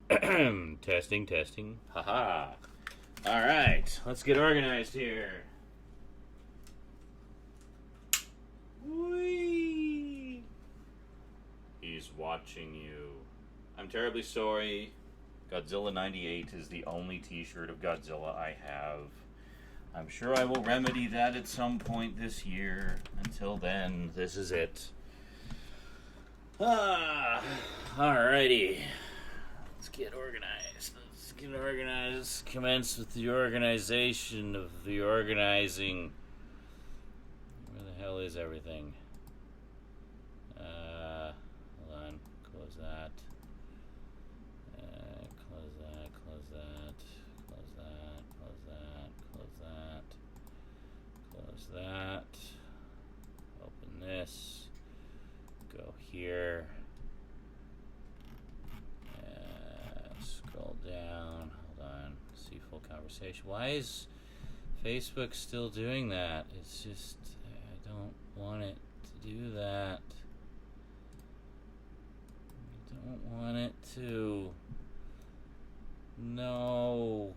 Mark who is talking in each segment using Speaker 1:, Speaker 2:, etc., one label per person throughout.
Speaker 1: Testing, testing. Haha. Alright, let's get organized here. Whee! He's watching you. I'm terribly sorry. Godzilla 98 is the only t-shirt of Godzilla I have. I'm sure I will remedy that at some point this year. Until then, this is it. Alrighty. Let's get organized. Let's get organized. Commence with the organization of the organizing. Where the hell is everything? Hold on. Close that. Close that. Close that. Close that. Close that. Close that. Close that. Open this. Go here. Scroll down. Hold on. See full conversation. Why is Facebook still doing that? It's just, I don't want it to do that. I don't want it to. No.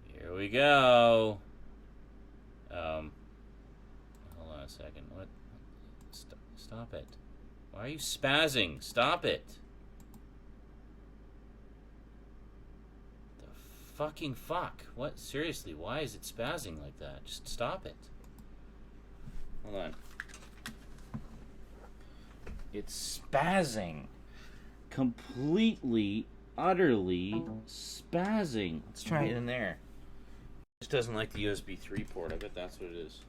Speaker 1: Here we go. Hold on a second. What? Stop it. Why are you spazzing? Stop it. The fucking fuck. What? Seriously, why is it spazzing like that? Just stop it. Hold on. It's spazzing. Completely, utterly spazzing. Let's try it in there. It just doesn't like the USB 3 port. I bet that's what it is.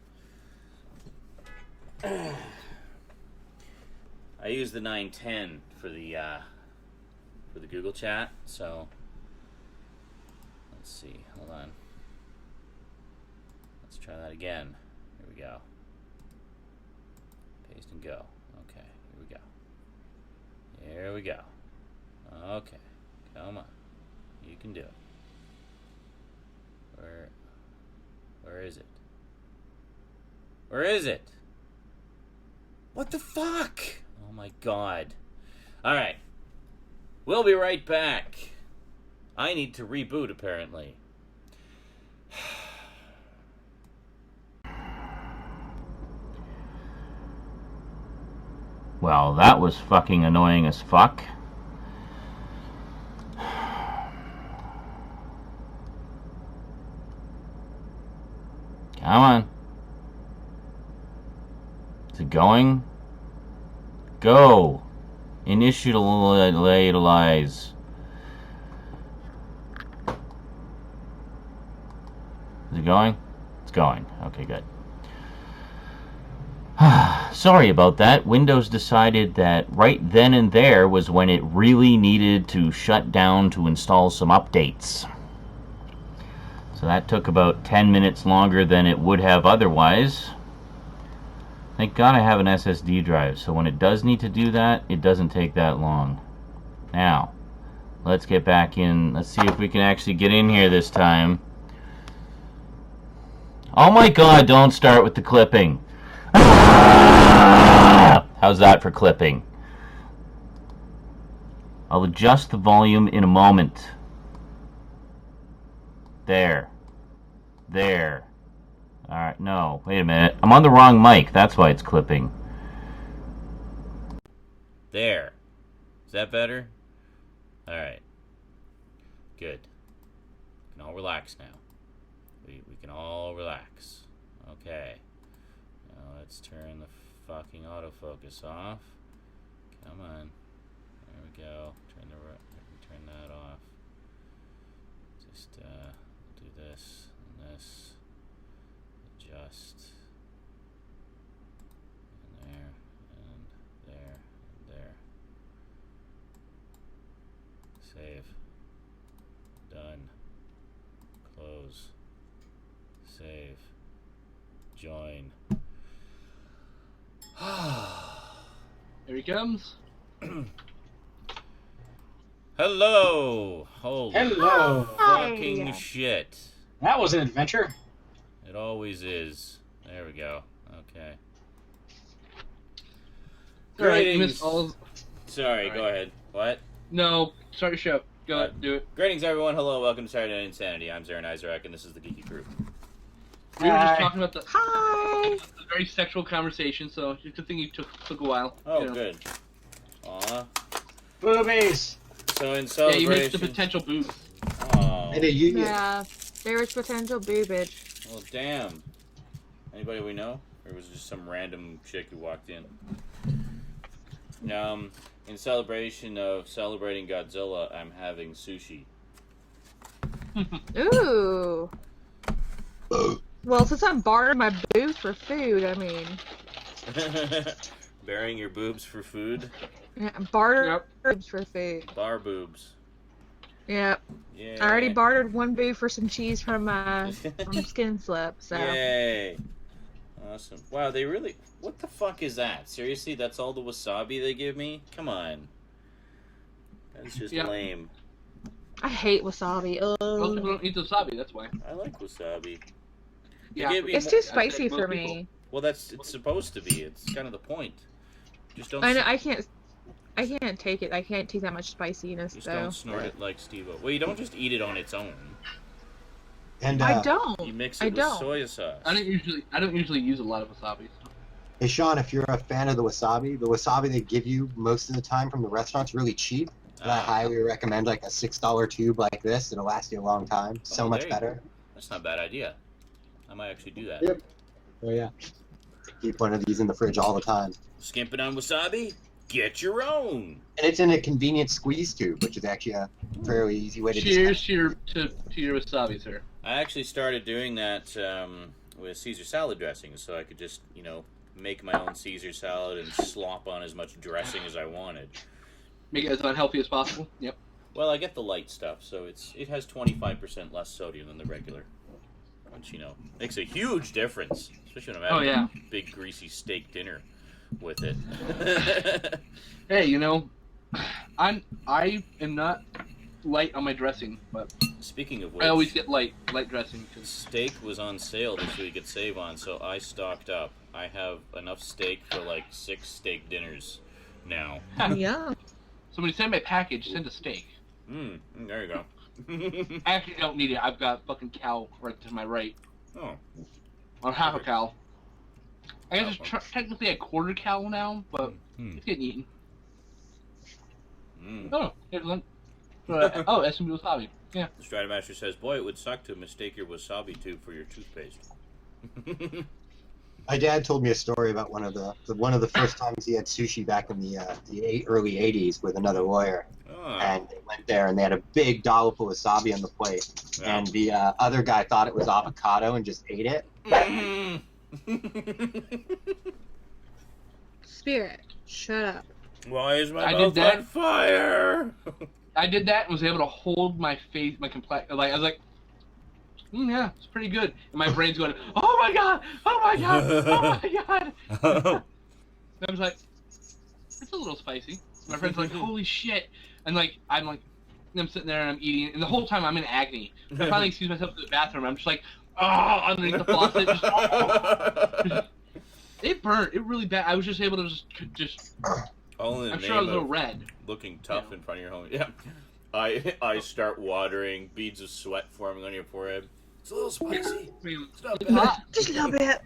Speaker 1: I use the 910 for the Google chat, so let's see. Hold on. Let's try that again. Here we go. Paste and go. Okay, here we go. Here we go. Okay, come on. You can do it. Where is it? Where is it? What the fuck? Oh my god. Alright. We'll be right back. I need to reboot, apparently. Well, that was fucking annoying as fuck. Come on. Is it going? Go. Initialize. Is it going? It's going. Okay, good. Sorry about that. Windows decided that right then and there was when it really needed to shut down to install some updates. So that took about 10 minutes longer than it would have otherwise. Thank God I have an SSD drive, so when it does need to do that, it doesn't take that long. Now, let's get back in. Let's see if we can actually get in here this time. Oh my God, don't start with the clipping. How's that for clipping? I'll adjust the volume in a moment. There. There. Alright, no. Wait a minute. I'm on the wrong mic. That's why it's clipping. There. Is that better? Alright. Good. We can all relax now. We can all relax. Okay. Now let's turn the fucking autofocus off. Come on. There we go. Turn that off. Just do this and this. Adjust. And there, and there, and there. Save. Done. Close. Save. Join.
Speaker 2: Here he comes.
Speaker 1: Hello! Holy
Speaker 2: Hello!
Speaker 1: fucking shit.
Speaker 2: That was an adventure.
Speaker 1: It always is. There we go. Okay.
Speaker 2: Alright, you missed all.
Speaker 3: Sorry,
Speaker 2: All
Speaker 3: go
Speaker 2: right.
Speaker 3: ahead. What?
Speaker 2: No, start your show. Go ahead, do it.
Speaker 3: Greetings, everyone. Hello, welcome to Saturday Night Insanity. I'm Zarin Isaac, and this is the Geeky Crew.
Speaker 2: We were just talking about the
Speaker 4: Hi.
Speaker 2: very sexual conversation, so it's a good thing you took a while.
Speaker 3: Oh,
Speaker 2: you know.
Speaker 3: good. Aw.
Speaker 5: Boobies!
Speaker 3: So in
Speaker 2: Yeah,
Speaker 3: celebration...
Speaker 2: you missed the potential boobs.
Speaker 3: Oh.
Speaker 5: And a union.
Speaker 4: Yeah, there was potential boobage.
Speaker 3: Well, damn. Anybody we know? Or was it just some random chick who walked in? In celebration of celebrating Godzilla, I'm having sushi.
Speaker 4: Ooh. Well, since I'm bartering my boobs for food, I mean,
Speaker 3: Burying your boobs for food?
Speaker 4: yeah, barter
Speaker 2: Yep.
Speaker 4: boobs for food.
Speaker 3: Bar boobs.
Speaker 4: Yep.
Speaker 3: Yeah.
Speaker 4: I already bartered one boob for some cheese from Skin Slip. So.
Speaker 3: Yay. Awesome. Wow, they really... What the fuck is that? Seriously, that's all the wasabi they give me? Come on. That's just
Speaker 2: Yep.
Speaker 3: lame.
Speaker 4: I hate wasabi.
Speaker 2: Most people
Speaker 4: Ugh.
Speaker 2: don't eat the wasabi, that's why.
Speaker 3: I like wasabi.
Speaker 2: Yeah.
Speaker 3: give me
Speaker 4: It's
Speaker 3: more-
Speaker 4: too
Speaker 2: I think
Speaker 4: spicy
Speaker 2: most
Speaker 4: for
Speaker 2: people-
Speaker 4: me.
Speaker 3: Well, it's supposed to be. It's kind of the point. Just don't...
Speaker 4: I know, I can't take it. I can't take that much spiciness
Speaker 3: Just
Speaker 4: though.
Speaker 3: don't snort it like Steve-O. Well, you don't just eat it on its own.
Speaker 5: And
Speaker 4: I
Speaker 3: You
Speaker 4: don't.
Speaker 3: mix
Speaker 4: I
Speaker 3: it with
Speaker 4: don't.
Speaker 3: soy sauce.
Speaker 2: I don't usually use a lot of wasabi.
Speaker 5: hey, Sean, if you're a fan of the wasabi they give you most of the time from the restaurant's really cheap. And I highly recommend like a $6 tube like this. It'll last you a long time. So
Speaker 3: Oh,
Speaker 5: much
Speaker 3: there you
Speaker 5: better.
Speaker 3: That's not a bad idea. I might actually do that.
Speaker 5: Yep. Oh yeah. Keep one of these in the fridge all the time.
Speaker 3: Skimping on wasabi? Get your own!
Speaker 5: And it's in a convenient squeeze tube, which is actually a fairly easy way to
Speaker 2: Cheers to your wasabi, sir.
Speaker 3: I actually started doing that with Caesar salad dressing, so I could just, make my own Caesar salad and slop on as much dressing as I wanted.
Speaker 2: Make it as unhealthy as possible. Yep.
Speaker 3: Well, I get the light stuff, so it has 25% less sodium than the regular, which makes a huge difference, especially when I'm having a big greasy steak dinner with it.
Speaker 2: Hey, I am not light on my dressing, but
Speaker 3: Speaking of which,
Speaker 2: I always get light dressing. Cause...
Speaker 3: steak was on sale this week at Save On, so I stocked up. I have enough steak for like 6 steak dinners now.
Speaker 4: Yeah.
Speaker 2: So when you send my package, send a steak.
Speaker 3: There you go.
Speaker 2: I actually don't need it. I've got fucking cow right to my right.
Speaker 3: Oh.
Speaker 2: Or half a cow. I guess it's technically a quarter cow now, but it's getting eaten. Oh, here's one. That's some wasabi. Yeah.
Speaker 3: The Stratomaster says, "Boy, it would suck to mistake your wasabi tube for your toothpaste."
Speaker 5: My dad told me a story about one of the first times he had sushi back in the early '80s with another lawyer, and they went there and they had a big dollop of wasabi on the plate, and the other guy thought it was avocado and just ate it.
Speaker 4: Spirit, shut up.
Speaker 3: Why is my
Speaker 2: I
Speaker 3: mouth
Speaker 2: did that.
Speaker 3: on fire?
Speaker 2: I did that and was able to hold my face, my complexion. Like I was like, yeah, it's pretty good. And my brain's going, oh my god, oh my god, oh my god. And I was like, it's a little spicy. My friend's like, holy shit. And I'm sitting there and I'm eating, and the whole time I'm in agony. I finally excuse myself to the bathroom. I'm just like, oh, underneath the faucet. Just, oh. It burnt. It really bad. I was just able to just.
Speaker 3: All in the
Speaker 2: I'm
Speaker 3: name
Speaker 2: sure I was a little
Speaker 3: of
Speaker 2: red.
Speaker 3: looking tough in front of your home. Yeah. I start watering, beads of sweat forming on your forehead. It's a little spicy. It's not
Speaker 2: It's
Speaker 3: bad.
Speaker 2: hot.
Speaker 4: Just a little bit.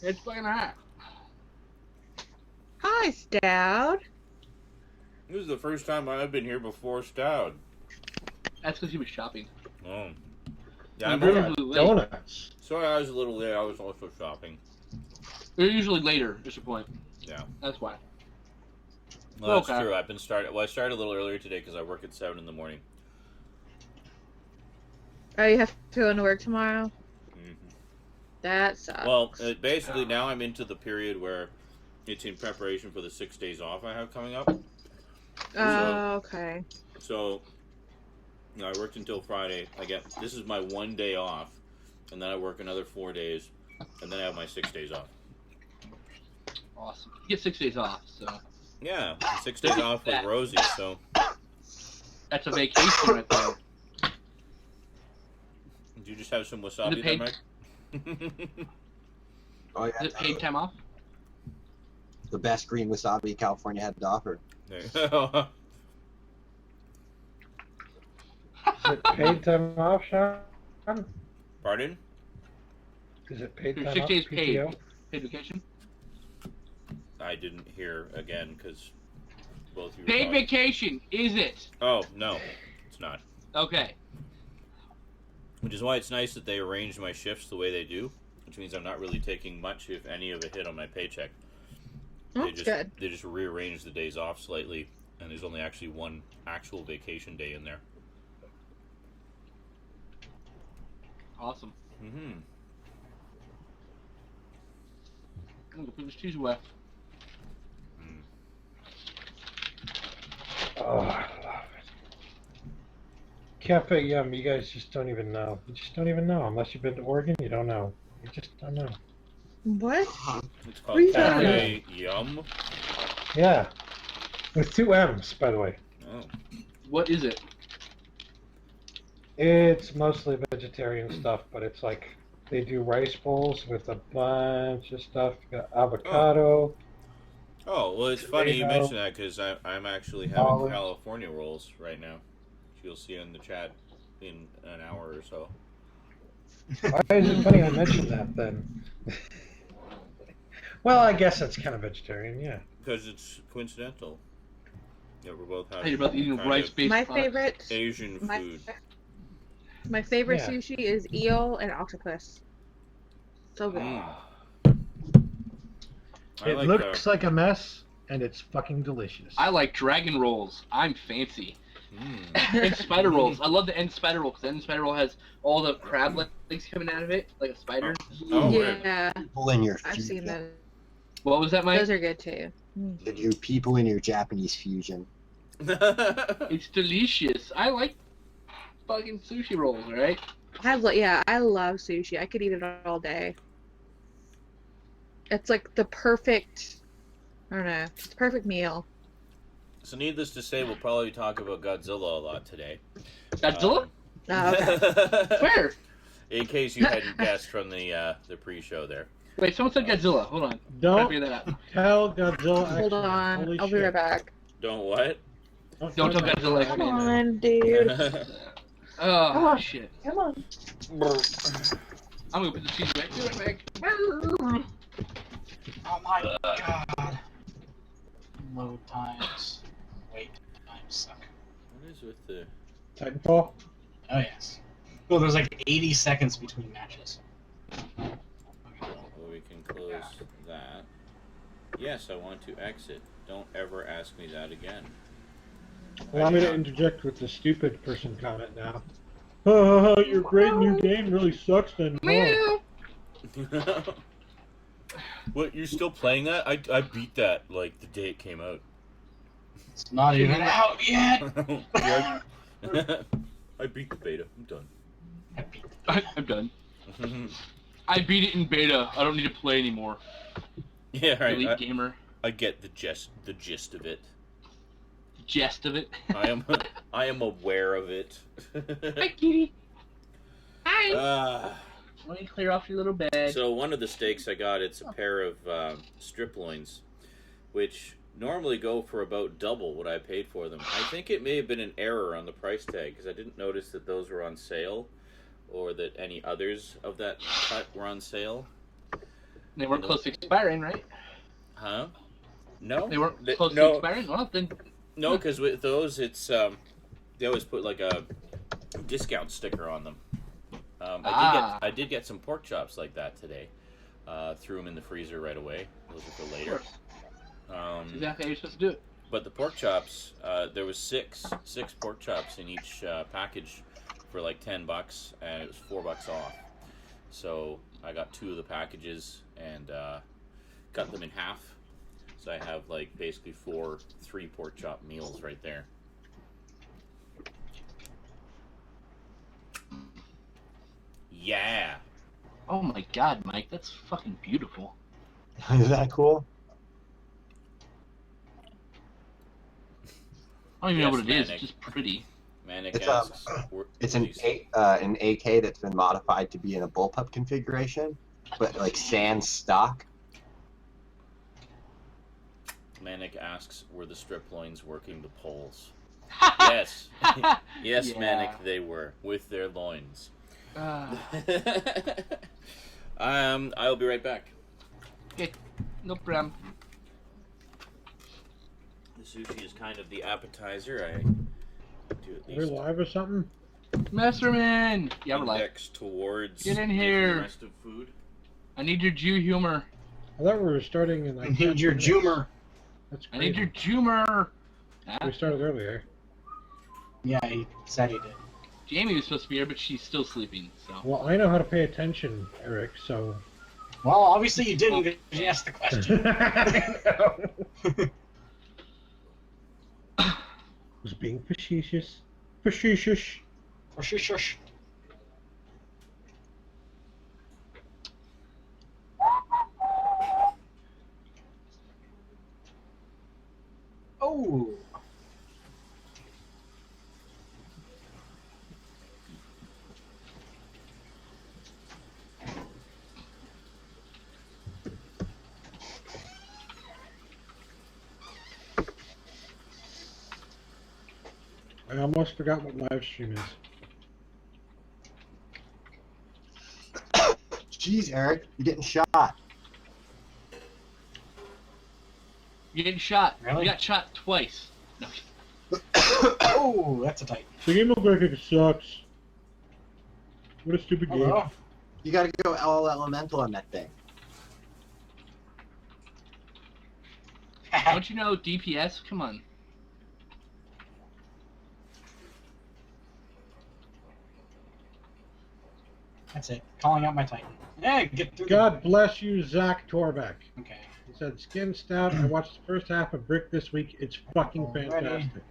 Speaker 2: It's fucking hot.
Speaker 4: Hi, Stout.
Speaker 3: This is the first time I've been here before Stout.
Speaker 2: That's because he was shopping.
Speaker 3: Oh. Yeah, I'm
Speaker 2: We're
Speaker 3: okay.
Speaker 2: usually late.
Speaker 5: Donuts.
Speaker 3: Sorry I was a little late. I was also shopping.
Speaker 2: We're usually later. Is the point?
Speaker 3: Yeah.
Speaker 2: That's why.
Speaker 3: Well, that's
Speaker 2: Okay.
Speaker 3: true. I started a little earlier today because I work at 7 in the morning.
Speaker 4: Oh, you have to go into work tomorrow?
Speaker 3: Mm-hmm.
Speaker 4: That sucks.
Speaker 3: Well, basically now I'm into the period where it's in preparation for the 6 days off I have coming up.
Speaker 4: Oh, okay.
Speaker 3: So, I worked until Friday. This is my 1 day off, and then I work another 4 days, and then I have my 6 days off.
Speaker 2: Awesome. You get 6 days off, so
Speaker 3: Yeah, 6 days off with Rosie, so...
Speaker 2: that's a vacation right there.
Speaker 3: Did you just have some
Speaker 2: Is
Speaker 3: wasabi
Speaker 2: it
Speaker 3: there,
Speaker 2: paid?
Speaker 3: Mike?
Speaker 5: Oh yeah.
Speaker 2: Is it paid time off?
Speaker 5: the best green wasabi California had to offer.
Speaker 3: There you go.
Speaker 6: Is it paid time off, Sean?
Speaker 3: Pardon?
Speaker 6: Is it paid time
Speaker 2: 6
Speaker 6: off?
Speaker 2: days paid.
Speaker 6: PTO?
Speaker 2: Paid vacation.
Speaker 3: I didn't hear again because both of you were
Speaker 2: Paid
Speaker 3: talking.
Speaker 2: vacation, is it?
Speaker 3: Oh, no, it's not.
Speaker 2: Okay.
Speaker 3: Which is why it's nice that they arrange my shifts the way they do, which means I'm not really taking much, if any, of a hit on my paycheck.
Speaker 4: That's good.
Speaker 3: They just rearrange the days off slightly, and there's only actually one actual vacation day in there.
Speaker 2: Awesome.
Speaker 3: Mm-hmm.
Speaker 2: I'm gonna put this cheese away.
Speaker 6: Oh, I love it. Cafe Yum, you guys just don't even know. You just don't even know. Unless you've been to Oregon, you don't know. You just don't know.
Speaker 4: What?
Speaker 3: It's
Speaker 4: What are you
Speaker 3: called
Speaker 4: talking
Speaker 3: Cafe Yum.
Speaker 6: Yeah. With 2 M's, by the way.
Speaker 3: Oh.
Speaker 2: What is it?
Speaker 6: It's mostly vegetarian stuff, but it's like they do rice bowls with a bunch of stuff. You got avocado.
Speaker 3: Oh, well, it's funny you
Speaker 6: Tomato.
Speaker 3: mention that because I'm actually having
Speaker 6: Olives.
Speaker 3: California rolls right now. You'll see in the chat in an hour or so.
Speaker 6: Why is it funny I mentioned that then? Well, I guess that's kind of vegetarian, yeah.
Speaker 3: Because it's coincidental. Yeah, we're both
Speaker 2: Hey,
Speaker 3: having
Speaker 2: you're about eating
Speaker 3: kind
Speaker 2: rice-based
Speaker 4: My
Speaker 2: products.
Speaker 4: favorite.
Speaker 3: Asian
Speaker 4: My,
Speaker 3: food.
Speaker 4: my favorite
Speaker 6: Yeah.
Speaker 4: sushi is eel and octopus. So good.
Speaker 3: I
Speaker 6: It
Speaker 3: like,
Speaker 6: looks like a mess, and it's fucking delicious.
Speaker 2: I like dragon rolls. I'm fancy.
Speaker 3: mm.
Speaker 2: And spider rolls. I love the end spider roll because the end spider roll has all the crab legs coming out of it, like a spider.
Speaker 3: Oh, weird.
Speaker 4: Yeah,
Speaker 5: People in your
Speaker 4: I've
Speaker 5: fusion.
Speaker 4: seen those.
Speaker 2: What was that, Mike?
Speaker 4: Those are good too.
Speaker 5: You people in your Japanese fusion.
Speaker 2: It's delicious. I like fucking sushi rolls, right?
Speaker 4: I love sushi. I could eat it all day. It's like the perfect. I don't know. It's the perfect meal.
Speaker 3: So needless to say, we'll probably talk about Godzilla a lot today.
Speaker 2: Godzilla?
Speaker 4: Oh, okay.
Speaker 2: Where?
Speaker 3: In case you hadn't guessed from the pre-show there.
Speaker 2: Wait, someone said Godzilla. Hold on. Try to
Speaker 6: Don't
Speaker 2: figure that out.
Speaker 6: tell Godzilla.
Speaker 4: Hold
Speaker 6: X-Men.
Speaker 4: on.
Speaker 6: Holy
Speaker 4: I'll be
Speaker 6: shit.
Speaker 4: right back.
Speaker 3: Don't what?
Speaker 2: Don't tell Godzilla
Speaker 4: Come
Speaker 2: X-Men.
Speaker 4: on, dude.
Speaker 2: Oh,
Speaker 4: Come on.
Speaker 2: shit.
Speaker 4: Come on.
Speaker 2: I'm gonna put the cheese back. Be right back.
Speaker 7: Oh my god. Load times. Wait times suck.
Speaker 3: What is with the...
Speaker 6: Titanfall?
Speaker 7: Oh yes. Well, there's like 80 seconds between matches.
Speaker 3: Well, we can close that. Yes, I want to exit. Don't ever ask me that again.
Speaker 6: Allow me to interject with the stupid person comment now. Oh, your great new game really sucks then. No.
Speaker 4: Meow.
Speaker 3: What, you're still playing that? I beat that, like, the day it came out.
Speaker 7: It's not even out yet.
Speaker 3: Yeah. I beat the beta. I'm done.
Speaker 2: I'm done. I beat it in beta. I don't need to play anymore.
Speaker 3: Yeah, right.
Speaker 2: Elite gamer.
Speaker 3: I get the gist of it.
Speaker 2: Jest of it.
Speaker 3: I am aware of it.
Speaker 2: Hi, kitty. Hi. Let me clear off your little bed.
Speaker 3: So one of the steaks I got, it's a pair of strip loins, which normally go for about double what I paid for them. I think it may have been an error on the price tag because I didn't notice that those were on sale, or that any others of that cut were on sale.
Speaker 2: They weren't close to expiring, right?
Speaker 3: Huh? No.
Speaker 2: They weren't close to
Speaker 3: no,
Speaker 2: expiring? Well, then...
Speaker 3: no, because with those, it's they always put like a discount sticker on them. I did get some pork chops like that today. Threw them in the freezer right away. Those are for later.
Speaker 2: That's exactly how you're supposed to do it.
Speaker 3: But the pork chops, there was six pork chops in each package for like $10, and it was $4 off. So I got 2 of the packages and cut them in half. So I have like basically 3 pork chop meals right there. Yeah.
Speaker 2: Oh my god, Mike, that's fucking beautiful.
Speaker 5: Is that cool?
Speaker 2: I don't even know what it is.
Speaker 3: Manic.
Speaker 2: It's just pretty.
Speaker 3: Manic
Speaker 5: It's,
Speaker 3: asks.
Speaker 5: It's an AK that's been modified to be in a bullpup configuration, but like sans stock.
Speaker 3: Manic asks, were the strip loins working the poles? Yes. Yes,
Speaker 2: Yeah.
Speaker 3: Manic, they were. With their loins. I'll be right back.
Speaker 2: Okay, no problem.
Speaker 3: The sushi is kind of the appetizer. I do at
Speaker 6: Are we
Speaker 3: least
Speaker 6: live or something?
Speaker 2: Masterman! Yeah, we're live.
Speaker 3: index towards
Speaker 2: Get in
Speaker 3: making
Speaker 2: here.
Speaker 3: the rest of food.
Speaker 2: I need your Jew humor.
Speaker 6: I thought we were starting in like.
Speaker 8: I need your
Speaker 6: 10 minutes.
Speaker 8: Joomer.
Speaker 6: That's
Speaker 2: I
Speaker 6: crazy.
Speaker 2: need your Joomer! Ah,
Speaker 6: We started earlier.
Speaker 8: Yeah, he said he did.
Speaker 2: Jamie was supposed to be here, but she's still sleeping, so.
Speaker 6: Well, I know how to pay attention, Eric. So.
Speaker 8: Well, obviously you didn't because you asked the question.
Speaker 6: Was being facetious. Facetious.
Speaker 8: For sure, shush. Oh.
Speaker 6: I almost forgot what Livestream is.
Speaker 5: Jeez, Eric, you're getting shot.
Speaker 2: You're getting shot.
Speaker 8: Really?
Speaker 2: You got shot twice. No.
Speaker 8: Oh, that's a tight.
Speaker 6: The game looks like it sucks. What a stupid game.
Speaker 8: Hello.
Speaker 5: You gotta go all elemental on that thing.
Speaker 2: Don't you know DPS? Come on.
Speaker 8: That's it. Calling out my Titan. Yeah, get through.
Speaker 6: God bless you, Zach Torbeck.
Speaker 8: Okay.
Speaker 6: He said, Skin Stout, I watched the first half of Brick this week. It's fucking
Speaker 8: Alrighty.
Speaker 6: fantastic.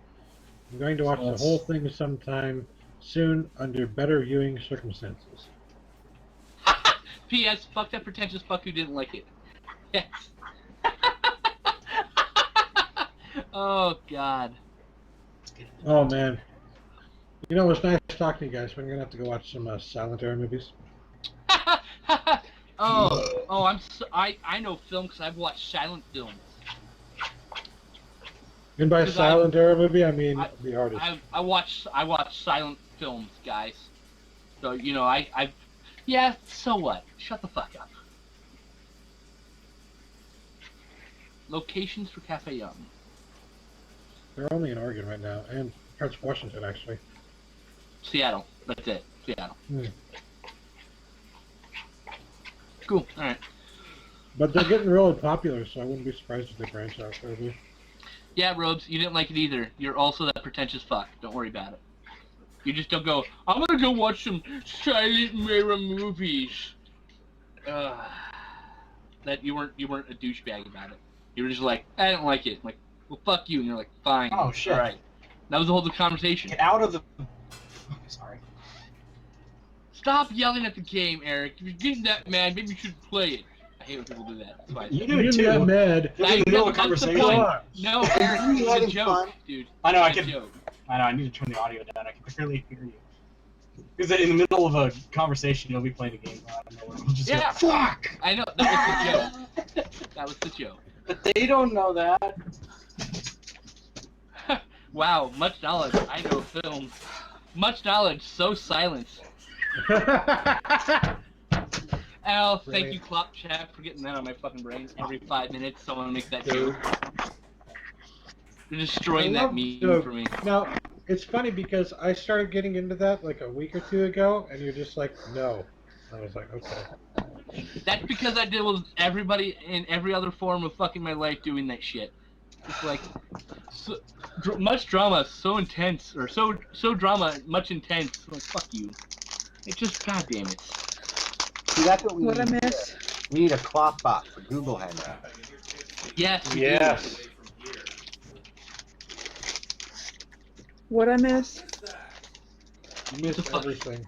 Speaker 6: I'm going to watch
Speaker 8: So
Speaker 6: the
Speaker 8: let's-
Speaker 6: whole thing sometime soon under better viewing circumstances.
Speaker 2: P.S. Fuck that pretentious fuck who didn't like it. Yes. Oh, God.
Speaker 6: Oh, man. You know, it was nice talking to you guys. We're going to have to go watch some Silent Era movies.
Speaker 2: I know film because I've watched silent films.
Speaker 6: And by
Speaker 2: 'Cause
Speaker 6: Silent Era movie, I mean
Speaker 2: I-
Speaker 6: the artist.
Speaker 2: I watch silent films, guys. So you know yeah. So what? Shut the fuck up. Locations for Cafe Young.
Speaker 6: They're only in Oregon right now, and parts of Washington, actually.
Speaker 2: Seattle. That's it. Seattle.
Speaker 6: Hmm.
Speaker 2: Cool. All right.
Speaker 6: But they're getting really popular, so I wouldn't be surprised if they branch out further.
Speaker 2: Yeah, Robes, you didn't like it either. You're also that pretentious fuck. Don't worry about it. You just don't go, I'm gonna go watch some silent mirror movies. That you weren't a douchebag about it. You were just like, I didn't like it. I'm like, well, fuck you. And you're like, fine.
Speaker 8: Oh, shit.
Speaker 2: All right. That was the whole conversation.
Speaker 8: Get out of the. Sorry.
Speaker 2: Stop yelling at the game, Eric. If you're getting that mad, maybe you should play it. I hate when people do that. That's why I
Speaker 8: You
Speaker 2: say
Speaker 8: do
Speaker 6: You
Speaker 8: it
Speaker 6: got
Speaker 8: too.
Speaker 6: mad.
Speaker 8: You're in the middle of a
Speaker 2: That's the
Speaker 8: conversation.
Speaker 2: point.
Speaker 6: Fuck.
Speaker 2: No, Eric,
Speaker 5: You
Speaker 2: it's a
Speaker 5: having
Speaker 2: joke,
Speaker 5: fun?
Speaker 2: dude.
Speaker 8: I know, I
Speaker 2: It's a
Speaker 8: can-
Speaker 2: joke.
Speaker 8: I know, I need to turn the audio down. I can barely hear you. Because in the middle of a conversation, you'll be playing a game. I don't know. We'll just
Speaker 2: Yeah.
Speaker 8: go, fuck!
Speaker 2: I know, that was the joke. That was the joke.
Speaker 8: But they don't know that.
Speaker 2: Wow, much knowledge. I know films. Much knowledge, so silence. Al, thank you, Clop Chat, for getting that on my fucking brain. Every 5 minutes, someone makes that joke. You're destroying
Speaker 6: I
Speaker 2: that
Speaker 6: love
Speaker 2: meme
Speaker 6: jokes.
Speaker 2: for me.
Speaker 6: Now, it's funny because I started getting into that like a week or two ago, and you're just like, no. I was like, okay.
Speaker 2: That's because I deal with everybody in every other form of fucking my life doing that shit. It's like, much drama, so intense, or so drama, much intense. Like, fuck you. It's just, goddamn it.
Speaker 5: See, that's what we
Speaker 4: What I
Speaker 5: need.
Speaker 4: miss?
Speaker 5: We need a clock bot for Google Hangouts.
Speaker 2: Yes. we do.
Speaker 6: Yes.
Speaker 4: What I miss?
Speaker 6: You missed
Speaker 2: The fuck?
Speaker 6: everything.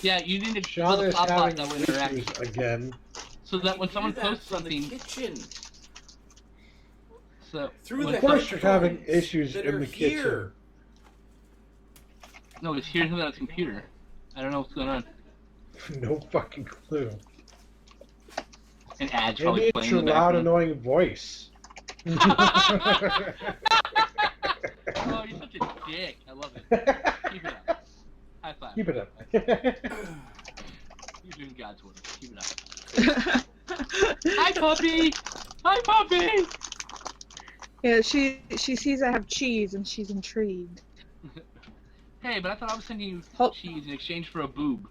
Speaker 2: Yeah, you need to
Speaker 6: Sean
Speaker 2: build a
Speaker 6: is
Speaker 2: pop bot
Speaker 6: having
Speaker 2: that will interact,
Speaker 6: issues again.
Speaker 2: so that when someone posts
Speaker 3: from the
Speaker 2: something,
Speaker 3: kitchen.
Speaker 2: so
Speaker 3: Through
Speaker 2: when-
Speaker 3: the
Speaker 6: Of course you're having
Speaker 3: headphones
Speaker 6: issues
Speaker 3: that
Speaker 6: in
Speaker 3: are
Speaker 6: the
Speaker 3: here.
Speaker 2: no, it's hearing something on his computer. I don't know what's going on.
Speaker 6: kitchen. No fucking clue.
Speaker 2: An ad's
Speaker 6: Maybe
Speaker 2: probably
Speaker 6: it's
Speaker 2: playing
Speaker 6: your
Speaker 2: in the
Speaker 6: loud,
Speaker 2: background.
Speaker 6: annoying voice.
Speaker 2: Oh, you're such a dick. I love it. Keep it up. High five.
Speaker 6: Keep it up.
Speaker 2: You're doing God's work. Keep it up. Hi, puppy! Hi, puppy!
Speaker 4: Yeah, she sees I have cheese and she's intrigued.
Speaker 2: Hey, but I thought I was sending you cheese in exchange for a boob.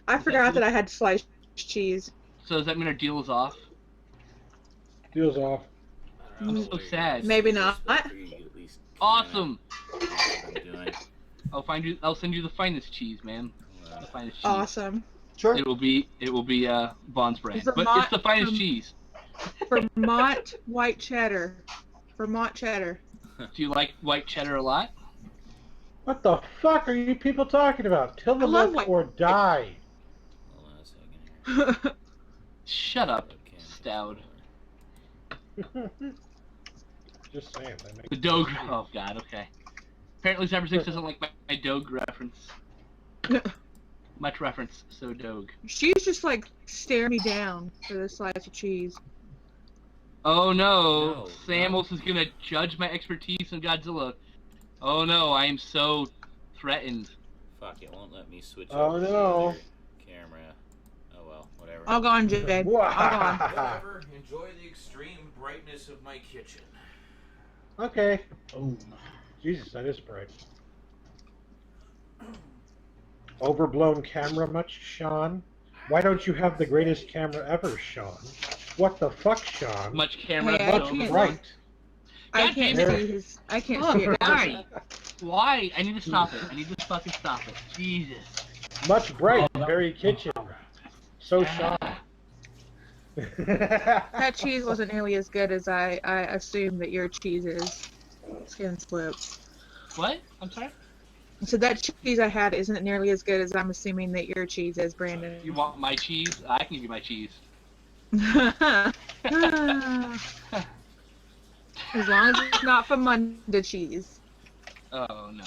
Speaker 4: I forgot that I had sliced cheese.
Speaker 2: So does that mean our deal is off?
Speaker 6: Deal's off.
Speaker 2: I'm so sad.
Speaker 4: Maybe not.
Speaker 2: Awesome. I'll send you the finest cheese, man. The finest cheese.
Speaker 4: Awesome.
Speaker 5: Sure.
Speaker 2: It will be Vaughn's brand, but
Speaker 4: Vermont,
Speaker 2: it's the finest cheese.
Speaker 4: Vermont white cheddar. Vermont cheddar.
Speaker 2: Do you like white cheddar a lot?
Speaker 6: What the fuck are you people talking about? Till the
Speaker 4: love
Speaker 6: left or die.
Speaker 3: Hold on a second.
Speaker 2: Shut up, Stout.
Speaker 6: Just saying. That makes
Speaker 2: The Doge. Oh God. Okay. Apparently, Cyberspace doesn't like my Doge reference. Much reference, so Doge.
Speaker 4: She's just like staring me down for this slice of cheese.
Speaker 2: Oh no,
Speaker 3: No,
Speaker 2: Samuels is gonna judge my expertise in Godzilla. Oh no, I am so threatened.
Speaker 3: Fuck, it won't let me switch
Speaker 6: Oh,
Speaker 3: over to the
Speaker 6: no.
Speaker 3: other camera. Oh well, whatever.
Speaker 4: All gone, Jade. All gone.
Speaker 3: Whatever. Enjoy the extreme brightness of my kitchen.
Speaker 6: Okay.
Speaker 8: Oh.
Speaker 6: Jesus, that is bright. Overblown camera much, Sean? Why don't you have the greatest camera ever, Sean? What the fuck, Sean?
Speaker 2: Much camera.
Speaker 4: Hey, I
Speaker 6: What's
Speaker 4: can't-
Speaker 6: bright?
Speaker 4: I
Speaker 2: God
Speaker 4: can't
Speaker 2: damn
Speaker 6: it.
Speaker 4: see his. I can't
Speaker 2: Oh,
Speaker 4: see it.
Speaker 2: why? Why? I need to stop it. I need to fucking stop it. Jesus.
Speaker 6: Much bright, very kitchen. So Sean.
Speaker 4: That cheese wasn't nearly as good as I assumed that your cheese is. Skin slip.
Speaker 2: What? I'm sorry?
Speaker 4: So that cheese I had isn't nearly as good as I'm assuming that your cheese is, Brandon.
Speaker 2: You want my cheese? I can give you my cheese.
Speaker 4: As long as it's not from Munda cheese.
Speaker 2: Oh no.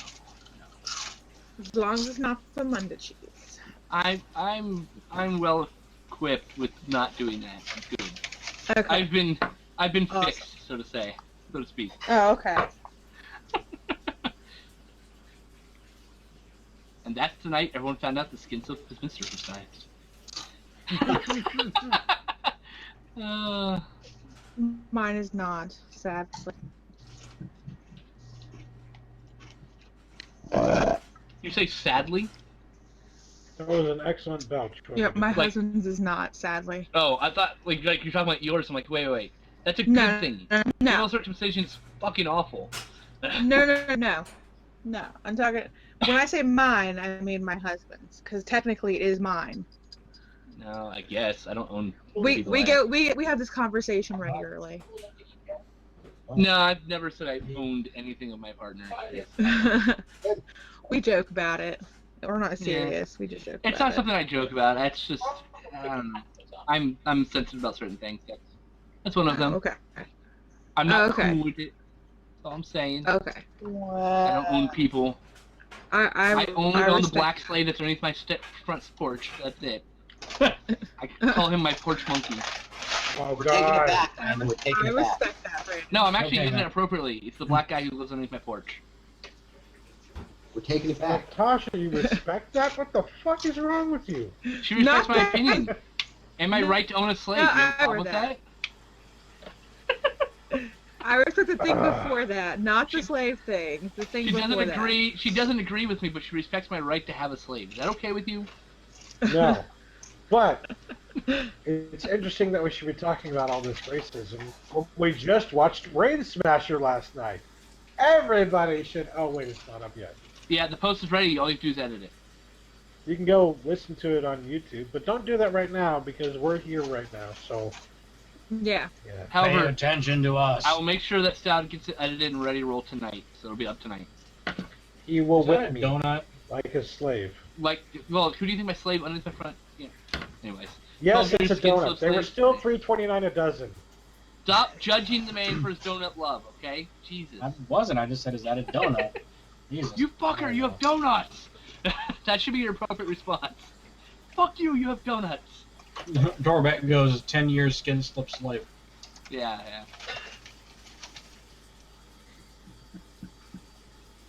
Speaker 4: As long as it's not from Munda cheese.
Speaker 2: I'm well equipped with not doing that. Good.
Speaker 4: Okay.
Speaker 2: I've been
Speaker 4: Awesome.
Speaker 2: fixed, so to speak.
Speaker 4: Oh, okay.
Speaker 2: And that's the night everyone found out the skin silk has been circumcised.
Speaker 4: Mine is not, sadly.
Speaker 2: You say sadly?
Speaker 6: That was an excellent belch.
Speaker 4: Yep, my
Speaker 2: Like-
Speaker 4: husband's is not, sadly.
Speaker 2: Oh, I thought like you're talking about yours. I'm like, wait. That's a good
Speaker 4: No,
Speaker 2: thing.
Speaker 4: no,
Speaker 2: Female
Speaker 4: no,
Speaker 2: circumcision's fucking awful.
Speaker 4: no. I'm talking. When I say mine, I mean my husband's, because technically it is mine.
Speaker 2: No, I guess I don't own.
Speaker 4: We
Speaker 2: people
Speaker 4: we
Speaker 2: I-
Speaker 4: go we have this conversation regularly.
Speaker 2: No, I've never said I owned anything of my partner.
Speaker 4: We joke about it. We're not serious. We just joke.
Speaker 2: It's
Speaker 4: about
Speaker 2: not something I joke about. It's just I'm sensitive about certain things. That's one of them.
Speaker 4: Okay.
Speaker 2: I'm not
Speaker 4: Okay.
Speaker 2: cool with it. That's all I'm saying.
Speaker 4: Okay.
Speaker 2: I don't own people.
Speaker 4: I
Speaker 2: only own the
Speaker 4: respect-
Speaker 2: black slave that's underneath my front porch. That's it. I call him my porch monkey.
Speaker 6: Oh
Speaker 5: We're taking it
Speaker 6: God.
Speaker 5: back, man. We're taking
Speaker 4: I
Speaker 5: it back.
Speaker 4: respect that, Brandon.
Speaker 2: No, I'm actually
Speaker 8: Okay,
Speaker 2: using
Speaker 8: man.
Speaker 2: it appropriately. It's the black guy who lives underneath my porch.
Speaker 5: We're taking it back.
Speaker 6: Natasha, you respect that? What the fuck is wrong with you?
Speaker 2: She respects my
Speaker 4: Not
Speaker 2: opinion. Am I right to own a slave?
Speaker 4: No,
Speaker 2: You have a
Speaker 4: I
Speaker 2: problem with
Speaker 4: heard
Speaker 2: that?
Speaker 4: I respect the thing before that, not the slave thing. The thing
Speaker 2: She
Speaker 4: before
Speaker 2: doesn't
Speaker 4: that.
Speaker 2: agree. She doesn't agree with me, but she respects my right to have a slave. Is that okay with you?
Speaker 6: No. But it's interesting that we should be talking about all this racism. We just watched Rain Smasher last night. Everybody should. Oh wait, it's not up yet.
Speaker 2: Yeah, the post is ready. All you have to do is edit it.
Speaker 6: You can go listen to it on YouTube, but don't do that right now because we're here right now. So
Speaker 4: Yeah.
Speaker 6: yeah.
Speaker 8: Pay
Speaker 2: However,
Speaker 8: attention to us.
Speaker 2: I will make sure that Stout gets it edited and ready to roll tonight, so it'll be up tonight.
Speaker 6: He will
Speaker 8: Is that
Speaker 6: whip
Speaker 8: a
Speaker 6: me
Speaker 8: donut?
Speaker 6: like a slave.
Speaker 2: Like, well, who do you think my slave underneath my front? Yeah. Anyways,
Speaker 6: Yes,
Speaker 2: Well,
Speaker 6: it's a
Speaker 2: skin
Speaker 6: donut.
Speaker 2: slip
Speaker 6: They were
Speaker 2: slave.
Speaker 6: still $3.29 a dozen.
Speaker 2: stop judging the man for his donut love, okay? Jesus.
Speaker 8: I wasn't. I just said, is that a donut? Jesus.
Speaker 2: You fucker, you have donuts! That should be your appropriate response. Fuck you, you have donuts.
Speaker 8: Dorbeck goes 10 years skin slip slave.
Speaker 2: Yeah.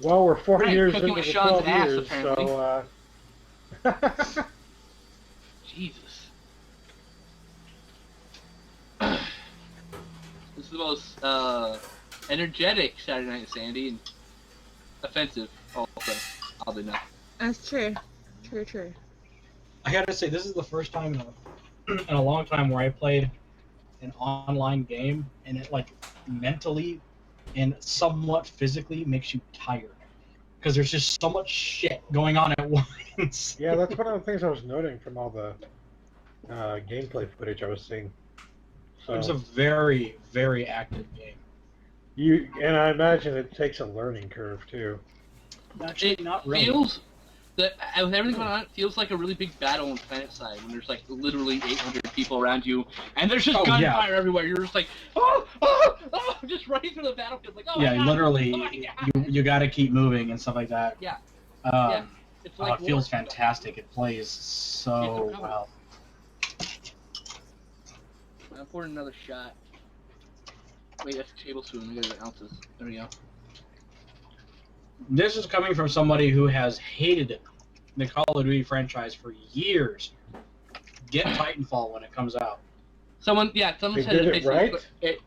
Speaker 6: Well, we're 4
Speaker 2: Right,
Speaker 6: years
Speaker 2: cooking
Speaker 6: into
Speaker 2: with
Speaker 6: the
Speaker 2: Sean's
Speaker 6: 12
Speaker 2: ass,
Speaker 6: years,
Speaker 2: apparently.
Speaker 6: so
Speaker 2: Jesus. This is the most energetic Saturday Night Sandy and offensive also, oddly enough.
Speaker 4: That's true. True.
Speaker 8: I gotta say, this is the first time in a long time where I played an online game, and it like mentally and somewhat physically makes you tired because there's just so much shit going on at once.
Speaker 6: yeah, that's one of the things I was noting from all the gameplay footage I was seeing. So
Speaker 8: It's a very, very active game.
Speaker 6: and I imagine it takes a learning curve too.
Speaker 8: Actually,
Speaker 2: It
Speaker 8: not really.
Speaker 2: feels that with everything going on, it feels like a really big battle on planet side when there's like literally 800 people around you and there's just gunfire everywhere. You're just like, oh, just running through the battlefield like, oh my God,
Speaker 8: literally,
Speaker 2: oh my God.
Speaker 8: you got to keep moving and stuff like that.
Speaker 2: Yeah. It's
Speaker 8: It feels fantastic. It plays so well.
Speaker 2: I poured another shot. Wait, that's a tablespoon. We got ounces. There we go.
Speaker 8: This is coming from somebody who has hated the Call of Duty franchise for years. Get Titanfall when it comes out.
Speaker 2: Someone
Speaker 6: They
Speaker 2: said
Speaker 6: did it right.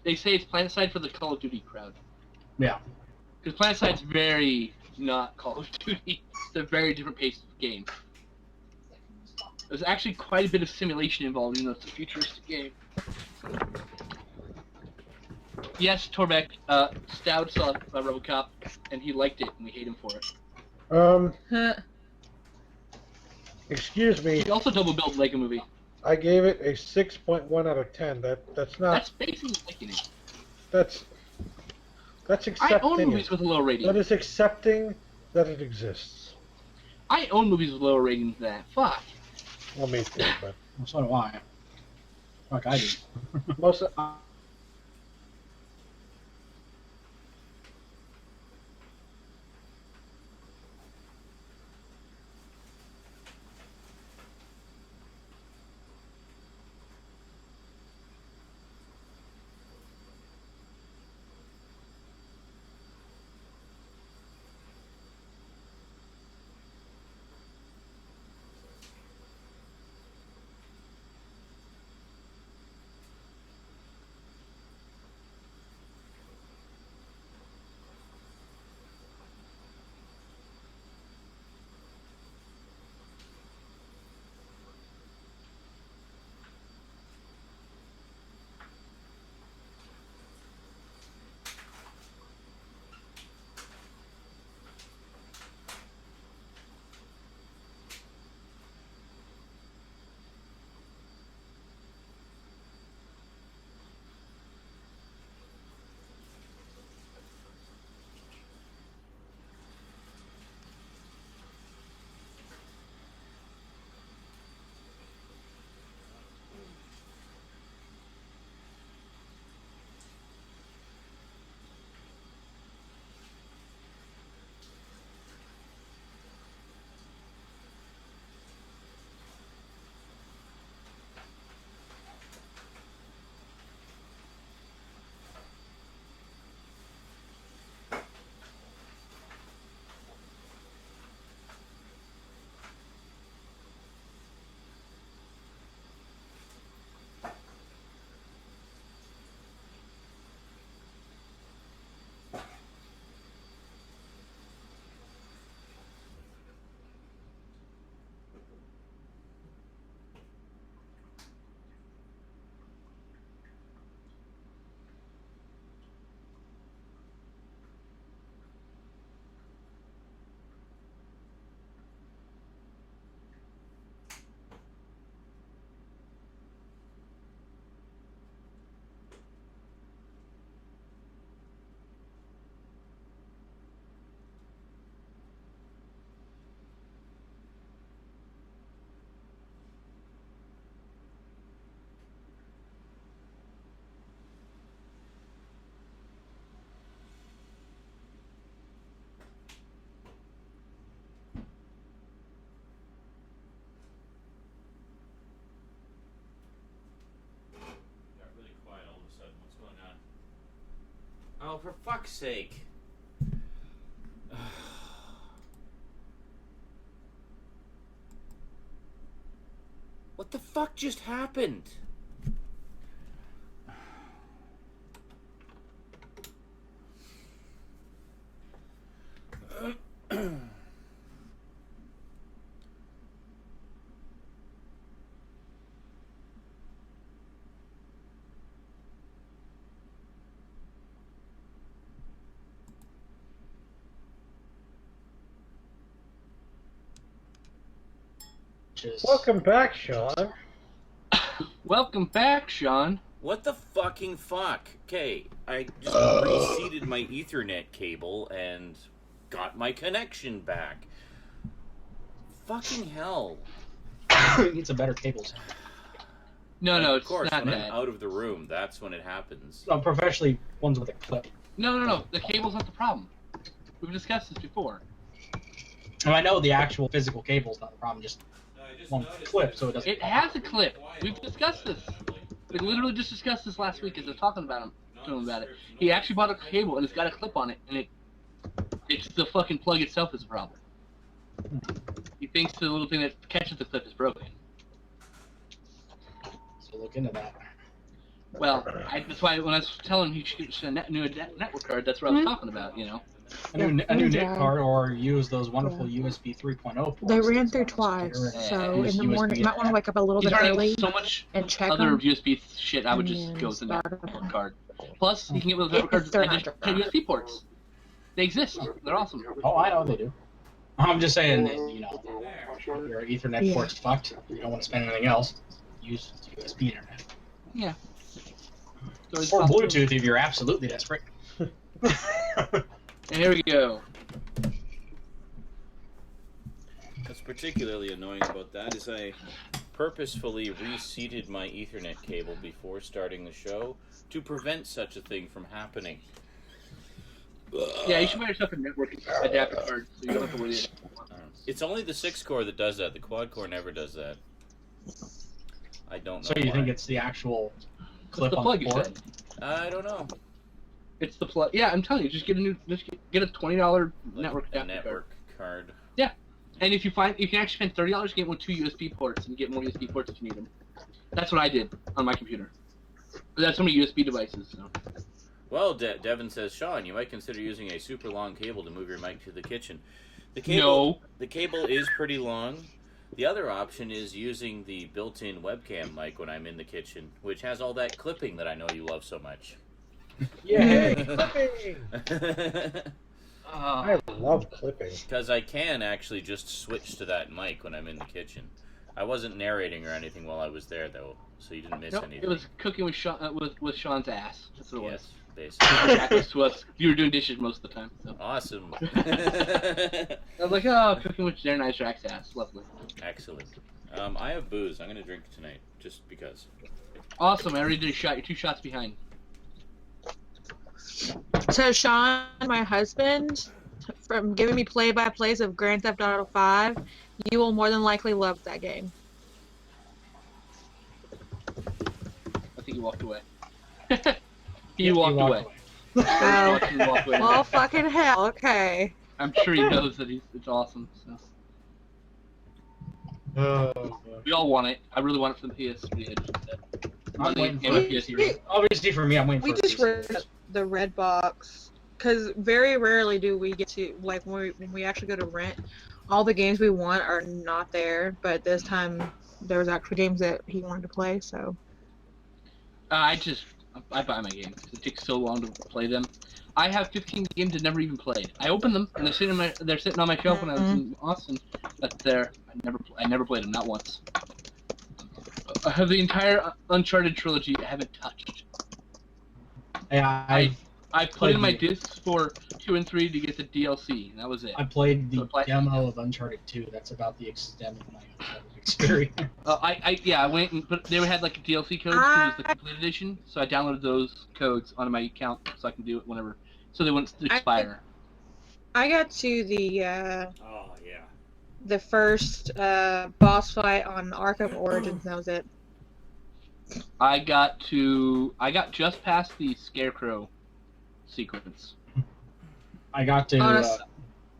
Speaker 2: they say it's PlanetSide for the Call of Duty crowd.
Speaker 8: Yeah.
Speaker 2: Because PlanetSide's very not Call of Duty. It's a very different pace of game. There's actually quite a bit of simulation involved, even though it's a futuristic game. Yes, Torbeck, Stout saw RoboCop, and he liked it, and we hate him for it.
Speaker 6: Excuse me.
Speaker 2: He also double-billed Lego Movie.
Speaker 6: I gave it a 6.1 out of 10. That's not.
Speaker 2: That's basically liking it.
Speaker 6: That's accepting.
Speaker 2: I own movies with a low rating.
Speaker 6: That is accepting that it exists.
Speaker 2: I own movies with lower ratings than that. Fuck.
Speaker 6: Well, me too, but
Speaker 8: Well, so do I. Fuck, I do.
Speaker 6: most of,
Speaker 3: Oh, for fuck's sake. What the fuck just happened?
Speaker 6: Welcome back, Sean.
Speaker 2: Welcome back, Sean.
Speaker 3: What the fucking fuck? Okay, I just reseated my Ethernet cable and got my connection back. Fucking hell.
Speaker 8: Need some better cables.
Speaker 2: No,
Speaker 3: Of
Speaker 2: it's
Speaker 3: course,
Speaker 2: not
Speaker 3: when
Speaker 2: that.
Speaker 3: I'm out of the room, that's when it happens.
Speaker 8: Professionally, ones with a clip.
Speaker 2: No. The cable's not the problem. We've discussed this before.
Speaker 8: And I know the actual physical cable's not the problem, just one clip, so it doesn't.
Speaker 2: It has a clip. We've discussed this. We literally just discussed this last week as I was talking to him about it. He actually bought a cable and it's got a clip on it, and it's the fucking plug itself is a problem. He thinks the little thing that catches the clip is broken.
Speaker 8: So look into that.
Speaker 2: Well, that's why when I was telling him he should get a new network card, that's what I was talking about, you know.
Speaker 8: A new NIC card, or use those wonderful USB 3.0 ports.
Speaker 4: They ran through twice, so in the morning, you might want to wake up a little
Speaker 2: He's
Speaker 4: bit
Speaker 2: running
Speaker 4: early
Speaker 2: so much
Speaker 4: and check
Speaker 2: other
Speaker 4: them.
Speaker 2: USB shit, I would just
Speaker 4: and
Speaker 2: go with the
Speaker 4: start
Speaker 2: network
Speaker 4: them.
Speaker 2: card. Plus, you can get with the network cards
Speaker 4: They're
Speaker 2: and
Speaker 4: not
Speaker 2: just get USB ports. They exist. They're awesome.
Speaker 8: Oh, I know they do. I'm just saying that, you know, your Ethernet port's fucked. You don't want to spend anything else. Use USB internet.
Speaker 2: Yeah.
Speaker 8: Or Bluetooth if you're absolutely desperate.
Speaker 2: And here we go.
Speaker 3: What's particularly annoying about that is I purposefully reseated my Ethernet cable before starting the show to prevent such a thing from happening.
Speaker 2: Yeah, you should buy yourself a network adapter card so you don't have to worry.
Speaker 3: It's only the 6-core that does that. The quad-core never does that. I don't know.
Speaker 8: So you
Speaker 3: why.
Speaker 8: think it's the actual clip
Speaker 2: the
Speaker 8: on
Speaker 2: plug
Speaker 8: the
Speaker 2: you
Speaker 8: port?
Speaker 2: said.
Speaker 3: I don't know.
Speaker 2: It's the plug. Yeah, I'm telling you, just get a $20 network
Speaker 3: A
Speaker 2: adapter
Speaker 3: network card.
Speaker 2: Yeah, and if you can actually spend $30 to get with 2 USB ports and get more USB ports if you need them. That's what I did on my computer. But that's so many USB devices. So.
Speaker 3: Well, Devin says, Sean, you might consider using a super long cable to move your mic to the kitchen. The cable is pretty long. The other option is using the built-in webcam mic when I'm in the kitchen, which has all that clipping that I know you love so much.
Speaker 6: Yay, clipping! I love clipping.
Speaker 3: Because I can actually just switch to that mic when I'm in the kitchen. I wasn't narrating or anything while I was there, though, so you didn't miss anything.
Speaker 2: It was cooking with Sean's ass. That's what it was.
Speaker 3: Basically.
Speaker 2: Back was to us. You were doing dishes most of the time. So.
Speaker 3: Awesome.
Speaker 2: I was like, oh, cooking with Darren Isaac's ass. Lovely.
Speaker 3: Excellent. I have booze. I'm going to drink tonight, just because.
Speaker 2: Awesome. I already did a shot. You're 2 shots behind.
Speaker 4: So Sean, my husband, from giving me play-by-plays of Grand Theft Auto 5, you will more than likely love that game.
Speaker 2: I think he walked away. He walked away.
Speaker 4: Oh,
Speaker 2: He walked away.
Speaker 4: well, fucking hell. Okay.
Speaker 2: I'm sure he knows that it's awesome. So. We all want it. I really want it for the PS3.
Speaker 8: I'm waiting for the PS3. Obviously, for me, I'm waiting for
Speaker 4: We
Speaker 8: a
Speaker 4: just
Speaker 8: PS3.
Speaker 4: read the red box because very rarely do we get to, like, when we actually go to rent, all the games we want are not there, but this time there was actual games that he wanted to play, so.
Speaker 2: I buy my games. It takes so long to play them. I have 15 games I've never even played. I opened them and they're sitting on my shelf when I was in Austin. That's there. I never played them, not once. I have the entire Uncharted trilogy I haven't touched.
Speaker 8: Yeah,
Speaker 2: I put in my discs for 2 and 3 to get the DLC, and that was it.
Speaker 8: I played the demo of Uncharted 2. That's about the extent of my Uncharted experience.
Speaker 2: I went and they had like a DLC code because it was the complete edition, so I downloaded those codes onto my account so I can do it whenever, so they wouldn't expire.
Speaker 4: I got to the
Speaker 3: Oh, yeah.
Speaker 4: the first boss fight on Arkham Origins, and that was it.
Speaker 2: I got just past the Scarecrow sequence.
Speaker 8: I got to.
Speaker 4: On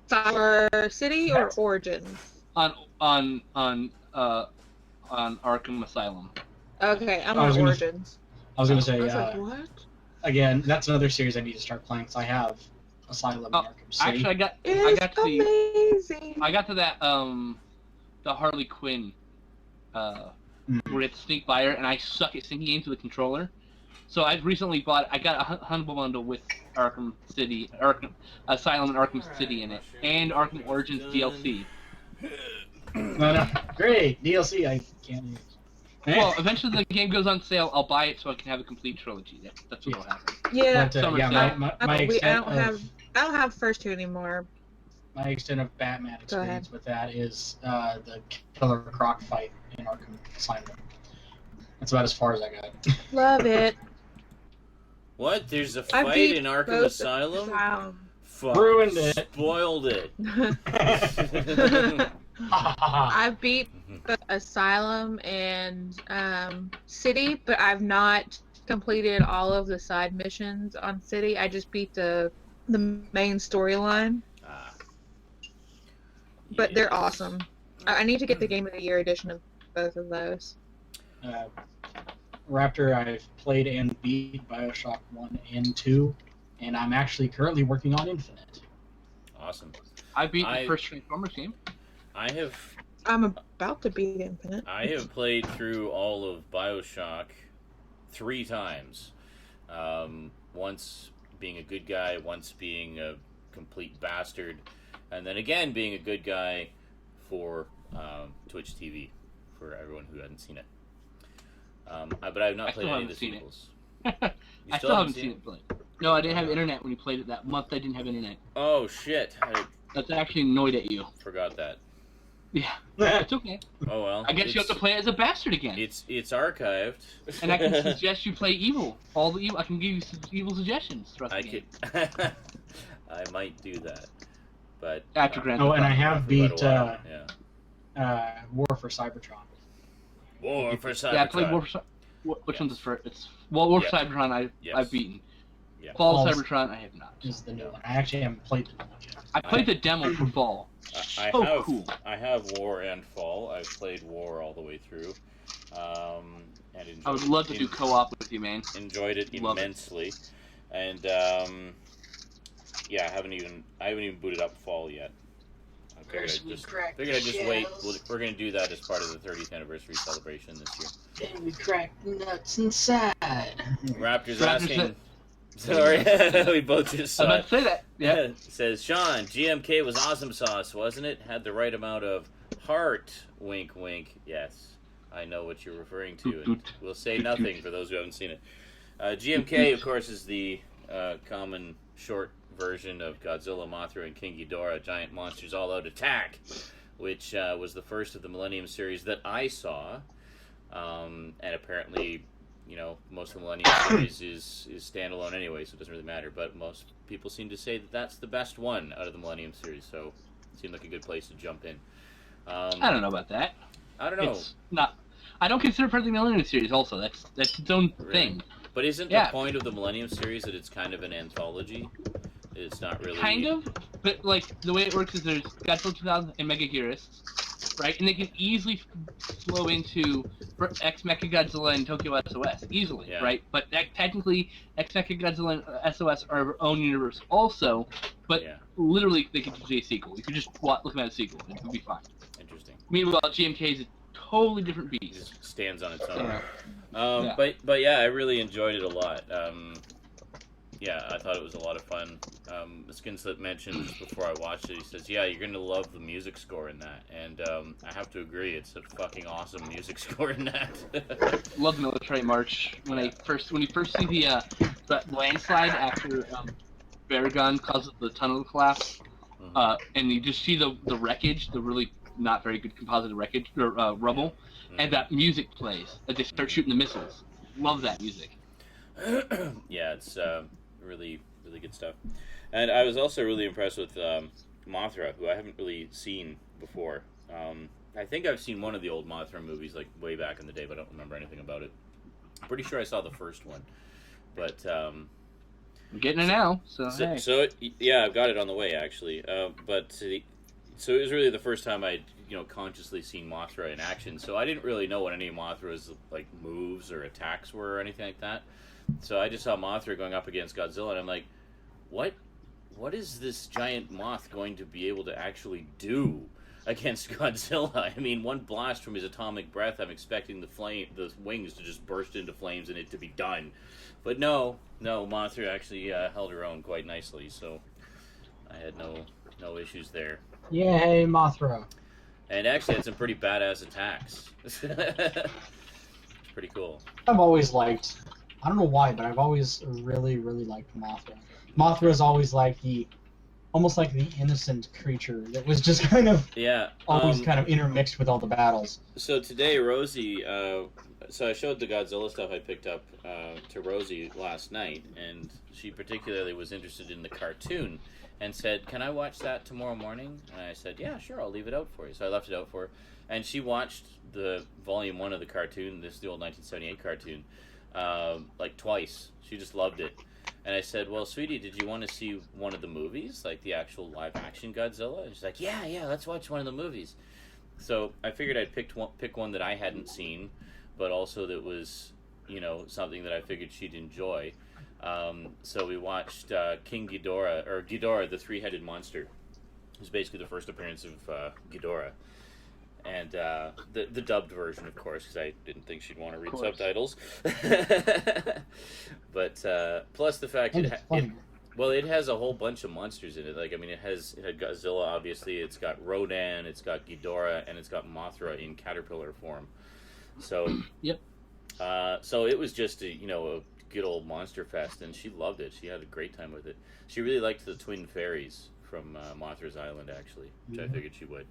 Speaker 4: Cyber City or Origins?
Speaker 2: On Arkham Asylum.
Speaker 4: Okay, I'm
Speaker 8: I was
Speaker 4: on
Speaker 8: gonna-
Speaker 4: Origins.
Speaker 8: I was gonna say.
Speaker 4: I was like, what?
Speaker 8: Again, that's another series I need to start playing because I have Asylum
Speaker 2: Oh,
Speaker 8: and Arkham City.
Speaker 2: Actually, I got
Speaker 4: It's
Speaker 2: to the
Speaker 4: amazing.
Speaker 2: I got to that the Harley Quinn where you have to sneak by her, and I suck at sneaking into the controller. So I recently got a humble bundle with Arkham City, Asylum and Arkham City in it, and Arkham Origins DLC.
Speaker 8: No, great DLC. I can't use.
Speaker 2: Well, eventually the game goes on sale. I'll buy it so I can have a complete trilogy. That's what will happen.
Speaker 4: Yeah.
Speaker 8: But,
Speaker 2: Summer
Speaker 8: yeah,
Speaker 2: sale.
Speaker 8: my
Speaker 4: I
Speaker 8: extent
Speaker 4: don't have first two anymore.
Speaker 8: my extent of Batman
Speaker 4: Go
Speaker 8: experience
Speaker 4: ahead.
Speaker 8: with that is the Killer Croc fight in Arkham Asylum. That's about as far as I got.
Speaker 4: Love it.
Speaker 3: What? There's a
Speaker 4: I
Speaker 3: fight
Speaker 4: beat
Speaker 3: in Arkham
Speaker 4: both
Speaker 3: Asylum?
Speaker 4: Asylum.
Speaker 8: Ruined it.
Speaker 3: Spoiled it.
Speaker 4: I beat Asylum and City, but I've not completed all of the side missions on City. I just beat the main storyline. But they're awesome. I need to get the Game of the Year edition of both of those.
Speaker 8: Raptor, I've played and beat Bioshock 1 and 2, and I'm actually currently working on Infinite.
Speaker 3: Awesome.
Speaker 2: I beat the first Transformers game.
Speaker 4: I'm about to beat Infinite.
Speaker 3: I have played through all of Bioshock 3 times. Once being a good guy, once being a complete bastard, and then again being a good guy for Twitch TV, for everyone who hadn't seen it. But I have not played any of the sequels.
Speaker 2: I still haven't seen it played. No, I didn't have internet when you played it that month. I didn't have internet.
Speaker 3: Oh shit! I
Speaker 2: That's actually annoyed at you.
Speaker 3: forgot that.
Speaker 2: Yeah, it's okay.
Speaker 3: Oh well.
Speaker 2: I guess you have to play it as a bastard again.
Speaker 3: It's archived.
Speaker 2: And I can suggest you play evil. All the evil. I can give you some evil suggestions throughout the game.
Speaker 3: I might do that, but
Speaker 2: After Grand
Speaker 8: Oh, and I
Speaker 2: Theft
Speaker 8: have
Speaker 3: for
Speaker 8: beat
Speaker 3: quite a while,
Speaker 8: War for Cybertron.
Speaker 3: War for Cybertron.
Speaker 2: Yeah, I played War for Which one's the first? It's War for Cybertron. I've beaten.
Speaker 3: Yeah.
Speaker 2: Fall Cybertron I have not.
Speaker 8: Is the new one. I actually haven't played the new one yet.
Speaker 2: I played the demo for Fall. Cool.
Speaker 3: I have War and Fall. I've played War all the way through, and enjoyed
Speaker 2: I would love to do co-op with you, man.
Speaker 3: Enjoyed it
Speaker 2: Love
Speaker 3: immensely, and yeah, I haven't even booted up Fall yet. I figured I'd just wait. We're gonna do that as part of the 30th anniversary celebration this year.
Speaker 8: And we cracked nuts inside.
Speaker 3: Raptor's asking. Sorry, we both just saw
Speaker 2: I was about to say that. Yeah.
Speaker 3: It says, Sean, GMK was awesome sauce, wasn't it? Had the right amount of heart, wink, wink. Yes, I know what you're referring to, and we'll say nothing for those who haven't seen it. GMK, of course, is the common short version of Godzilla, Mothra, and King Ghidorah, Giant Monsters All-Out Attack, which was the first of the Millennium series that I saw, and apparently... You know, most of the Millennium series is standalone anyway, so it doesn't really matter. But most people seem to say that that's the best one out of the Millennium series, so it seemed like a good place to jump in.
Speaker 2: I don't know about that.
Speaker 3: I don't know.
Speaker 2: It's not. I don't consider part of the Millennium series. Also, that's its own thing.
Speaker 3: But isn't the point of the Millennium series that it's kind of an anthology? It's not really.
Speaker 2: Kind of, but like the way it works is there's Godzilla 2000 and Megaguirus, right? And they can easily flow into X Mechagodzilla and Tokyo SOS easily, right? But technically, X Mechagodzilla and SOS are our own universe also. But literally, they could just be a sequel. You could just look at a sequel; it would be fine.
Speaker 3: Interesting.
Speaker 2: Meanwhile, GMK is a totally different beast.
Speaker 3: It just stands on its own.
Speaker 2: Yeah.
Speaker 3: But yeah, I really enjoyed it a lot. Yeah, I thought it was a lot of fun. Skinslet mentioned just before I watched it, he says, yeah, you're going to love the music score in that. And I have to agree, it's a fucking awesome music score in that.
Speaker 2: Love the Military March. When you first see the landslide after Baragon causes the tunnel to collapse, and you just see the wreckage, the really not very good composite wreckage, or rubble, and that music plays as they start shooting the missiles. Love that music.
Speaker 3: Yeah, it's really, really good stuff. And I was also really impressed with Mothra, who I haven't really seen before. I think I've seen one of the old Mothra movies, like, way back in the day, but I don't remember anything about it. Pretty sure I saw the first one. But,
Speaker 2: I'm getting it now, so hey.
Speaker 3: Yeah, I've got it on the way actually. So it was really the first time I'd consciously seen Mothra in action. So I didn't really know what any of Mothra's like moves or attacks were or anything like that. So I just saw Mothra going up against Godzilla, and I'm like, what is this giant moth going to be able to actually do against Godzilla? I mean, one blast from his atomic breath, I'm expecting the wings to just burst into flames and it to be done. But no, Mothra actually held her own quite nicely, so I had no issues there.
Speaker 8: Yay, Mothra.
Speaker 3: And actually had some pretty badass attacks. It's pretty cool.
Speaker 8: I've always liked, I don't know why, but I've always really, really liked Mothra. Mothra is always like almost like the innocent creature that was just kind of always kind of intermixed with all the battles.
Speaker 3: So today, Rosie, so I showed the Godzilla stuff I picked up to Rosie last night, and she particularly was interested in the cartoon and said, "Can I watch that tomorrow morning?" And I said, "Yeah, sure, I'll leave it out for you." So I left it out for her, and she watched the volume 1 of the cartoon, the old 1978 cartoon, like twice. She just loved it. And I said, "Well, sweetie, did you want to see one of the movies, like the actual live-action Godzilla?" And she's like, "Yeah, let's watch one of the movies." So I figured I'd pick one that I hadn't seen, but also that was, something that I figured she'd enjoy. So we watched King Ghidorah, or Ghidorah, the three-headed monster. It was basically the first appearance of Ghidorah. And the dubbed version, of course, because I didn't think she'd want to read subtitles. But plus the fact it has a whole bunch of monsters in it. Like, I mean, it had Godzilla, obviously. It's got Rodan, it's got Ghidorah, and it's got Mothra in caterpillar form. So so it was just a good old monster fest, and she loved it. She had a great time with it. She really liked the twin fairies from Mothra's Island, actually, which I figured she would.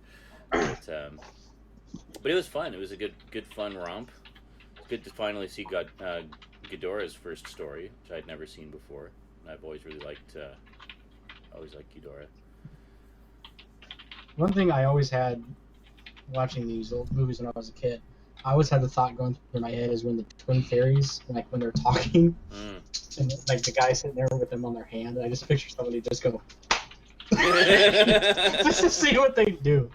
Speaker 3: But it was fun. It was a good fun romp. It's good to finally see Ghidorah's first story, which I'd never seen before. And I've always really liked Ghidorah.
Speaker 8: One thing I always had watching these old movies when I was a kid, I always had the thought going through my head is when the twin fairies, like when they're talking, and like the guy sitting there with them on their hand, and I just picture somebody just go. Just to see what they do,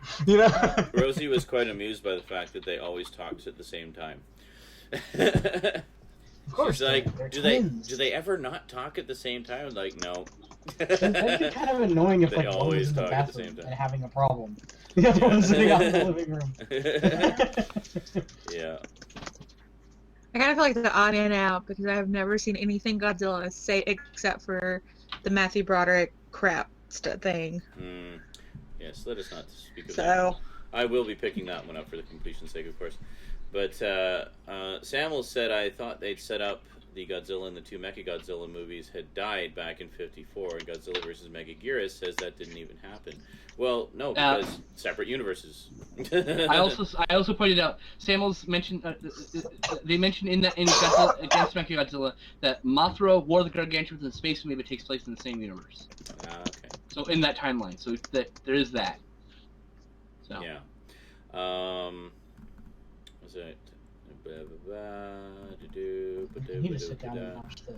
Speaker 3: Rosie was quite amused by the fact that they always talked at the same time.
Speaker 8: Of course,
Speaker 3: she's like,
Speaker 8: they're
Speaker 3: do
Speaker 8: twins.
Speaker 3: they ever not talk at the same time? Like, no.
Speaker 8: That'd be kind of annoying if
Speaker 3: They
Speaker 8: like one
Speaker 3: always
Speaker 8: was in the
Speaker 3: talk at the
Speaker 8: bathroom
Speaker 3: same time.
Speaker 8: and having a problem. The other one's sitting out in the living room.
Speaker 3: Yeah.
Speaker 4: I kind of feel like the odd man out because I have never seen anything Godzilla say except for the Matthew Broderick crap thing.
Speaker 3: Yes, let us not speak of that.
Speaker 4: So
Speaker 3: I will be picking that one up for the completion's sake, of course. But Samuel said I thought they'd set up the Godzilla and the two Mechagodzilla movies had died back in '54, and Godzilla vs. Megaguirus says that didn't even happen. Well, no, because separate universes.
Speaker 2: I also pointed out Samuel's mentioned they mentioned in Godzilla against Mechagodzilla that Mothra, War of the Gargantuans, and Space maybe takes place in the same universe.
Speaker 3: Okay.
Speaker 2: So in that timeline, so that there is that. So.
Speaker 3: Yeah. Was it?
Speaker 8: I need to sit down and watch the.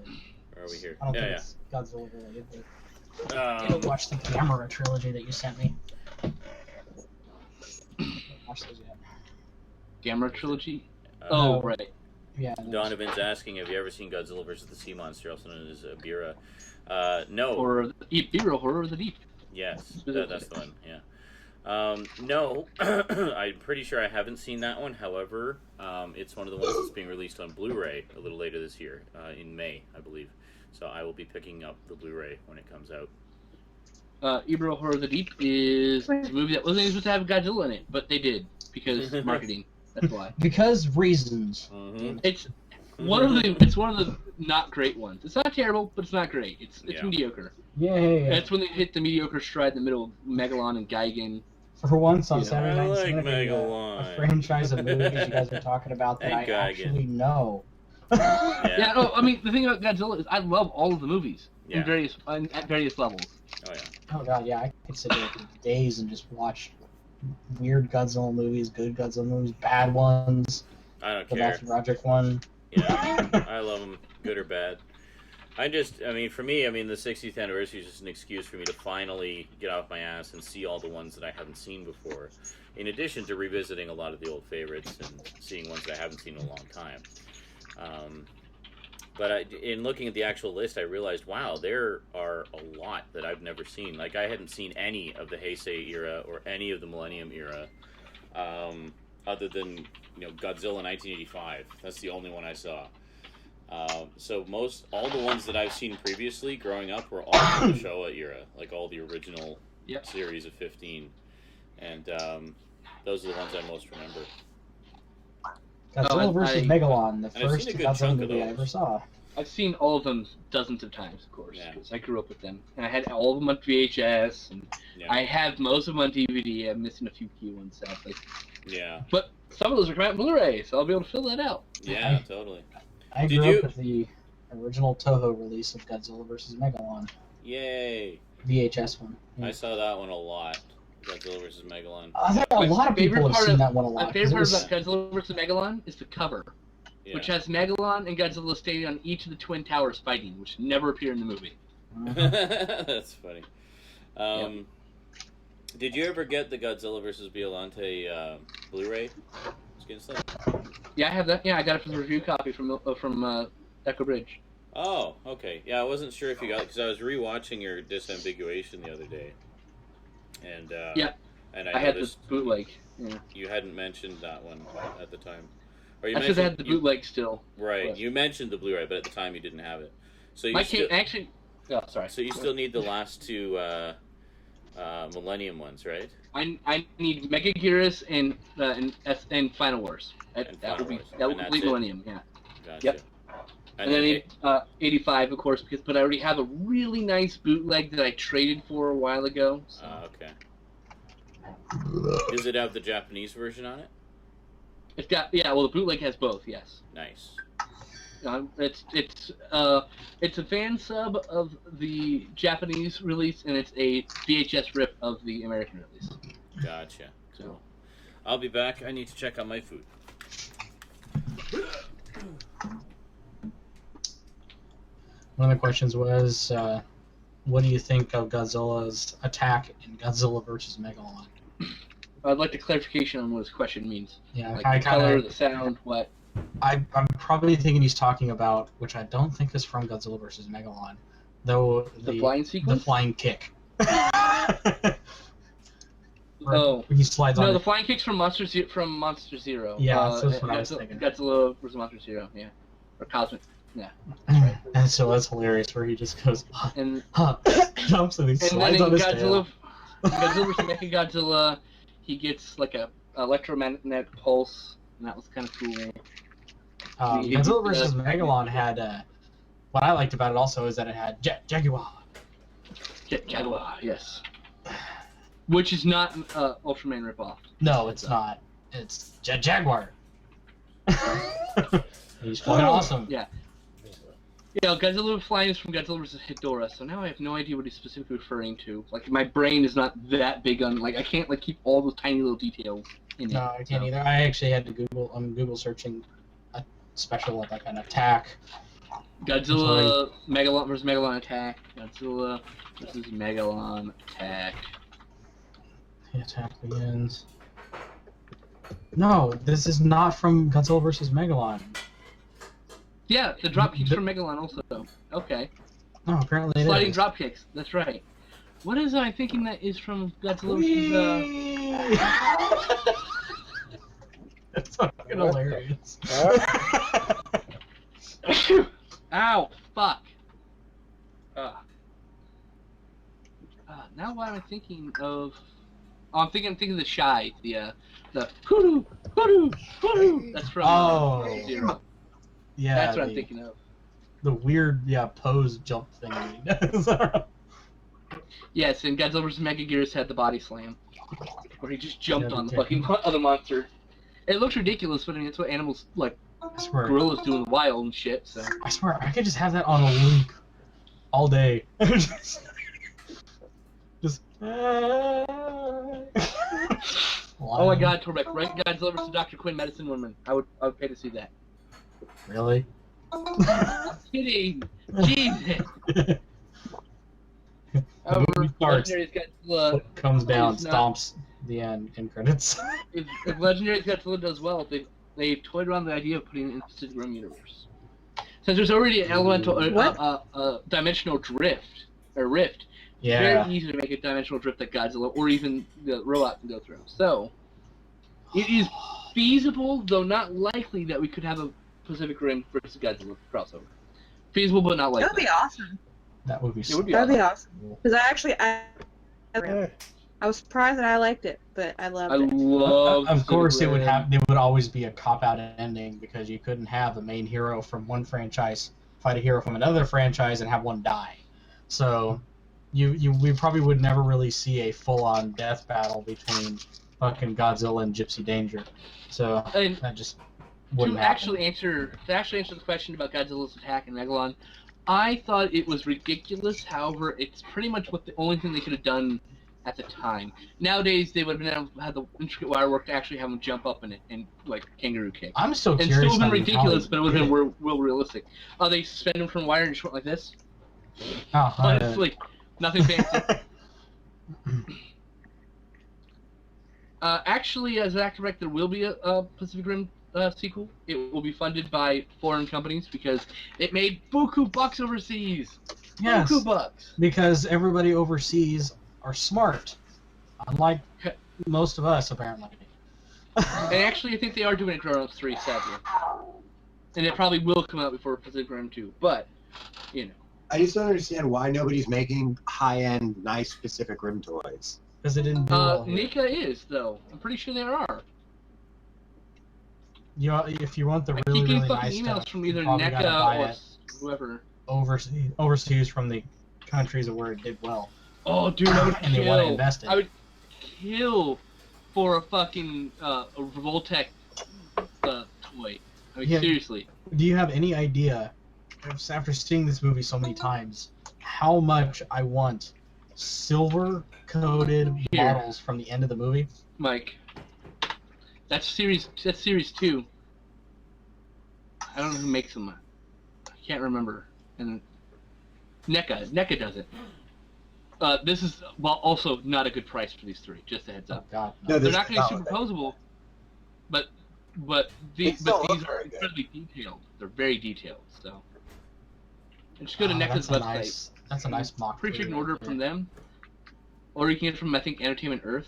Speaker 3: Where are we here?
Speaker 8: I don't think it's Godzilla related, but I need to watch the Gamera trilogy that you sent me. I haven't watched those yet.
Speaker 2: Gamera trilogy?
Speaker 8: No.
Speaker 2: Right.
Speaker 8: Yeah.
Speaker 3: Donovan's asking, have you ever seen Godzilla vs. the Sea Monster, also known as Bira? No.
Speaker 2: Or Bira, Horror of the Deep.
Speaker 3: Yes, that's the one, yeah. No, I'm pretty sure I haven't seen that one. However, it's one of the ones that's being released on Blu-ray a little later this year, in May, I believe. So I will be picking up the Blu-ray when it comes out.
Speaker 2: Ibero Horror of the Deep is a movie that wasn't supposed to have Godzilla in it, but they did because marketing. That's why.
Speaker 8: Because reasons.
Speaker 3: Mm-hmm.
Speaker 2: It's one of the not great ones. It's not terrible, but it's not great. It's mediocre.
Speaker 8: Yay!
Speaker 2: That's when they hit the mediocre stride in the middle of Megalodon and Gigan.
Speaker 8: For once on Saturday Night
Speaker 3: I like
Speaker 8: Cinema, a franchise of movies you guys are talking about that I actually know.
Speaker 2: Yeah. No, I mean the thing about Godzilla is I love all of the movies at various levels.
Speaker 3: Oh yeah.
Speaker 8: Oh god, yeah, I could sit there for days and just watch weird Godzilla movies, good Godzilla movies, bad ones.
Speaker 3: I don't
Speaker 8: the
Speaker 3: care.
Speaker 8: Matthew Broderick one.
Speaker 3: Yeah, I love them, good or bad. I mean, for me, the 60th anniversary is just an excuse for me to finally get off my ass and see all the ones that I haven't seen before, in addition to revisiting a lot of the old favorites and seeing ones that I haven't seen in a long time. But in looking at the actual list, I realized, wow, there are a lot that I've never seen. Like, I hadn't seen any of the Heisei era or any of the Millennium era, other than, Godzilla 1985. That's the only one I saw. So all the ones that I've seen previously growing up were all from the Showa era, like all the original series of 15. And those are the ones I most remember.
Speaker 8: Godzilla vs. Megalodon, the first Godzilla movie I ever saw.
Speaker 2: I've seen all of them dozens of times, of course, because I grew up with them. And I had all of them on VHS, and I have most of them on DVD. I'm missing a few key ones, sadly.
Speaker 3: Yeah.
Speaker 2: But some of those are coming out on Blu-ray, so I'll be able to fill that out.
Speaker 3: Yeah, totally.
Speaker 8: I grew up with the original Toho release of Godzilla vs. Megalodon.
Speaker 3: Yay.
Speaker 8: VHS one.
Speaker 3: Yeah. I saw that one a lot. Godzilla vs. Megalodon.
Speaker 8: I think a lot of people have seen that one a lot.
Speaker 2: My favorite part about Godzilla vs. Megalodon is the cover, which has Megalodon and Godzilla standing on each of the Twin Towers fighting, which never appear in the movie.
Speaker 3: That's funny. Did you ever get the Godzilla vs. Biollante Blu-ray?
Speaker 2: Yeah, I have that. Yeah, I got it from the review copy from Echo Bridge.
Speaker 3: Oh, okay. Yeah, I wasn't sure if you got it, because I was rewatching your disambiguation the other day. And and I
Speaker 2: had this bootleg. Yeah.
Speaker 3: You hadn't mentioned that one at the time.
Speaker 2: Or you mentioned I had the bootleg still.
Speaker 3: Right.
Speaker 2: But.
Speaker 3: You mentioned the Blu-ray, but at the time you didn't have it. So you
Speaker 2: actually. Oh, sorry.
Speaker 3: So you still need the last two Millennium ones, right?
Speaker 2: I need Mega Ghidorah and Final Wars. That would complete Millennium. Yeah.
Speaker 3: Gotcha.
Speaker 2: Yep. And then I need 85, of course, but I already have a really nice bootleg that I traded for a while ago. So.
Speaker 3: Okay. Does it have the Japanese version on it?
Speaker 2: It's got well, the bootleg has both. Yes.
Speaker 3: Nice.
Speaker 2: It's a fan sub of the Japanese release, and it's a VHS rip of the American release.
Speaker 3: Gotcha. Cool. I'll be back. I need to check on my food.
Speaker 8: One of the questions was, what do you think of Godzilla's attack in Godzilla vs. Megalodon?
Speaker 2: I'd like the clarification on what his question means.
Speaker 8: Yeah,
Speaker 2: like the color, the sound, what.
Speaker 8: I'm probably thinking he's talking about, which I don't think is from Godzilla vs. Megalodon, though
Speaker 2: the flying sequence?
Speaker 8: The flying kick.
Speaker 2: He
Speaker 8: slides on
Speaker 2: the flying kick's from Monster Zero.
Speaker 8: Yeah, that's what I was thinking.
Speaker 2: Godzilla vs. Monster Zero, yeah. Or Cosmic, yeah.
Speaker 8: Right. And so that's hilarious, where he just goes, jumps and he slides on his tail.
Speaker 2: Godzilla vs. Mechagodzilla, he gets like a electromagnetic pulse, and that was kind of cool.
Speaker 8: Godzilla vs. Megalodon had, what I liked about it also is that it had Jaguar.
Speaker 2: Jaguar, yes. Which is not Ultraman ripoff.
Speaker 8: No, it's not. It's Jaguar. He's fucking awesome.
Speaker 2: Yeah. Yeah, Godzilla flying is from Godzilla vs. Ghidorah, so now I have no idea what he's specifically referring to. Like, my brain is not that big on, like, I can't, like, keep all those tiny little details in it.
Speaker 8: No, I can't either. I actually had to Google searching a special of, like, an attack.
Speaker 2: Godzilla Megalodon vs. Megalodon attack. Godzilla vs. Megalodon attack.
Speaker 8: The attack begins. No, this is not from Godzilla vs. Megalodon.
Speaker 2: Yeah, the drop kicks from Megalodon also. Okay.
Speaker 8: No, apparently it
Speaker 2: Sliding
Speaker 8: is.
Speaker 2: drop kicks. That's right. What is I thinking that is from Godzilla vs.
Speaker 8: That's fucking hilarious.
Speaker 2: Ow! Fuck. Now what am I thinking of? Oh, I'm thinking of the Shy. The hoodoo, hoodoo, hoodoo. That's from Zero.
Speaker 8: Yeah,
Speaker 2: that's what I'm thinking of.
Speaker 8: The weird, pose jump thing he does.
Speaker 2: Yes, and Godzilla vs. Megagearus had the body slam, where he just jumped on the fucking other monster. It looks ridiculous, but I mean, it's what animals, like, gorillas do in the wild and shit, so.
Speaker 8: I swear, I could just have that on a loop all day. just...
Speaker 2: Oh my god, Torbeck, right? Godzilla vs. Dr. Quinn, Medicine Woman. I would pay to see that.
Speaker 8: Really?
Speaker 2: I'm kidding. Jesus.
Speaker 8: The movie starts,
Speaker 2: Legendary's Godzilla
Speaker 8: comes down,
Speaker 2: is not-
Speaker 8: stomps the end credits.
Speaker 2: if Legendary's Godzilla does well, they toyed around the idea of putting it in the Pacific Rim universe. Since there's already an elemental, dimensional drift or rift,
Speaker 8: Yeah.
Speaker 2: it's very easy to make a dimensional drift that Godzilla or even the robot can go through. So it is feasible, though not likely, that we could have a Pacific Rim versus Godzilla crossover. Feasible, but not likely.
Speaker 4: That would be awesome.
Speaker 8: That would be.
Speaker 2: It would be
Speaker 4: That'd be
Speaker 2: awesome.
Speaker 4: awesome. Because I was surprised that I liked it, but I loved
Speaker 2: I
Speaker 4: it.
Speaker 2: love.
Speaker 8: Of course,
Speaker 2: Pacific Rim.
Speaker 8: there would always be a cop-out ending because you couldn't have the main hero from one franchise fight a hero from another franchise and have one die. So, we probably would never really see a full-on death battle between fucking Godzilla and Gypsy Danger. So
Speaker 2: And
Speaker 8: that just wouldn't happen.
Speaker 2: To actually answer the question about Godzilla's attack and Megalodon, I thought it was ridiculous. However, it's pretty much the only thing they could have done at the time. Nowadays, they would have been able to have the intricate wire work to actually have him jump up in it and like kangaroo kick.
Speaker 8: I'm so
Speaker 2: And
Speaker 8: curious.
Speaker 2: still been
Speaker 8: on
Speaker 2: ridiculous,
Speaker 8: how
Speaker 2: but it would have
Speaker 8: they
Speaker 2: been
Speaker 8: did
Speaker 2: real realistic. They suspend him from wire and just went like this.
Speaker 8: it. Oh,
Speaker 2: Honestly, nothing fancy. Actually, as an actor direct, there will be a Pacific Rim sequel. It will be funded by foreign companies because it made buku bucks overseas.
Speaker 8: Yes.
Speaker 2: Buku bucks.
Speaker 8: because everybody overseas are smart, unlike most of us apparently.
Speaker 2: And actually, I think they are doing a Grown-Ups 3, sadly. And it probably will come out before Pacific Rim 2, but, you know.
Speaker 5: I just don't understand why nobody's making high-end, nice Pacific Rim toys.
Speaker 8: Because it didn't do well.
Speaker 2: Nika is, though. I'm pretty sure there are.
Speaker 8: If you want the
Speaker 2: I
Speaker 8: really,
Speaker 2: keep
Speaker 8: really
Speaker 2: getting fucking
Speaker 8: nice
Speaker 2: emails
Speaker 8: stuff,
Speaker 2: from
Speaker 8: you
Speaker 2: either
Speaker 8: probably gotta buy
Speaker 2: NECA or
Speaker 8: it
Speaker 2: whoever.
Speaker 8: overseas from the countries where it did well.
Speaker 2: Oh, dude, I would
Speaker 8: And they want to
Speaker 2: kill.
Speaker 8: invest in
Speaker 2: I would kill for a fucking a Revoltech toy. I mean,
Speaker 8: Yeah.
Speaker 2: seriously.
Speaker 8: Do you have any idea, after seeing this movie so many times, how much I want silver-coated
Speaker 2: Here.
Speaker 8: bottles from the end of the movie?
Speaker 2: Mike. That's series 2. I don't know who makes them. I can't remember. And NECA does it. This is also not a good price for these 3. Just a heads
Speaker 8: Oh
Speaker 2: up.
Speaker 8: God,
Speaker 5: No,
Speaker 2: They're
Speaker 5: this
Speaker 2: not
Speaker 5: is
Speaker 2: going to be
Speaker 5: not
Speaker 2: superposable, but
Speaker 5: They still
Speaker 2: these
Speaker 5: look
Speaker 2: are
Speaker 5: very good.
Speaker 2: incredibly detailed. They're very detailed. So, and just go to
Speaker 8: Oh,
Speaker 2: NECA's
Speaker 8: that's a
Speaker 2: website.
Speaker 8: That's a nice mock.
Speaker 2: Pretty sure you can
Speaker 8: right
Speaker 2: order
Speaker 8: there.
Speaker 2: from them, or you can get it from I think Entertainment Earth.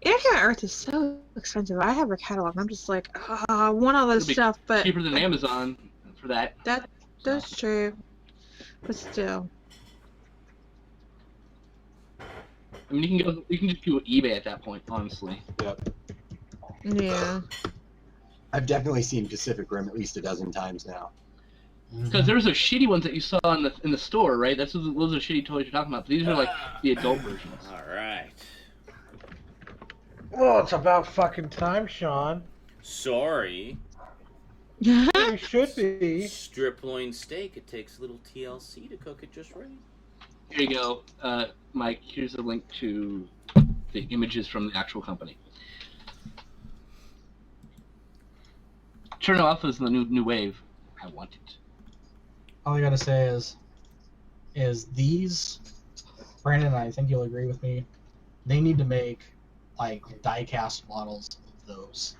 Speaker 4: Entertainment Earth is so expensive. I have their catalog, and I'm just like, I want all this
Speaker 2: It'll be
Speaker 4: stuff, but
Speaker 2: Cheaper than Amazon for that.
Speaker 4: that's true. But still,
Speaker 2: I mean, you can just do eBay at that point, honestly.
Speaker 4: yeah.
Speaker 5: I've definitely seen Pacific Rim at least a dozen times now.
Speaker 2: Because there's those shitty ones that you saw in the store, right? Those are shitty toys you're talking about. But these are like the adult versions.
Speaker 3: All right.
Speaker 6: Well, it's about fucking time, Sean.
Speaker 3: Sorry.
Speaker 4: Yeah.
Speaker 6: You should be.
Speaker 3: Strip loin steak. It takes a little TLC to cook it just right.
Speaker 2: Here you go, Mike. Here's a link to the images from the actual company. Cherno Alpha is the new wave. I want it.
Speaker 8: All I gotta say is these, Brandon, I think you'll agree with me, they need to make like die-cast models of those.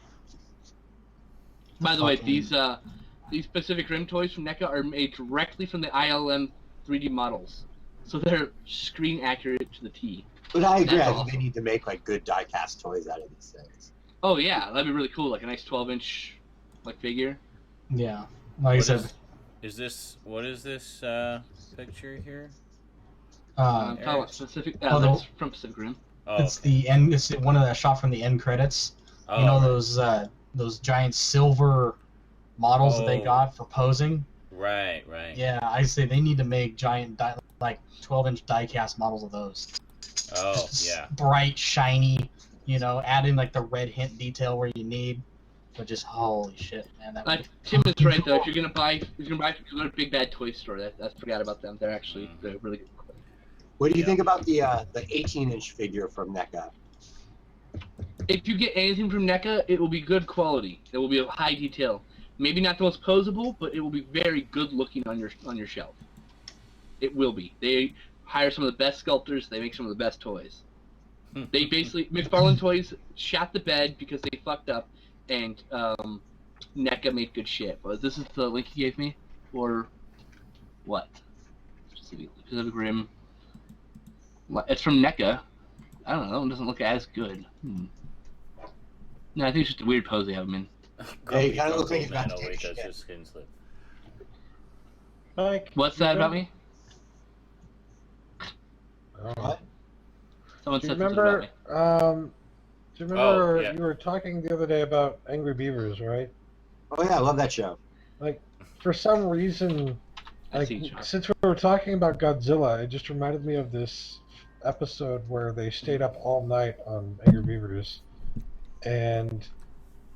Speaker 2: By the way,
Speaker 8: Fucking-
Speaker 2: these Pacific Rim toys from NECA are made directly from the ILM 3D models, so they're screen accurate to the T.
Speaker 5: But I agree.
Speaker 2: That's
Speaker 5: I think
Speaker 2: awesome.
Speaker 5: they need to make like good die-cast toys out of these things.
Speaker 2: Oh yeah, that'd be really cool, like a nice 12-inch like figure.
Speaker 8: Yeah, like I said,
Speaker 3: What is this picture here?
Speaker 2: Talking about Pacific.
Speaker 8: Oh,
Speaker 2: That's from Pacific Rim.
Speaker 3: Oh,
Speaker 8: it's the end. It's one of the shot from the end credits.
Speaker 3: oh,
Speaker 8: You know those giant silver models that they
Speaker 3: Oh.
Speaker 8: got for posing.
Speaker 3: Right.
Speaker 8: Yeah, I say they need to make giant like 12-inch die-cast models of those.
Speaker 3: Oh, yeah.
Speaker 8: Bright, shiny. You know, add in like the red hint detail where you need. But just holy shit, man! That would
Speaker 2: Tim is right though. If you're gonna buy, go to Big Bad Toy Store. I forgot about them. They're really good.
Speaker 5: What do you think about the 18-inch figure from NECA?
Speaker 2: If you get anything from NECA, it will be good quality. It will be of high detail. Maybe not the most posable, but it will be very good looking on your shelf. It will be. They hire some of the best sculptors. They make some of the best toys. They basically McFarlane Toys shot the bed because they fucked up, and NECA made good shit. But this is the link he gave me, or what? Pacific Rim. It's from NECA. I don't know. It doesn't look as good. No, I think it's just a weird pose they have him in.
Speaker 5: Yeah, you kind of look like you've got
Speaker 3: No,
Speaker 5: to
Speaker 3: wait,
Speaker 5: take
Speaker 3: that's
Speaker 5: shit.
Speaker 3: just skin slip.
Speaker 6: Mike,
Speaker 2: What's that about me?
Speaker 5: What?
Speaker 2: Someone
Speaker 6: Do you
Speaker 2: said something about
Speaker 6: remember?
Speaker 2: me.
Speaker 6: Do you remember
Speaker 3: yeah.
Speaker 6: you were talking the other day about Angry Beavers, right?
Speaker 5: Oh yeah, I love that show.
Speaker 6: Like, for some reason,
Speaker 2: I see, John.
Speaker 6: since we were talking about Godzilla, it just reminded me of this episode where they stayed up all night on Angry Beavers, and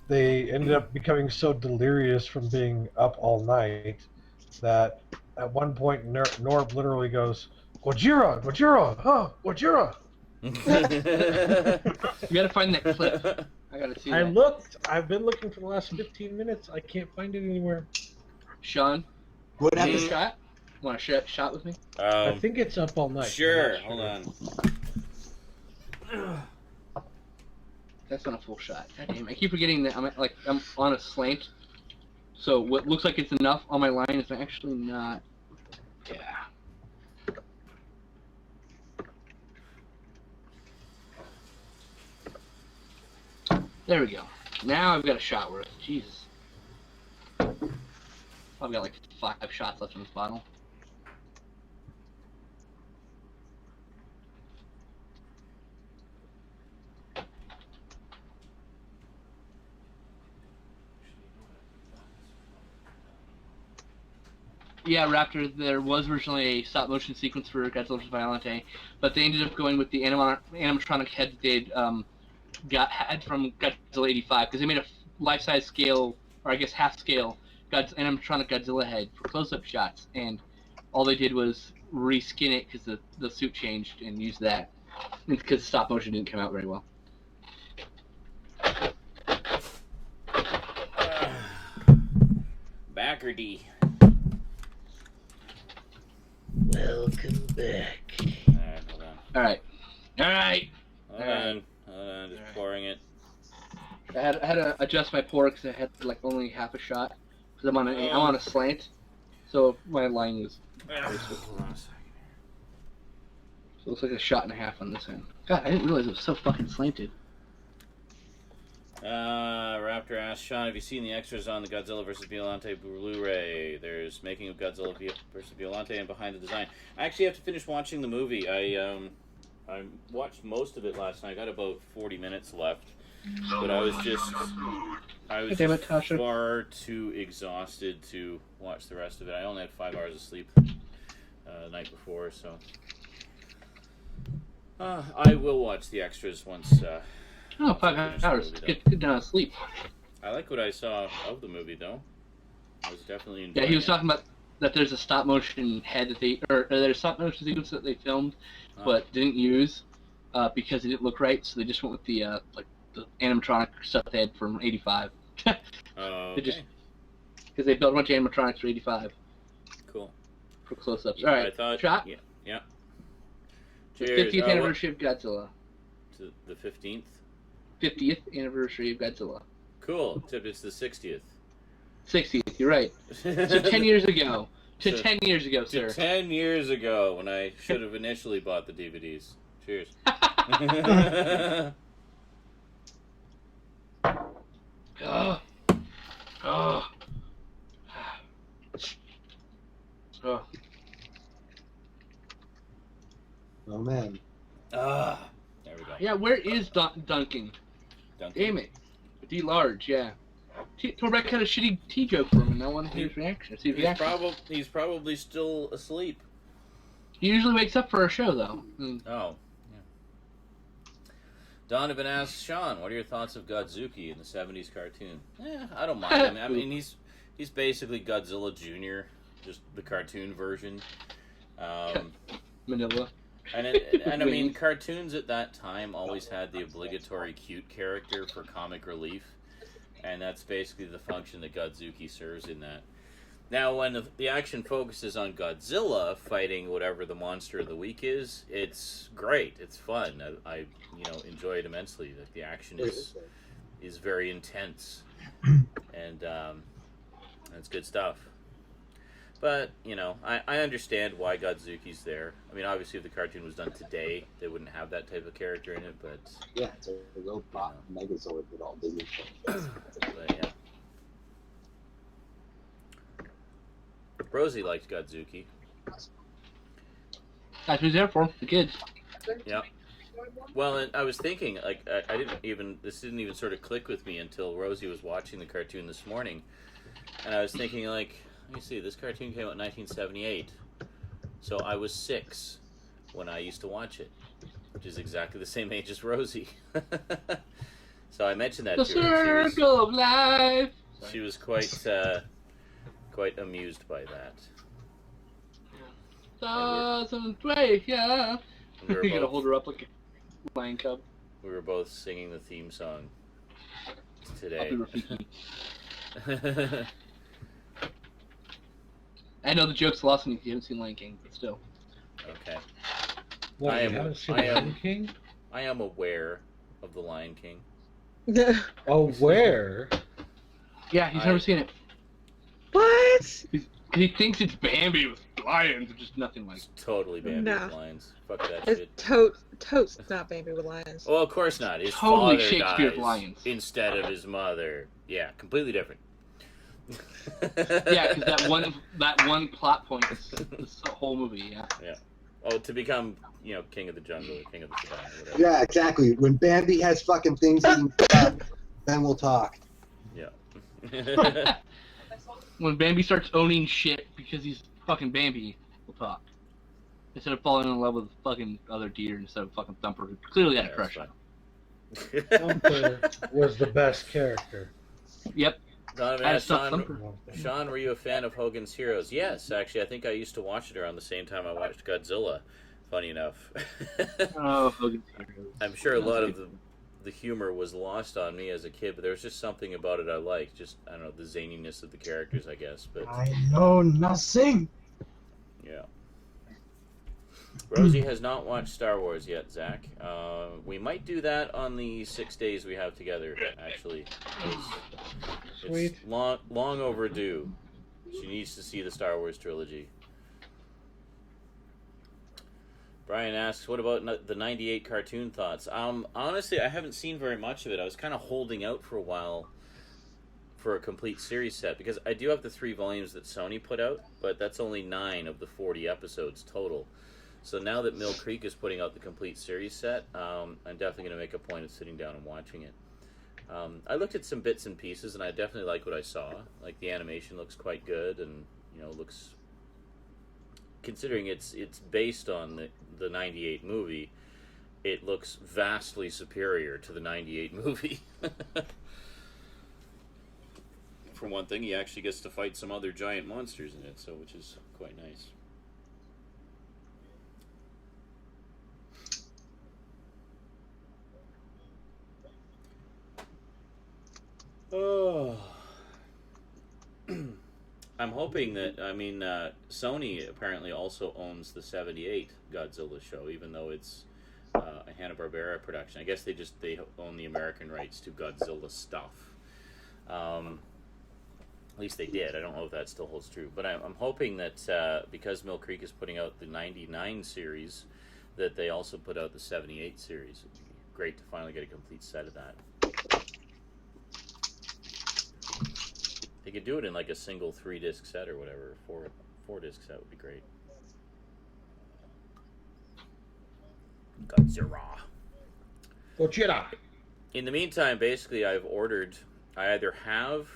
Speaker 6: they ended up becoming so delirious from being up all night that at one point Norb literally goes, "Gojira, Gojira, huh, Gojira."
Speaker 2: You gotta find that clip. I gotta see that.
Speaker 6: I've been looking for the last 15 minutes. I can't find it anywhere.
Speaker 2: Sean,
Speaker 5: What
Speaker 2: want a
Speaker 5: episode?
Speaker 2: shot? Want to shot with me?
Speaker 6: I think it's up all night.
Speaker 3: Sure,
Speaker 6: I'm not
Speaker 3: hold on.
Speaker 2: That's not a full shot. God damn, I keep forgetting that I'm on a slant. So what looks like it's enough on my line is actually not. Yeah. There we go. Now I've got a shot worth. Jesus. I've got like 5 shots left in this bottle. Yeah, Raptor, there was originally a stop-motion sequence for Godzilla vs. Violente, but they ended up going with the animatronic head that they'd had from Godzilla 85, because they made a life-size scale, or I guess half-scale, animatronic Godzilla head for close-up shots, and all they did was reskin it because the suit changed and used that, because stop-motion didn't come out very well.
Speaker 3: Backers.
Speaker 1: Welcome back.
Speaker 3: Alright, hold on.
Speaker 2: Alright!
Speaker 3: Hold on, just pouring it.
Speaker 2: I had to adjust my pour because I had like only half a shot, because I'm on a slant, so my line is.
Speaker 3: Hold on a second.
Speaker 2: So it looks like a shot and a half on this end. God, I didn't realize it was so fucking slanted.
Speaker 3: Raptor asks, Sean, have you seen the extras on the Godzilla vs. Violente Blu-ray? There's making of Godzilla vs. Violente and behind the design. I actually have to finish watching the movie. I watched most of it last night. I got about 40 minutes left. But I was just far too exhausted to watch the rest of it. I only had 5 hours of sleep the night before, so I will watch the extras once.
Speaker 2: 5 hours. Good sleep.
Speaker 3: I like what I saw of the movie, though. I was definitely enjoying
Speaker 2: Yeah, he was talking about that there's a stop motion head that there's a stop motion sequence that they filmed, but didn't use because it didn't look right. So they just went with the the animatronic stuff they had from '85.
Speaker 3: Okay.
Speaker 2: Because they built a bunch of animatronics for '85.
Speaker 3: Cool.
Speaker 2: For close-ups.
Speaker 3: Yeah,
Speaker 2: All right.
Speaker 3: I thought,
Speaker 2: shot.
Speaker 3: Yeah.
Speaker 2: The
Speaker 3: Cheers.
Speaker 2: 50th anniversary of Godzilla.
Speaker 3: To the 15th.
Speaker 2: 50th anniversary of Godzilla.
Speaker 3: Cool. Except it's the 60th.
Speaker 2: 60th. You're right. So 10 years ago. 10 years ago, sir.
Speaker 3: 10 years ago, when I should have initially bought the DVDs. Cheers.
Speaker 2: Oh. Oh. Oh.
Speaker 5: Oh man.
Speaker 3: There we go.
Speaker 2: Yeah, where is Duncan? Damn it. D large, yeah. Torbeck had a shitty tea joke for him, and I want to hear his reaction. See if he
Speaker 3: He's probably still asleep.
Speaker 2: He usually wakes up for our show, though.
Speaker 3: Oh. Yeah. Donovan asks, Sean, what are your thoughts of Godzuki in the 70s cartoon? I don't mind him. I mean, he's basically Godzilla Jr., just the cartoon version.
Speaker 2: Manila.
Speaker 3: And I mean, cartoons at that time always had the obligatory cute character for comic relief. and that's basically the function that Godzuki serves in that. Now, when the action focuses on Godzilla fighting whatever the monster of the week is, it's great. It's fun. I enjoy it immensely. Like, the action is very intense, and it's good stuff. But, I understand why Godzuki's there. I mean, obviously, if the cartoon was done today, they wouldn't have that type of character in it, but...
Speaker 5: Yeah, it's a robot Megazord with all Disney things.
Speaker 3: But, yeah. Rosie liked Godzuki.
Speaker 2: That's what he's there for, the kids.
Speaker 3: Yeah. Well, and I was thinking, like, this didn't even sort of click with me until Rosie was watching the cartoon this morning. And I was thinking, like, let me see, this cartoon came out in 1978. So I was 6 when I used to watch it, which is exactly the same age as Rosie. So I mentioned that
Speaker 2: the
Speaker 3: to her.
Speaker 2: The circle of life!
Speaker 3: She was quite amused by that.
Speaker 2: Yeah. You're gonna hold her up like a lion cub.
Speaker 3: We were both singing the theme song today.
Speaker 2: I know the joke's lost on you if you haven't seen Lion King, but still.
Speaker 3: Okay.
Speaker 6: What,
Speaker 3: I
Speaker 6: you
Speaker 3: am-
Speaker 6: haven't seen
Speaker 3: I am-
Speaker 6: Lion King?
Speaker 3: I am aware of the Lion King.
Speaker 6: Oh, where?
Speaker 2: Yeah, he's never seen it.
Speaker 4: What?
Speaker 2: Because he thinks it's Bambi with lions, which is nothing like.
Speaker 3: It's totally Bambi
Speaker 4: No.
Speaker 3: with lions. Fuck that
Speaker 4: It's
Speaker 3: shit.
Speaker 4: totes not Bambi with lions.
Speaker 3: Well, of course not. His
Speaker 2: Totally
Speaker 3: father
Speaker 2: Shakespeare with
Speaker 3: dies
Speaker 2: lions.
Speaker 3: instead of his mother. Yeah, completely different.
Speaker 2: Yeah, because that one plot point is this whole movie. Yeah.
Speaker 3: Oh, to become, king of the jungle or king of the savannah, whatever.
Speaker 5: Yeah, exactly. When Bambi has fucking things eating up, then we'll talk.
Speaker 3: Yeah.
Speaker 2: When Bambi starts owning shit because he's fucking Bambi, we'll talk. Instead of falling in love with fucking other deer instead of fucking Thumper, who clearly had a crush on him.
Speaker 6: Thumper was the best character.
Speaker 2: Yep.
Speaker 3: Donovan
Speaker 2: I
Speaker 3: asked,
Speaker 2: saw Thumper.
Speaker 3: Sean, were you a fan of Hogan's Heroes? Yes, actually, I think I used to watch it around the same time I watched Godzilla, funny enough.
Speaker 2: Oh, Hogan's Heroes.
Speaker 3: I'm sure a lot of the humor was lost on me as a kid, but there was just something about it I liked. Just, I don't know, the zaniness of the characters, I guess. But
Speaker 8: I know nothing.
Speaker 3: yeah. Rosie has not watched Star Wars yet, Zach. We might do that on the 6 days we have together, actually.
Speaker 6: Sweet.
Speaker 3: It's long overdue. She needs to see the Star Wars trilogy. Brian asks, what about the 98 cartoon thoughts? Honestly, I haven't seen very much of it. I was kind of holding out for a while for a complete series set, because I do have the 3 volumes that Sony put out, but that's only 9 of the 40 episodes total. So now that Mill Creek is putting out the complete series set, I'm definitely going to make a point of sitting down and watching it. I looked at some bits and pieces, and I definitely like what I saw. Like, the animation looks quite good, and looks, considering it's based on the 98 movie, it looks vastly superior to the 98 movie. For one thing, he actually gets to fight some other giant monsters in it, which is quite nice. Oh, I'm hoping that, Sony apparently also owns the 78 Godzilla show, even though it's a Hanna-Barbera production. I guess they own the American rights to Godzilla stuff. At least they did. I don't know if that still holds true. But I'm hoping that because Mill Creek is putting out the 99 series, that they also put out the 78 series. It'd be great to finally get a complete set of that. They could do it in like a single 3-disc set or whatever. 4-disc set would be great.
Speaker 6: Godzilla.
Speaker 3: In the meantime, basically, I either have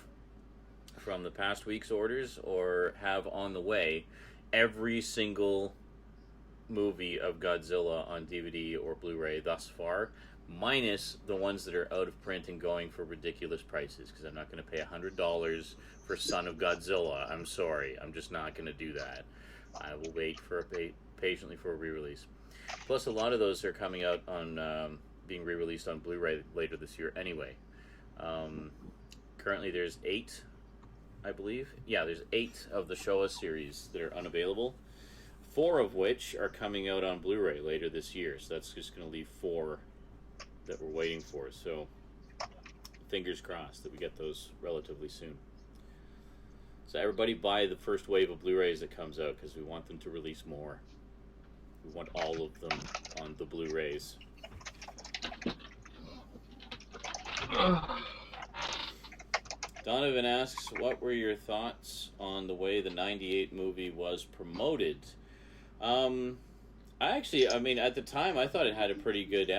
Speaker 3: from the past week's orders or have on the way every single movie of Godzilla on DVD or Blu-ray thus far, minus the ones that are out of print and going for ridiculous prices, because I'm not going to pay $100 for Son of Godzilla. I'm sorry. I'm just not going to do that. I will wait patiently for a re-release. Plus, a lot of those are coming out on being re-released on Blu-ray later this year anyway. currently there's 8, I believe. Yeah, there's 8 of the Showa series that are unavailable. 4 of which are coming out on Blu-ray later this year. So that's just going to leave 4 that we're waiting for. So fingers crossed that we get those relatively soon. So everybody buy the first wave of Blu-rays that comes out because we want them to release more. We want all of them on the Blu-rays. Donovan asks, what were your thoughts on the way the 98 movie was promoted? I mean, at the time, I thought it had a pretty good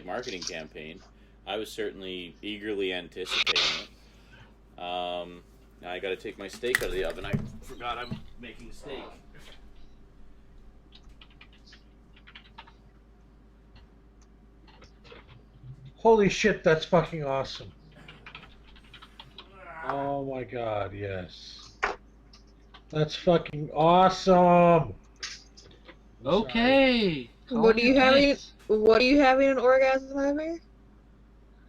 Speaker 3: marketing campaign. I was certainly eagerly anticipating it. Now I got to take my steak out of the oven. I forgot I'm making steak.
Speaker 6: Holy shit, that's fucking awesome. Oh my god, yes. That's fucking awesome.
Speaker 2: Okay.
Speaker 4: What are you having? What are you having an orgasm over?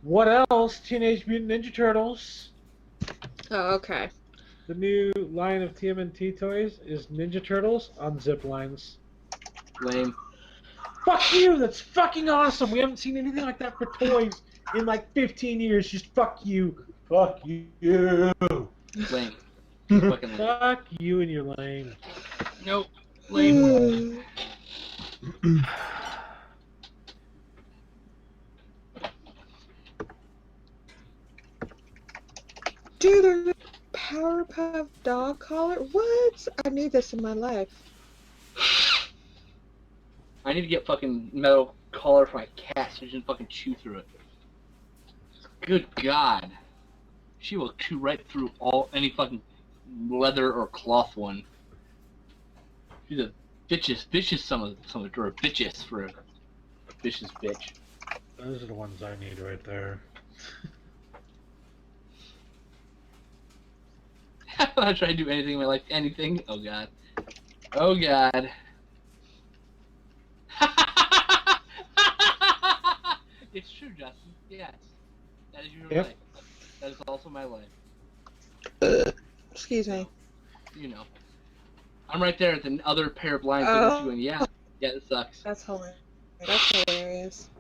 Speaker 6: What else? Teenage Mutant Ninja Turtles.
Speaker 4: Oh, okay.
Speaker 6: The new line of TMNT toys is Ninja Turtles on zip lines.
Speaker 2: Lame.
Speaker 6: Fuck you! That's fucking awesome! We haven't seen anything like that for toys in like 15 years. Just fuck you. Fuck you.
Speaker 2: Lame. Fucking lame.
Speaker 6: Fuck you and your lame.
Speaker 2: Nope. Lame.
Speaker 4: Dude, there's a Powerpuff dog collar? What? I need this in my life.
Speaker 2: I need to get fucking metal collar for my cat so she doesn't fucking chew through it. Good God. She will chew right through any fucking leather or cloth one. She's a vicious some of it, or a bitches for a vicious bitch.
Speaker 6: Those are the ones I need right there.
Speaker 2: I'm not trying to do anything in my life. Anything? Oh God. Oh God. It's true, Justin. Yes. That is your life. That is also my life.
Speaker 4: Excuse me.
Speaker 2: You know. I'm right there at the other pair of blinds looking at you going, yeah, it sucks.
Speaker 4: That's hilarious. That's hilarious.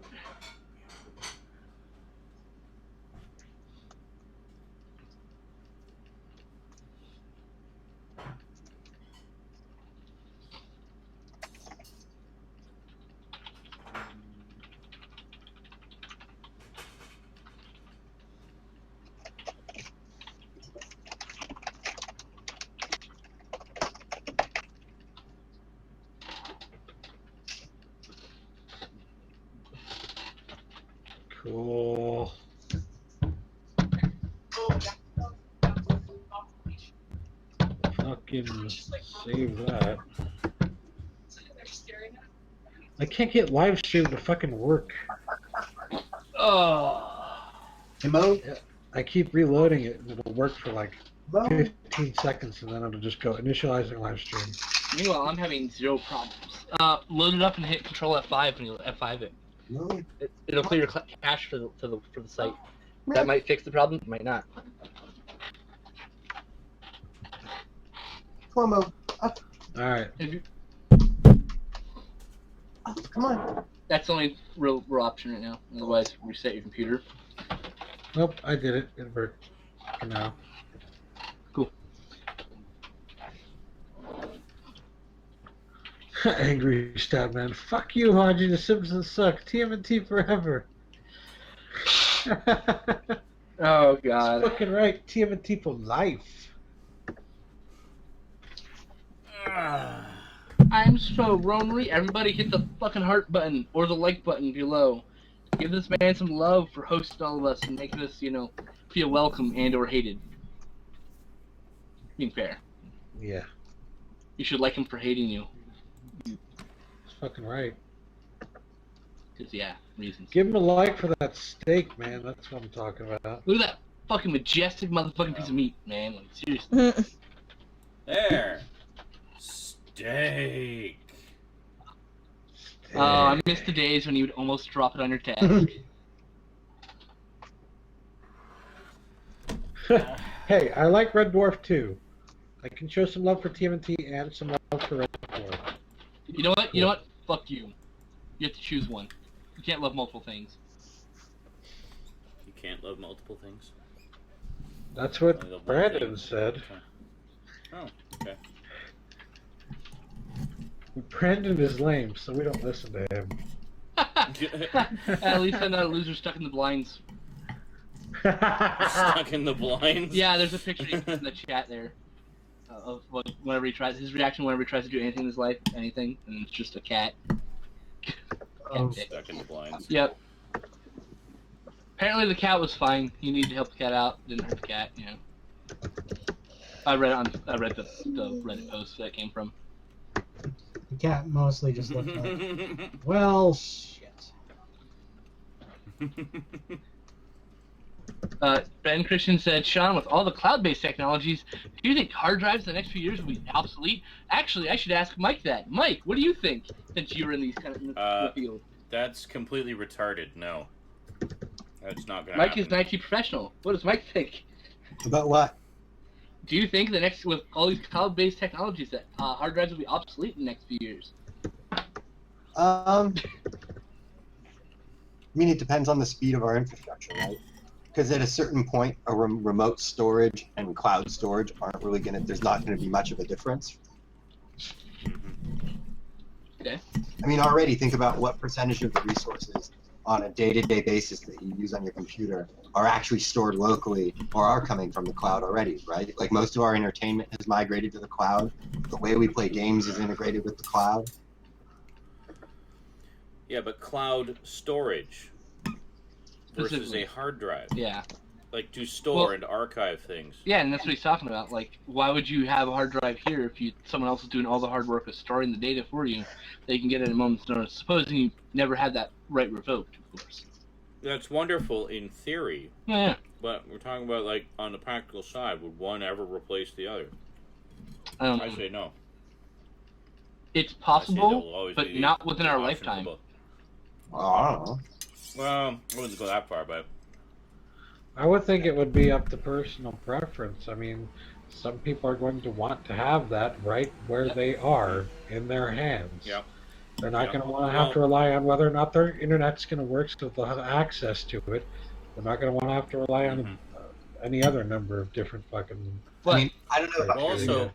Speaker 6: Cool. Fucking save that. I can't get Livestream to fucking work.
Speaker 2: Oh.
Speaker 5: Hello?
Speaker 6: I keep reloading it and it'll work for like 15 seconds and then it'll just go initializing Livestream.
Speaker 2: Meanwhile, I'm having zero problems. Load it up and hit Control F5 and you'll F5 it.
Speaker 5: No.
Speaker 2: It'll clear your cache for the site. That might fix the problem. Might not.
Speaker 5: Come on, Mo. Up.
Speaker 6: Alright.
Speaker 5: Come on.
Speaker 2: That's the only real option right now. Otherwise, reset your computer.
Speaker 6: Nope, I did it. It worked for now.
Speaker 2: Cool.
Speaker 6: Angry Stabman. Fuck you, Haji. The Simpsons suck. TMNT forever.
Speaker 2: Oh God.
Speaker 6: That's fucking right. TMNT for life.
Speaker 2: I'm so lonely. Everybody hit the fucking heart button or the like button below. Give this man some love for hosting all of us and making us, feel welcome and or hated. Being fair.
Speaker 6: Yeah.
Speaker 2: You should like him for hating you.
Speaker 6: That's fucking right.
Speaker 2: Because, reasons.
Speaker 6: Give him a like for that steak, man. That's what I'm talking about.
Speaker 2: Look at that fucking majestic motherfucking piece of meat, man. Like, seriously.
Speaker 3: There. Steak.
Speaker 2: Oh, I miss the days when you would almost drop it on your task.
Speaker 6: Hey, I like Red Dwarf too. I can show some love for TMNT and some love for Red Dwarf.
Speaker 2: You know what? You know what? Fuck you. You have to choose one. You can't love multiple things.
Speaker 3: You can't love multiple things.
Speaker 6: That's
Speaker 3: Only
Speaker 6: what
Speaker 3: love one
Speaker 6: Brandon
Speaker 3: thing.
Speaker 6: said.
Speaker 3: Oh, okay.
Speaker 6: Brandon is lame, so we don't listen to him.
Speaker 2: At least I'm not a loser stuck in the blinds.
Speaker 3: Stuck in the blinds?
Speaker 2: Yeah, there's a picture in the chat there of whenever he tries, his reaction whenever he tries to do anything in his life, anything, and it's just a cat.
Speaker 3: Stuck in the blinds.
Speaker 2: Yep. Apparently the cat was fine. You needed to help the cat out. Didn't hurt the cat, you know. I read the Reddit post that came from.
Speaker 7: The cat mostly just looked like, well, shit.
Speaker 2: Ben Christian said, Sean, with all the cloud-based technologies, do you think hard drives in the next few years will be obsolete? Actually, I should ask Mike that. Mike, what do you think, since you were in these kind of in the field?
Speaker 3: That's completely retarded. No. That's not going to
Speaker 2: Mike
Speaker 3: happen.
Speaker 2: is an IT professional. What does Mike think?
Speaker 5: About what?
Speaker 2: Do you think with all these cloud-based technologies that hard drives will be obsolete in the next few years?
Speaker 5: I mean, it depends on the speed of our infrastructure, right? Because at a certain point, a remote storage and cloud storage aren't really there's not gonna be much of a difference.
Speaker 2: Okay.
Speaker 5: I mean, already think about what percentage of the resources on a day-to-day basis that you use on your computer are actually stored locally or are coming from the cloud already, right? Like most of our entertainment has migrated to the cloud. The way we play games is integrated with the cloud.
Speaker 3: Yeah, but cloud storage versus a hard drive.
Speaker 2: Yeah.
Speaker 3: Like to store and archive things.
Speaker 2: Yeah, and that's what he's talking about. Like, why would you have a hard drive here if someone else is doing all the hard work of storing the data for you? They can get it at a moment's notice. Supposing you never had that right revoked, of course.
Speaker 3: That's wonderful in theory.
Speaker 2: Yeah.
Speaker 3: But we're talking about, like, on the practical side, would one ever replace the other? I say no.
Speaker 2: It's possible, but not within our lifetime.
Speaker 5: I don't know.
Speaker 3: Well, I wouldn't go that far, but...
Speaker 6: I would think it would be up to personal preference. I mean, some people are going to want to have that right where they are in their hands.
Speaker 3: Yep.
Speaker 6: They're not going to want to have to rely on whether or not their internet's going to work so they'll have access to it. They're not going to want to have to rely on any other number of different fucking...
Speaker 2: But,
Speaker 5: I mean, I don't know if
Speaker 3: also...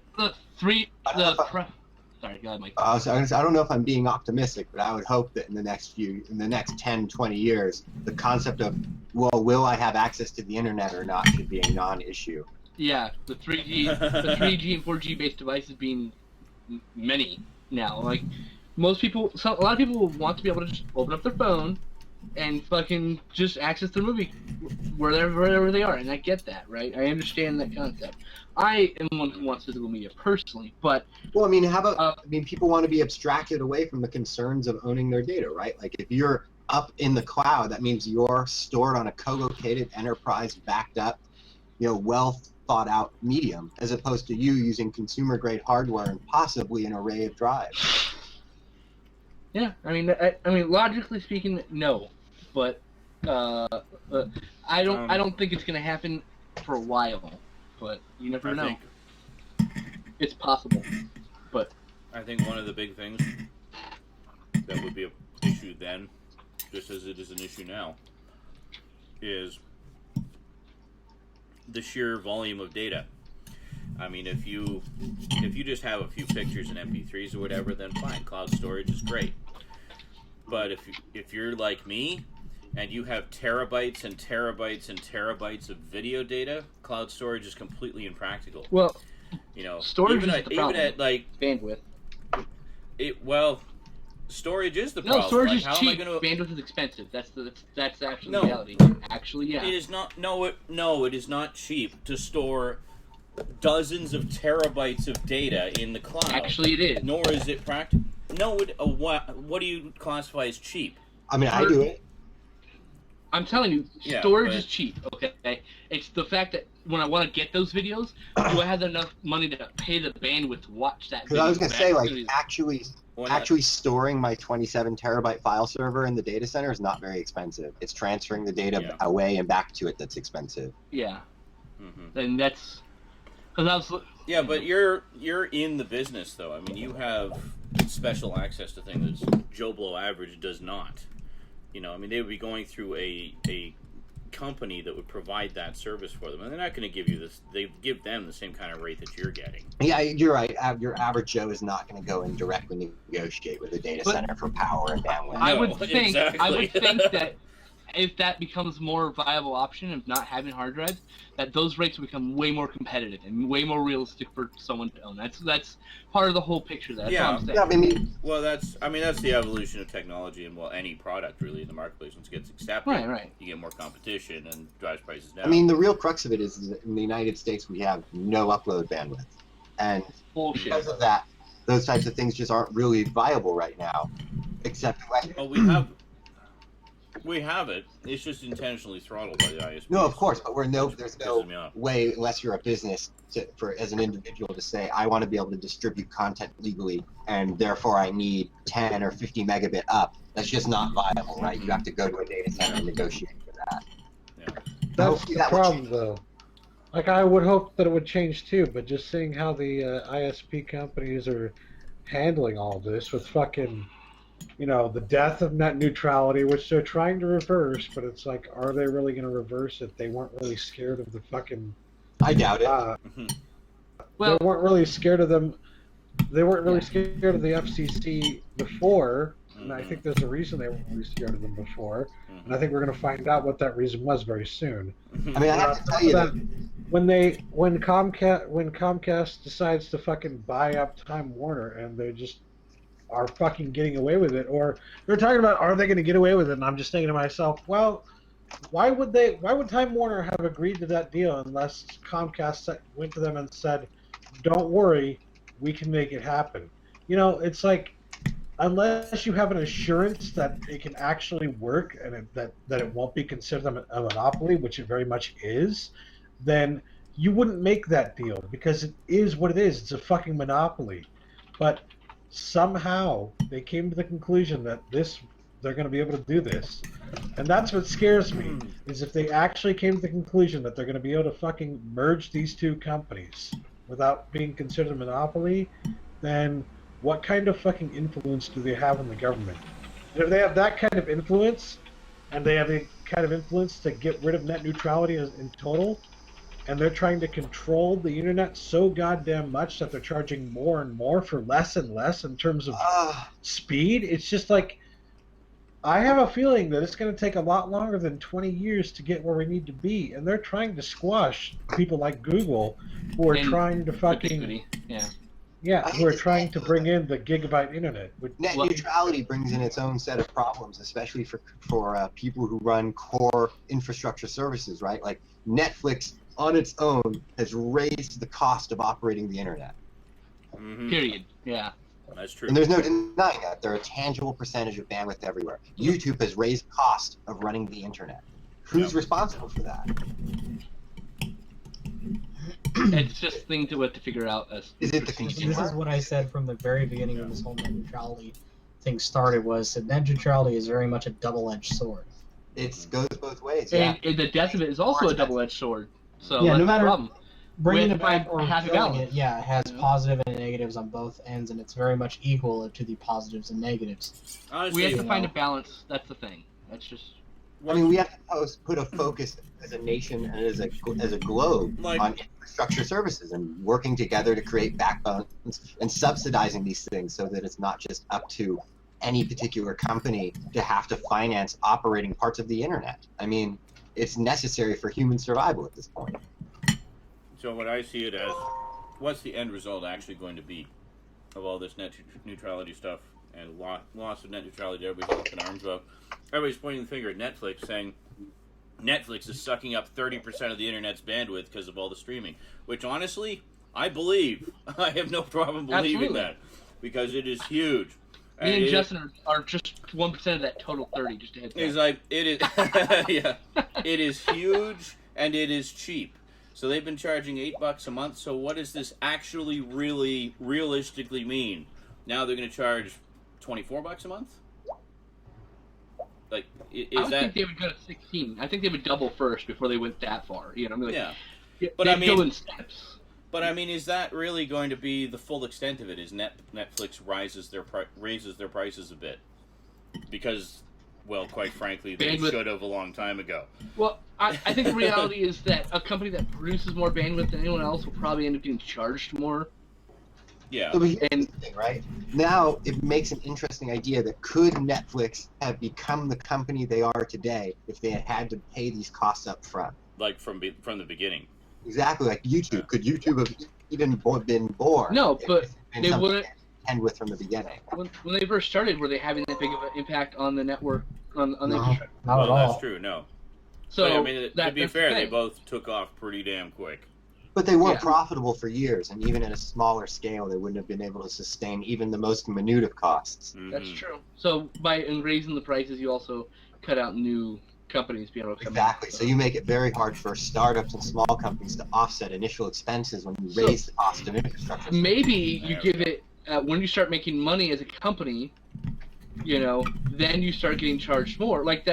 Speaker 2: Sorry, go ahead, Mike.
Speaker 5: I don't know if I'm being optimistic, but I would hope that in the next 10, 20 years, the concept of, well, will I have access to the internet or not should be a non-issue.
Speaker 2: Yeah, the 3G and 4G based devices being many now. Like, a lot of people will want to be able to just open up their phone and fucking just access their movie wherever they are, and I get that, right? I understand that concept. I am one who wants physical media personally, but...
Speaker 5: Well, I mean, how about, people want to be abstracted away from the concerns of owning their data, right? Like, if you're up in the cloud, that means you're stored on a co-located, enterprise, backed up, well thought out medium, as opposed to you using consumer-grade hardware and possibly an array of drives.
Speaker 2: Yeah, I mean, logically speaking, no, but I don't think it's gonna happen for a while. But you never know. It's possible, but
Speaker 3: I think one of the big things that would be an issue then, just as it is an issue now, is the sheer volume of data. I mean, if you just have a few pictures and MP3s or whatever, then fine, cloud storage is great. But if you're like me, and you have terabytes and terabytes and terabytes of video data, cloud storage is completely impractical.
Speaker 2: Well,
Speaker 3: even
Speaker 2: storage is the problem.
Speaker 3: Even at like
Speaker 2: bandwidth.
Speaker 3: Storage is the problem.
Speaker 2: No, storage
Speaker 3: like,
Speaker 2: is
Speaker 3: how
Speaker 2: cheap.
Speaker 3: Am I gonna...
Speaker 2: Bandwidth is expensive. That's actually the reality. Actually, yeah.
Speaker 3: It is not. No, it is not cheap to store dozens of terabytes of data in the cloud.
Speaker 2: Actually, it is.
Speaker 3: Nor is it practical. No, what do you classify as cheap?
Speaker 5: I mean, I do it.
Speaker 2: I'm telling you, storage is cheap, okay? It's the fact that when I want to get those videos, do I have enough money to pay the bandwidth to watch that video?
Speaker 5: Because I was going to say, like, actually storing my 27 terabyte file server in the data center is not very expensive. It's transferring the data away and back to it that's expensive.
Speaker 2: Yeah. then that's because I was.
Speaker 3: Yeah, but you're in the business though. I mean, you have special access to things that Joe Blow average does not. You know, I mean, they would be going through a company that would provide that service for them, and they're not going to give you this. They give them the same kind of rate that you're getting.
Speaker 5: Yeah, you're right. Your average Joe is not going to go and directly negotiate with a data center for power and bandwidth.
Speaker 2: I would think.
Speaker 3: Exactly.
Speaker 2: I would think that if that becomes a more viable option of not having hard drives, that those rates will become way more competitive and way more realistic for someone to own. That's part of the whole picture. That's all I'm saying.
Speaker 5: Yeah, I mean,
Speaker 3: Well, that's the evolution of technology, and any product really in the marketplace once it gets accepted,
Speaker 2: Right.
Speaker 3: you get more competition and drives prices down.
Speaker 5: I mean, the real crux of it is that in the United States we have no upload bandwidth, and
Speaker 2: Bullshit.
Speaker 5: because of that, those types of things just aren't really viable right now. Except
Speaker 3: oh, we have it. It's just intentionally throttled by the ISP.
Speaker 5: no, of course, but there's no
Speaker 3: Pisses me off.
Speaker 5: way, unless you're a business, as an individual, to say I want to be able to distribute content legally, and therefore I need 10 or 50 megabit up. That's just not viable, right? You have to go to a data center and negotiate for that.
Speaker 3: Yeah.
Speaker 6: That's
Speaker 5: Hopefully
Speaker 6: the
Speaker 5: that will
Speaker 6: problem,
Speaker 5: change.
Speaker 6: though. Like, I would hope that it would change too, but just seeing how the ISP companies are handling all this with fucking, the death of net neutrality, which they're trying to reverse, but it's like, are they really going to reverse it? They weren't really scared of the fucking.
Speaker 5: I doubt it.
Speaker 2: Well,
Speaker 6: They weren't really scared of them. They weren't really scared of the FCC before, and I think there's a reason they weren't really scared of them before, and I think we're going to find out what that reason was very soon.
Speaker 5: I mean, I have to tell you that
Speaker 6: When Comcast decides to fucking buy up Time Warner and they just are fucking getting away with it, or they're talking about are they going to get away with it, and I'm just thinking to myself, well, why would Time Warner have agreed to that deal unless Comcast went to them and said, don't worry, we can make it happen? It's like, unless you have an assurance that it can actually work and that it won't be considered a monopoly, which it very much is, then you wouldn't make that deal, because it is what it is. It's a fucking monopoly. But somehow they came to the conclusion that they're going to be able to do this. And that's what scares me, is if they actually came to the conclusion that they're going to be able to fucking merge these two companies without being considered a monopoly, then what kind of fucking influence do they have in the government? If they have that kind of influence, and they have the kind of influence to get rid of net neutrality in total, and they're trying to control the internet so goddamn much that they're charging more and more for less and less in terms of speed, it's just like, I have a feeling that it's going to take a lot longer than 20 years to get where we need to be, and they're trying to squash people like Google who are trying to fucking... Yeah, who are trying to bring in the gigabyte internet.
Speaker 5: Net neutrality brings in its own set of problems, especially for people who run core infrastructure services, right? Like Netflix on its own has raised the cost of operating the internet.
Speaker 2: Period. Yeah.
Speaker 3: That's true.
Speaker 5: And there's no denying that. They're a tangible percentage of bandwidth everywhere. YouTube has raised the cost of running the internet. Who's responsible for that?
Speaker 2: It's just a thing to figure out.
Speaker 5: Is it the consumer?
Speaker 8: This is what I said from the very beginning when this whole net neutrality thing started, was that net neutrality is very much a double-edged sword.
Speaker 5: It goes both ways.
Speaker 2: And the death of it is also a double-edged sword. So
Speaker 8: yeah,
Speaker 2: that's
Speaker 8: no matter
Speaker 2: the problem.
Speaker 8: bringing it back or
Speaker 2: happy
Speaker 8: killing
Speaker 2: balance.
Speaker 8: it, yeah, it has positive and negatives on both ends, and it's very much equal to the positives and negatives.
Speaker 3: Honestly,
Speaker 2: We have to find a balance. That's the thing. That's just.
Speaker 5: I mean, we have to put a focus as a nation and as a globe on infrastructure services and working together to create backbones and subsidizing these things so that it's not just up to any particular company to have to finance operating parts of the internet. I mean, it's necessary for human survival at this point.
Speaker 3: So what I see it as, what's the end result actually going to be of all this net neutrality stuff and loss of net neutrality that everybody's up in arms about? Everybody's pointing the finger at Netflix, saying Netflix is sucking up 30% of the internet's bandwidth because of all the streaming, which honestly, I believe. I have no problem believing that, because it is huge.
Speaker 2: Me and Justin are just 1% of that total 30, just to hit that.
Speaker 3: It's like, it is, yeah, it is huge and it is cheap. So they've been charging $8 a month. So what does this actually really realistically mean? Now they're going to charge $24 a month? Like, is
Speaker 2: I would think they would go to 16. I think they would double first before they went that far. You know, I mean, like,
Speaker 3: yeah. But
Speaker 2: they
Speaker 3: I mean,
Speaker 2: go in steps.
Speaker 3: But I mean, is that really going to be the full extent of it? Is Netflix raises their prices a bit because, well, quite frankly, they should have a long time ago.
Speaker 2: Well, I think the reality is that a company that produces more bandwidth than anyone else will probably end up getting charged more.
Speaker 3: Yeah.
Speaker 5: So here's the thing, right? Now it makes an interesting idea that could Netflix have become the company they are today if they had to pay these costs up front?
Speaker 3: Like from the beginning.
Speaker 5: Exactly, like YouTube. Yeah. Could YouTube have even been born?
Speaker 2: No, but they wouldn't
Speaker 5: end with from the beginning.
Speaker 2: When they first started, were they having that big of an impact on the network on the infrastructure?
Speaker 8: Not at all.
Speaker 3: That's true. No.
Speaker 2: So
Speaker 3: but, I mean, to be fair, they both took off pretty damn quick.
Speaker 5: But they weren't profitable for years, and even at a smaller scale, they wouldn't have been able to sustain even the most minute of costs.
Speaker 3: Mm-hmm.
Speaker 2: That's true. So by raising the prices, you also cut out new companies being able to come
Speaker 5: Exactly. So you make it very hard for startups and small companies to offset initial expenses when you raise the cost of infrastructure.
Speaker 2: Maybe you give it when you start making money as a company, then you start getting charged more. Like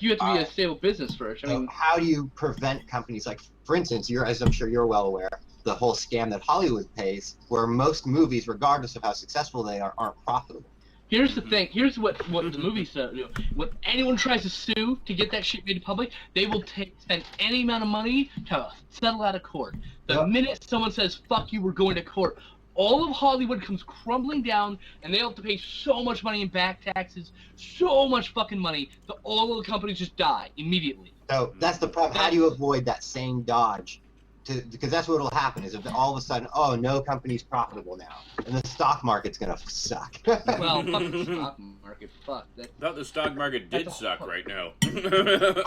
Speaker 2: you have to be a stable business first. I mean,
Speaker 5: how do you prevent companies like, for instance, as I'm sure you're well aware, the whole scam that Hollywood pays, where most movies, regardless of how successful they are, aren't profitable.
Speaker 2: Here's the thing. Here's what the movies do. When anyone tries to sue to get that shit made public, they will spend any amount of money to settle out of court. The minute someone says, fuck you, we're going to court, all of Hollywood comes crumbling down, and they have to pay so much money in back taxes, so much fucking money, that all of the companies just die immediately.
Speaker 5: So that's the problem. How do you avoid that same dodge? Because that's what will happen, is if all of a sudden, no company's profitable now, and the stock market's going to suck.
Speaker 2: Well, fuck the stock market. Fuck.
Speaker 3: Thought the stock market did suck right now.
Speaker 2: The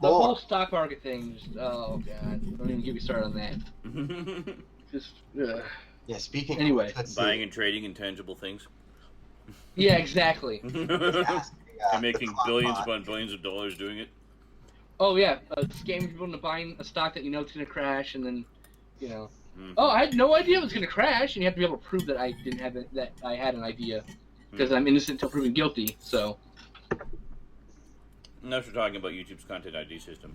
Speaker 2: whole stock market thing, oh, God. Don't even get me started on that. Just,
Speaker 5: Yeah, speaking
Speaker 2: anyway.
Speaker 3: Buying and trading intangible things.
Speaker 2: Yeah, exactly.
Speaker 3: And making billions upon billions of dollars doing it.
Speaker 2: Oh yeah, scamming people into buying a stock that it's going to crash, and then, oh, I had no idea it was going to crash, and you have to be able to prove that I didn't have it, that I had an idea, because I'm innocent until proven guilty. So.
Speaker 3: Unless we're talking about YouTube's content ID system.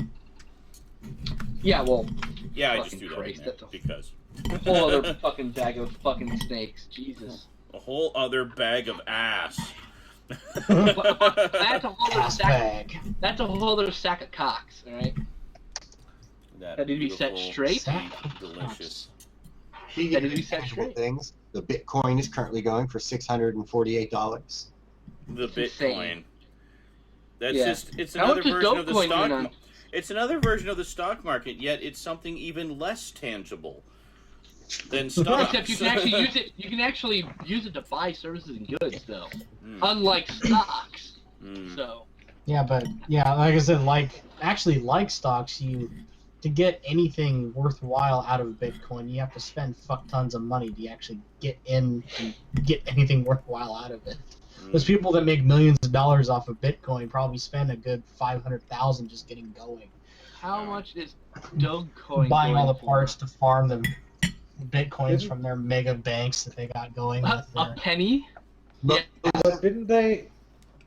Speaker 2: Yeah, well.
Speaker 3: Yeah, I just do that because.
Speaker 2: A whole other fucking bag of fucking snakes, Jesus.
Speaker 3: A whole other bag of ass.
Speaker 2: That's a whole other sack. That's a whole other sack of cocks, all right? That need to be set straight.
Speaker 3: Delicious.
Speaker 5: That need to be set straight. Things. The Bitcoin is currently going for $648.
Speaker 3: The Bitcoin. That's it's another version of the stock. It's another version of the stock market. Yet it's something even less tangible than stocks.
Speaker 2: Except you can actually use it to buy services and goods, though. Unlike stocks. So.
Speaker 8: Yeah, but like I said, like stocks, to get anything worthwhile out of Bitcoin, you have to spend fuck tons of money to actually get in and get anything worthwhile out of it. Those people that make millions of dollars off of Bitcoin probably spend a good $500,000 just getting going.
Speaker 2: How much is Dogecoin
Speaker 8: buying all the parts to farm them Bitcoins from their mega banks that they got going?
Speaker 2: A penny?
Speaker 6: But didn't they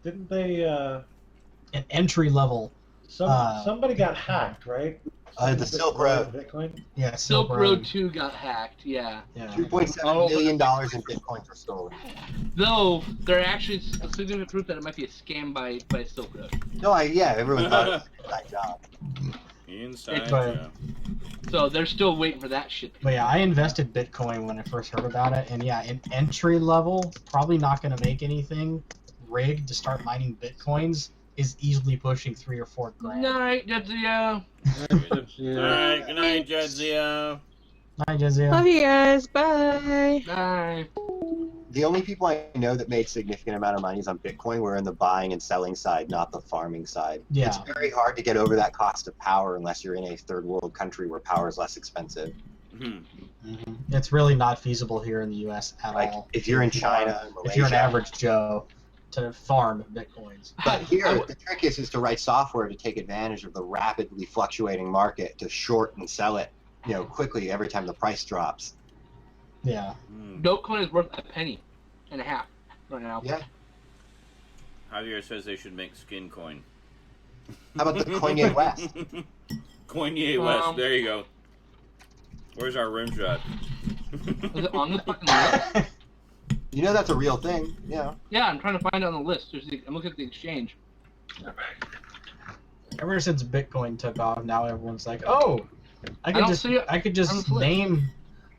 Speaker 8: an entry level?
Speaker 6: Somebody got hacked, right?
Speaker 5: The Silk Road.
Speaker 6: Bitcoin?
Speaker 8: Yeah,
Speaker 2: Silk Road 2 got hacked, yeah.
Speaker 5: $2.7 million in Bitcoins were stolen.
Speaker 2: Though, there are actually significant proof that it might be a scam by Silk Road.
Speaker 5: No, everyone thought it was an inside job.
Speaker 3: Inside job.
Speaker 2: So they're still waiting for that shit.
Speaker 8: But yeah, I invested Bitcoin when I first heard about it, and yeah, in entry level, probably not going to make anything. Rigged to start mining Bitcoins is easily pushing $3 or $4 grand.
Speaker 2: Night, Jedzia.
Speaker 3: Alright, good night, Jedzia.
Speaker 8: Night, Jedzia.
Speaker 4: Love you guys. Bye.
Speaker 2: Bye.
Speaker 5: The only people I know that made significant amount of money on Bitcoin were in the buying and selling side, not the farming side.
Speaker 8: Yeah.
Speaker 5: It's very hard to get over that cost of power unless you're in a third world country where power is less expensive.
Speaker 8: It's really not feasible here in the U.S. at all.
Speaker 5: If you're in China, Malaysia,
Speaker 8: if you're an average Joe, to farm Bitcoins.
Speaker 5: But here, the trick is to write software to take advantage of the rapidly fluctuating market to short and sell it, quickly every time the price drops.
Speaker 8: Yeah.
Speaker 2: Dogecoin is worth a penny and a half right now.
Speaker 5: Yeah.
Speaker 3: Javier says they should make skin coin.
Speaker 5: How about the Kanye West?
Speaker 3: Kanye West, there you go. Where's our rim shot?
Speaker 2: Is it on the fucking list?
Speaker 5: You know that's a real thing. Yeah.
Speaker 2: Yeah, I'm trying to find it on the list. I'm looking at the exchange.
Speaker 8: Ever since Bitcoin took off, now everyone's like, "Oh, I could just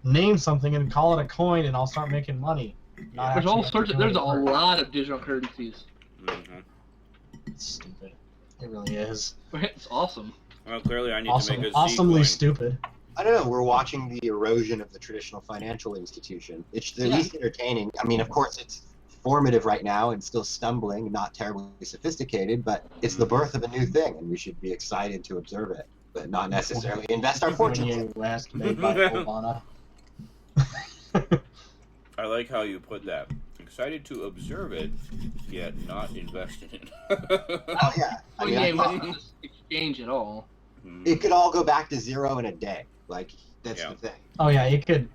Speaker 8: name something and call it a coin, and I'll start making money."
Speaker 2: There's all sorts of. There's a lot of digital currencies.
Speaker 3: Mm-hmm.
Speaker 8: It's stupid. It really is.
Speaker 2: It's awesome.
Speaker 3: Well, clearly I need to make a
Speaker 8: awesomely
Speaker 3: Z-coin.
Speaker 8: stupid.
Speaker 5: I don't know. We're watching the erosion of the traditional financial institution. It's at least entertaining. I mean, of course, it's formative right now and still stumbling, not terribly sophisticated, but it's the birth of a new thing, and we should be excited to observe it, but not necessarily invest our fortunes.
Speaker 8: West made by Obama.
Speaker 3: I like how you put that. Excited to observe it, yet not invest in it.
Speaker 5: Oh yeah. I mean,
Speaker 2: Yeah, not this exchange at all.
Speaker 5: it could all go back to zero in a day. Like that's the thing.
Speaker 8: Oh yeah, it could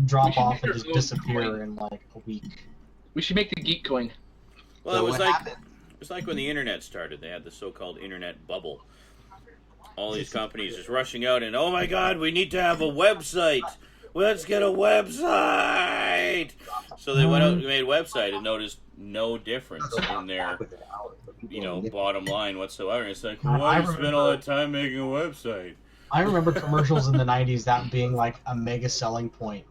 Speaker 8: drop
Speaker 2: should
Speaker 8: off
Speaker 2: make
Speaker 8: and just
Speaker 2: our own
Speaker 8: disappear
Speaker 2: coin.
Speaker 8: in like a week.
Speaker 2: We should make the geek coin.
Speaker 3: Well,
Speaker 5: So
Speaker 3: it was
Speaker 5: what
Speaker 3: like
Speaker 5: happened?
Speaker 3: when the internet started. They had the so-called internet bubble. All these companies just rushing out and, oh my God, we need to have a website. Let's get a website. So they went out and made a website and noticed no difference in their, bottom line whatsoever. It's like, why do you spend all that time making a website?
Speaker 8: I remember commercials in the 90s, that being like a mega selling point.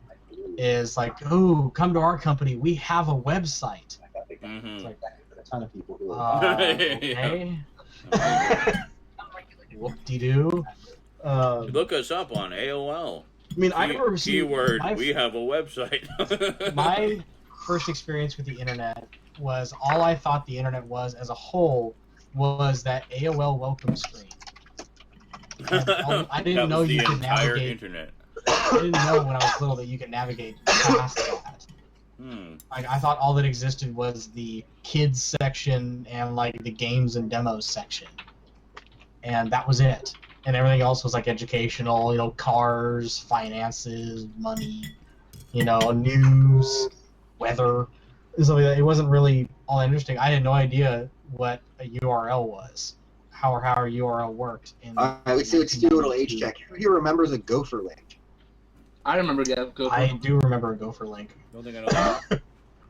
Speaker 8: Is like, oh, come to our company, we have a website.
Speaker 3: Mm-hmm.
Speaker 8: It's like,
Speaker 5: A ton of people who
Speaker 8: okay. Whoop-de-doo.
Speaker 3: Look us up on AOL.
Speaker 8: I mean, I remember seeing
Speaker 3: Keyword, we have a website.
Speaker 8: my first experience with the internet was all I thought the internet was as a whole was that AOL welcome screen. I didn't know you could navigate.
Speaker 3: Internet.
Speaker 8: I didn't know when I was little that you could navigate past that. I thought all that existed was the kids section and like the games and demos section, and that was it. And everything else was like educational, cars, finances, money, news, weather. So it wasn't really all interesting. I had no idea what a URL was, how a URL worked.
Speaker 5: All right, let's do a little age check. Who here remembers a Gopher link?
Speaker 2: I remember Gopher.
Speaker 8: I do remember a Gopher link.
Speaker 3: Don't think I know that.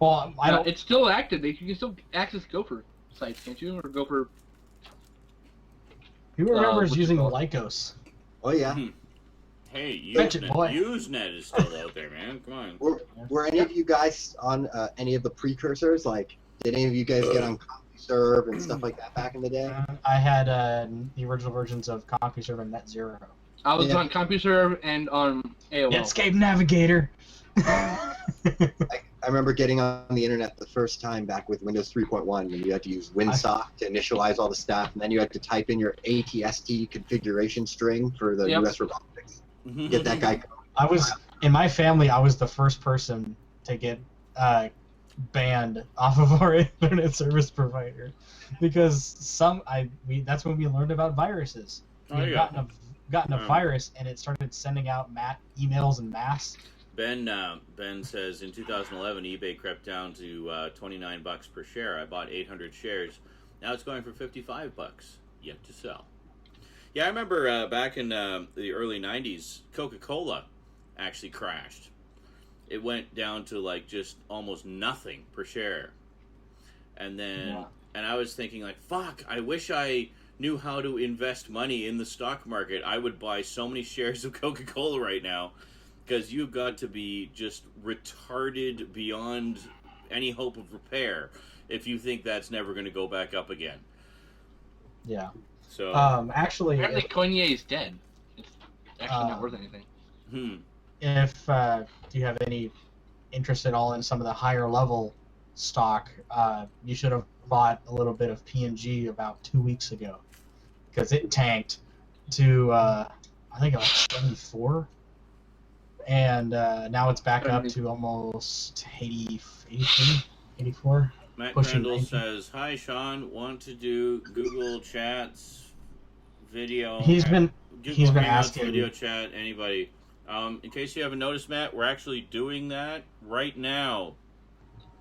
Speaker 8: Well, I don't.
Speaker 2: It's still active. You can still access Gopher sites, can't you? Or Gopher.
Speaker 8: Who remembers
Speaker 2: what's it
Speaker 8: using
Speaker 2: called?
Speaker 8: Lycos?
Speaker 5: Oh yeah.
Speaker 3: Hey,
Speaker 8: Fetch it, boy.
Speaker 3: Usenet is still out there, man. Come on.
Speaker 5: Were any of you guys on any of the precursors? Like, did any of you guys get on CompuServe and stuff like that back in the day?
Speaker 8: I had the original versions of CompuServe and NetZero.
Speaker 2: I was on CompuServe and on AOL.
Speaker 8: Netscape Navigator.
Speaker 5: I remember getting on the internet the first time back with Windows 3.1, and you had to use WinSock to initialize all the stuff, and then you had to type in your ATST configuration string for the US Robotics. Get that guy going.
Speaker 8: In my family, I was the first person to get banned off of our internet service provider because that's when we learned about viruses. We had gotten a virus, and it started sending out emails en masse.
Speaker 3: Ben says in 2011 eBay crept down to $29 per share. I bought 800 shares. Now it's going for $55. Yet to sell. Yeah, I remember back in the early 90s, Coca-Cola actually crashed. It went down to like just almost nothing per share. And then and I was thinking like, fuck, I wish I knew how to invest money in the stock market. I would buy so many shares of Coca-Cola right now. Because you've got to be just retarded beyond any hope of repair if you think that's never going to go back up again.
Speaker 8: Yeah.
Speaker 3: So
Speaker 8: actually,
Speaker 2: apparently Kanye is dead. It's actually not worth anything.
Speaker 8: If you have any interest at all in some of the higher level stock, you should have bought a little bit of P&G about 2 weeks ago because it tanked to I think like 74. And now it's back up to almost 83, 84.
Speaker 3: Matt Crandall says, "Hi, Sean. Want to do Google Chats video?
Speaker 8: He's been asking
Speaker 3: video chat. Anybody? In case you haven't noticed, Matt, we're actually doing that right now.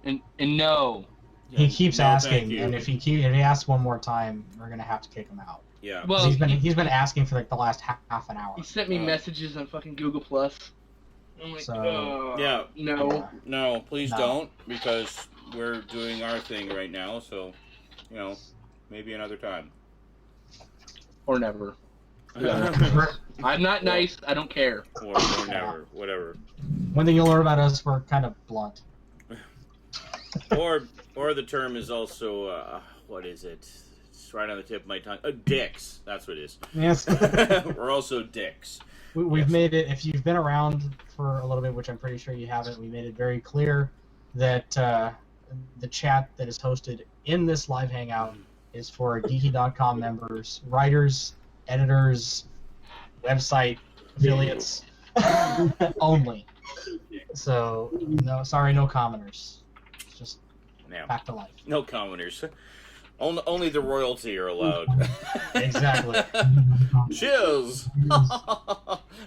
Speaker 2: And no.
Speaker 8: He keeps asking, and if he asks one more time, we're gonna have to kick him out.
Speaker 3: Yeah.
Speaker 2: Well,
Speaker 8: he's been asking for like the last half an hour.
Speaker 2: he sent me messages on fucking Google Plus. I'm like,
Speaker 8: So-
Speaker 3: Yeah.
Speaker 2: no.
Speaker 3: No, please
Speaker 8: No.
Speaker 3: don't, because we're doing our thing right now. So, maybe another time.
Speaker 2: Or never. I'm not nice. I don't care.
Speaker 3: or never, whatever.
Speaker 8: One thing you'll learn about us, we're kind of blunt.
Speaker 3: Or the term is also what is it? It's right on the tip of my tongue. Dicks. That's what it is.
Speaker 8: Yes.
Speaker 3: We're also dicks.
Speaker 8: We've
Speaker 3: Yes.
Speaker 8: made it, if you've been around for a little bit, which I'm pretty sure you haven't, we made it very clear that the chat that is hosted in this live hangout is for geeky.com members, writers, editors, website affiliates only. So, no commoners. It's just
Speaker 3: Now,
Speaker 8: back to life.
Speaker 3: no commoners. Only the royalty are allowed.
Speaker 8: Exactly.
Speaker 3: Cheers!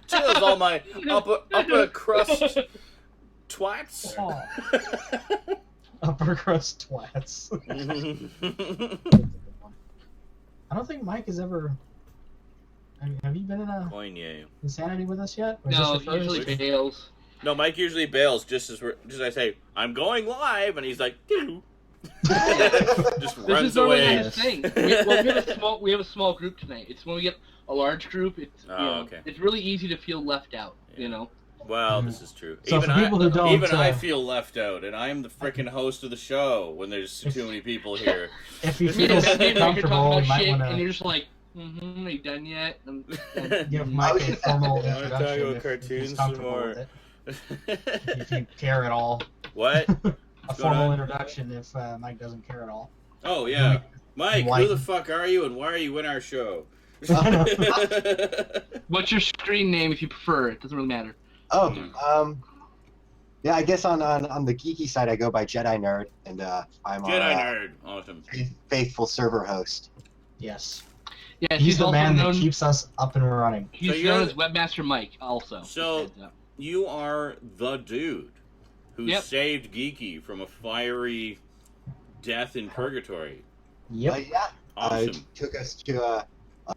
Speaker 3: Cheers, all my upper crust twats.
Speaker 8: Oh. Upper crust twats. I don't think Mike has ever. Have you been in a
Speaker 3: Coignet.
Speaker 8: InSaNiTy with us yet? Or is
Speaker 2: No,
Speaker 8: this
Speaker 2: he
Speaker 8: your first?
Speaker 2: usually fails.
Speaker 3: No, Mike usually bails just as I say, I'm going live, and he's like, "Doo." Just
Speaker 2: This
Speaker 3: runs
Speaker 2: is normally
Speaker 3: away.
Speaker 2: his thing. We have a small group tonight. It's when we get a large group. It's
Speaker 3: okay.
Speaker 2: It's really easy to feel left out.
Speaker 3: Yeah. Well, this is true.
Speaker 8: So for people who don't,
Speaker 3: even I feel left out, and I'm the freaking host of the show when there's too many people here.
Speaker 8: If you
Speaker 2: You're
Speaker 8: feel
Speaker 2: talking
Speaker 8: comfortable, you
Speaker 2: about
Speaker 8: might
Speaker 2: shit,
Speaker 8: want
Speaker 2: and
Speaker 8: to
Speaker 2: you're just like, are you done yet?
Speaker 8: give Mike a formal
Speaker 3: wanna
Speaker 8: introduction.
Speaker 3: talk about
Speaker 8: if he's
Speaker 3: cartoons some
Speaker 8: comfortable
Speaker 3: more.
Speaker 8: with it. If you care at all.
Speaker 3: What?
Speaker 8: A
Speaker 3: going
Speaker 8: formal
Speaker 3: on?
Speaker 8: introduction if Mike doesn't care at all.
Speaker 3: Oh yeah, Mike.
Speaker 8: White.
Speaker 3: Who the fuck are you, and why are you in our show?
Speaker 2: What's your screen name if you prefer? It doesn't really matter.
Speaker 5: Yeah, I guess on the geeky side, I go by Jedi Nerd, and I'm
Speaker 3: Jedi
Speaker 5: our
Speaker 3: nerd, awesome.
Speaker 5: faithful server host.
Speaker 8: Yes.
Speaker 2: Yeah,
Speaker 8: He's the
Speaker 2: also
Speaker 8: man
Speaker 2: known,
Speaker 8: that keeps us up and running.
Speaker 2: He's
Speaker 3: So you're
Speaker 2: known
Speaker 3: the-
Speaker 2: as Webmaster Mike, also.
Speaker 3: So-
Speaker 2: Heads up.
Speaker 3: You are the dude who
Speaker 2: Yep.
Speaker 3: saved Geeky from a fiery death in purgatory.
Speaker 8: Yep.
Speaker 5: Yeah,
Speaker 3: Awesome.
Speaker 5: took us to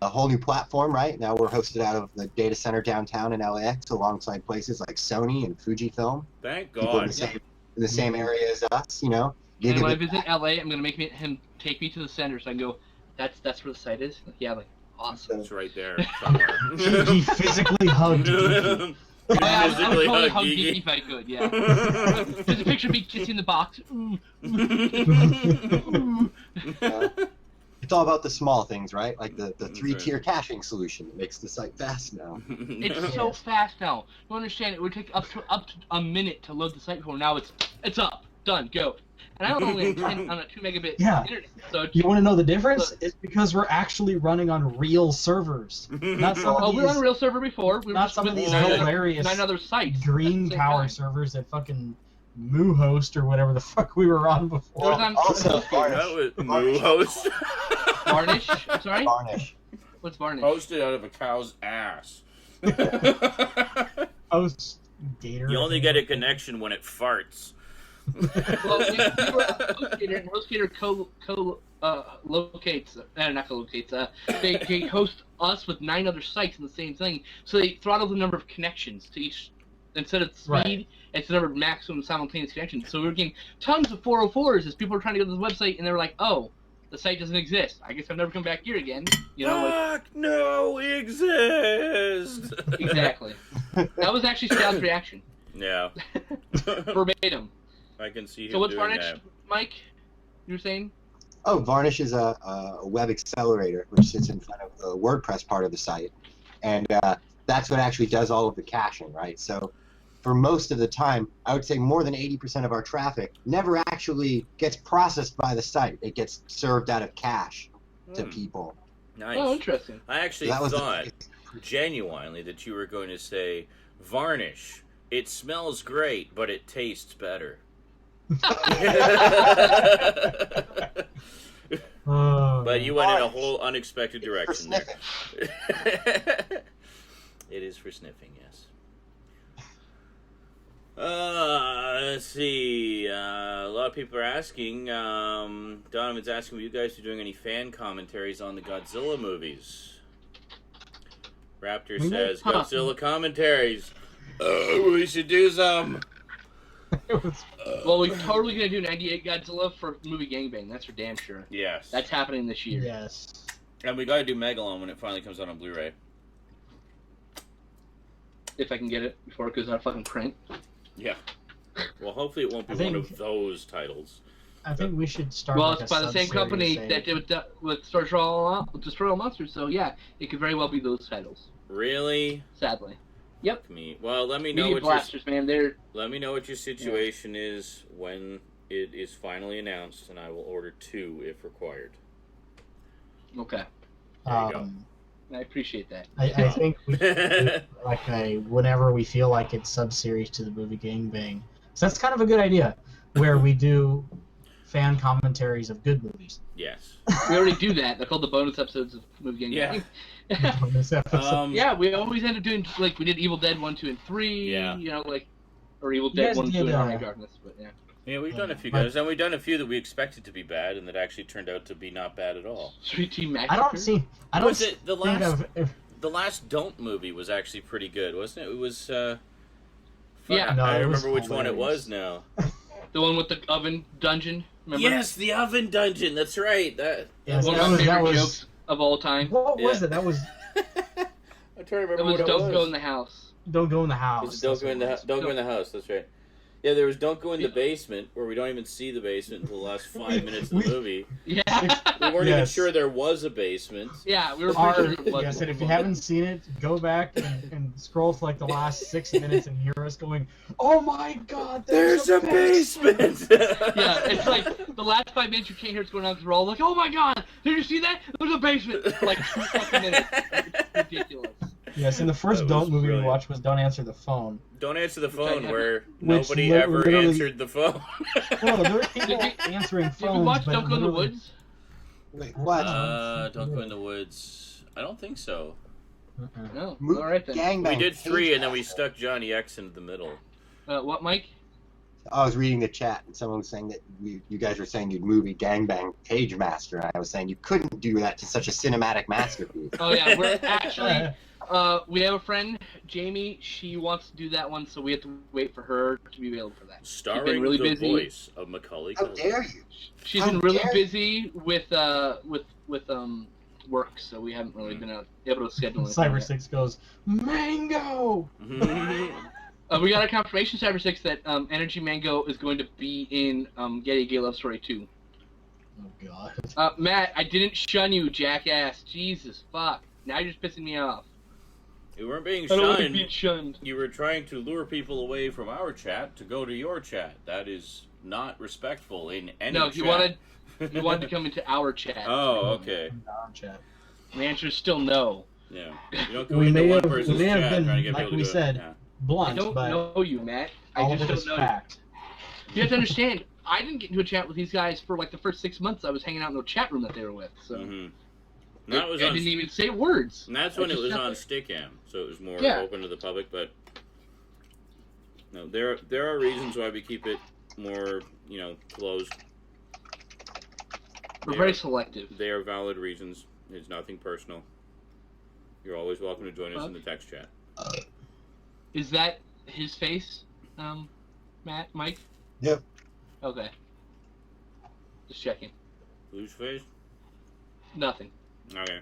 Speaker 5: a whole new platform. Right now, we're hosted out of the data center downtown in LAX, alongside places like Sony and Fujifilm.
Speaker 3: Thank
Speaker 5: People in
Speaker 3: God.
Speaker 5: the same area as us, you know.
Speaker 2: And when I
Speaker 5: Gigabit-
Speaker 2: visit LA, I'm gonna make him take me to the center, so I can go. That's where the site is. Like, yeah, like awesome.
Speaker 3: It's right there somewhere.
Speaker 8: He physically hugged Geeky.
Speaker 2: Oh, yeah, I would
Speaker 3: Physically
Speaker 2: totally
Speaker 3: hug
Speaker 2: hug
Speaker 3: Geeky.
Speaker 2: Geeky if I could. Yeah. There's a picture of me kissing the box.
Speaker 5: It's all about the small things, right? Like the
Speaker 3: That's
Speaker 5: three-tier caching solution that makes the site fast now.
Speaker 2: It's so fast now. You understand? It would take up to a minute to load the site before. Now it's up, done, go. And I only intend on a 2 megabit
Speaker 8: Yeah.
Speaker 2: internet, so it's,
Speaker 8: You want to know the difference? It's because we're actually running on real servers. Not some
Speaker 2: oh,
Speaker 8: of
Speaker 2: we were on a
Speaker 8: these,
Speaker 2: real server before. We were
Speaker 8: not
Speaker 2: just
Speaker 8: some of
Speaker 2: with
Speaker 8: these
Speaker 2: nine
Speaker 8: hilarious
Speaker 2: other sites.
Speaker 8: green
Speaker 2: at the same
Speaker 8: power
Speaker 2: time.
Speaker 8: servers that fucking MooHost or whatever the fuck we were on
Speaker 2: It was
Speaker 8: before.
Speaker 2: on
Speaker 5: Also,
Speaker 3: That
Speaker 5: Varnish.
Speaker 3: was Moo host.
Speaker 2: Varnish. I'm sorry.
Speaker 5: Varnish.
Speaker 2: What's Varnish?
Speaker 3: Hosted out of a cow's ass.
Speaker 8: Host Gator.
Speaker 3: You only get a connection when it farts.
Speaker 2: Well, we were HostGator, and HostGator locates, not co-locates, they host us with 9 other sites in the same thing, so they throttle the number of connections to each, instead of speed,
Speaker 8: Right.
Speaker 2: it's the number of maximum simultaneous connections. So we were getting tons of 404s as people were trying to go to the website, and they were like, oh, the site doesn't exist. I guess I'll never come back here again. You know, like,
Speaker 3: Fuck no exist.
Speaker 2: exactly. That was actually Sal's reaction.
Speaker 3: Yeah.
Speaker 2: Verbatim.
Speaker 3: I can see him
Speaker 2: So what's
Speaker 3: doing
Speaker 2: Varnish,
Speaker 3: that.
Speaker 2: Mike? You were saying?
Speaker 5: Oh, Varnish is a web accelerator which sits in front of the WordPress part of the site, and that's what actually does all of the caching, right? So, for most of the time, I would say more than 80% of our traffic never actually gets processed by the site. It gets served out of cache to people.
Speaker 3: Nice.
Speaker 2: Oh, interesting.
Speaker 3: I actually
Speaker 5: That was the
Speaker 3: thought
Speaker 5: biggest-
Speaker 3: genuinely that you were going to say Varnish. It smells great, but it tastes better.
Speaker 8: Oh,
Speaker 3: But you went in a whole unexpected
Speaker 5: For
Speaker 3: direction there.
Speaker 5: sniffing.
Speaker 3: It is for sniffing, yes. Let's see. A lot of people are asking. Donovan's asking, will you guys be doing any fan commentaries on the Godzilla movies? Raptor says, Godzilla commentaries. We should do some.
Speaker 2: Well, we're totally gonna do 98 Godzilla for movie Gangbang. That's for damn sure.
Speaker 3: Yes.
Speaker 2: That's happening this year.
Speaker 8: Yes.
Speaker 3: And we gotta do Megalodon when it finally comes out on Blu-ray.
Speaker 2: If I can get it before it goes out of fucking print.
Speaker 3: Yeah. Well, hopefully it won't be one of those titles.
Speaker 8: I think we should start.
Speaker 2: Well,
Speaker 8: like
Speaker 2: it's
Speaker 8: a
Speaker 2: by the same company
Speaker 8: sub-series,
Speaker 2: that did with Destroy All Monsters, so yeah, it could very well be those titles.
Speaker 3: Really?
Speaker 2: Sadly. Yep.
Speaker 3: Well, let me know
Speaker 2: Media
Speaker 3: what
Speaker 2: blasters, man.
Speaker 3: Let me know what your situation is when it is finally announced, and I will order 2 if required.
Speaker 2: Okay.
Speaker 3: There you go.
Speaker 2: I appreciate that.
Speaker 8: I think we should do like whenever we feel like it's sub-series to the movie Gangbang. So that's kind of a good idea, where we do fan commentaries of good movies.
Speaker 3: Yes.
Speaker 2: We already do that. They're called the bonus episodes of movie Gangbang.
Speaker 3: Yeah.
Speaker 8: Bonus episode.
Speaker 2: Yeah, we always end up doing, like, we did Evil Dead 1, 2, and 3.
Speaker 3: Yeah.
Speaker 2: You know, like, or Evil
Speaker 8: You
Speaker 2: Dead
Speaker 8: guys
Speaker 2: 1, 2,
Speaker 8: did,
Speaker 2: and Army of Darkness, but yeah.
Speaker 3: Yeah, we've done a few guys, and we've done a few that we expected to be bad, and that actually turned out to be not bad at all.
Speaker 2: Street Team Massacre.
Speaker 8: I don't
Speaker 3: Was it the
Speaker 8: think
Speaker 3: last?
Speaker 8: of
Speaker 3: The last Don't movie was actually pretty good, wasn't it? It was.
Speaker 2: Yeah.
Speaker 8: No,
Speaker 3: I
Speaker 8: it was
Speaker 3: remember which one it
Speaker 8: hilarious.
Speaker 3: was now.
Speaker 2: The one with the oven dungeon. Remember?
Speaker 3: Yes, the oven dungeon. That's right. That.
Speaker 8: Yes,
Speaker 2: One
Speaker 8: that
Speaker 2: of my
Speaker 8: was-
Speaker 2: favorite
Speaker 8: was-
Speaker 2: jokes of all time.
Speaker 8: What was
Speaker 3: Yeah.
Speaker 8: it? That was
Speaker 3: I'm trying to remember
Speaker 2: It was
Speaker 3: what it
Speaker 2: Don't
Speaker 3: was.
Speaker 2: Go in the House.
Speaker 8: Don't Go in the
Speaker 3: It
Speaker 8: House.
Speaker 3: was Don't Go in the Don't Go in the House. That's right. Yeah, there was Don't Go in the Basement, where we don't even see the basement until the last 5 minutes of the movie.
Speaker 2: Yeah.
Speaker 3: We weren't even
Speaker 8: Yes.
Speaker 3: sure there was a basement.
Speaker 2: Yeah, we were pretty sure it was.
Speaker 8: Yes, and if you haven't seen it, go back and scroll to like the last 6 minutes and hear us going, "Oh my God,
Speaker 3: There's a basement.
Speaker 2: Yeah, it's like the last 5 minutes you can't hear what's going on because we're all like, "Oh my God, did you see that? There's a basement." For like 2 fucking minutes. It's ridiculous.
Speaker 8: Yes, and the first
Speaker 3: That
Speaker 8: Don't
Speaker 3: was
Speaker 8: movie
Speaker 3: brilliant.
Speaker 8: we watched was Don't Answer the Phone.
Speaker 3: Don't answer the phone,
Speaker 2: Which
Speaker 3: where
Speaker 8: Which
Speaker 3: nobody ever
Speaker 8: literally-
Speaker 3: answered the phone.
Speaker 8: No, there were people answering
Speaker 2: Did you
Speaker 8: phones,
Speaker 2: watch
Speaker 8: but
Speaker 2: Don't Go in the
Speaker 8: literally-
Speaker 2: Woods?
Speaker 5: Wait, what?
Speaker 3: Don't Go in the Woods. I don't think so.
Speaker 2: No.
Speaker 5: Mo-
Speaker 2: All right then.
Speaker 5: Gangbang
Speaker 3: We did 3, and then we
Speaker 5: Cage
Speaker 3: stuck Johnny X into the middle.
Speaker 2: What, Mike?
Speaker 5: I was reading the chat, and someone was saying that you guys were saying you'd movie Gangbang Cage Master, and I was saying you couldn't do that to such a cinematic masterpiece.
Speaker 2: Oh yeah, we're actually we have a friend, Jamie. She wants to do that one, so we have to wait for her to be available for that.
Speaker 3: Starring
Speaker 2: really
Speaker 3: the
Speaker 2: busy.
Speaker 3: voice of Macaulay
Speaker 5: How
Speaker 3: Culkin.
Speaker 5: dare you?
Speaker 2: She's
Speaker 5: How
Speaker 2: been really
Speaker 5: dare-
Speaker 2: busy with work, so we haven't really been able to schedule anything
Speaker 8: Cyber
Speaker 2: yet.
Speaker 8: 6 goes, Mango!
Speaker 2: We got a confirmation, Cyber 6, that Energy Mango is going to be in Get a Gay Love Story 2.
Speaker 8: Oh, God.
Speaker 2: Matt, I didn't shun you, jackass. Jesus, fuck. Now you're just pissing me off.
Speaker 3: You weren't being
Speaker 2: I don't want to
Speaker 3: shunned.
Speaker 2: be shunned.
Speaker 3: You were trying to lure people away from our chat to go to your chat. That is not respectful in any
Speaker 2: No,
Speaker 3: chat.
Speaker 2: he wanted to come into our chat.
Speaker 3: Oh, okay.
Speaker 8: Our chat.
Speaker 2: The answer is still no.
Speaker 3: Yeah. You don't go
Speaker 8: We
Speaker 3: into
Speaker 8: may
Speaker 3: one
Speaker 8: have-
Speaker 3: person's
Speaker 8: we may have
Speaker 3: chat
Speaker 8: been,
Speaker 3: trying to get
Speaker 8: like
Speaker 3: people to
Speaker 8: we
Speaker 3: go.
Speaker 8: said,
Speaker 3: Yeah.
Speaker 8: Blunt,
Speaker 2: I don't
Speaker 8: but
Speaker 2: know you, Matt. I
Speaker 8: all
Speaker 2: just
Speaker 8: of
Speaker 2: don't
Speaker 8: it's
Speaker 2: know
Speaker 8: fact.
Speaker 2: you. You have to understand, I didn't get into a chat with these guys for like the first 6 months I was hanging out in the chat room that they were with. So
Speaker 3: Mhm. And that was
Speaker 2: I
Speaker 3: on.
Speaker 2: didn't even say words.
Speaker 3: And that's
Speaker 2: I
Speaker 3: when it
Speaker 2: just
Speaker 3: was
Speaker 2: sat
Speaker 3: on
Speaker 2: there.
Speaker 3: Stickam, so it was more
Speaker 2: Yeah.
Speaker 3: open to the public. But no, there are reasons why we keep it more, closed.
Speaker 2: We're
Speaker 3: They
Speaker 2: very
Speaker 3: are-
Speaker 2: selective.
Speaker 3: They are valid reasons. It's nothing personal. You're always welcome to join us in the text chat.
Speaker 2: Is that his face, Matt, Mike?
Speaker 5: Yep.
Speaker 2: Okay. Just checking.
Speaker 3: Whose face?
Speaker 2: Nothing.
Speaker 3: Okay.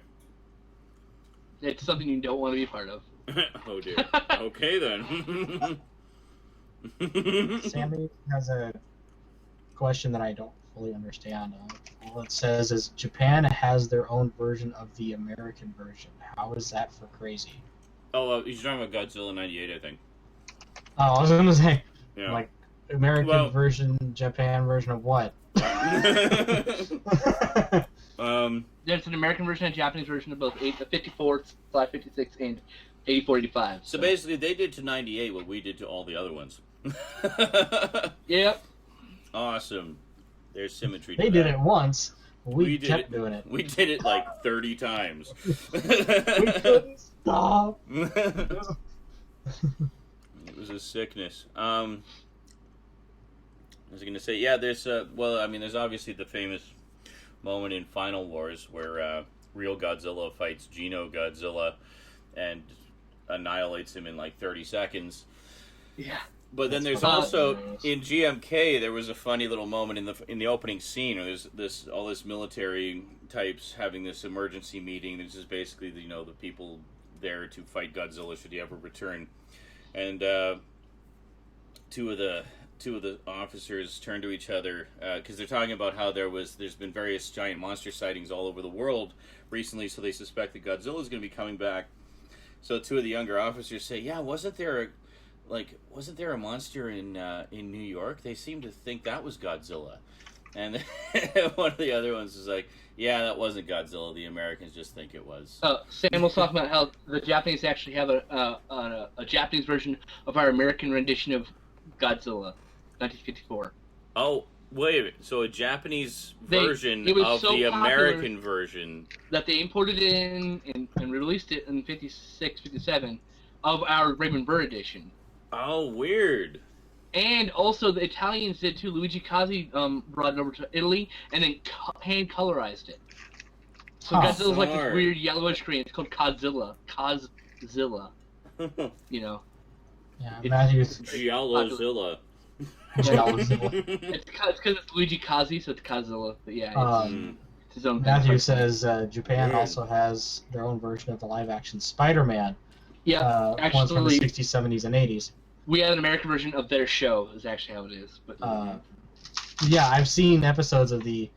Speaker 2: It's something you don't want to be part of.
Speaker 3: Oh dear. Okay then.
Speaker 8: Sammy has a question that I don't fully understand. All it says is Japan has their own version of the American version. How is that for crazy?
Speaker 3: Oh, he's talking about Godzilla '98, I think.
Speaker 8: Oh, I was gonna say,
Speaker 3: Yeah.
Speaker 8: like, American
Speaker 3: Well-
Speaker 8: version, Japan version of what?
Speaker 2: There's an American version and Japanese version of both 54/56 and 84/85.
Speaker 3: So basically, they did to '98 what we did to all the other ones.
Speaker 2: Yep.
Speaker 3: Awesome. There's symmetry.
Speaker 8: They
Speaker 3: to
Speaker 8: did
Speaker 3: that.
Speaker 8: it once. We
Speaker 3: We did
Speaker 8: kept
Speaker 3: it.
Speaker 8: doing it.
Speaker 3: We did it like 30 times.
Speaker 8: We couldn't stop.
Speaker 3: It was a sickness. was going to say, yeah, there's there's obviously the famous moment in Final Wars where real Godzilla fights Geno Godzilla and annihilates him in like 30 seconds.
Speaker 2: Yeah.
Speaker 3: But then there's also in GMK there was a funny little moment in the opening scene where there's all this military types having this emergency meeting. This is basically the people there to fight Godzilla should he ever return, and two of the officers turn to each other because they're talking about how there's been various giant monster sightings all over the world recently, so they suspect that Godzilla is going to be coming back. So two of the younger officers say, "Yeah, wasn't there a monster in New York? They seem to think that was Godzilla." And one of the other ones is like, "Yeah, that wasn't Godzilla. The Americans just think it was."
Speaker 2: Sam was talking about how the Japanese actually have a Japanese version of our American rendition of Godzilla, 1954.
Speaker 3: Oh, wait a minute. So a Japanese version of the American version
Speaker 2: that they imported in and released it in 56, 57 of our Raymond Burr edition.
Speaker 3: Oh, weird.
Speaker 2: And also the Italians did too. Luigi Cozzi brought it over to Italy and then hand colorized it. So Godzilla's like this weird yellowish green. It's called Godzilla. Cozilla.
Speaker 8: Yeah,
Speaker 2: It's
Speaker 8: Matthew's
Speaker 3: Giallozilla.
Speaker 2: It's because it's Luigi Cozzi, so it's Godzilla. But yeah, it's his own thing.
Speaker 8: Matthew says Japan also has their own version of the live-action Spider-Man.
Speaker 2: Yeah,
Speaker 8: ones from the
Speaker 2: actually,
Speaker 8: 60s, 70s, and 80s.
Speaker 2: we have an American version of their show. Is actually how it is. But
Speaker 8: yeah, I've seen episodes of the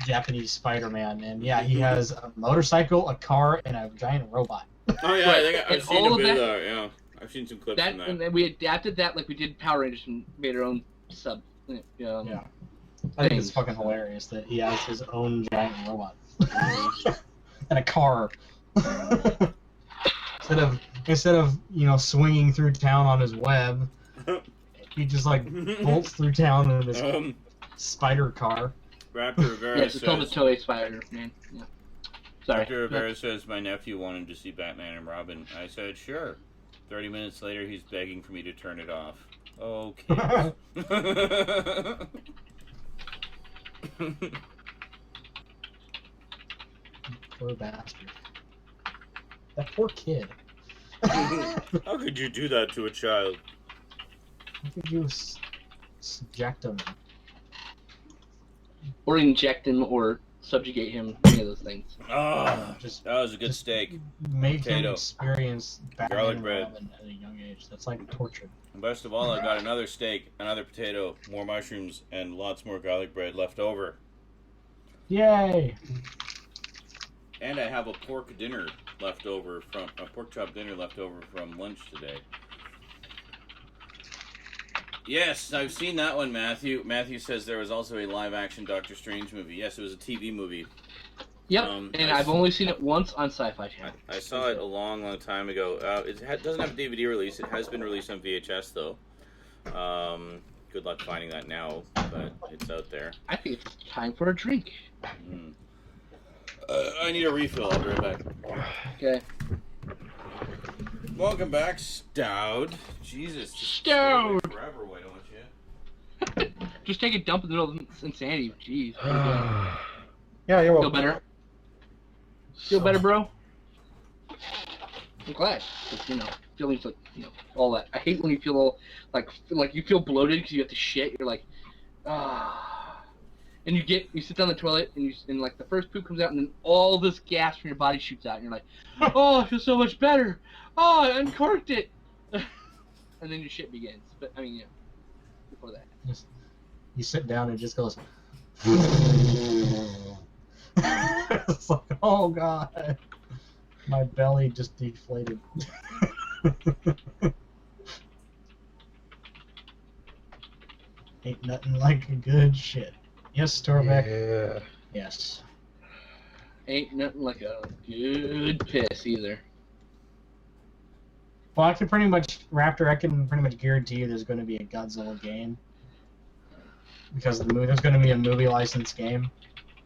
Speaker 8: Japanese Spider-Man, and yeah, he has a motorcycle, a car, and a giant robot.
Speaker 3: Oh yeah,
Speaker 2: Right.
Speaker 3: I've seen a bit of that. Yeah, I've seen some clips
Speaker 2: that,
Speaker 3: from that.
Speaker 2: and then we adapted that like we did Power Rangers and made our own sub.
Speaker 8: Yeah. I think it's fucking hilarious that he has his own giant robot and a car. Instead of swinging through town on his web, he just bolts through town in his spider car.
Speaker 3: Raptor Rivera
Speaker 2: Yes, it's called the Toei Spider Man. Yeah. Sorry.
Speaker 3: Raptor Rivera says my nephew wanted to see Batman and Robin. I said sure. 30 minutes later, he's begging for me to turn it off. Okay.
Speaker 8: Poor bastard. That poor kid.
Speaker 3: How could you do that to a child?
Speaker 8: How could you subject him?
Speaker 2: Or inject him or subjugate him. Any of those things.
Speaker 3: Oh, that was a good steak.
Speaker 8: Make
Speaker 3: Potato.
Speaker 8: him experience Batman
Speaker 3: Garlic
Speaker 8: and
Speaker 3: bread.
Speaker 8: Robin at a young age. That's like torture.
Speaker 3: And best of all, I got another steak, another potato, more mushrooms, and lots more garlic bread left over.
Speaker 8: Yay!
Speaker 3: And I have a pork chop dinner left over from lunch today. Yes, I've seen that one, Matthew. Matthew says there was also a live-action Doctor Strange movie. Yes, it was a TV movie.
Speaker 2: Yep, and I've only seen it once on Sci-Fi Channel.
Speaker 3: I saw it a long, long time ago. It doesn't have a DVD release. It has been released on VHS, though. Good luck finding that now, but it's out there.
Speaker 2: I think it's time for a drink.
Speaker 3: I need a refill. I'll be right back.
Speaker 2: Okay.
Speaker 3: Welcome back, Stout. Jesus.
Speaker 2: Stout.
Speaker 3: Forever, why don't you?
Speaker 2: Just take a dump in the middle of insanity. Jeez.
Speaker 6: Yeah, you're
Speaker 2: Feel
Speaker 6: welcome.
Speaker 2: better? Feel better, bro? I'm glad. 'Cause, feelings like, all that. I hate when you feel all, like you feel bloated because you have to shit. You're like, and you sit down the toilet and like the first poop comes out and then all this gas from your body shoots out and you're like, oh, I feel so much better. Oh, I uncorked it. And then your shit begins. But I mean, before that.
Speaker 8: You sit down and it just goes. It's like, oh god, my belly just deflated. Ain't nothing like a good shit. Yes, Torbeck.
Speaker 6: Yeah.
Speaker 8: Yes.
Speaker 2: Ain't nothing like a good piss either.
Speaker 8: Well, I can pretty much guarantee you there's going to be a Godzilla game. Because there's going to be a movie license game.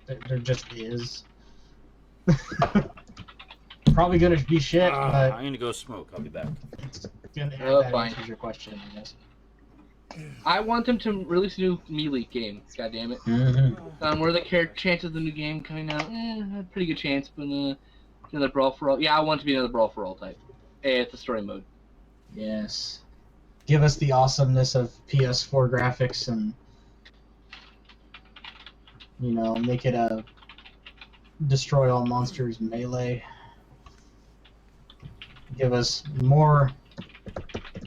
Speaker 8: There just is. Probably going to be shit, but...
Speaker 3: I'm going to go smoke. I'll be back.
Speaker 8: That answers your question, I guess.
Speaker 2: I want them to release a new Melee game. God damn it. What are the chances of the new game coming out? A pretty good chance, but another Brawl for All. Yeah, I want it to be another Brawl for All type. It's a story mode.
Speaker 8: Yes. Give us the awesomeness of PS4 graphics and, make it a destroy all monsters melee. Give us more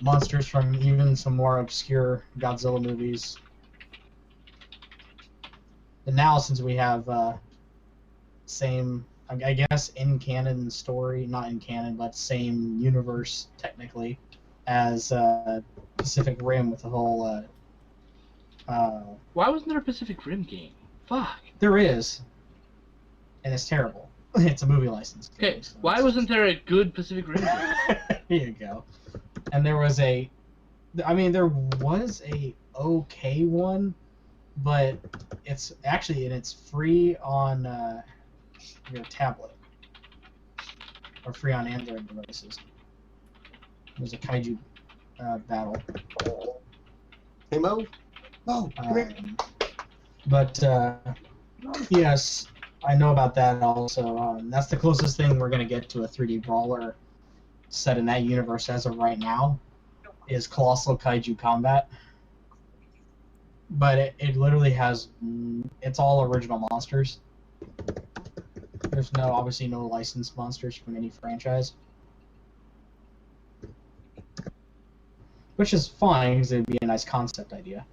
Speaker 8: monsters from even some more obscure Godzilla movies. And now, since we have same, I guess, in canon story, not in canon, but same universe technically, as Pacific Rim with the whole.
Speaker 2: Why wasn't there a Pacific Rim game? Fuck.
Speaker 8: There is, and it's terrible. It's a movie license.
Speaker 2: Okay, so why wasn't there a good Pacific Rim game?
Speaker 8: Here you go. And there was a okay one, but it's free on your tablet or free on Android devices. There's a kaiju battle.
Speaker 5: Hey Mo. Oh,
Speaker 8: but yes, I know about that also. That's the closest thing we're gonna get to a 3D brawler set in that universe as of right now, is Colossal Kaiju Combat. But it literally has, it's all original monsters. There's obviously no licensed monsters from any franchise. Which is fine, because it would be a nice concept idea.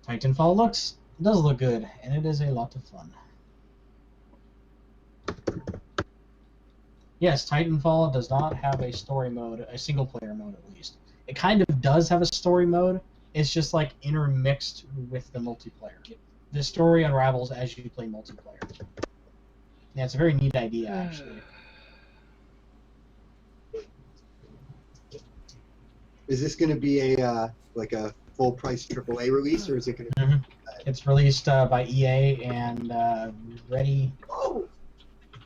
Speaker 8: Titanfall does look good, and it is a lot of fun. Yes, Titanfall does not have a story mode, a single-player mode at least. It kind of does have a story mode. It's just like intermixed with the multiplayer. The story unravels as you play multiplayer. Yeah, it's a very neat idea, actually.
Speaker 5: Is this going to be a like a full-price AAA release, or is it going to?
Speaker 8: Mm-hmm. It's released by EA and Ready.
Speaker 5: Oh.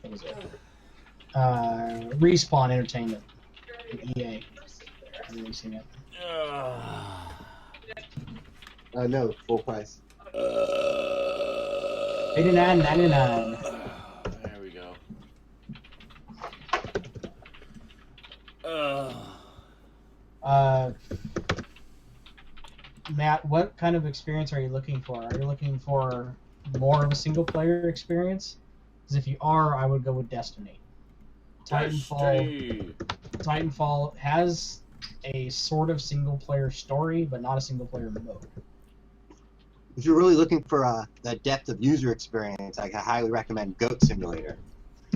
Speaker 8: What was it? Respawn Entertainment. EA releasing it.
Speaker 5: No, full price.
Speaker 8: $89.99.
Speaker 3: There we go.
Speaker 8: Matt, what kind of experience are you looking for? Are you looking for more of a single-player experience? Because if you are, I would go with Destiny. Titanfall has a sort of single-player story, but not a single-player mode.
Speaker 5: If you're really looking for that depth of user experience, I highly recommend Goat Simulator.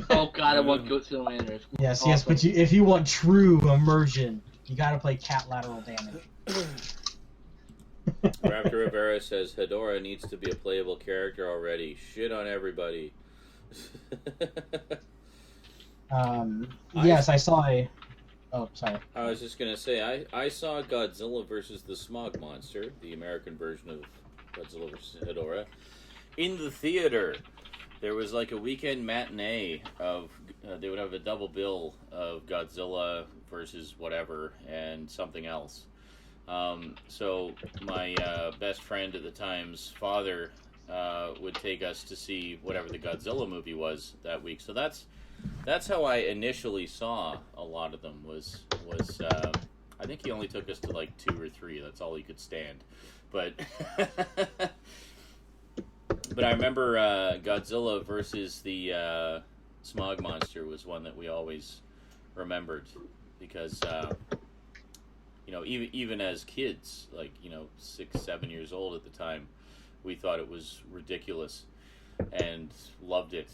Speaker 2: Oh god, I want Goat Simulator.
Speaker 8: Yes, awesome. Yes, but if you want true immersion, you gotta play cat lateral damage.
Speaker 3: Raptor Rivera says Ghidorah needs to be a playable character already. Shit on everybody.
Speaker 8: Yes, I saw a... Oh, sorry.
Speaker 3: I was just gonna say, I saw Godzilla versus the Smog Monster, the American version of Godzilla vs. Ghidorah, in the theater. There was like a weekend matinee of, they would have a double bill of Godzilla versus whatever and something else. So my best friend at the time's father would take us to see whatever the Godzilla movie was that week. So that's how I initially saw a lot of them. Was I think he only took us to like 2 or 3. That's all he could stand. But but I remember Godzilla versus the Smog Monster was one that we always remembered because even as kids, like 6, 7 years old at the time, we thought it was ridiculous and loved it.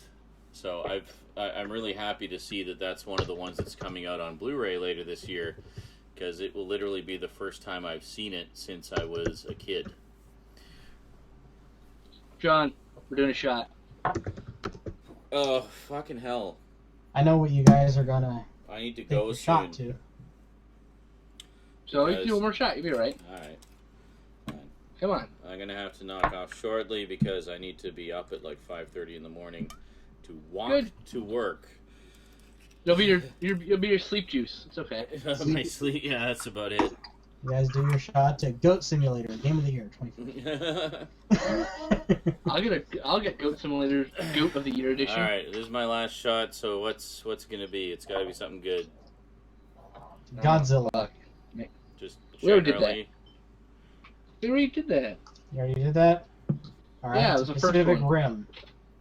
Speaker 3: So I'm really happy to see that that's one of the ones that's coming out on Blu-ray later this year, because it will literally be the first time I've seen it since I was a kid.
Speaker 2: John, we're doing a shot.
Speaker 3: Oh, fucking hell.
Speaker 8: I know what you guys are gonna
Speaker 3: I need to go soon.
Speaker 8: shot to.
Speaker 2: So you can do one more shot. You'll be all right.
Speaker 3: All right.
Speaker 2: Come on.
Speaker 3: I'm gonna have to knock off shortly because I need to be up at like 5:30 in the morning to walk to work.
Speaker 2: You'll be your sleep juice. It's okay.
Speaker 3: My sleep. Yeah, that's about it.
Speaker 9: You guys do your shot to Goat Simulator, Game of the Year 2015.
Speaker 2: I'll get Goat Simulator Goat of the Year edition.
Speaker 3: All right, this is my last shot. So what's gonna be? It's got to be something good.
Speaker 9: Godzilla.
Speaker 3: Just
Speaker 2: We already did
Speaker 3: generally.
Speaker 2: We already did that.
Speaker 9: You already did that? Alright,
Speaker 2: Yeah, it was the first
Speaker 9: Pacific
Speaker 2: one.
Speaker 9: Rim.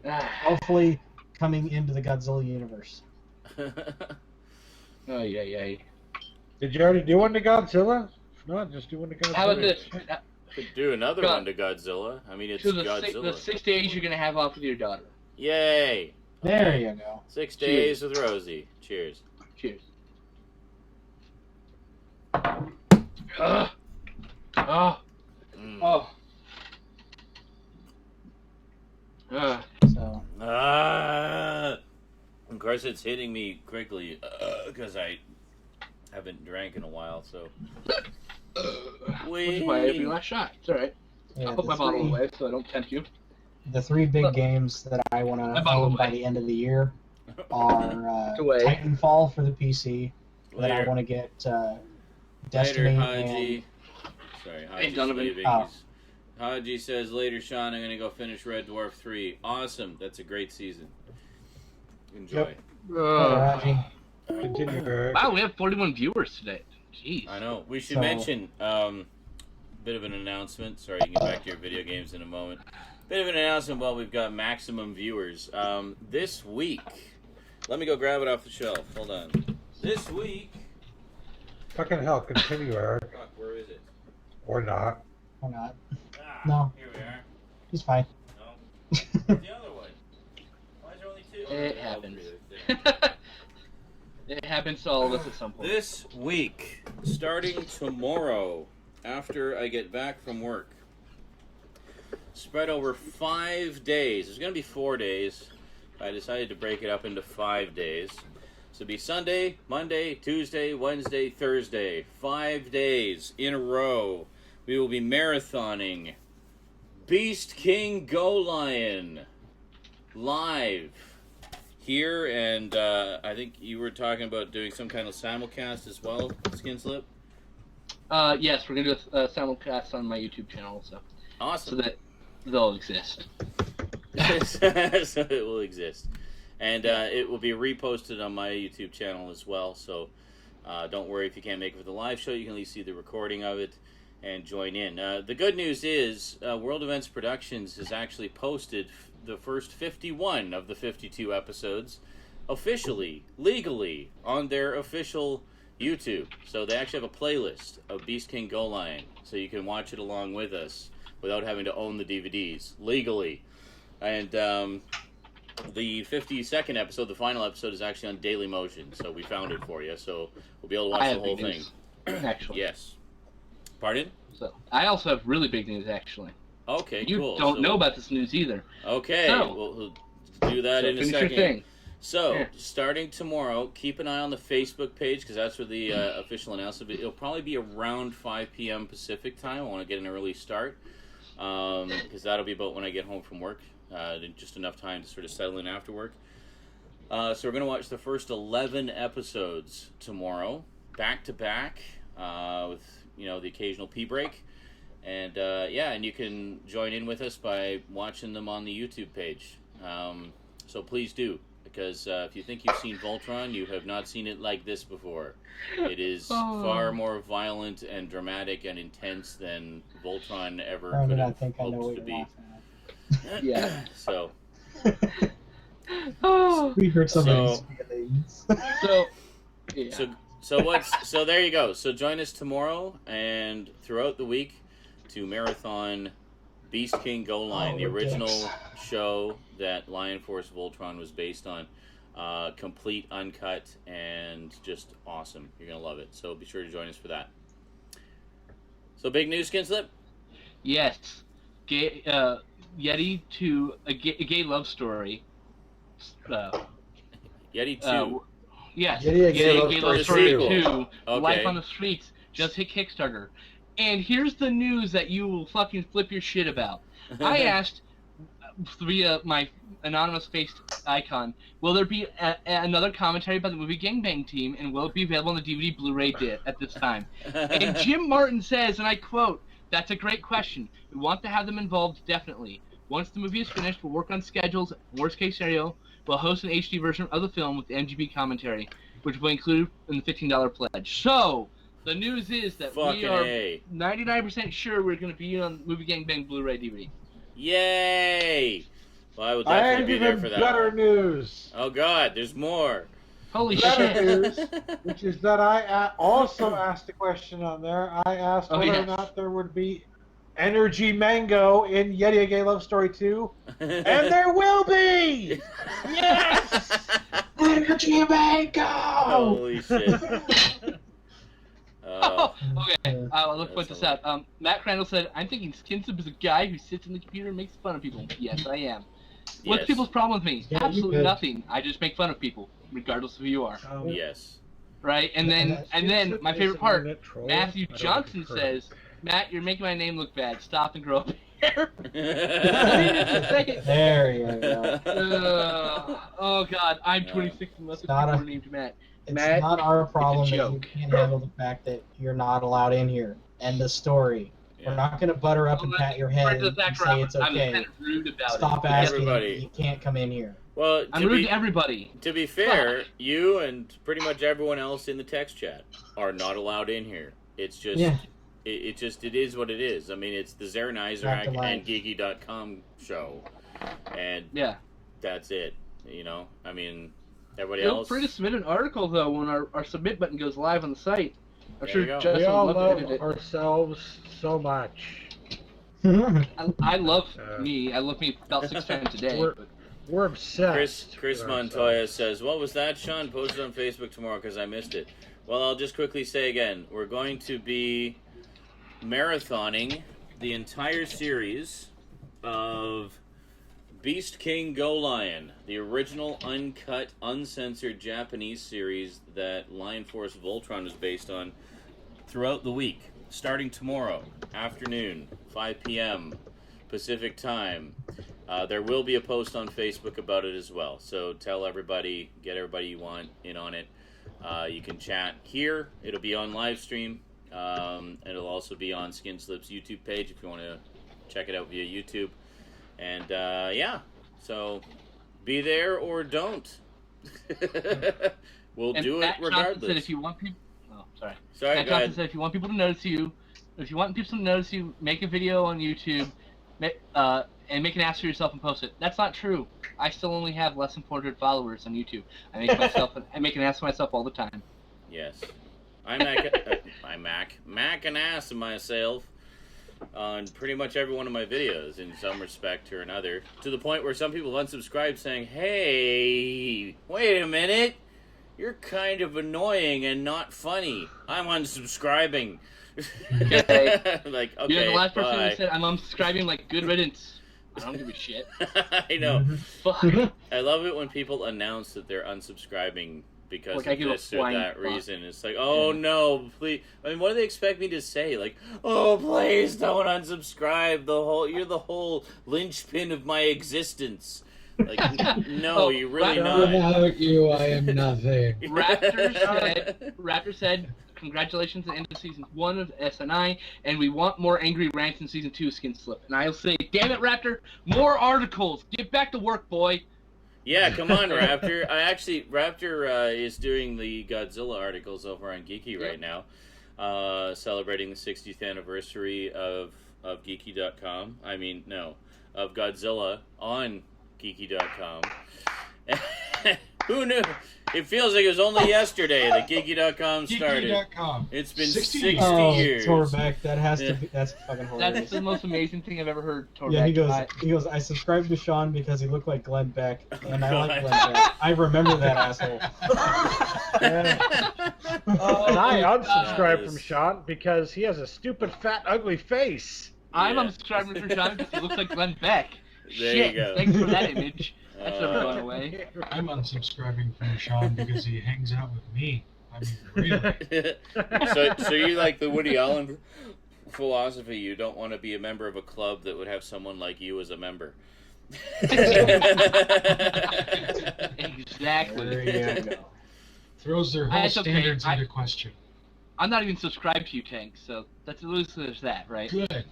Speaker 9: Hopefully coming into the Godzilla universe.
Speaker 2: Oh yeah.
Speaker 6: Did you already do one to Godzilla? If not, just do one to Godzilla.
Speaker 2: How about this?
Speaker 3: Could do another one to Godzilla. I mean, it's
Speaker 2: So
Speaker 3: Godzilla.
Speaker 2: the 6 days you're gonna have off with your daughter.
Speaker 3: Yay!
Speaker 9: There you go.
Speaker 3: 6 days with Rosie. Cheers.
Speaker 2: Cheers. Oh.
Speaker 9: So
Speaker 3: Of course, it's hitting me quickly because I haven't drank in a while. So.
Speaker 2: Which is why every last shot. It's alright.
Speaker 9: yeah,
Speaker 2: I'll put my bottle away so I don't tempt you.
Speaker 9: the three big games that I want to own by the end of the year are
Speaker 2: away.
Speaker 9: Titanfall for the PC. That I
Speaker 3: Later.
Speaker 9: want to get
Speaker 3: Later,
Speaker 9: Destiny
Speaker 3: Haji.
Speaker 9: and
Speaker 3: Sorry,
Speaker 2: Hey,
Speaker 3: Haji's
Speaker 2: Donovan.
Speaker 3: leaving.
Speaker 9: Oh.
Speaker 3: Haji says, later, Sean, I'm going to go finish Red Dwarf 3. Awesome. That's a great season. Enjoy.
Speaker 9: Raji.
Speaker 6: Continue, Eric.
Speaker 2: Wow, we have 41 viewers today. Jeez.
Speaker 3: I know. We should
Speaker 9: So-
Speaker 3: mention, bit of an announcement. Sorry, you can get back to your video games in a moment. Bit of an announcement while we've got maximum viewers. This week, let me go grab it off the shelf. Hold on. This week,
Speaker 6: Fucking hell, continue, Eric.
Speaker 3: fuck, where is it?
Speaker 6: Or not.
Speaker 9: Or not.
Speaker 3: Ah,
Speaker 9: No.
Speaker 3: Here we are.
Speaker 9: He's fine.
Speaker 3: No. The other one. Why is there only two?
Speaker 2: It
Speaker 3: Oh,
Speaker 2: happens.
Speaker 3: okay, there.
Speaker 2: It happens to all of us at some point.
Speaker 3: This week, starting tomorrow, after I get back from work, spread over 5 days. There's going to be 4 days. I decided to break it up into 5 days. So it'll be Sunday, Monday, Tuesday, Wednesday, Thursday. 5 days in a row. We will be marathoning Beast King Go Lion live here, and I think you were talking about doing some kind of simulcast as well, Skinslip.
Speaker 2: Yes, we're gonna do a simulcast on my YouTube channel also, so
Speaker 3: Awesome.
Speaker 2: that they'll exist.
Speaker 3: So it will exist. And it will be reposted on my YouTube channel as well, so don't worry if you can't make it for the live show. You can at least see the recording of it and join in. The good news is World Events Productions has actually posted the first 51 of the 52 episodes officially, legally, on their official YouTube. So they actually have a playlist of Beast King Go Lion, so you can watch it along with us without having to own the DVDs, legally. And the 52nd episode, the final episode, is actually on Daily Motion, so we found it for you, so we'll be able to watch the whole thing.
Speaker 2: Actually.
Speaker 3: Yes. Pardon?
Speaker 2: So I also have really big news, actually.
Speaker 3: Okay,
Speaker 2: You
Speaker 3: cool.
Speaker 2: don't
Speaker 3: So-
Speaker 2: know about this news either.
Speaker 3: Okay,
Speaker 2: So-
Speaker 3: we'll do that
Speaker 2: So
Speaker 3: in a
Speaker 2: finish
Speaker 3: second.
Speaker 2: your thing.
Speaker 3: So,
Speaker 2: Yeah.
Speaker 3: starting tomorrow, keep an eye on the Facebook page because that's where the official announcement. It'll probably be around 5 p.m. Pacific time. I want to get an early start because that'll be about when I get home from work. Just enough time to sort of settle in after work. So we're going to watch the first 11 episodes tomorrow, back to back, with the occasional pee break. And and you can join in with us by watching them on the YouTube page. So please do, because if you think you've seen Voltron, you have not seen it like this before. It is far more violent and dramatic and intense than Voltron ever
Speaker 9: I
Speaker 3: could
Speaker 9: mean, I
Speaker 3: have
Speaker 9: think I know
Speaker 3: hoped
Speaker 9: what
Speaker 3: to
Speaker 9: you're
Speaker 3: be.
Speaker 9: laughing at.
Speaker 2: Yeah.
Speaker 3: So,
Speaker 2: Oh.
Speaker 9: We heard some
Speaker 3: So-
Speaker 9: of these feelings.
Speaker 2: So, yeah.
Speaker 3: so there you go. So join us tomorrow and throughout the week to marathon Beast King Go Lion, the original show that Lion Force Voltron was based on. Complete, uncut, and just awesome. You're going to love it. So be sure to join us for that. So big news, Skinslip?
Speaker 2: Yes. Gay, Yeti to a gay love story.
Speaker 3: Yeti 2.
Speaker 2: Yes.
Speaker 6: Yeti, a gay love
Speaker 2: Gay
Speaker 6: story
Speaker 2: love story
Speaker 3: sequel.
Speaker 2: 2.
Speaker 3: Okay.
Speaker 2: Life on the Streets. Just hit Kickstarter. And here's the news that you will fucking flip your shit about. I asked via my anonymous faced icon, will there be another commentary about the movie Gangbang Team, and will it be available on the DVD Blu-ray at this time? And Jim Martin says, and I quote, "That's a great question. We want to have them involved, definitely. Once the movie is finished, we'll work on schedules. Worst case scenario, we'll host an HD version of the film with the MGB commentary, which will be included in the $15 pledge." So, the news is that we are 99% sure we're going to be on Movie Gangbang Blu-ray DVD.
Speaker 3: Yay! Well, I will
Speaker 6: I
Speaker 3: definitely
Speaker 6: have
Speaker 3: be there
Speaker 6: even
Speaker 3: for that.
Speaker 6: better news.
Speaker 3: Oh God, there's more.
Speaker 2: Holy
Speaker 6: Better
Speaker 2: shit!
Speaker 6: news, which is that I also asked a question on there. I asked whether or not there would be Energy Mango in Yeti a Gay Love Story 2, and there will be! Yes! Energy Mango!
Speaker 3: Holy shit.
Speaker 2: Okay, let's point this out. Matt Crandall said, "I'm thinking Skinsup is a guy who sits in the computer and makes fun of people." Yes, I am. What's people's problem with me?
Speaker 9: Yeah,
Speaker 2: Absolutely nothing. I just make fun of people, regardless of who you are.
Speaker 3: Yes.
Speaker 2: Right? And then my favorite part, Matthew
Speaker 6: I don't
Speaker 2: Johnson
Speaker 6: think
Speaker 2: says, "Matt, you're making my name look bad. Stop and grow up hair."
Speaker 9: There you go.
Speaker 2: Oh God, I'm 26 and most of
Speaker 9: not
Speaker 2: people
Speaker 9: a-
Speaker 2: are named Matt.
Speaker 9: It's
Speaker 2: Matt,
Speaker 9: not our problem that you
Speaker 2: joke.
Speaker 9: can't handle the fact that you're not allowed in here. End of story. We're not going to butter up and pat your head and say it's
Speaker 2: I'm
Speaker 9: okay.
Speaker 2: kind of rude about
Speaker 9: Stop
Speaker 2: it.
Speaker 9: asking.
Speaker 3: Everybody.
Speaker 9: You can't come in here.
Speaker 3: Well,
Speaker 2: I'm rude to everybody.
Speaker 3: To be fair, you and pretty much everyone else in the text chat are not allowed in here. It's just,
Speaker 9: Yeah.
Speaker 3: it is what it is. I mean, it's the Zernizer
Speaker 9: Back to
Speaker 3: and
Speaker 9: life.
Speaker 3: Geeky.com show, and
Speaker 2: Yeah.
Speaker 3: that's it. You know, I mean, everybody
Speaker 2: Feel
Speaker 3: else.
Speaker 2: free to submit an article though when our submit button goes live on the site. I'm
Speaker 3: There
Speaker 2: sure
Speaker 3: you go.
Speaker 2: Justin
Speaker 6: We all
Speaker 2: would love to edit
Speaker 6: love
Speaker 2: it.
Speaker 6: ourselves so much.
Speaker 2: I love me. I love me about 6 times a day.
Speaker 6: We're obsessed.
Speaker 3: Chris
Speaker 6: with
Speaker 3: Montoya
Speaker 6: ourselves.
Speaker 3: says, "What was that, Sean? Post it on Facebook tomorrow because I missed it." Well, I'll just quickly say again, we're going to be marathoning the entire series of Beast King Go Lion, the original uncut, uncensored Japanese series that Lion Force Voltron was based on, throughout the week, starting tomorrow afternoon, 5 p.m. Pacific time. There will be a post on Facebook about it as well, so tell everybody, get everybody you want in on it. You can chat here. It'll be on Livestream. It'll also be on Skinslip's YouTube page if you want to check it out via YouTube. And yeah, so be there or don't. We'll
Speaker 2: And
Speaker 3: do
Speaker 2: Matt
Speaker 3: it
Speaker 2: Johnson
Speaker 3: regardless.
Speaker 2: said if you want people, sorry.
Speaker 3: Sorry,
Speaker 2: Matt
Speaker 3: go
Speaker 2: Johnson
Speaker 3: ahead.
Speaker 2: said if you want people to notice you, if you want people to notice you, make a video on YouTube, and make an ass for yourself and post it. That's not true. I still only have less than 400 followers on YouTube. I make an ass of myself all the time.
Speaker 3: Yes. I mac an ass of myself on pretty much every one of my videos in some respect or another, to the point where some people unsubscribe saying, "Hey, wait a minute, you're kind of annoying and not funny. I'm unsubscribing."
Speaker 2: Okay.
Speaker 3: Like, okay,
Speaker 2: You're the last person
Speaker 3: bye.
Speaker 2: who said I'm unsubscribing, like, good riddance. I don't give a shit.
Speaker 3: I know.
Speaker 2: Fuck.
Speaker 3: I love it when people announce that they're unsubscribing because
Speaker 2: Like, I
Speaker 3: of
Speaker 2: give a
Speaker 3: this or
Speaker 2: flying
Speaker 3: that
Speaker 2: fuck.
Speaker 3: reason. It's like, oh no, please. I mean, what do they expect me to say? Like, oh, please don't unsubscribe. You're the whole linchpin of my existence. Like, no,
Speaker 2: Oh,
Speaker 3: you're really
Speaker 2: right.
Speaker 3: not.
Speaker 9: Without you, I am nothing.
Speaker 2: Raptor said, congratulations on the end of season 1 of SNI, and we want more angry rants in season 2 of Skin Slip. And I'll say, damn it, Raptor, more articles. Get back to work, boy.
Speaker 3: Yeah, come on, Raptor. Raptor is doing the Godzilla articles over on Geeky right now, celebrating the 60th anniversary of Geeky.com. I mean, no, of Godzilla on Geeky.com. Who knew? It feels like it was only yesterday that Geeky.com started.
Speaker 8: Geeky.com.
Speaker 3: It's been
Speaker 8: 60
Speaker 3: 60 years.
Speaker 9: Torbeck, that has to be, that's fucking hilarious.
Speaker 2: That's the most amazing thing I've ever heard, Torbeck.
Speaker 9: Yeah, he goes, I subscribed to Sean because he looked like Glenn Beck, and I like Glenn Beck. I remember that asshole.
Speaker 6: And I unsubscribed
Speaker 3: Yes.
Speaker 6: from Sean because he has a stupid, fat, ugly face.
Speaker 2: I'm
Speaker 3: Yeah.
Speaker 2: unsubscribing for John because he looks like Glenn Beck.
Speaker 3: There
Speaker 2: Shit,
Speaker 3: you go.
Speaker 2: thanks for that image. That's never going away.
Speaker 8: I'm unsubscribing from Sean because he hangs out with me.
Speaker 10: I mean, really.
Speaker 3: So you like the Woody Allen philosophy? You don't want to be a member of a club that would have someone like you as a member.
Speaker 2: Exactly.
Speaker 9: There you go.
Speaker 10: Throws their whole
Speaker 2: It's okay.
Speaker 10: standards into question.
Speaker 2: I'm not even subscribed to you, Tank, so that's at least there's that, right?
Speaker 10: Good.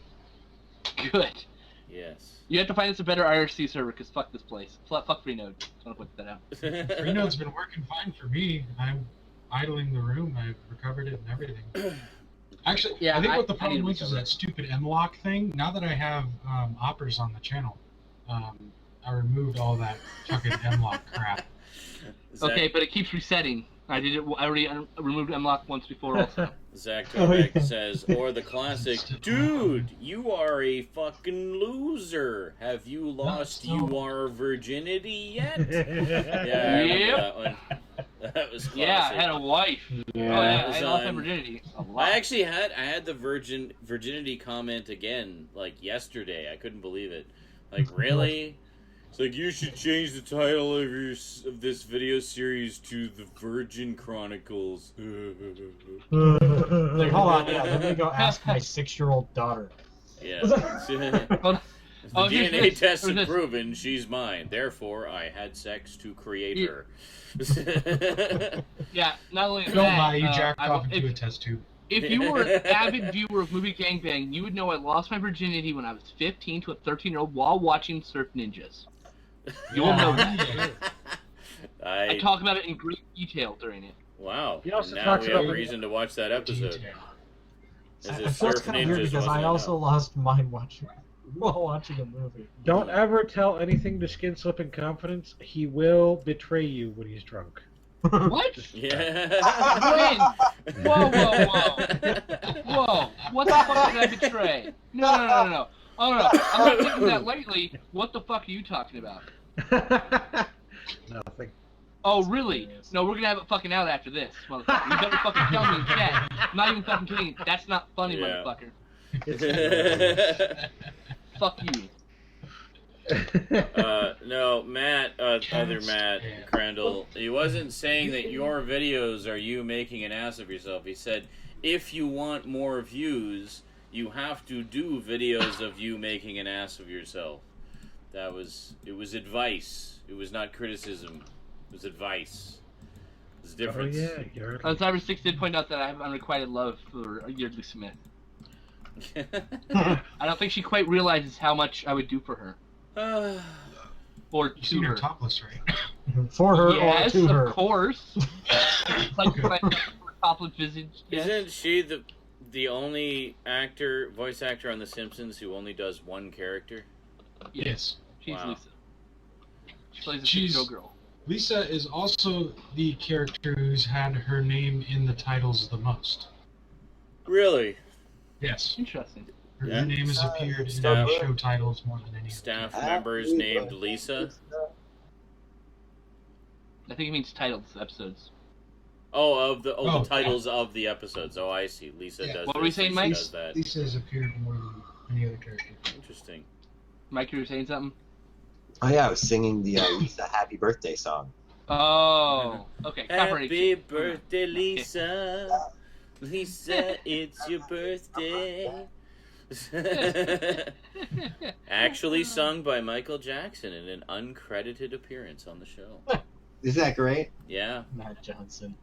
Speaker 2: Good.
Speaker 3: Yes.
Speaker 2: You have to find us a better IRC server, because fuck this place. Fuck Freenode. Just want to put that out.
Speaker 10: Freenode's been working fine for me. I'm idling the room. I've recovered it and everything. Actually,
Speaker 2: Yeah,
Speaker 10: I think what the
Speaker 2: I need
Speaker 10: problem
Speaker 2: to
Speaker 10: was is
Speaker 2: recover
Speaker 10: that
Speaker 2: it.
Speaker 10: stupid M-Lock thing. Now that I have operas on the channel, I removed all that fucking M-Lock crap.
Speaker 2: Okay, but it keeps resetting. I did it. I already removed MLOck once before also.
Speaker 3: Zach Torbeck says, or the classic, dude, you are a fucking loser. Have you lost your virginity yet? Yeah, I remember that one. That was classic.
Speaker 2: Yeah, I had a wife.
Speaker 9: Yeah.
Speaker 2: Oh yeah,
Speaker 3: was
Speaker 2: I lost my
Speaker 3: on-
Speaker 2: virginity. A lot.
Speaker 3: I actually had the virginity comment again, like yesterday. I couldn't believe it. Like, really? It's like, you should change the title of this video series to The Virgin Chronicles.
Speaker 9: Like, hold on, yeah, let me go ask my 6-year-old daughter.
Speaker 3: Yeah.
Speaker 2: Oh,
Speaker 3: The
Speaker 2: here's
Speaker 3: DNA
Speaker 2: this.
Speaker 3: test
Speaker 2: Here's
Speaker 3: has
Speaker 2: this.
Speaker 3: proven she's mine. Therefore, I had sex to create her.
Speaker 2: Yeah, not only
Speaker 10: Don't
Speaker 2: that.
Speaker 10: lie, you jacked
Speaker 2: I-
Speaker 10: off into a test tube.
Speaker 2: If you were an avid viewer of Movie Gangbang, you would know I lost my virginity when I was 15 to a 13-year-old while watching Surf Ninjas. You will know that. I talk about it in great detail during it.
Speaker 3: Wow.
Speaker 6: He also
Speaker 3: Now
Speaker 6: talks
Speaker 3: we have
Speaker 6: about
Speaker 3: a reason to watch that episode.
Speaker 9: I
Speaker 3: As
Speaker 9: feel
Speaker 3: if
Speaker 9: it's
Speaker 3: Surf
Speaker 9: kind of weird
Speaker 3: Ninjas
Speaker 9: because I
Speaker 3: wasn't
Speaker 9: also
Speaker 3: enough.
Speaker 9: lost mine while watching a movie.
Speaker 6: Don't ever tell anything to Skinslip in confidence. He will betray you when he's drunk.
Speaker 2: What?
Speaker 3: Yeah.
Speaker 2: When? Whoa, whoa, whoa. Whoa. What the fuck did I betray? No. Oh, no. I'm not taking that lightly. What the fuck are you talking about?
Speaker 6: Nothing.
Speaker 2: Oh, really? No, we're gonna have it fucking out after this, motherfucker. You better fucking tell me in chat. I'm not even fucking kidding. That's not funny,
Speaker 3: Yeah.
Speaker 2: motherfucker. Fuck you.
Speaker 3: No, Matt, other Matt Crandall, he wasn't saying that your videos are you making an ass of yourself. He said, if you want more views, you have to do videos of you making an ass of yourself. It was advice. It was not criticism. It was advice. There's a difference.
Speaker 6: Oh yeah, you're
Speaker 2: Cyber6 did point out that I have unrequited love for Yeardley Smith. I don't think she quite realizes how much I would do for her. Or
Speaker 10: You
Speaker 2: to
Speaker 10: seen her
Speaker 2: her.
Speaker 10: topless, right?
Speaker 9: For her
Speaker 2: Yes,
Speaker 9: or to her.
Speaker 2: of course. Like my topless visage. Yes.
Speaker 3: Isn't she the only voice actor on The Simpsons who only does one character?
Speaker 10: Yes.
Speaker 2: She's
Speaker 3: Wow.
Speaker 2: Lisa. She plays a
Speaker 10: She's-
Speaker 2: showgirl.
Speaker 10: Lisa is also the character who's had her name in the titles the most.
Speaker 3: Really?
Speaker 10: Yes.
Speaker 2: Interesting.
Speaker 10: Her
Speaker 3: Yeah.
Speaker 10: name has appeared in
Speaker 3: Staff-
Speaker 10: the show titles more than any
Speaker 3: Staff
Speaker 10: other.
Speaker 3: members named Lisa?
Speaker 2: I think it means titles, episodes.
Speaker 3: Oh, the
Speaker 10: Oh,
Speaker 3: titles of the episodes. Oh, I see. Lisa
Speaker 10: Yeah.
Speaker 3: does
Speaker 2: What were we
Speaker 3: this,
Speaker 2: saying,
Speaker 3: Lisa
Speaker 2: Mike?
Speaker 3: does that.
Speaker 10: Lisa has appeared more than any other character.
Speaker 3: Interesting.
Speaker 2: Mike, you were saying something?
Speaker 5: Oh yeah, I was singing the Lisa Happy Birthday song.
Speaker 2: Oh, okay. Copyright.
Speaker 3: Happy birthday, Lisa. Lisa, it's your birthday. Actually sung by Michael Jackson in an uncredited appearance on the show.
Speaker 5: Isn't that great?
Speaker 3: Yeah.
Speaker 9: Matt Johnson.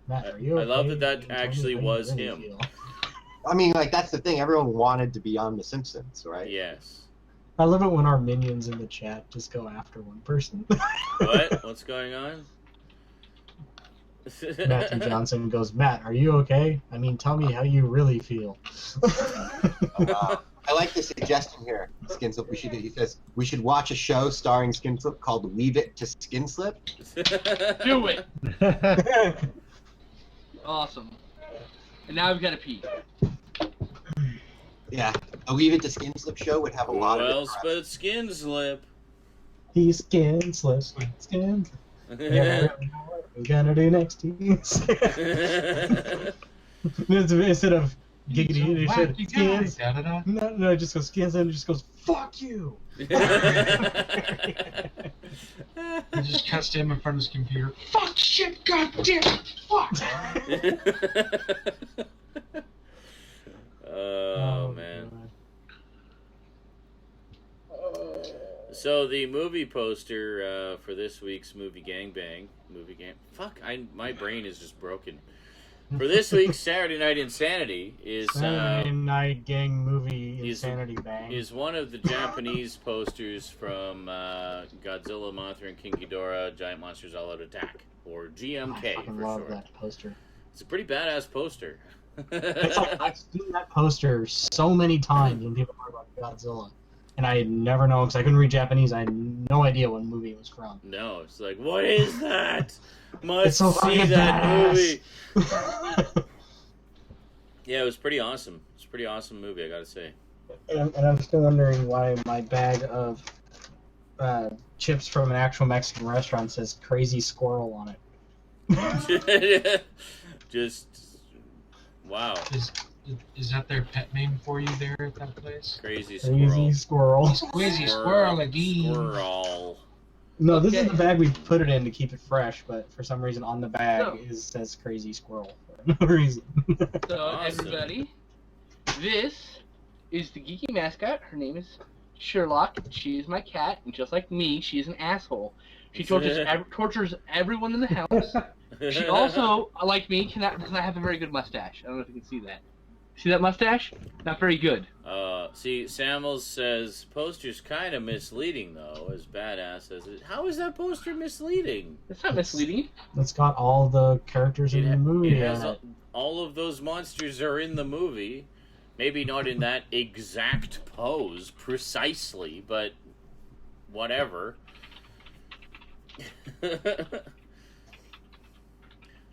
Speaker 9: Matt, are you
Speaker 3: I love
Speaker 9: okay?
Speaker 3: that
Speaker 9: Can you tell me
Speaker 3: actually
Speaker 9: how you
Speaker 3: was
Speaker 9: really
Speaker 3: him.
Speaker 9: feel?
Speaker 5: I mean, like that's the thing. Everyone wanted to be on The Simpsons, right?
Speaker 3: Yes.
Speaker 9: I love it when our minions in the chat just go after one person.
Speaker 3: What? What's going on?
Speaker 9: Matthew Johnson goes, Matt, are you okay? I mean, tell me how you really feel.
Speaker 5: I like the suggestion here, Skinslip. He says we should watch a show starring Skinslip called "Leave It to Skinslip."
Speaker 2: Do it. Awesome. And now I've got to pee.
Speaker 5: Yeah, a "Leave It to Skinslip" show would have a lot
Speaker 3: Well,
Speaker 5: of.
Speaker 3: but skin slip.
Speaker 9: He skin slips, skin. Yeah, what we gonna do next? Instead of
Speaker 8: Giggity, and he said,
Speaker 10: wacky
Speaker 8: skins.
Speaker 10: guy, da-da-da.
Speaker 8: No, it just goes, skins, and it just goes, fuck you.
Speaker 10: He just cuts to him in front of his computer. Fuck, shit, goddamn, fuck.
Speaker 3: Oh, man. So the movie poster for this week's movie fuck, my brain is just broken. For this week's Saturday Night InSaNiTy is
Speaker 8: Saturday Night Gang Movie Insanity Bang.
Speaker 3: Is one of the Japanese posters from Godzilla, Mothra, and King Ghidorah, Giant Monsters All Out Attack, or GMK
Speaker 8: I fucking
Speaker 3: for
Speaker 8: love
Speaker 3: short.
Speaker 8: that poster.
Speaker 3: It's a pretty badass poster.
Speaker 8: It's like I've seen that poster so many times when people talk about Godzilla, and I never know because I couldn't read Japanese. I had no idea what movie it was from.
Speaker 3: No, it's like, what is that? Must
Speaker 8: It's so
Speaker 3: see
Speaker 8: fucking
Speaker 3: that
Speaker 8: badass.
Speaker 3: movie. Yeah, it was pretty awesome. It's a pretty awesome movie, I gotta say.
Speaker 8: And I'm still wondering why my bag of chips from an actual Mexican restaurant says "Crazy Squirrel" on it.
Speaker 3: Just wow.
Speaker 10: Is that their pet name for you there at that place?
Speaker 3: Crazy Squirrel.
Speaker 8: Crazy Squirrel.
Speaker 10: Crazy Squirrel again.
Speaker 3: Squirrel.
Speaker 8: No, this is the bag we put it in to keep it fresh, but for some reason on the bag it says Crazy Squirrel for no reason.
Speaker 2: So,
Speaker 3: Awesome.
Speaker 2: everybody, this is the geeky mascot. Her name is Sherlock. She is my cat, and just like me, she is an asshole. She tortures everyone in the house. She also, like me, does not have a very good mustache. I don't know if you can see that. See that mustache? Not very good.
Speaker 3: See, Samuels says, poster's kind of misleading, though, as badass as it. How is that poster misleading?
Speaker 2: It's not misleading.
Speaker 8: It's got all the characters in the movie.
Speaker 3: It has all of those monsters are in the movie. Maybe not in that exact pose, precisely, but whatever.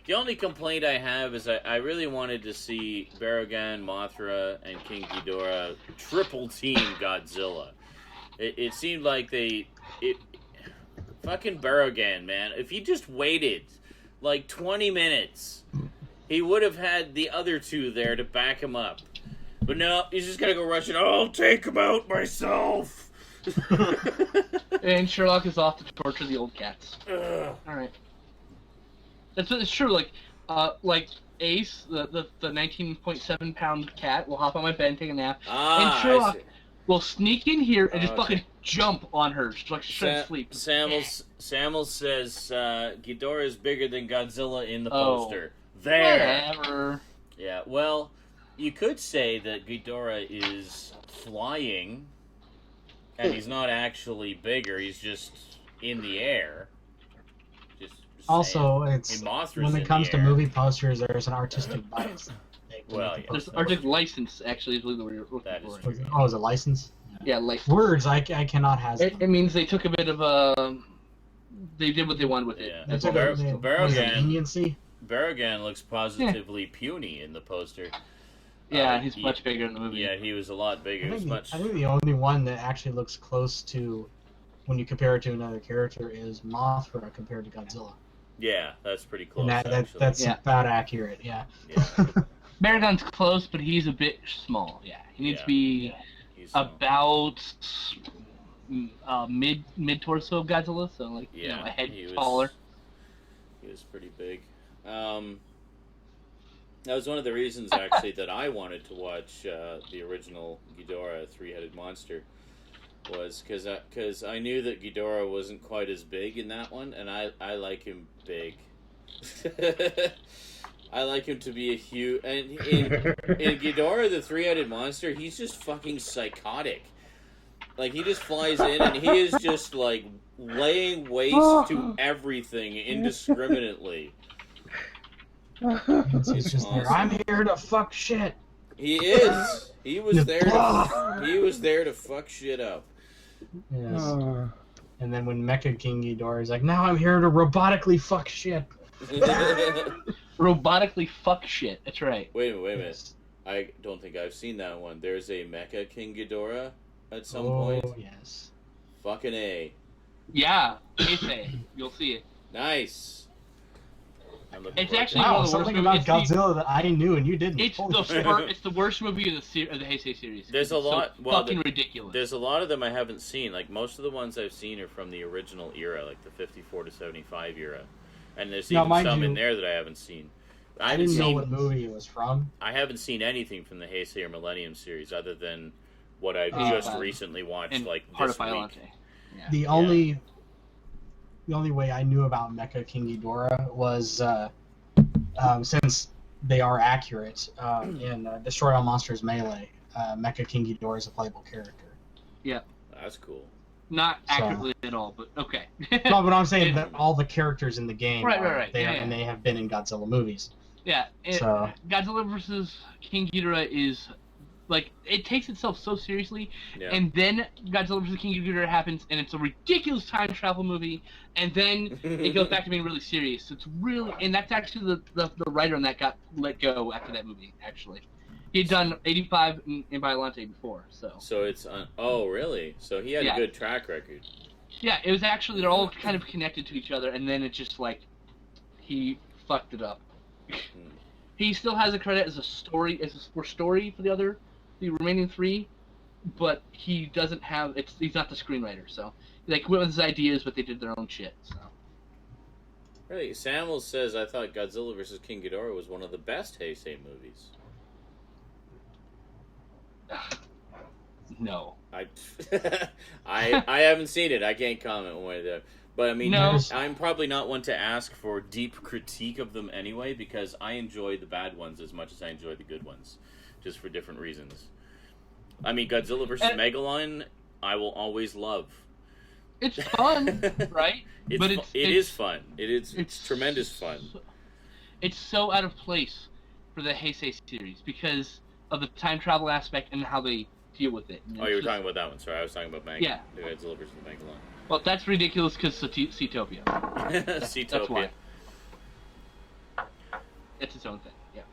Speaker 3: The only complaint I have is I really wanted to see Barugan, Mothra, and King Ghidorah triple team Godzilla. It seemed like fucking Barugan, man. If he just waited like 20 minutes, he would have had the other two there to back him up. But no, he's just gonna go rushing. I'll take him out myself.
Speaker 2: And Sherlock is off to torture the old cats.
Speaker 3: Ugh.
Speaker 2: All right. It's true. Like Ace, the 19.7 pound cat, will hop on my bed and take a nap, and Sherlock will sneak in here and just fucking jump on her, like straight sleep.
Speaker 3: Samuels says Ghidorah is bigger than Godzilla in the poster.
Speaker 2: Whatever.
Speaker 3: Yeah. Well, you could say that Ghidorah is flying, and he's not actually bigger. He's just in the air.
Speaker 8: Also, it's
Speaker 3: Mothra's
Speaker 8: when it comes to movie posters, there's an artistic bias.
Speaker 2: Well, yeah. There's artistic license, actually, is what we're looking for.
Speaker 8: Oh, is it license?
Speaker 2: Yeah, license.
Speaker 8: Words, I cannot have.
Speaker 2: It means they took a bit of they did what they wanted with it.
Speaker 3: Yeah.
Speaker 2: That's
Speaker 3: Barugan looks positively puny in the poster.
Speaker 2: Yeah, he's much bigger in the movie.
Speaker 3: Yeah, he was a lot bigger.
Speaker 8: I think the only one that actually looks close to, when you compare it to another character, is Mothra compared to Godzilla.
Speaker 3: Yeah, that's pretty close.
Speaker 8: And that's about accurate. Yeah.
Speaker 2: Barugan's close, but he's a bit small. Yeah, he needs to be about mid torso of Godzilla, so like a head taller.
Speaker 3: He was pretty big. That was one of the reasons actually that I wanted to watch the original Ghidorah, three-headed monster, was because I knew that Ghidorah wasn't quite as big in that one, and I like him big. I like him to be a huge... And in Ghidorah, the three-headed monster, he's just fucking psychotic. Like, he just flies in, and he is just, like, laying waste to everything indiscriminately.
Speaker 8: He's just there. I'm here to fuck shit.
Speaker 3: He is. He was there to fuck shit up.
Speaker 8: Yes. And then when Mecha King Ghidorah is like, now I'm here to robotically fuck shit.
Speaker 2: Robotically fuck shit. That's right.
Speaker 3: Wait a minute. I don't think I've seen that one. There's a Mecha King Ghidorah at some point.
Speaker 8: Oh, yes.
Speaker 3: Fucking A.
Speaker 2: Yeah, Heisei. You'll see it.
Speaker 3: Nice. I'm looking
Speaker 2: It's
Speaker 3: forward
Speaker 2: actually
Speaker 3: to it.
Speaker 2: one
Speaker 9: Wow,
Speaker 2: of the worst
Speaker 9: something
Speaker 2: movies.
Speaker 9: about Godzilla that I knew and you didn't.
Speaker 2: It's
Speaker 9: Holy
Speaker 2: the
Speaker 9: shit.
Speaker 2: it's the worst movie of the Heisei series.
Speaker 3: There's a
Speaker 2: It's
Speaker 3: lot.
Speaker 2: So
Speaker 3: Well,
Speaker 2: fucking ridiculous.
Speaker 3: There's a lot of them I haven't seen. Like most of the ones I've seen are from the original era, like the 54 to 75 era, and there's
Speaker 9: Now,
Speaker 3: even
Speaker 9: mind
Speaker 3: some
Speaker 9: you,
Speaker 3: in there that I haven't seen.
Speaker 9: I
Speaker 3: haven't
Speaker 9: didn't know
Speaker 3: seen-
Speaker 9: what movie it was from.
Speaker 3: I haven't seen anything from the Heisei or Millennium series other than what I've
Speaker 2: Oh,
Speaker 3: just
Speaker 2: wow.
Speaker 3: recently watched,
Speaker 2: and
Speaker 3: like
Speaker 2: part
Speaker 3: this
Speaker 2: of
Speaker 3: week.
Speaker 2: Violante. Yeah.
Speaker 9: The only way I knew about Mecha King Ghidorah was since they are accurate in Destroy All Monsters Melee. Mecha King Ghidorah is a playable character.
Speaker 3: That's cool.
Speaker 2: Not accurately at all, but okay.
Speaker 9: No, but I'm saying that all the characters in the game
Speaker 2: Right,
Speaker 9: are
Speaker 2: right.
Speaker 9: there,
Speaker 2: Yeah,
Speaker 9: and
Speaker 2: yeah.
Speaker 9: they have been in Godzilla movies.
Speaker 2: Yeah,
Speaker 9: So-
Speaker 2: Godzilla vs. King Ghidorah is like it takes itself so seriously,
Speaker 3: Yeah.
Speaker 2: and then Godzilla vs. King Ghidorah happens, and it's a ridiculous time travel movie, and then it goes back to being really serious. So it's really, and that's actually the writer on that got let go after that movie. Actually, he had done 85 in Violante before, so
Speaker 3: So it's oh really? So he had
Speaker 2: Yeah.
Speaker 3: a good track record.
Speaker 2: yeah, it was actually they're all kind of connected to each other, and then it just like he fucked it up. He still has a credit as a story for the remaining three, but he doesn't have he's not the screenwriter, so they went with his ideas, but they did their own shit. So
Speaker 3: Really, Samuel says I thought Godzilla vs. King Ghidorah was one of the best Heisei movies.
Speaker 2: no,
Speaker 3: I haven't seen it. I can't comment one way or the other. But I mean,
Speaker 2: No.
Speaker 3: I'm probably not one to ask for deep critique of them anyway, because I enjoy the bad ones as much as I enjoy the good ones, just for different reasons. I mean, Godzilla vs.
Speaker 2: And-
Speaker 3: Megalodon, I will always love.
Speaker 2: it's fun, right? But
Speaker 3: It is fun. It's tremendous fun.
Speaker 2: It's so out of place for the Heisei series because of the time travel aspect and how they deal with it. And
Speaker 3: Oh,
Speaker 2: it's
Speaker 3: you were
Speaker 2: just-
Speaker 3: talking about that one. Sorry, I was talking about Megalodon.
Speaker 2: Yeah.
Speaker 3: The Godzilla vs. Megalodon.
Speaker 2: Well, that's ridiculous because Seatopia.
Speaker 3: Seatopia.
Speaker 2: That's why. It's its own thing. Yeah.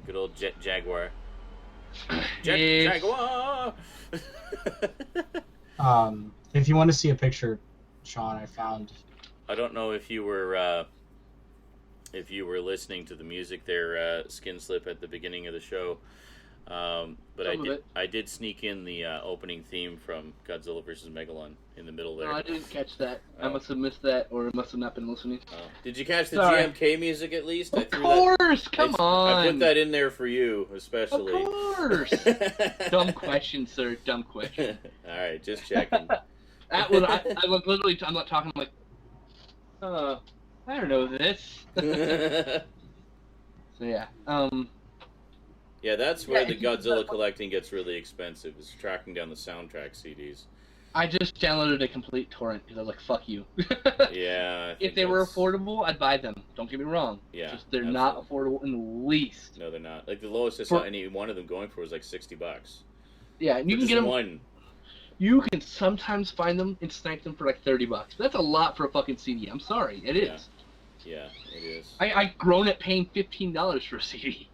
Speaker 3: Good old Jet Jaguar.
Speaker 2: Yes.
Speaker 3: Jaguar!
Speaker 9: If you want to see a picture, Sean, I found.
Speaker 3: I don't know if you were listening to the music there, Skin Slip, at the beginning of the show. But
Speaker 2: Some of it.
Speaker 3: I did sneak in the opening theme from Godzilla vs. Megalodon in the middle there.
Speaker 2: No, I didn't catch that. I
Speaker 3: Oh.
Speaker 2: must have missed that, or I must have not been listening.
Speaker 3: Oh. Did you catch the
Speaker 2: Sorry.
Speaker 3: GMK music at least? I
Speaker 2: Of
Speaker 3: threw
Speaker 2: course!
Speaker 3: that,
Speaker 2: Come
Speaker 3: I
Speaker 2: on!
Speaker 3: put that in there for you,
Speaker 2: Of
Speaker 3: especially.
Speaker 2: course! Dumb question, sir. Dumb question.
Speaker 3: All right, just checking.
Speaker 2: That was, I was literally, I'm not talking like, I don't know this. So yeah,
Speaker 3: Yeah, that's where the
Speaker 2: Yeah,
Speaker 3: Godzilla collecting gets really expensive, is tracking down the soundtrack CDs.
Speaker 2: I just downloaded a complete torrent because I was like, fuck you.
Speaker 3: Yeah. I think
Speaker 2: If they were
Speaker 3: that's-
Speaker 2: affordable, I'd buy them. Don't get me wrong.
Speaker 3: Yeah,
Speaker 2: Just they're not affordable in the least.
Speaker 3: No, they're not. Like the lowest I saw any one of them going for was like $60.
Speaker 2: Yeah, and you
Speaker 3: For
Speaker 2: can
Speaker 3: just
Speaker 2: get them.
Speaker 3: one.
Speaker 2: You can sometimes find them and snipe them for like $30. But that's a lot for a fucking CD. I'm sorry, it is.
Speaker 3: Yeah, it is.
Speaker 2: I grown at paying $15 for a CD.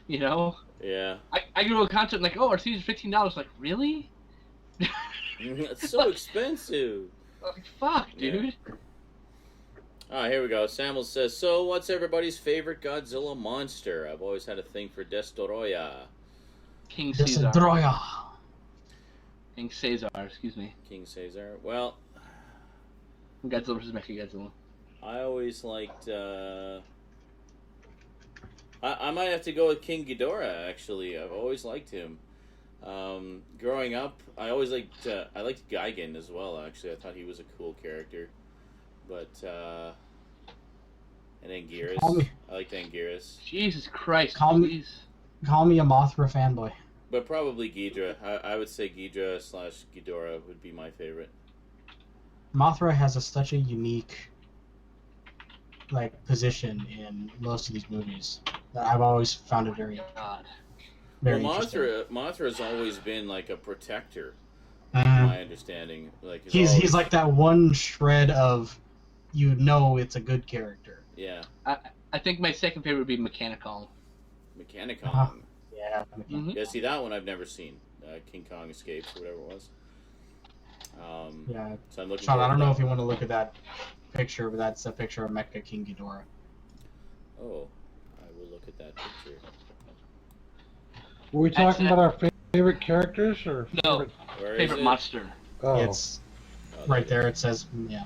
Speaker 2: You know,
Speaker 3: Yeah.
Speaker 2: I go to a concert and like, oh, our CD's $15. Like, really?
Speaker 3: It's so expensive.
Speaker 2: Like, fuck, dude.
Speaker 3: Ah, here we go. Samuel says, so what's everybody's favorite Godzilla monster? I've always had a thing for Destoroyah.
Speaker 2: King
Speaker 9: This is
Speaker 2: Caesar.
Speaker 9: Droya.
Speaker 2: King Caesar, excuse me.
Speaker 3: King Caesar. Well,
Speaker 2: Godzilla vs. Mechagodzilla.
Speaker 3: I always liked, I might have to go with King Ghidorah, actually. I've always liked him. Growing up, I always liked, I liked Gigan as well, actually. I thought he was a cool character. But, and Anguirus.
Speaker 9: Call me-
Speaker 3: I liked Anguirus.
Speaker 2: Jesus Christ,
Speaker 9: Call me-
Speaker 2: please.
Speaker 9: Call me a Mothra fanboy.
Speaker 3: But probably Ghidorah. I would say Ghidorah / Ghidorah would be my favorite.
Speaker 9: Mothra has such a unique position in most of these movies that I've always found it very
Speaker 2: God.
Speaker 3: Well,
Speaker 9: interesting.
Speaker 3: Mothra's always been like a protector,
Speaker 9: Mhm.
Speaker 3: my understanding. Like
Speaker 9: He's like that one shred of, it's a good character.
Speaker 3: Yeah,
Speaker 2: I think my second favorite would be Mechanicon.
Speaker 3: Mechanicon.
Speaker 9: Uh-huh. Yeah.
Speaker 2: Mm-hmm.
Speaker 3: Yeah, see that one I've never seen. King Kong Escapes or whatever it was.
Speaker 9: Yeah.
Speaker 3: So I'm looking.
Speaker 9: Sean, I
Speaker 3: forward
Speaker 9: don't
Speaker 3: to
Speaker 9: know
Speaker 3: that
Speaker 9: if you
Speaker 3: one.
Speaker 9: want to look at that picture, but that's a picture of Mecha King Ghidorah.
Speaker 3: Oh, I will look at that picture.
Speaker 6: Were we talking about our favorite characters or
Speaker 2: No,
Speaker 6: favorite?
Speaker 3: Where is
Speaker 2: favorite
Speaker 3: it?
Speaker 2: monster.
Speaker 6: Oh,
Speaker 9: It's right there. It says, yeah.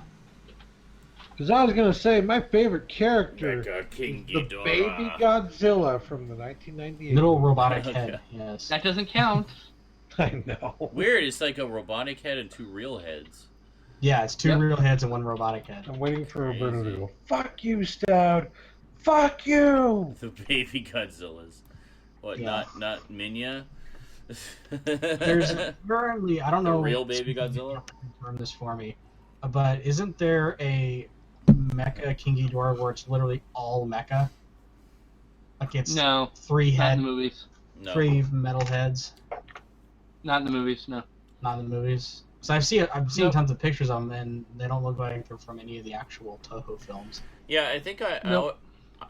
Speaker 6: because I was gonna say my favorite character
Speaker 3: Mecha King
Speaker 6: is the
Speaker 3: Ghidorah.
Speaker 6: baby Godzilla from the 1998.
Speaker 9: Little robotic
Speaker 3: Okay.
Speaker 9: head. Yes.
Speaker 2: That doesn't count.
Speaker 6: I know.
Speaker 3: Weird, it's like a robotic head and 2 real heads.
Speaker 9: Yeah, it's 2
Speaker 2: Yep.
Speaker 9: real heads and 1 robotic head.
Speaker 6: I'm waiting for Roberto to
Speaker 3: Crazy.
Speaker 6: go. Fuck you, Stout. Fuck you.
Speaker 3: The baby Godzillas. What,
Speaker 9: Yeah.
Speaker 3: not Minya?
Speaker 9: There's apparently, I don't
Speaker 3: The
Speaker 9: know.
Speaker 3: real baby Godzilla?
Speaker 9: Confirm this for me, but isn't there a Mecha King Ghidorah where it's literally all mecha? Like it's
Speaker 2: No,
Speaker 9: 3
Speaker 2: not in
Speaker 9: head,
Speaker 2: the movies.
Speaker 3: No.
Speaker 9: 3 metal heads.
Speaker 2: Not in the movies. No.
Speaker 9: Not in the movies. So I've seen
Speaker 2: Nope.
Speaker 9: tons of pictures of them, and they don't look like they're from any of the actual Toho films.
Speaker 3: Yeah, I think
Speaker 2: Nope.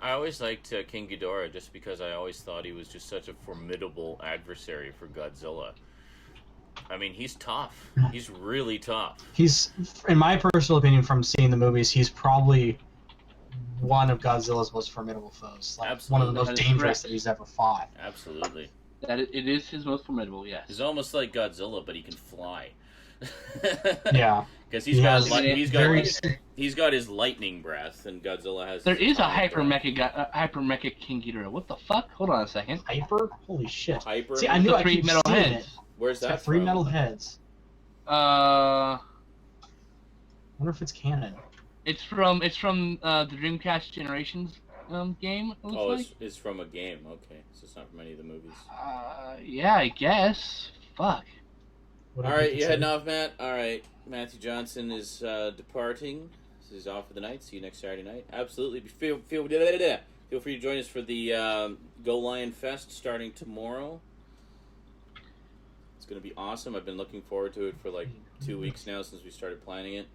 Speaker 3: I always liked King Ghidorah just because I always thought he was just such a formidable adversary for Godzilla. I mean, he's tough. He's really tough.
Speaker 9: He's, in my personal opinion, from seeing the movies, he's probably one of Godzilla's most formidable foes. Like one of the
Speaker 3: Absolutely.
Speaker 9: most
Speaker 2: That is
Speaker 9: dangerous
Speaker 2: correct.
Speaker 9: that he's ever fought.
Speaker 3: Absolutely.
Speaker 2: It is his most formidable. Yes.
Speaker 3: He's almost like Godzilla, but he can fly.
Speaker 9: Yeah.
Speaker 3: Because
Speaker 9: He has very-
Speaker 3: he's got his lightning breath, and Godzilla has.
Speaker 2: There
Speaker 3: his
Speaker 2: is a
Speaker 3: thunder breath.
Speaker 2: hyper mecha King Ghidorah. What the fuck? Hold on a second.
Speaker 9: Hyper? Holy shit.
Speaker 3: Hyper.
Speaker 9: See, I knew
Speaker 2: The
Speaker 9: I
Speaker 2: 3
Speaker 9: keep
Speaker 2: metal
Speaker 9: seeing
Speaker 2: heads.
Speaker 9: it.
Speaker 3: Where's
Speaker 9: It's
Speaker 3: that
Speaker 9: got 3
Speaker 3: from?
Speaker 9: metal heads.
Speaker 2: Uh,
Speaker 9: I wonder if it's canon.
Speaker 2: it's from the Dreamcast Generations game. It looks
Speaker 3: Oh,
Speaker 2: like.
Speaker 3: it's from a game. Okay, so it's not from any of the movies.
Speaker 2: Yeah, I guess. Fuck.
Speaker 9: What
Speaker 3: All
Speaker 9: did
Speaker 3: right,
Speaker 9: it
Speaker 3: you
Speaker 9: say?
Speaker 3: heading off, Matt? All right, Matthew Johnson is departing. He's off for the night. See you next Saturday night. Absolutely. Feel free to join us for the Go Lion Fest starting tomorrow. It's going to be awesome. I've been looking forward to it for like 2 weeks now since we started planning it.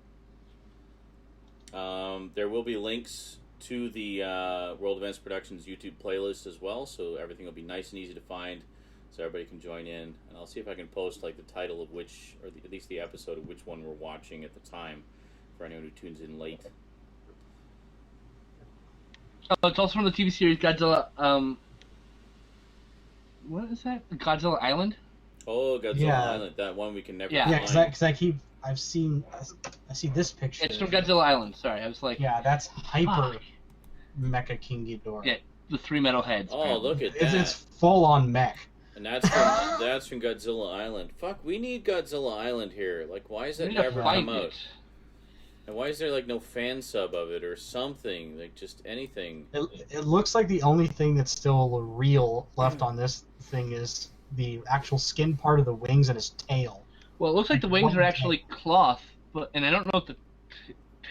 Speaker 3: There will be links to the World Events Productions YouTube playlist as well, so everything will be nice and easy to find, so everybody can join in. And I'll see if I can post like the title of which, or at least the episode of which one we're watching at the time, for anyone who tunes in late.
Speaker 2: Oh, it's also from the TV series Godzilla. What is that? Godzilla Island.
Speaker 3: Oh, Godzilla
Speaker 9: Yeah.
Speaker 3: Island, that one we can never
Speaker 2: Yeah.
Speaker 9: Yeah,
Speaker 3: find.
Speaker 9: because I see this picture.
Speaker 2: It's from Godzilla Island. Sorry, I was like.
Speaker 9: Yeah, that's Hyper
Speaker 2: Fuck.
Speaker 9: Mecha King Ghidorah.
Speaker 2: Yeah, the 3 metal heads.
Speaker 3: Oh,
Speaker 2: apparently.
Speaker 3: look at
Speaker 9: It's
Speaker 3: that.
Speaker 9: full on mech.
Speaker 3: And that's from Godzilla Island. Fuck, we need Godzilla Island here. Like, why is
Speaker 2: We
Speaker 3: that
Speaker 2: need to
Speaker 3: never
Speaker 2: find
Speaker 3: come out?
Speaker 2: it.
Speaker 3: And why is there like no fan sub of it or something? Like just anything.
Speaker 9: It looks like the only thing that's still real left on this thing is the actual skin part of the wings and his tail.
Speaker 2: Well, it looks like the wings are actually cloth, and I don't know if the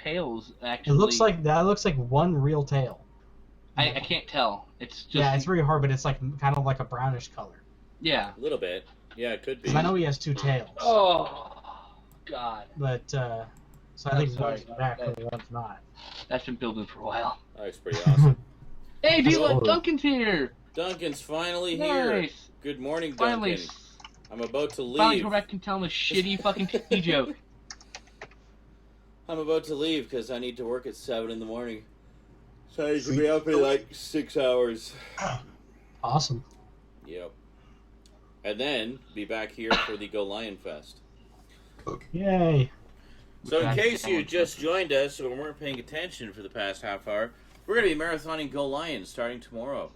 Speaker 2: tails actually.
Speaker 9: It looks like that. Looks like one real tail.
Speaker 2: I can't tell. It's just.
Speaker 9: Yeah, it's very hard, but it's like kind of like a brownish color.
Speaker 2: Yeah.
Speaker 3: A little bit. Yeah, it could be.
Speaker 9: 'Cause I know he has 2 tails,
Speaker 2: Oh, God.
Speaker 9: but so I
Speaker 2: I'm
Speaker 9: think
Speaker 2: sorry
Speaker 9: one's
Speaker 2: about
Speaker 9: back
Speaker 2: that.
Speaker 9: and one's not.
Speaker 2: That's been building for a while.
Speaker 3: That looks pretty awesome.
Speaker 2: Hey,
Speaker 9: Hello.
Speaker 2: D-Lo, Duncan's here.
Speaker 3: Duncan's finally here.
Speaker 2: Nice.
Speaker 3: Good morning,
Speaker 2: Finally.
Speaker 3: Duncan. I'm about to
Speaker 2: Finally,
Speaker 3: leave.
Speaker 2: go back and tell him a shitty fucking tea joke.
Speaker 3: I'm about to leave because I need to work at 7 in the morning. So I should be up in like 6 hours.
Speaker 9: Awesome.
Speaker 3: Yep. And then be back here for the Go Lion Fest.
Speaker 9: Yay.
Speaker 3: So in
Speaker 2: Okay.
Speaker 3: case you just joined us or weren't paying attention for the past half hour, we're going to be marathoning Go Lion starting tomorrow.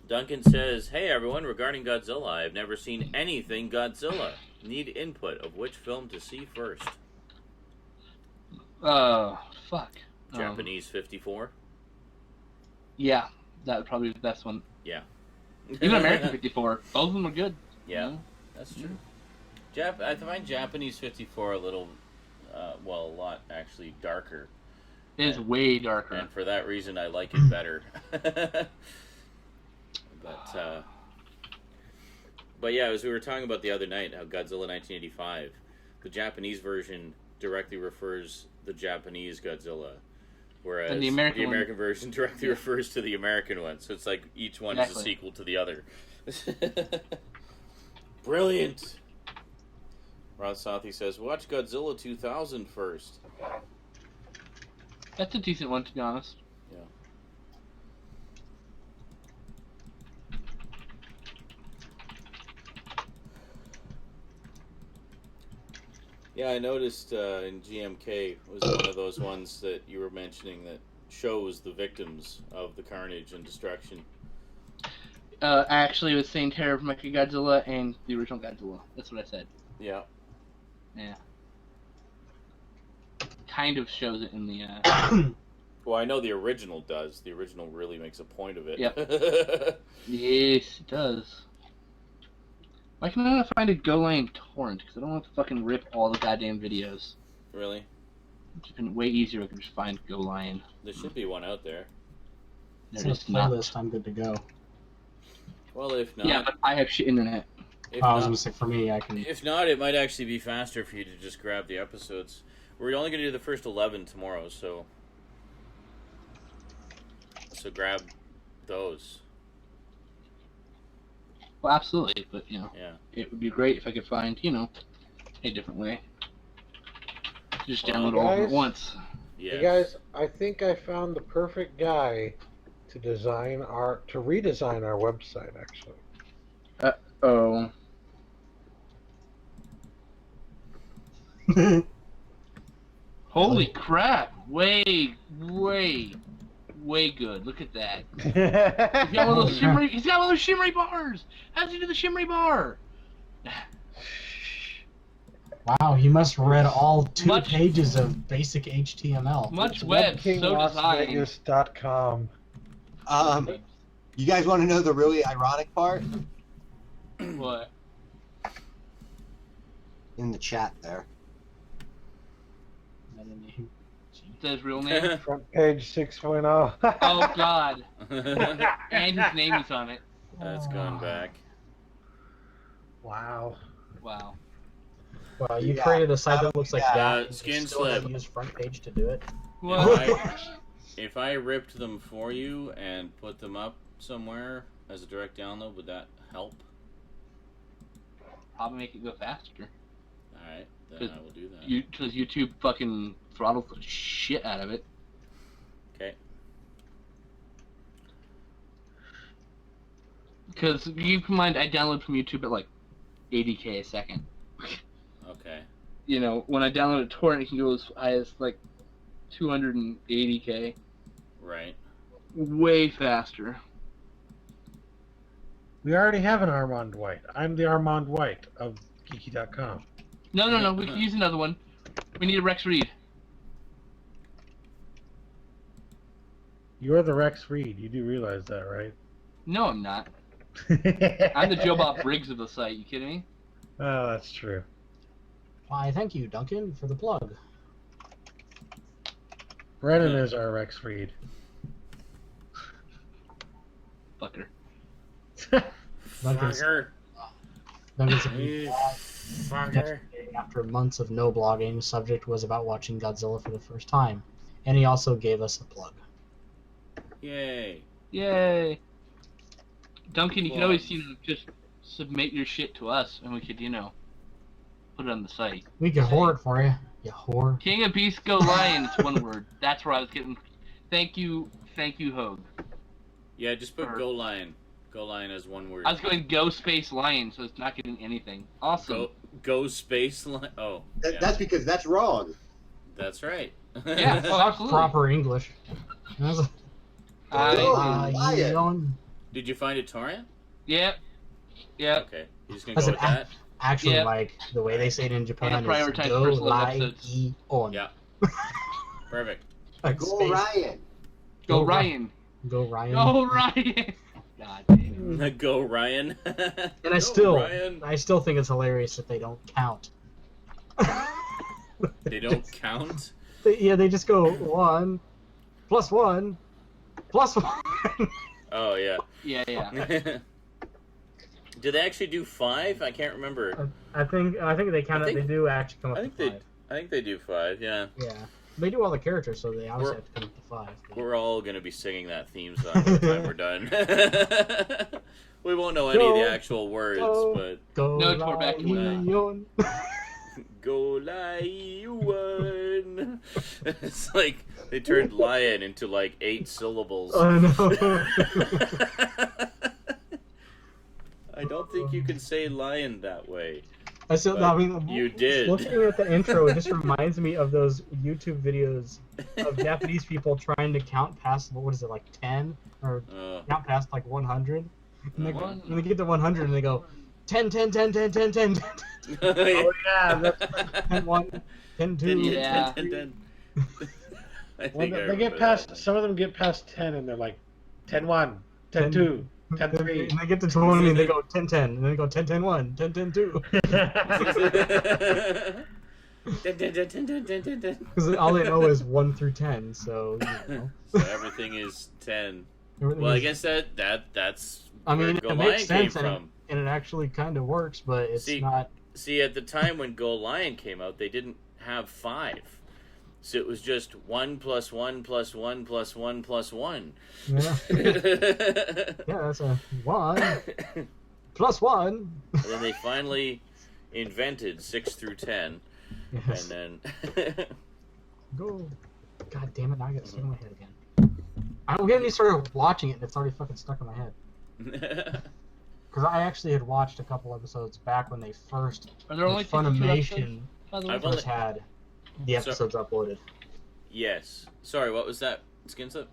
Speaker 3: Duncan says, "Hey everyone, regarding Godzilla, I've never seen anything Godzilla. Need input of which film to see first."
Speaker 2: Fuck.
Speaker 3: Japanese 54.
Speaker 2: Yeah, that would probably be the best one.
Speaker 3: Yeah.
Speaker 2: Even American 54. Both of them are good.
Speaker 3: Yeah, that's true. I find Japanese 54 a little, a lot actually darker.
Speaker 2: It is way darker.
Speaker 3: And for that reason, I like it better. But yeah, as we were talking about the other night, how Godzilla 1985, the Japanese version directly refers the Japanese Godzilla, whereas
Speaker 2: And the American
Speaker 3: version directly refers to the American one. So it's like each one is a
Speaker 2: Exactly.
Speaker 3: sequel to the other. Brilliant. Rod Southey says, watch Godzilla 2000 first.
Speaker 2: That's a decent one, to be honest.
Speaker 3: Yeah. Yeah, I noticed in GMK was one of those ones that you were mentioning that shows the victims of the carnage and destruction.
Speaker 2: Actually, it was saying Terror of Mechagodzilla and the original Godzilla. That's what I said.
Speaker 3: Yeah.
Speaker 2: Yeah. Kind of shows it in the.
Speaker 3: Well, I know the original does. The original really makes a point of it.
Speaker 2: Yep. Yes, it does. Why can I not find a GoLine torrent? Because I don't want to fucking rip all the goddamn videos.
Speaker 3: Really?
Speaker 2: It's been way easier if I could just find GoLine.
Speaker 3: There should be one out there.
Speaker 9: It's in a playlist. I'm good to go.
Speaker 3: Well, if not...
Speaker 2: Yeah, but I have shit internet.
Speaker 9: I was going to say, for me, I can...
Speaker 3: If not, it might actually be faster for you to just grab the episodes. We're only going to do the first 11 tomorrow, so... So grab those.
Speaker 2: Well, absolutely, but, you know,
Speaker 3: yeah.
Speaker 2: It would be great if I could find, you know, a different way. Just download all of them at once.
Speaker 3: Yes.
Speaker 6: Hey guys, I think I found the perfect guy to redesign our website, actually.
Speaker 2: Uh-oh. Holy crap! Way good. Look at that. He's got one of those shimmery bars! How's he do the shimmery bar?
Speaker 9: Wow, he must have read all two pages of basic HTML.
Speaker 2: Much web, so design.
Speaker 6: WebKingLasVegas.com.
Speaker 5: You guys want to know the really ironic part?
Speaker 2: What?
Speaker 5: In the chat there.
Speaker 2: His real name?
Speaker 6: Front page 6.0.
Speaker 2: Oh god. And his name is on it.
Speaker 3: That's going back.
Speaker 6: Wow.
Speaker 2: Wow.
Speaker 9: Well, you created a site that looks like that.
Speaker 3: Skin
Speaker 9: still have
Speaker 3: slip.
Speaker 9: to use front page to do it.
Speaker 3: If I ripped them for you and put them up somewhere as a direct download, would that help?
Speaker 2: Probably make it go faster.
Speaker 3: Alright, then I will do that.
Speaker 2: Because YouTube fucking throttles the shit out of it.
Speaker 3: Okay.
Speaker 2: Because keep in mind, I download from YouTube at like 80k a second.
Speaker 3: Okay.
Speaker 2: You know, when I download a torrent, it can go as high as like 280k.
Speaker 3: Right.
Speaker 2: Way faster.
Speaker 6: We already have an Armand White. I'm the Armand White of Geeky.com.
Speaker 2: No, we can use another one. We need a Rex Reed.
Speaker 6: You're the Rex Reed. You do realize that, right?
Speaker 2: No, I'm not. I'm the Joe Bob Briggs of the site. You kidding me?
Speaker 6: Oh, that's true.
Speaker 9: Why, thank you, Duncan, for the plug.
Speaker 6: Brennan is our Rex Reed.
Speaker 2: Fucker.
Speaker 9: Duncan's
Speaker 3: Fucker.
Speaker 9: After months of no blogging, the subject was about watching Godzilla for the first time. And he also gave us a plug.
Speaker 3: Yay.
Speaker 2: Yay. Duncan, you can always, just submit your shit to us, and we could, put it on the site.
Speaker 9: We could whore it for you, you whore.
Speaker 2: King of Beasts Go Lion, it's one word. That's where I was getting... Thank you, Hogue.
Speaker 3: Yeah, just put Go Lion. Go Lion as one word.
Speaker 2: I was going Go Space Lion, so it's not getting anything. Awesome.
Speaker 3: Go Space Lion? Oh. Yeah.
Speaker 5: That's because that's wrong.
Speaker 3: That's right.
Speaker 2: Yeah, oh, absolutely.
Speaker 9: Proper English.
Speaker 3: Did you find a torrent?
Speaker 2: Yep.
Speaker 3: Okay. You're just going to go with that?
Speaker 9: Actually, like, the way they say it in Japan is Go Lion.
Speaker 3: Yeah. Perfect.
Speaker 9: Like
Speaker 5: Go Ryan.
Speaker 2: Go Ryan.
Speaker 9: Go Ryan.
Speaker 2: Go Ryan. God damn.
Speaker 3: Go Ryan.
Speaker 9: And I still think it's hilarious that they don't count.
Speaker 3: They don't count?
Speaker 9: They just go 1 + 1 + 1.
Speaker 3: Oh, yeah.
Speaker 2: Yeah.
Speaker 3: Did they actually do 5? I can't remember.
Speaker 9: I think they count it. They do actually come up to 5.
Speaker 3: I think they do 5, yeah.
Speaker 9: Yeah. They do all the characters, so they obviously have to come up to 5. But...
Speaker 3: We're all going to be singing that theme song by the time we're done. We won't know any of the actual words, but...
Speaker 9: Go
Speaker 2: no, we're back to that.
Speaker 3: Go lion. It's like they turned lion into like 8 syllables.
Speaker 9: I know.
Speaker 3: I don't think you can say lion that way.
Speaker 9: I mean,
Speaker 3: You did.
Speaker 9: Looking at the intro, it just reminds me of those YouTube videos of Japanese people trying to count past, what is it, like 10? Or count past like 100? And they get to 100 and they go, 10, 10, 10, 10, 10, 10, 10.
Speaker 6: Oh yeah, that's
Speaker 9: 10, 1, 10, 2.
Speaker 2: Yeah.
Speaker 3: 10, 10. I
Speaker 6: well,
Speaker 3: think I
Speaker 6: they get
Speaker 3: remember
Speaker 6: past.
Speaker 3: that.
Speaker 6: Some of them get past 10, and they're like 10-1, 10-2, 10-3.
Speaker 9: And they get to 20 and they go 10, 10. And then they go 10, 10, 1, 10, 10, 2. Because all they know is 1 through 10, so, you know.
Speaker 3: So everything is 10.
Speaker 9: Everything
Speaker 3: Well, I
Speaker 9: is-
Speaker 3: guess that's
Speaker 9: I
Speaker 3: where
Speaker 9: mean,
Speaker 3: Go
Speaker 9: it
Speaker 3: Lion
Speaker 9: makes
Speaker 3: came
Speaker 9: sense,
Speaker 3: from.
Speaker 9: and it actually kind of works, but it's not...
Speaker 3: See, at the time when Go Lion came out, they didn't have 5. So it was just 1 + 1 + 1 + 1 + 1.
Speaker 9: Yeah, yeah, that's a 1 + 1.
Speaker 3: And then they finally invented 6 through 10.
Speaker 9: Yes.
Speaker 3: And then...
Speaker 9: Go. God damn it, now I got it stuck in my head again. I don't get any started watching it and it's already fucking stuck in my head. Because I actually had watched a couple episodes back when they first...
Speaker 2: Are there only 52
Speaker 9: Funimation
Speaker 2: by the way?
Speaker 3: I've only-
Speaker 9: first had the episodes uploaded.
Speaker 3: Yes. Sorry, what was that, Skinslip?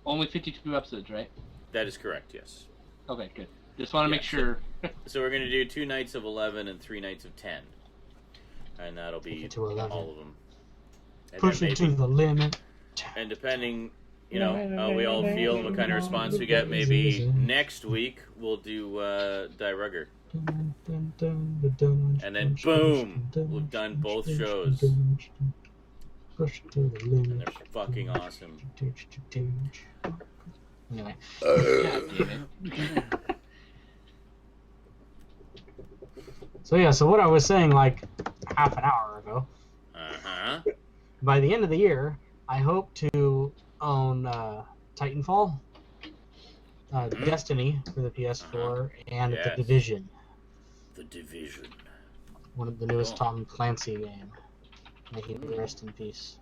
Speaker 2: Only 52 episodes, right?
Speaker 3: That is correct, yes.
Speaker 2: Okay, good. Just want to make
Speaker 3: Yeah,
Speaker 2: sure.
Speaker 3: So we're going to do 2 nights of 11 and 3 nights of 10. And that'll be
Speaker 9: to 11.
Speaker 3: all of them. And
Speaker 9: Push
Speaker 3: then
Speaker 9: it to
Speaker 3: maybe-
Speaker 9: the limit.
Speaker 3: And depending, you know, how we all feel and what kind of response we get, maybe next week we'll do Die Rugger. And then boom, we've done both shows.
Speaker 9: Push it to the
Speaker 3: And
Speaker 9: limit.
Speaker 3: they're fucking awesome.
Speaker 9: Anyway.
Speaker 2: God damn it.
Speaker 9: So yeah, so what I was saying like half an hour ago,
Speaker 3: Uh-huh.
Speaker 9: by the end of the year, I hope to own Titanfall, Destiny for the PS4, and
Speaker 3: Yes.
Speaker 9: The Division,
Speaker 3: The Division.
Speaker 9: one of the newest
Speaker 3: Cool.
Speaker 9: Tom Clancy game. May he rest in peace.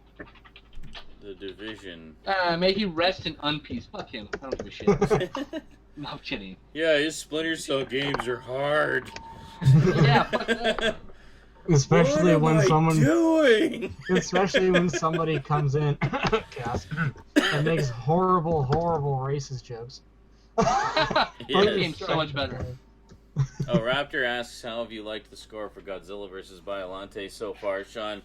Speaker 3: The Division.
Speaker 2: May he rest in unpeace. Fuck him. I don't give a shit. No, I'm kidding.
Speaker 3: Yeah, his Splinter Cell games are hard.
Speaker 2: Yeah, fuck that.
Speaker 9: Especially
Speaker 3: what
Speaker 9: when
Speaker 3: am I
Speaker 9: someone,
Speaker 3: doing?
Speaker 9: especially when somebody comes in cast, and makes horrible, horrible racist jokes.
Speaker 2: That
Speaker 3: Yes.
Speaker 2: game's so much better.
Speaker 3: Oh, Raptor asks, how have you liked the score for Godzilla vs. Biollante so far, Sean?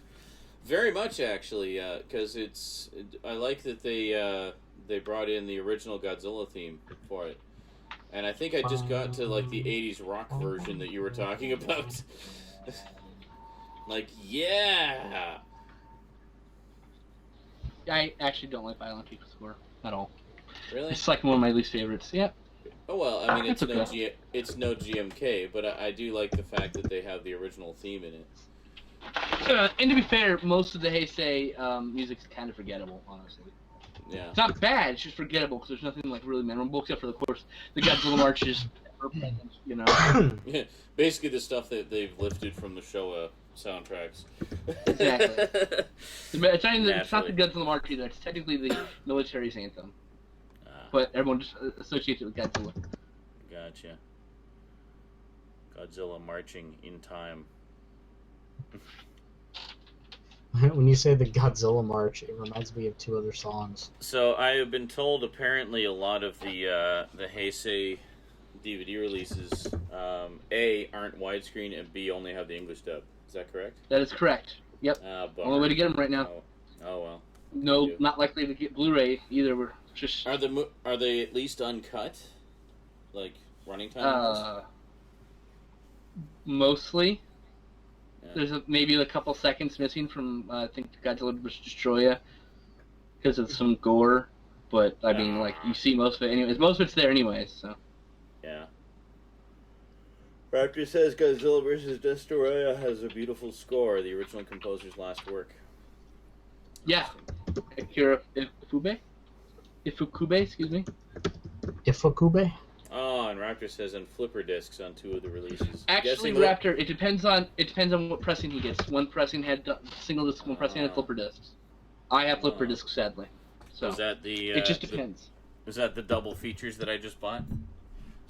Speaker 3: Very much, actually, because I like that they brought in the original Godzilla theme for it. And I think I just got to, like, the 80s rock version that you were talking about. Like, yeah!
Speaker 2: I actually don't like Violent People's score at all.
Speaker 3: Really?
Speaker 2: It's like one of my least favorites. Yeah.
Speaker 3: Oh, well, I mean, it's
Speaker 2: It's
Speaker 3: no,
Speaker 2: okay.
Speaker 3: it's no GMK, but I do like the fact that they have the original theme in it.
Speaker 2: And to be fair, most of the Heisei music's kind of forgettable, honestly.
Speaker 3: Yeah.
Speaker 2: It's not bad, it's just forgettable because there's nothing like really memorable except for, of course, the Godzilla marches, you know.
Speaker 3: Basically the stuff that they've lifted from the Showa soundtracks.
Speaker 2: Exactly. It's not the
Speaker 3: Naturally.
Speaker 2: Godzilla march either. It's technically the military's anthem, but everyone just associates it with Godzilla.
Speaker 3: Gotcha. Godzilla marching in time.
Speaker 9: When you say the Godzilla March, it reminds me of 2 other songs.
Speaker 3: So I have been told apparently a lot of the Heisei DVD releases A, aren't widescreen, and B, only have the English dub. Is that correct?
Speaker 2: That is correct. Yep.
Speaker 3: Bummer.
Speaker 2: Only way to get them right now.
Speaker 3: Oh well.
Speaker 2: No,
Speaker 3: Yeah.
Speaker 2: not likely to get Blu-ray either. We're just
Speaker 3: Are they at least uncut? Like running time?
Speaker 2: mostly.
Speaker 3: Yeah.
Speaker 2: There's maybe a couple seconds missing from I think Godzilla vs. Destroya because of some gore, but I mean, like you see most of it anyways. Most of it's there anyways. So
Speaker 3: Yeah. Raptor says Godzilla vs. Destroya has a beautiful score, the original composer's last work.
Speaker 2: yeah, Ifukube, excuse me.
Speaker 9: Ifukube?
Speaker 3: Oh on. Raptor says on flipper discs on 2 of the releases.
Speaker 2: Actually,
Speaker 3: Guessing
Speaker 2: Raptor, it depends on what pressing he gets. One pressing had single disc, one pressing had flipper discs. I have flipper discs, sadly. So
Speaker 3: was that the?
Speaker 2: it just depends.
Speaker 3: Was that the double features that I just bought?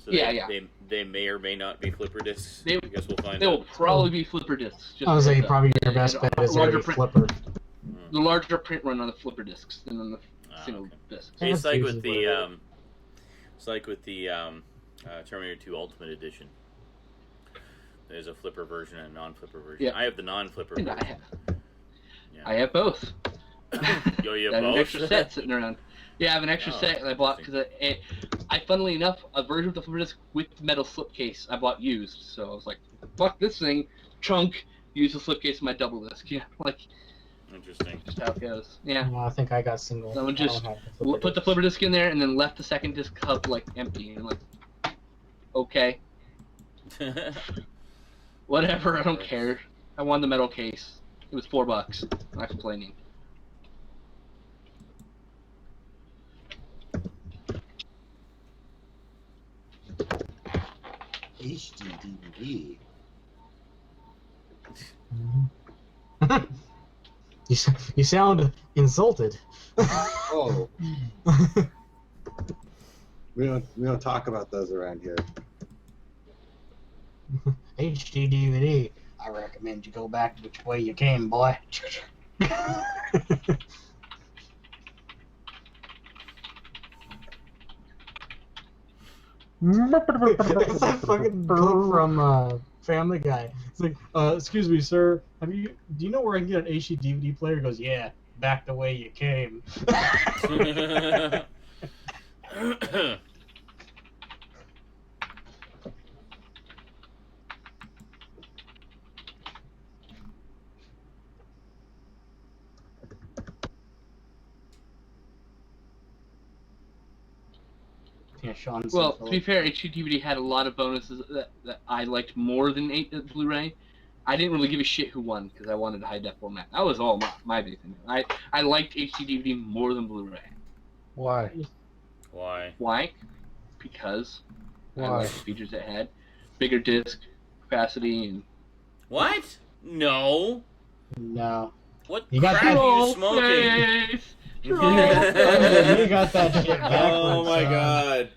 Speaker 3: So
Speaker 2: Yeah.
Speaker 3: They may or may not be flipper discs.
Speaker 2: They-
Speaker 3: I guess we'll find
Speaker 2: They
Speaker 3: out.
Speaker 2: will probably be flipper discs. Just
Speaker 9: I would say
Speaker 2: heads up.
Speaker 9: probably your best
Speaker 2: And
Speaker 9: bet is
Speaker 2: larger
Speaker 9: a
Speaker 2: print-
Speaker 9: flipper.
Speaker 2: The larger print run on the flipper discs than on the single
Speaker 3: Okay.
Speaker 2: discs.
Speaker 3: Hey, it's like with
Speaker 9: usually
Speaker 3: the Terminator 2 Ultimate Edition. There's a flipper version and a non-flipper version.
Speaker 2: Yeah.
Speaker 3: I have the non-flipper
Speaker 2: And
Speaker 3: version.
Speaker 2: I have both.
Speaker 3: Yo, you
Speaker 2: I
Speaker 3: have
Speaker 2: have an
Speaker 3: both?
Speaker 2: extra set sitting around. Yeah, I have an extra
Speaker 3: Oh,
Speaker 2: set that I bought because I, funnily enough, a version of the flipper disc with metal slipcase I bought used. So I was like, fuck this thing, chunk, use the slipcase in my double disc. Yeah, like,
Speaker 3: Interesting.
Speaker 2: just how it goes. Yeah.
Speaker 9: Well, I think I got single.
Speaker 2: Someone
Speaker 9: I don't
Speaker 2: just
Speaker 9: have the
Speaker 2: Put the flipper disc in there and then left the second disc hub like empty. And I'm like, okay, whatever, I don't care. I wanted the metal case. It was $4. I'm not complaining.
Speaker 5: HD DVD.
Speaker 9: You sound insulted.
Speaker 5: Oh, we don't talk about those around here.
Speaker 9: HD DVD. I recommend you go back which way you came, boy. It's that fucking clip from Family Guy. It's like, excuse me, sir. Do you know where I can get an HD DVD player? He goes, yeah, back the way you came. Yeah, Sean's
Speaker 2: Well, to be fair, HD DVD had a lot of bonuses that I liked more than Blu-ray. I didn't really give a shit who won because I wanted a high-def format. That was all my big thing. I liked HD DVD more than Blu-ray.
Speaker 6: Why?
Speaker 3: Why?
Speaker 2: Why? Because I
Speaker 6: Why?
Speaker 2: liked the features it had. Bigger disc capacity and...
Speaker 3: What? No.
Speaker 9: No.
Speaker 3: What
Speaker 9: You got
Speaker 3: crap
Speaker 9: that-
Speaker 3: are you smoking?
Speaker 2: Yes!
Speaker 9: You got that shit backwards.
Speaker 3: Oh my god.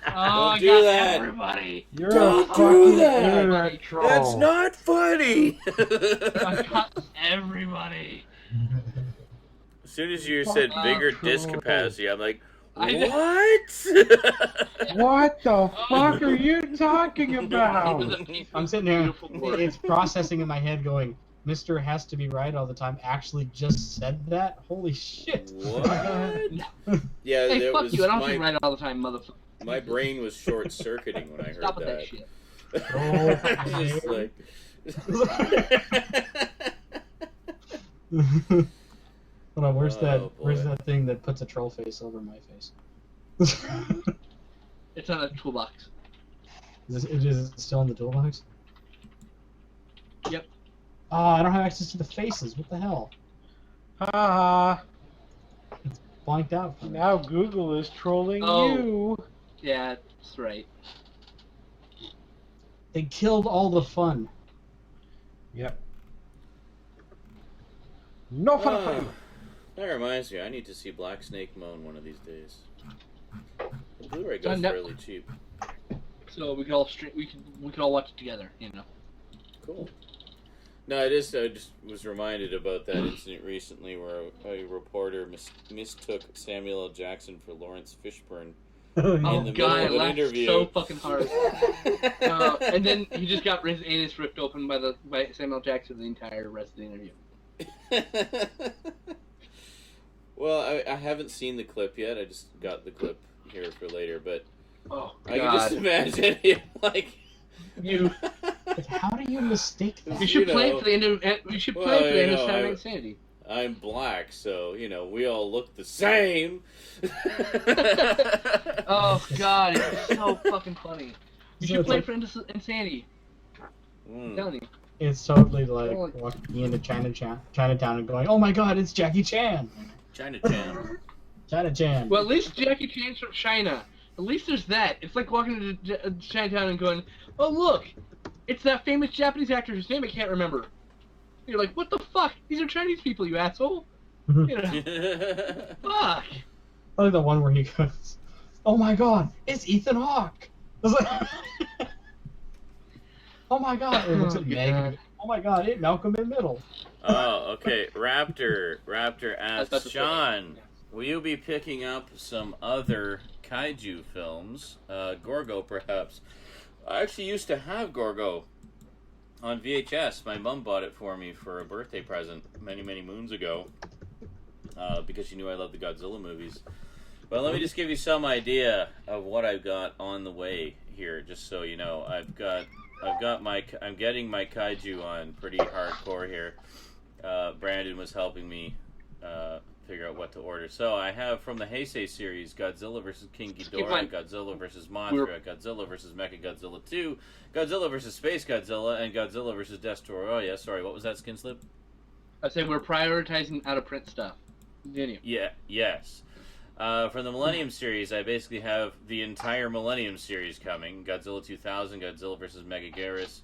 Speaker 2: Oh, I
Speaker 3: do
Speaker 2: got
Speaker 3: that.
Speaker 2: everybody!
Speaker 6: You're
Speaker 3: Don't
Speaker 6: a
Speaker 3: do
Speaker 6: fucking
Speaker 3: that.
Speaker 6: internet troll.
Speaker 3: That's not funny.
Speaker 2: I got everybody!
Speaker 3: As soon as you said bigger disc
Speaker 6: troll.
Speaker 3: capacity, I'm like,
Speaker 2: I-
Speaker 3: what?
Speaker 6: What the fuck are you talking
Speaker 2: It
Speaker 6: about?
Speaker 2: was a
Speaker 9: I'm sitting there,
Speaker 2: beautiful word.
Speaker 9: it's processing in my head going, Mr. has to be right all the time actually just said that? Holy shit.
Speaker 3: What? Yeah,
Speaker 2: Hey,
Speaker 3: that
Speaker 2: fuck
Speaker 3: was
Speaker 2: you, I don't have to
Speaker 3: my,
Speaker 2: write it all the time, motherfucker.
Speaker 3: my brain was short-circuiting when I heard
Speaker 2: Stop with
Speaker 3: that.
Speaker 2: that shit.
Speaker 3: Just like...
Speaker 9: Hold on, where's
Speaker 3: Oh,
Speaker 9: where's
Speaker 3: boy.
Speaker 9: that thing that puts a troll face over my face?
Speaker 2: It's on a toolbox.
Speaker 9: Is it still in the toolbox?
Speaker 2: Yep.
Speaker 9: Oh, I don't have access to the faces. What the hell?
Speaker 6: Ha
Speaker 9: Blanked out for me.
Speaker 6: Now Google is trolling
Speaker 2: Oh.
Speaker 6: you.
Speaker 2: Yeah, that's right.
Speaker 9: They killed all the fun.
Speaker 6: Yep. No fun.
Speaker 3: Oh, that reminds me, I need to see Black Snake Moan one of these days. The Blu-ray
Speaker 2: It's on
Speaker 3: goes
Speaker 2: Netflix.
Speaker 3: fairly cheap.
Speaker 2: So we could all we could all watch it together, you know.
Speaker 3: Cool. No, it is. I just was reminded about that incident recently where a reporter mistook Samuel L. Jackson for Lawrence Fishburne
Speaker 2: Oh
Speaker 3: in the
Speaker 2: god, I
Speaker 3: middle of an
Speaker 2: laughed
Speaker 3: interview.
Speaker 2: so fucking hard. And then he just got his anus ripped open by Samuel L. Jackson the entire rest of the interview.
Speaker 3: Well, I haven't seen the clip yet. I just got the clip here for later, but
Speaker 2: Oh
Speaker 3: I can just
Speaker 2: god.
Speaker 3: imagine him like
Speaker 2: You
Speaker 9: Like, how do you mistake that?
Speaker 2: you should
Speaker 3: You
Speaker 2: play
Speaker 3: know.
Speaker 2: it for the end of we should play
Speaker 3: Well,
Speaker 2: it for the end
Speaker 3: you
Speaker 2: of
Speaker 3: know,
Speaker 2: Saturday
Speaker 3: I-
Speaker 2: Night Sanity.
Speaker 3: I'm black, so we all look the same.
Speaker 2: Oh god, it's so fucking funny. You
Speaker 9: So
Speaker 2: should
Speaker 9: it's
Speaker 2: play
Speaker 9: like-
Speaker 2: for Insanity. I'm telling you.
Speaker 9: It's totally like
Speaker 2: Oh, like-
Speaker 9: walking into Chinatown and going, "Oh my God, it's Jackie Chan!"
Speaker 3: Chinatown.
Speaker 9: Chinatown.
Speaker 2: Well, at least Jackie Chan's from China. At least there's that. It's like walking into Chinatown and going, "Oh look, it's that famous Japanese actor whose name I can't remember." You're like, "What the fuck? These are Chinese people, you asshole!" You know, fuck.
Speaker 8: I like the one where he goes, "Oh my god, it's Ethan Hawke!" I was like, "Oh my god!" It looks at Meg. "Oh my god, it's Malcolm in Middle."
Speaker 3: Oh, okay. Raptor asks, Sean, will you be picking up some other kaiju films? Gorgo, perhaps. I actually used to have Gorgo on VHS. My mom bought it for me for a birthday present many, many moons ago because she knew I loved the Godzilla movies. But let me just give you some idea of what I've got on the way here, just so you know. I'm getting my kaiju on pretty hardcore here. Brandon was helping me figure out what to order. So I have from the Heisei series, Godzilla vs. King Ghidorah, Godzilla vs. Mothra, Godzilla vs. Mechagodzilla 2, Godzilla vs. Space Godzilla, and Godzilla vs. Destroyer. Oh yeah, sorry, what was that, Skin Slip?
Speaker 2: I say we're prioritizing out-of-print stuff. Continue.
Speaker 3: Yeah, yes. From the Millennium series, I basically have the entire Millennium series coming. Godzilla 2000, Godzilla vs. Megaguirus,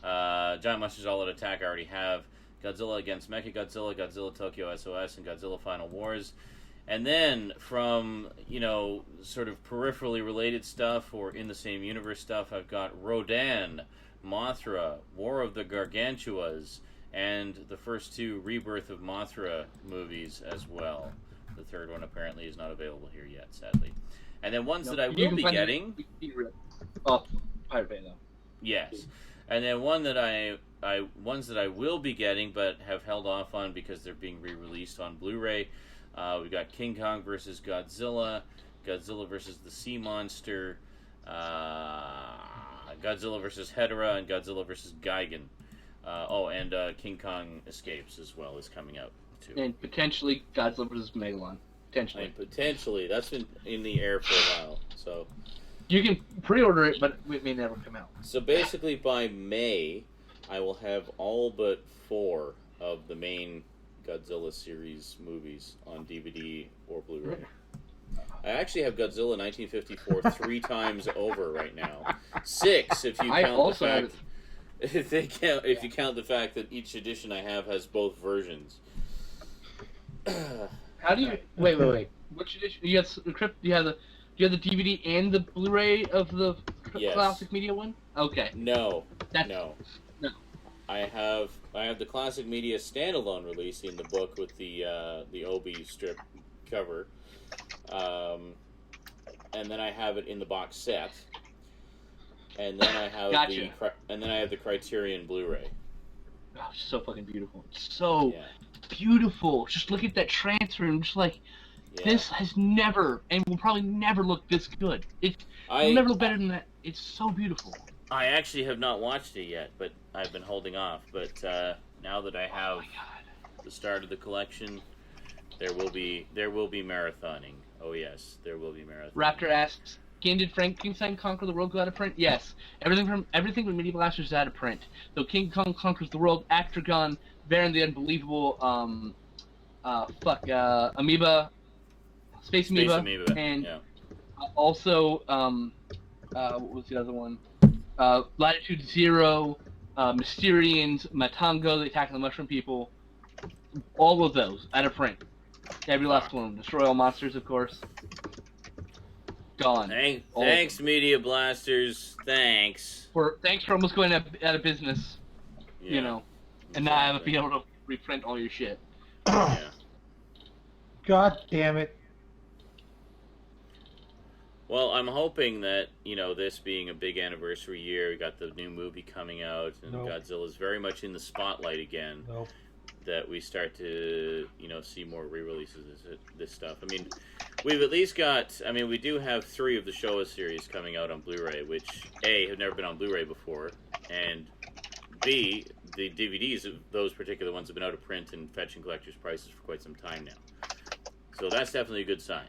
Speaker 3: Giant Monsters All Out Attack I already have. Godzilla against Mechagodzilla, Godzilla Tokyo SOS, and Godzilla Final Wars. And then from, sort of peripherally related stuff or in the same universe stuff, I've got Rodan, Mothra, War of the Gargantuas, and the first two Rebirth of Mothra movies as well. The third one apparently is not available here yet, sadly. And then ones that I will be getting...
Speaker 2: Oh, Pirate Bay, though.
Speaker 3: Yes. And then ones that I will be getting but have held off on because they're being re-released on Blu-ray. We've got King Kong vs. Godzilla, Godzilla vs. the Sea Monster, Godzilla vs. Hedorah, and Godzilla vs. Gigan. And King Kong Escapes as well is coming out too.
Speaker 2: And potentially Godzilla vs. Megalodon.
Speaker 3: Potentially. That's been in the air for a while. So
Speaker 2: you can pre-order it, but it may never come out.
Speaker 3: So basically by May, I will have all but 4 of the main Godzilla series movies on DVD or Blu-ray. I actually have Godzilla 1954 3 times over right now. 6 if you count the fact if you count the fact that each edition I have has both versions.
Speaker 2: How do you wait? Which edition? You have the DVD and the Blu-ray of the classic media one? Okay.
Speaker 3: No. I have the classic media standalone release in the book with the Obi strip cover, and then I have it in the box set, and then I have the Criterion Blu-ray.
Speaker 2: Oh, it's so fucking beautiful. It's so beautiful. Just look at that transfer and just like this has never and will probably never look this good. It'll never look better than that. It's so beautiful.
Speaker 3: I actually have not watched it yet, but I've been holding off. But now that I have the start of the collection, there will be marathoning. Oh yes, there will be marathoning.
Speaker 2: Raptor asks, did Frankenstein Conquer the World go out of print? Yes. Everything from Mini Blasters is out of print. Though King Kong Conquers the World, Actragon, Baron the Unbelievable, Amoeba, Space Amoeba, and also what was the other one? Latitude Zero, Mysterians, Matango, the Attack of the Mushroom People, all of those out of print. Every last one. Destroy All Monsters, of course. Gone.
Speaker 3: Thanks, Media Blasters. Thanks for
Speaker 2: almost going out of business. And now I haven't been able to reprint all your shit.
Speaker 6: God damn it.
Speaker 3: Well, I'm hoping that, this being a big anniversary year, we got the new movie coming out, and Godzilla's very much in the spotlight again, that we start to, see more re-releases of this stuff. I mean, we've at least got, we do have 3 of the Showa series coming out on Blu-ray, which, A, have never been on Blu-ray before, and B, the DVDs of those particular ones have been out of print and fetching collector's prices for quite some time now. So that's definitely a good sign.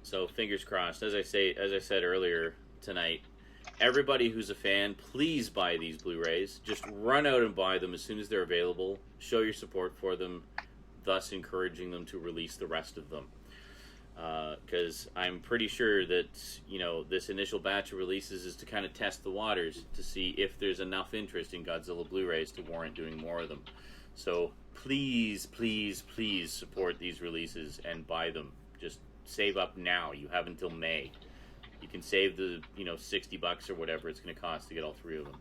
Speaker 3: So fingers crossed. As I said earlier tonight, everybody who's a fan, please buy these Blu-rays. Just run out and buy them as soon as they're available. Show your support for them, thus encouraging them to release the rest of them. Because I'm pretty sure that, this initial batch of releases is to kind of test the waters to see if there's enough interest in Godzilla Blu-rays to warrant doing more of them. So please, please, please support these releases and buy them. Just save up now. You have until May. You can save the, $60 or whatever it's going to cost to get all 3 of them.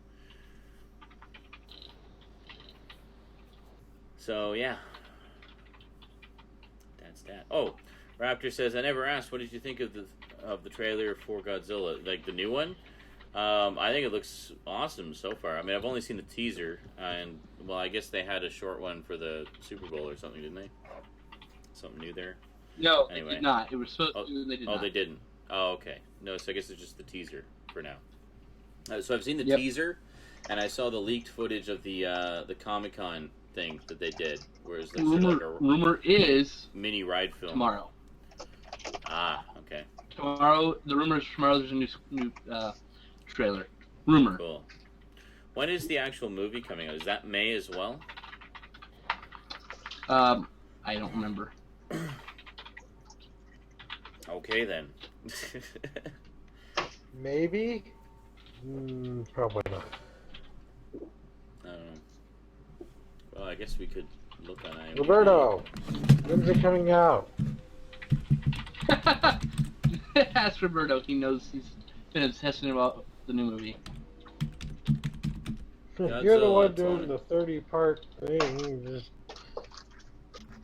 Speaker 3: So, yeah. That's that. Oh, Raptor says, I never asked, what did you think of the trailer for Godzilla? Like, the new one? I think it looks awesome so far. I mean, I've only seen the teaser, and, well, I guess they had a short one for the Super Bowl or something, didn't they? Something new there?
Speaker 2: No,
Speaker 3: anyway.
Speaker 2: they did not. It was supposed they did not.
Speaker 3: They didn't. Oh, okay. No, so I guess it's just the teaser for now. So I've seen the teaser, and I saw the leaked footage of the Comic-Con thing that they did, whereas there's
Speaker 2: rumor is
Speaker 3: mini ride film
Speaker 2: tomorrow.
Speaker 3: Ah, okay.
Speaker 2: Tomorrow, the rumor is tomorrow there's a new trailer. Rumor.
Speaker 3: Cool. When is the actual movie coming out? Is that May as well?
Speaker 2: I don't remember.
Speaker 3: Okay then.
Speaker 6: Maybe? Probably not.
Speaker 3: I don't know. Well, I guess we could look on IMDb.
Speaker 6: Roberto, when's it coming out?
Speaker 2: Ask Roberto. He knows. He's been obsessing about the new movie.
Speaker 6: You're the one doing the 30-part thing.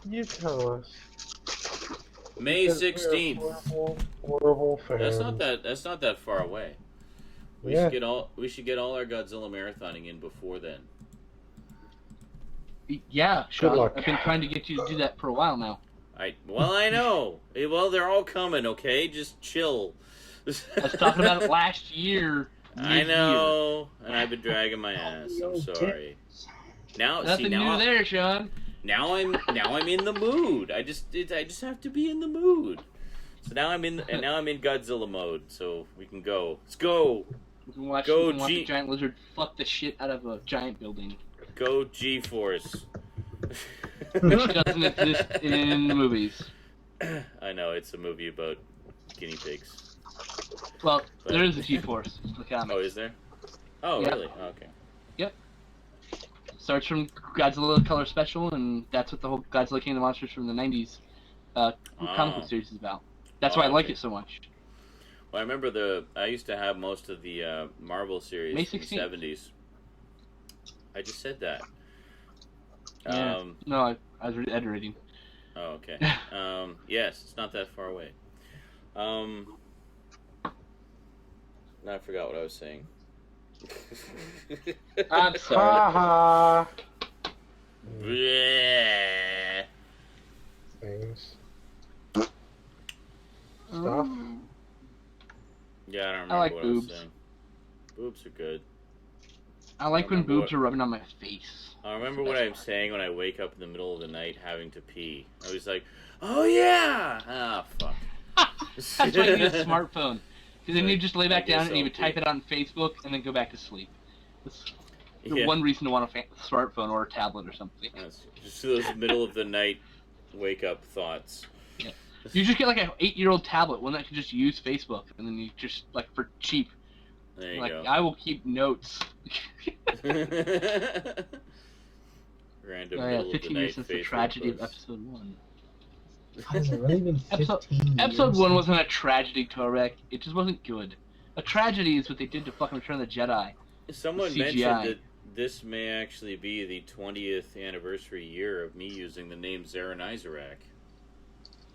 Speaker 6: You tell us.
Speaker 3: May 16th.
Speaker 6: Horrible fans.
Speaker 3: That's not that far away. We should get all our Godzilla marathoning in before then.
Speaker 2: Yeah, Sean.
Speaker 6: Good luck.
Speaker 2: I've been trying to get you to do that for a while now.
Speaker 3: I know. Well, they're all coming. Okay, just chill.
Speaker 2: I was talking about it last year.
Speaker 3: I know, and I've been dragging my ass. I'm sorry.
Speaker 2: Nothing new there, Sean.
Speaker 3: Now I'm in the mood. I just have to be in the mood. So now I'm in Godzilla mode. So we can go. Let's go.
Speaker 2: We can watch the giant lizard fuck the shit out of a giant building.
Speaker 3: Go G-Force.
Speaker 2: Which doesn't exist in the movies.
Speaker 3: I know, it's a movie about guinea pigs.
Speaker 2: Well, there is a G-Force in the comics.
Speaker 3: Oh, is there? Oh,
Speaker 2: yep.
Speaker 3: Really? Oh, okay.
Speaker 2: Yep. Starts from Godzilla Color Special, and that's what the whole Godzilla King of the Monsters from the 90s comic book series is about. That's why I like it so much.
Speaker 3: Well, I remember I used to have most of the Marvel series
Speaker 2: May
Speaker 3: from
Speaker 2: 16th.
Speaker 3: the 70s. I just said that.
Speaker 2: Yeah. No, I was reiterating.
Speaker 3: Oh, okay. Yes, it's not that far away. Now I forgot what I was saying.
Speaker 2: I'm sorry.
Speaker 6: Things. Stuff.
Speaker 3: Yeah, I don't remember
Speaker 2: I like
Speaker 3: what
Speaker 2: boobs.
Speaker 3: I was saying. Boobs are good.
Speaker 2: I like when boobs are rubbing on my face.
Speaker 3: I remember what I'm saying when I wake up in the middle of the night having to pee. I was like, oh yeah! Ah, fuck.
Speaker 2: That's why you need a smartphone. Because then you just lay back down and you would type it on Facebook and then go back to sleep. That's the one reason to want a smartphone or a tablet or something.
Speaker 3: That's just those middle of the night wake up thoughts.
Speaker 2: Yeah. You just get like an 8-year-old tablet, one that can just use Facebook, and then you just, like, for cheap.
Speaker 3: There you
Speaker 2: like,
Speaker 3: go.
Speaker 2: I will keep notes.
Speaker 3: Random
Speaker 2: Oh, yeah,
Speaker 3: middle
Speaker 2: 15
Speaker 3: of the night
Speaker 2: years since the
Speaker 3: Facebook
Speaker 2: tragedy of
Speaker 3: posts.
Speaker 2: episode 1.
Speaker 9: Has it really been 15 years?
Speaker 2: Episode 1 wasn't a tragedy, Torek. It just wasn't good. A tragedy is what they did to fucking Return of the Jedi.
Speaker 3: Someone
Speaker 2: CGI.
Speaker 3: mentioned that this may actually be the 20th anniversary year of me using the name Zaranizarak.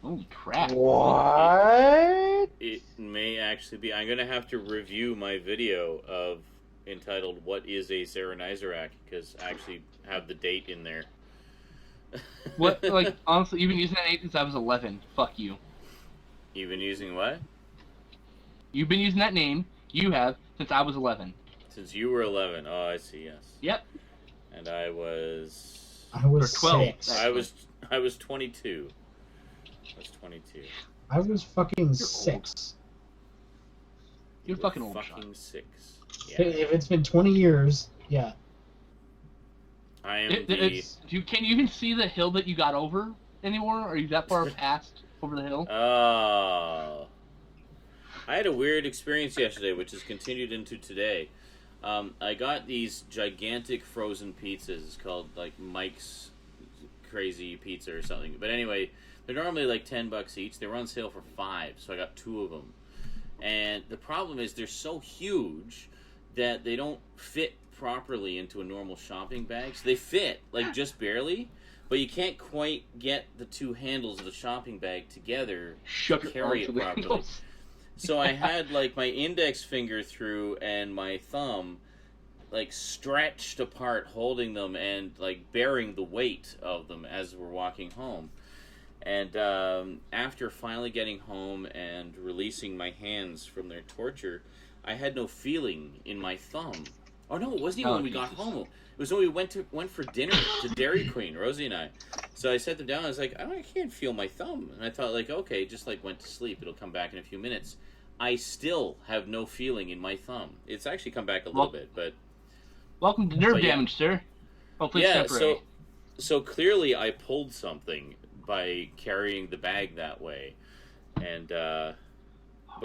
Speaker 2: Holy crap.
Speaker 6: What?
Speaker 3: It may actually be. I'm going to have to review my video entitled What is a Zaranizarak? Because I actually have the date in there.
Speaker 2: What? Like, honestly, you've been using that name since I was 11. Fuck you.
Speaker 3: You've been using what?
Speaker 2: You've been using that name, you have, since I was 11.
Speaker 3: Since you were 11. Oh, I see, yes.
Speaker 2: Yep.
Speaker 3: And I was...
Speaker 9: I was
Speaker 2: 12.
Speaker 9: 6.
Speaker 3: I was 22. I was 22.
Speaker 9: I was fucking 6.
Speaker 2: You're fucking old,
Speaker 3: Fucking
Speaker 2: Sean.
Speaker 3: 6. Yeah.
Speaker 9: If it's been 20 years, yeah.
Speaker 3: I am
Speaker 2: Can you even see the hill that you got over anymore? Or are you that far past? over the hill.
Speaker 3: Oh. I had a weird experience yesterday, which has continued into today. I got these gigantic frozen pizzas. It's called like Mike's Crazy Pizza or something. But anyway, they're normally like $10 each. They were on sale for $5, so I got 2 of them. And the problem is they're so huge that they don't fit properly into a normal shopping bag. So they fit, like, just barely, but you can't quite get the 2 handles of the shopping bag together to carry it properly. So I had, like, my index finger through and my thumb, like, stretched apart holding them and, like, bearing the weight of them as we're walking home. And after finally getting home and releasing my hands from their torture, I had no feeling in my thumb. Oh, no, it wasn't even when we got home. It was when we went for dinner to Dairy Queen, Rosie and I. So I set them down. I was like, I can't feel my thumb. And I thought, like, okay, just, like, went to sleep. It'll come back in a few minutes. I still have no feeling in my thumb. It's actually come back a little bit, but...
Speaker 2: Welcome to nerve damage, sir. Hopefully it's temporary.
Speaker 3: So clearly I pulled something by carrying the bag that way. And, but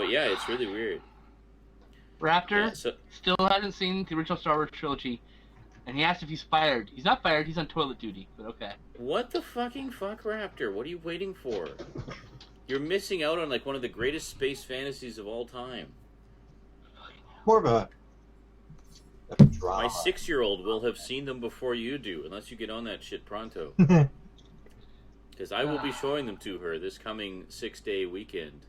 Speaker 3: yeah, it's really weird.
Speaker 2: Raptor still hasn't seen the original Star Wars trilogy, and he asked if he's fired. He's not fired, he's on toilet duty, but okay.
Speaker 3: What the fucking fuck, Raptor? What are you waiting for? You're missing out on, like, one of the greatest space fantasies of all time.
Speaker 5: More of a drama.
Speaker 3: My 6-year-old will have seen them before you do, unless you get on that shit pronto. Because I will be showing them to her this coming 6-day weekend.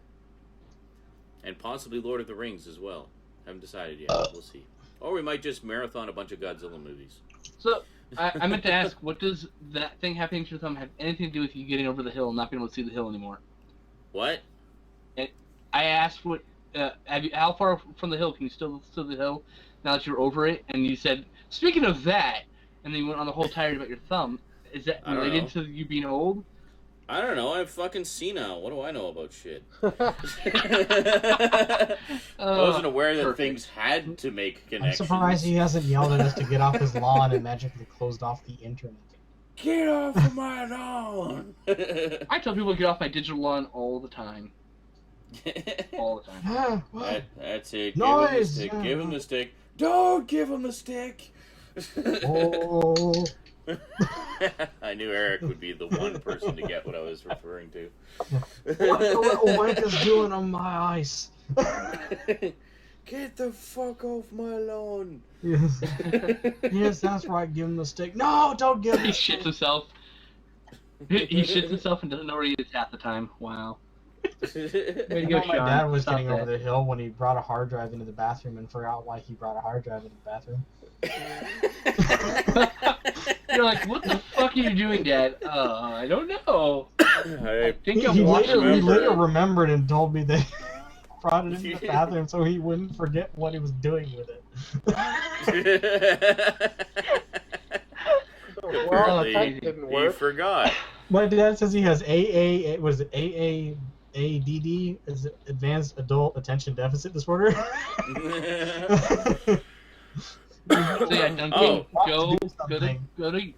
Speaker 3: And possibly Lord of the Rings as well. Haven't decided yet. We'll see. Or we might just marathon a bunch of Godzilla movies.
Speaker 2: So, I meant to ask, what does that thing happening to your thumb have anything to do with you getting over the hill and not being able to see the hill anymore?
Speaker 3: What?
Speaker 2: I asked what. How far from the hill can you still see the hill now that you're over it? And you said, speaking of that, and then you went on the whole tirade about your thumb. Is that related to you being old?
Speaker 3: I don't know. I'm fucking senile. What do I know about shit? I wasn't aware that things had to make connections.
Speaker 9: I'm surprised he hasn't yelled at us to get off his lawn and magically closed off the internet.
Speaker 3: Get off of my lawn!
Speaker 2: I tell people to get off my digital lawn all the time. All the time.
Speaker 3: That's it.
Speaker 9: Noise!
Speaker 3: Give him the stick. Don't give him the stick!
Speaker 9: Oh.
Speaker 3: I knew Eric would be the one person to get what I was referring to.
Speaker 9: What Mike is doing on my ice?
Speaker 3: Get the fuck off my lawn!
Speaker 9: Yes. Yes, that's right. Give him the stick. No, don't give him.
Speaker 2: He shits himself. He shits himself and doesn't know where he is half the time. Wow. Way to go,
Speaker 9: My
Speaker 2: Sean.
Speaker 9: dad was
Speaker 2: Stop
Speaker 9: getting
Speaker 2: that.
Speaker 9: over the hill when he brought a hard drive into the bathroom and forgot why he brought a hard drive into the bathroom.
Speaker 2: You're like, what the fuck are you doing, Dad? I don't know. I think
Speaker 9: He
Speaker 2: I'm watching.
Speaker 9: later remembered and told me that he brought it into the bathroom so he wouldn't forget what he was doing with it.
Speaker 6: Well, that didn't
Speaker 3: He
Speaker 6: work.
Speaker 3: forgot.
Speaker 9: My dad says he has AADD, is it Advanced Adult Attention Deficit Disorder?
Speaker 2: So yeah, Duncan, go to.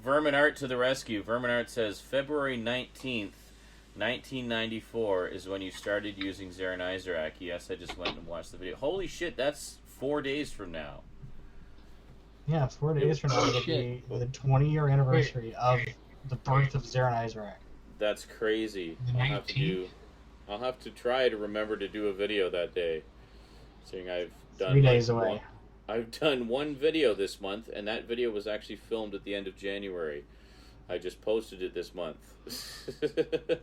Speaker 3: Vermin Art to the rescue. Vermin Art says February 19th, 1994 is when you started using Zaranizarak. Yes, I just went and watched the video. Holy shit, that's 4 days from now.
Speaker 9: Yeah, 4 days from now it'll be the 20-year anniversary of the birth of Zaranizarak.
Speaker 3: That's crazy.
Speaker 10: The
Speaker 3: I'll have to try to remember to do a video that day. Seeing I've done
Speaker 9: 3 days away.
Speaker 3: I've done one video this month, and that video was actually filmed at the end of January. I just posted it this month.
Speaker 10: So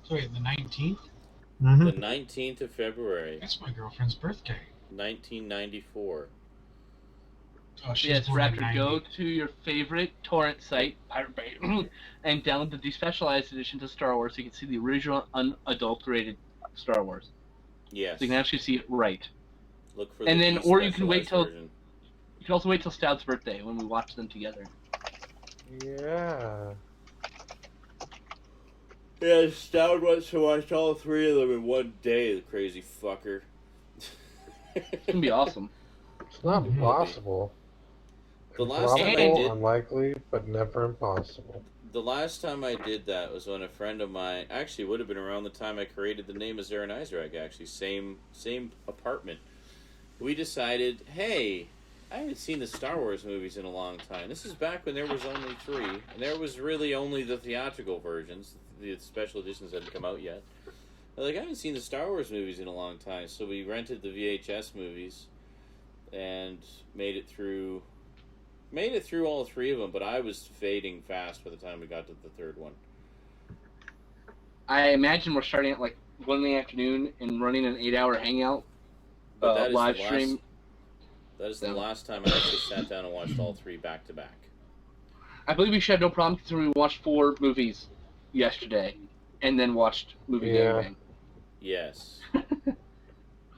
Speaker 10: wait, the 19th?
Speaker 9: Mm-hmm.
Speaker 3: The 19th of February,
Speaker 10: That's my girlfriend's birthday.
Speaker 3: 1994.
Speaker 10: Oh, she's
Speaker 2: Yes,
Speaker 10: born in
Speaker 2: Raptor,
Speaker 10: 90.
Speaker 2: go to your favorite torrent site, Pirate Bay, and download the despecialized edition of Star Wars so you can see the original unadulterated Star Wars.
Speaker 3: Yes.
Speaker 2: So you can actually see it right.
Speaker 3: Look for
Speaker 2: And
Speaker 3: the
Speaker 2: then, or you can wait
Speaker 3: despecialized
Speaker 2: till
Speaker 3: version.
Speaker 2: you can also wait till Stoud's birthday when we watch them together.
Speaker 6: Yeah.
Speaker 3: Yeah, Stout wants to watch all 3 of them in one day, the crazy fucker.
Speaker 2: It's gonna be awesome.
Speaker 6: It's not impossible.
Speaker 3: The last time I
Speaker 6: Probable,
Speaker 3: did,
Speaker 6: unlikely, but never impossible.
Speaker 3: The last time I did that was when a friend of mine, actually it would have been around the time I created the name of Zaranizerag, actually, same apartment. We decided, hey, I haven't seen the Star Wars movies in a long time. This is back when there was only 3, and there was really only the theatrical versions. The special editions hadn't come out yet. Like, I haven't seen the Star Wars movies in a long time, so we rented the VHS movies and made it through all 3 of them, but I was fading fast by the time we got to the 3rd one.
Speaker 2: I imagine we're starting at like 1 in the afternoon and running an 8-hour hangout live stream.
Speaker 3: That is the last time I actually sat down and watched all 3 back to back.
Speaker 2: I believe we should have no problem considering we watched 4 movies yesterday and then watched Movie Gangbang.
Speaker 3: Yes.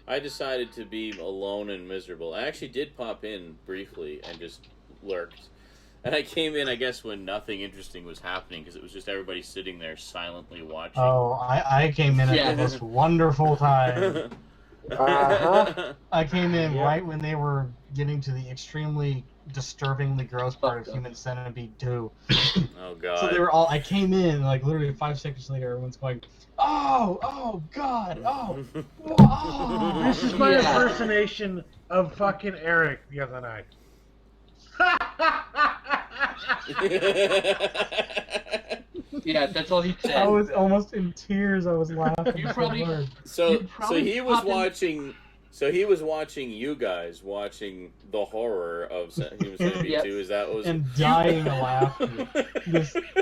Speaker 3: I decided to be alone and miserable. I actually did pop in briefly and just lurked. And I came in, I guess, when nothing interesting was happening, because it was just everybody sitting there silently watching.
Speaker 9: Oh, I came in at the most wonderful time. I came in right when they were getting to the extremely disturbingly gross part of Human Centipede 2.
Speaker 3: Oh, God.
Speaker 9: So they were all, I came in, like, literally 5 seconds later, everyone's going, oh, God, oh.
Speaker 6: This is my impersonation of fucking Eric the other night.
Speaker 2: Yeah, that's all he said.
Speaker 9: I was almost in tears. I was laughing.
Speaker 3: So he was watching. So he was watching you guys watching the horror of Human Centipede 2. Is that what was?
Speaker 9: And dying of laughter.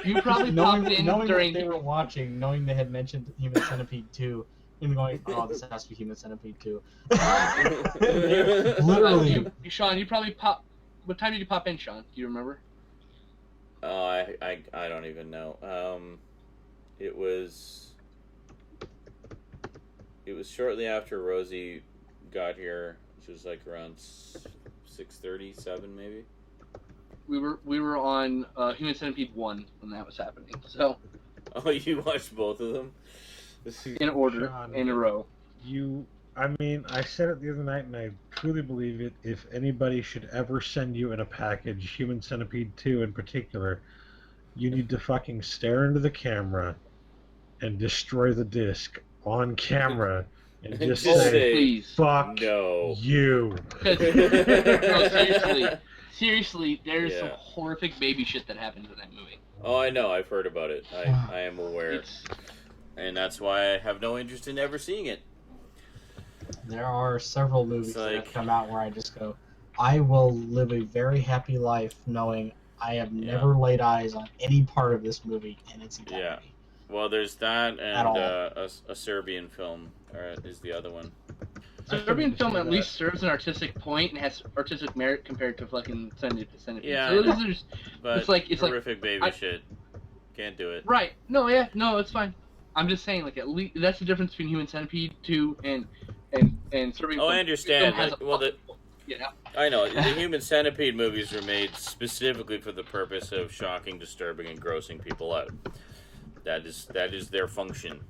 Speaker 2: You probably popped in
Speaker 9: knowing
Speaker 2: during.
Speaker 9: What they were watching, knowing they had mentioned Human Centipede 2, and going, "Oh, this has to be Human Centipede 2." Literally.
Speaker 2: Sean, you probably popped. What time did you pop in, Sean? Do you remember?
Speaker 3: Oh, I don't even know. It was shortly after Rosie got here, which was like around 6:37 maybe.
Speaker 2: We were on Human Centipede 1 when that was happening. So.
Speaker 3: Oh, you watched both of them?
Speaker 2: In order, Sean, in a row.
Speaker 6: I said it the other night, and I truly believe it. If anybody should ever send you in a package, Human Centipede 2 in particular, you need to fucking stare into the camera and destroy the disc on camera and just say, fuck you.
Speaker 2: No, seriously, there's some horrific baby shit that happens in that movie.
Speaker 3: Oh, I know. I've heard about it. I am aware. And that's why I have no interest in ever seeing it.
Speaker 9: There are several movies that come out where I just go, I will live a very happy life knowing I have never laid eyes on any part of this movie in its entirety.
Speaker 3: Yeah. Well, there's that and a Serbian film is the other one.
Speaker 2: The Serbian film at least serves an artistic point and has artistic merit compared to fucking Centipede.
Speaker 3: Yeah,
Speaker 2: so
Speaker 3: but
Speaker 2: it's
Speaker 3: horrific baby shit. Can't do it.
Speaker 2: Right. No, it's fine. I'm just saying, like, at least that's the difference between Human Centipede 2 and Serbian.
Speaker 3: Oh, I understand. I know. The Human Centipede movies were made specifically for the purpose of shocking, disturbing, and grossing people out. That is their function.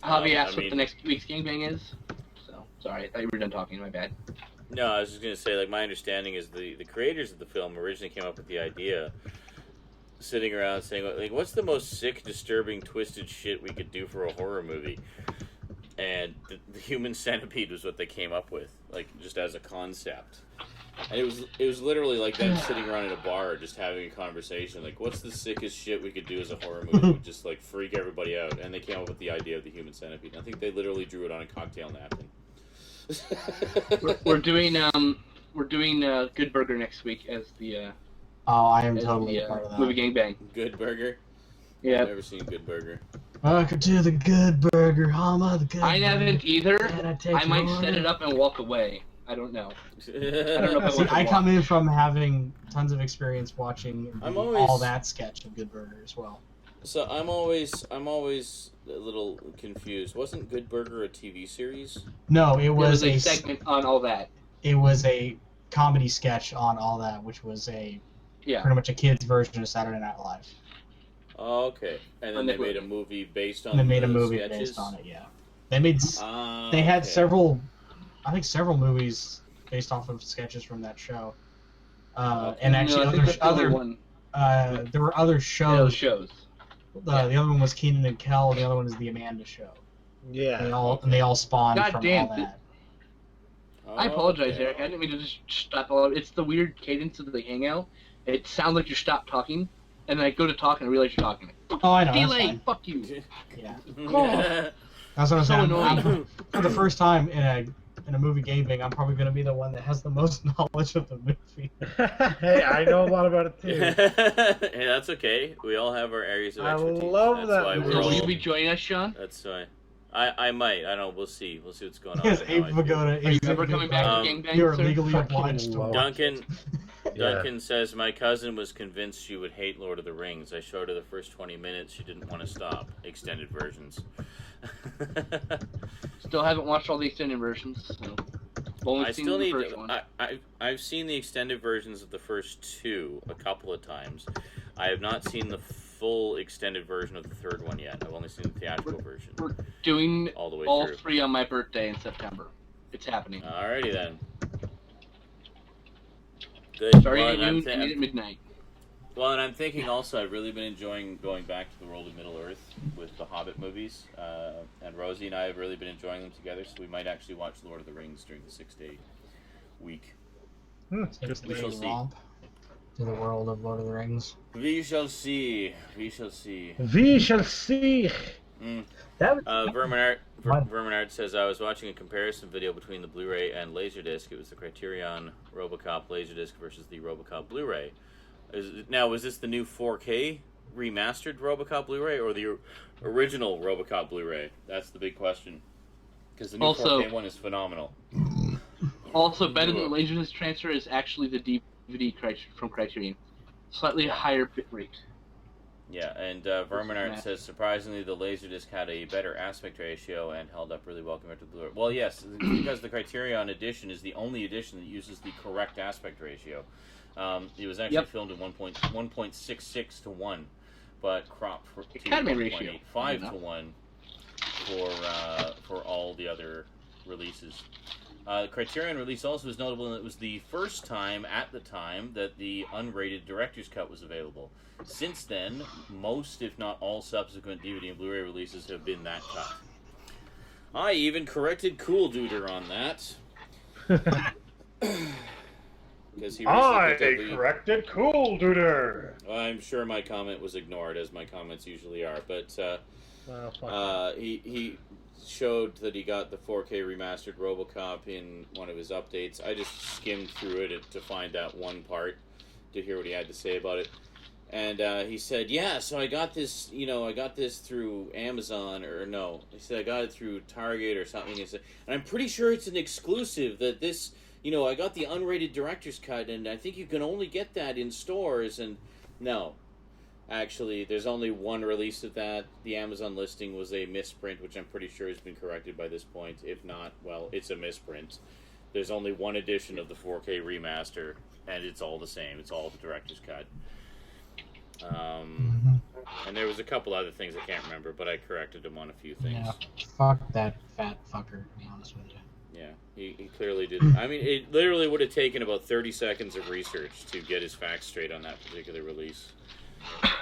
Speaker 2: Javi asked what the next week's gangbang is. So, sorry, I thought you were done talking. My bad.
Speaker 3: No, I was just going to say, like, my understanding is the creators of the film originally came up with the idea, sitting around saying, like, what's the most sick, disturbing, twisted shit we could do for a horror movie? And the Human Centipede was what they came up with, like, just as a concept. And it was literally like them sitting around in a bar, just having a conversation, like, what's the sickest shit we could do as a horror movie that would just, like, freak everybody out? And they came up with the idea of the Human Centipede. And I think they literally drew it on a cocktail napkin.
Speaker 2: we're doing Good Burger next week as the
Speaker 9: I am totally part of that.
Speaker 2: Movie Gangbang.
Speaker 3: Good Burger?
Speaker 2: Yeah.
Speaker 3: I've never seen Good Burger.
Speaker 9: Welcome to the Good Burger, Hama. The Good
Speaker 2: I haven't either. I might
Speaker 9: order?
Speaker 2: set it up and walk away. I don't know. I don't know if
Speaker 9: I come in from having tons of experience watching all that sketch of Good Burger as well.
Speaker 3: So I'm always a little confused. Wasn't Good Burger a TV series?
Speaker 9: No, it was
Speaker 2: a segment on All That.
Speaker 9: It was a comedy sketch on All That, which was pretty much a kid's version of Saturday Night Live.
Speaker 3: Oh, okay. And then they made a movie based on.
Speaker 9: They made a movie based on it. Yeah, they made. They had several movies based off of sketches from that show. And actually, There were other
Speaker 2: Those
Speaker 9: shows.
Speaker 2: shows.
Speaker 9: The other one was Keenan and Kel. The other one is the Amanda Show.
Speaker 6: Yeah.
Speaker 9: They all spawned
Speaker 2: God
Speaker 9: from
Speaker 2: damn,
Speaker 9: all that.
Speaker 2: I apologize,
Speaker 3: Okay.
Speaker 2: Eric. I didn't mean to just stop all. It's the weird cadence of the hangout. It sounds like you stop talking, and then I go to talk and I realize you're talking.
Speaker 9: Oh, I know. That's
Speaker 2: Delay.
Speaker 9: fine.
Speaker 2: Fuck you.
Speaker 9: Yeah.
Speaker 2: Oh.
Speaker 9: That's what I'm
Speaker 2: So
Speaker 9: saying.
Speaker 2: annoying.
Speaker 9: For the first time in a movie gaming, I'm probably going to be the one that has the most knowledge of the movie.
Speaker 6: Hey, I know a lot about it too.
Speaker 3: Hey, that's okay. We all have our areas of
Speaker 6: I
Speaker 3: expertise.
Speaker 6: love
Speaker 3: That's
Speaker 6: that
Speaker 3: why
Speaker 6: movie.
Speaker 3: we're
Speaker 2: So will
Speaker 3: all.
Speaker 2: you be joining us, Sean?
Speaker 3: That's why. I might. I don't know. We'll see. We'll see what's going on.
Speaker 9: Because
Speaker 3: and how
Speaker 9: Abe
Speaker 3: I feel.
Speaker 9: Vigoda
Speaker 2: Are
Speaker 9: is
Speaker 2: you ever coming back
Speaker 3: Um,
Speaker 2: to Gangbang,
Speaker 9: You're
Speaker 2: sir?
Speaker 9: legally
Speaker 6: Fucking
Speaker 9: obliged to
Speaker 6: love
Speaker 9: watch.
Speaker 3: Duncan says, my cousin was convinced she would hate Lord of the Rings. I showed her the first 20 minutes. She didn't want to stop. Extended versions.
Speaker 2: Still haven't watched all the extended versions. So. Only
Speaker 3: I
Speaker 2: seen
Speaker 3: still
Speaker 2: the
Speaker 3: need.
Speaker 2: first one.
Speaker 3: I've seen the extended versions of the first two a couple of times. I have not seen the full extended version of the third one yet. I've only seen the theatrical version.
Speaker 2: We're doing
Speaker 3: all the way
Speaker 2: all
Speaker 3: through.
Speaker 2: 3 on my birthday in September. It's happening.
Speaker 3: Alrighty then. Good.
Speaker 2: Starting
Speaker 3: Well,
Speaker 2: at
Speaker 3: and I'm
Speaker 2: noon,
Speaker 3: thi-
Speaker 2: ending at midnight.
Speaker 3: Well, and I'm thinking also I've really been enjoying going back to the world of Middle-earth with the Hobbit movies. And Rosie and I have really been enjoying them together, so we might actually watch Lord of the Rings during the 6-day week.
Speaker 9: Takes
Speaker 3: We
Speaker 9: the
Speaker 3: shall see.
Speaker 9: romp to the world of Lord of the Rings.
Speaker 3: We shall see. We shall see.
Speaker 6: We shall see.
Speaker 3: Mm.
Speaker 6: That was,
Speaker 3: Verminard says, I was watching a comparison video between the Blu-ray and Laserdisc. It was the Criterion Robocop Laserdisc versus the Robocop Blu-ray. Now, was this the new 4K remastered Robocop Blu-ray or the original Robocop Blu-ray? That's the big question. Because the new
Speaker 2: Also-
Speaker 3: 4K one is phenomenal.
Speaker 2: Also, better than the Laserdisc transfer is actually the DVD from Criterion. Slightly higher bitrate.
Speaker 3: Yeah, and Verminard says, surprisingly, the Laserdisc had a better aspect ratio and held up really well compared to the Blu-ray. Well, yes, because the Criterion edition is the only edition that uses the correct aspect ratio. It was actually filmed in 1.66 to 1, but cropped to
Speaker 2: Academy ratio.
Speaker 3: 1.85 to 1 for all the other releases. The Criterion release also was notable in that it was the first time at the time that the unrated director's cut was available. Since then, most, if not all, subsequent DVD and Blu-ray releases have been that cut. I even corrected Cool Duder on that. Because he
Speaker 6: corrected Cool Duder.
Speaker 3: I'm sure my comment was ignored, as my comments usually are, but he showed that he got the 4K remastered RoboCop in one of his updates. I just skimmed through it to find that one part to hear what he had to say about it. And he said, yeah, so I got this, I got this through Amazon, or no, he said I got it through Target or something. He said, and I'm pretty sure it's an exclusive that this, I got the unrated director's cut, and I think you can only get that in stores. And no, actually, there's only one release of that. The Amazon listing was a misprint, which I'm pretty sure has been corrected by this point. If not, well, it's a misprint. There's only one edition of the 4K remaster, and it's all the same. It's all the director's cut. And there was a couple other things I can't remember, but I corrected him on a few things.
Speaker 9: Yeah, fuck that fat fucker, to be honest with you.
Speaker 3: Yeah, he clearly didn't. I mean, it literally would have taken about 30 seconds of research to get his facts straight on that particular release.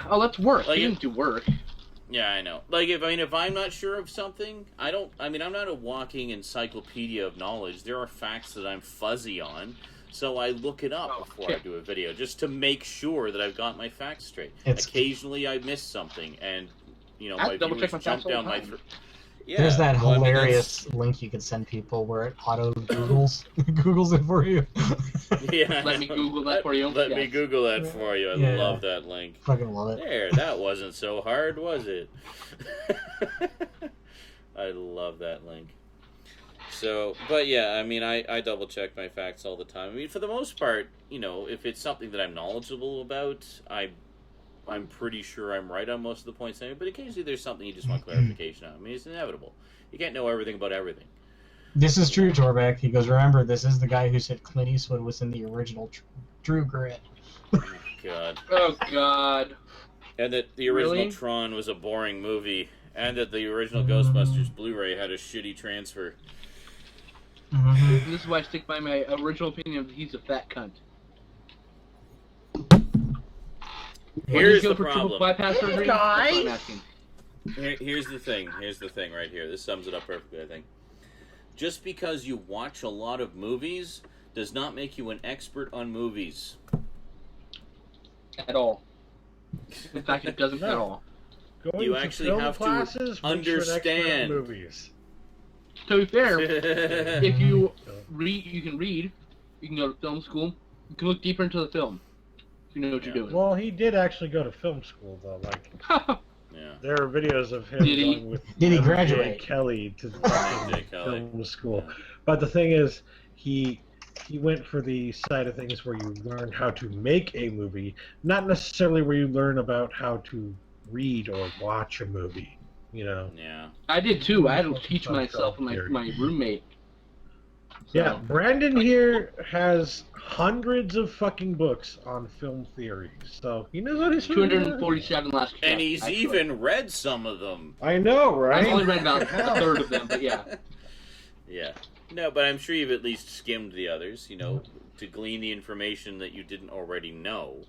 Speaker 2: Oh, that's work.
Speaker 3: Like
Speaker 2: He didn't do work.
Speaker 3: Yeah, I know. Like, if I'm not sure of something, I'm not a walking encyclopedia of knowledge. There are facts that I'm fuzzy on, so I look it up before I do a video, just to make sure that I've got my facts straight. Occasionally I miss something, and, my viewers jump down my throat. Yeah,
Speaker 9: there's that hilarious link you could send people where it auto Googles it for you.
Speaker 3: Yeah,
Speaker 2: Let me Google that for you.
Speaker 3: Let me Google that for you. I love that link.
Speaker 9: Fucking love it.
Speaker 3: There, that wasn't so hard, was it? I love that link. So, but yeah, I mean, I double check my facts all the time. I mean, for the most part, if it's something that I'm knowledgeable about, I'm pretty sure I'm right on most of the points anyway, but occasionally there's something you just want clarification on. I mean, it's inevitable. You can't know everything about everything.
Speaker 9: This is true, Torbeck. He goes, remember, this is the guy who said Clint Eastwood was in the original True Grit.
Speaker 3: Oh, God.
Speaker 2: Oh, God.
Speaker 3: And that the original
Speaker 2: Really?
Speaker 3: Tron was a boring movie, and that the original Ghostbusters Blu-ray had a shitty transfer.
Speaker 2: And this is why I stick by my original opinion of he's a fat cunt.
Speaker 3: Here's
Speaker 2: go
Speaker 3: the
Speaker 2: for triple
Speaker 3: problem.
Speaker 2: bypass surgery? That's what I'm asking.
Speaker 3: Here's the thing. Here's the thing right here. This sums it up perfectly, I think. Just because you watch a lot of movies does not make you an expert on movies.
Speaker 2: At all. In fact, it doesn't at all.
Speaker 6: Going
Speaker 3: You
Speaker 6: to
Speaker 3: actually
Speaker 6: film
Speaker 3: have to
Speaker 6: classes makes you an expert in
Speaker 3: understand.
Speaker 6: movies.
Speaker 2: To be fair, if you read, you can read. You can go to film school. You can look deeper into the film. If you know what you're doing.
Speaker 6: Well, he did actually go to film school, though. Like,
Speaker 3: Yeah.
Speaker 6: there are videos of him
Speaker 2: Did he?
Speaker 6: going with
Speaker 9: Did he
Speaker 6: MJ
Speaker 9: graduate?
Speaker 6: Kelly to
Speaker 3: MJ Kelly.
Speaker 6: film school.
Speaker 3: Yeah.
Speaker 6: But the thing is, he went for the side of things where you learn how to make a movie, not necessarily where you learn about how to read or watch a movie. You know.
Speaker 3: Yeah.
Speaker 2: I did too. I had to teach myself and my roommate. So.
Speaker 6: Yeah, Brandon here has hundreds of fucking books on film theory, so he knows what he's doing.
Speaker 2: 247 last year.
Speaker 3: And he's even read some of them.
Speaker 6: I know, right?
Speaker 2: I've only read about a third of them, but yeah.
Speaker 3: Yeah. No, but I'm sure you've at least skimmed the others, you know, to glean the information that you didn't already know.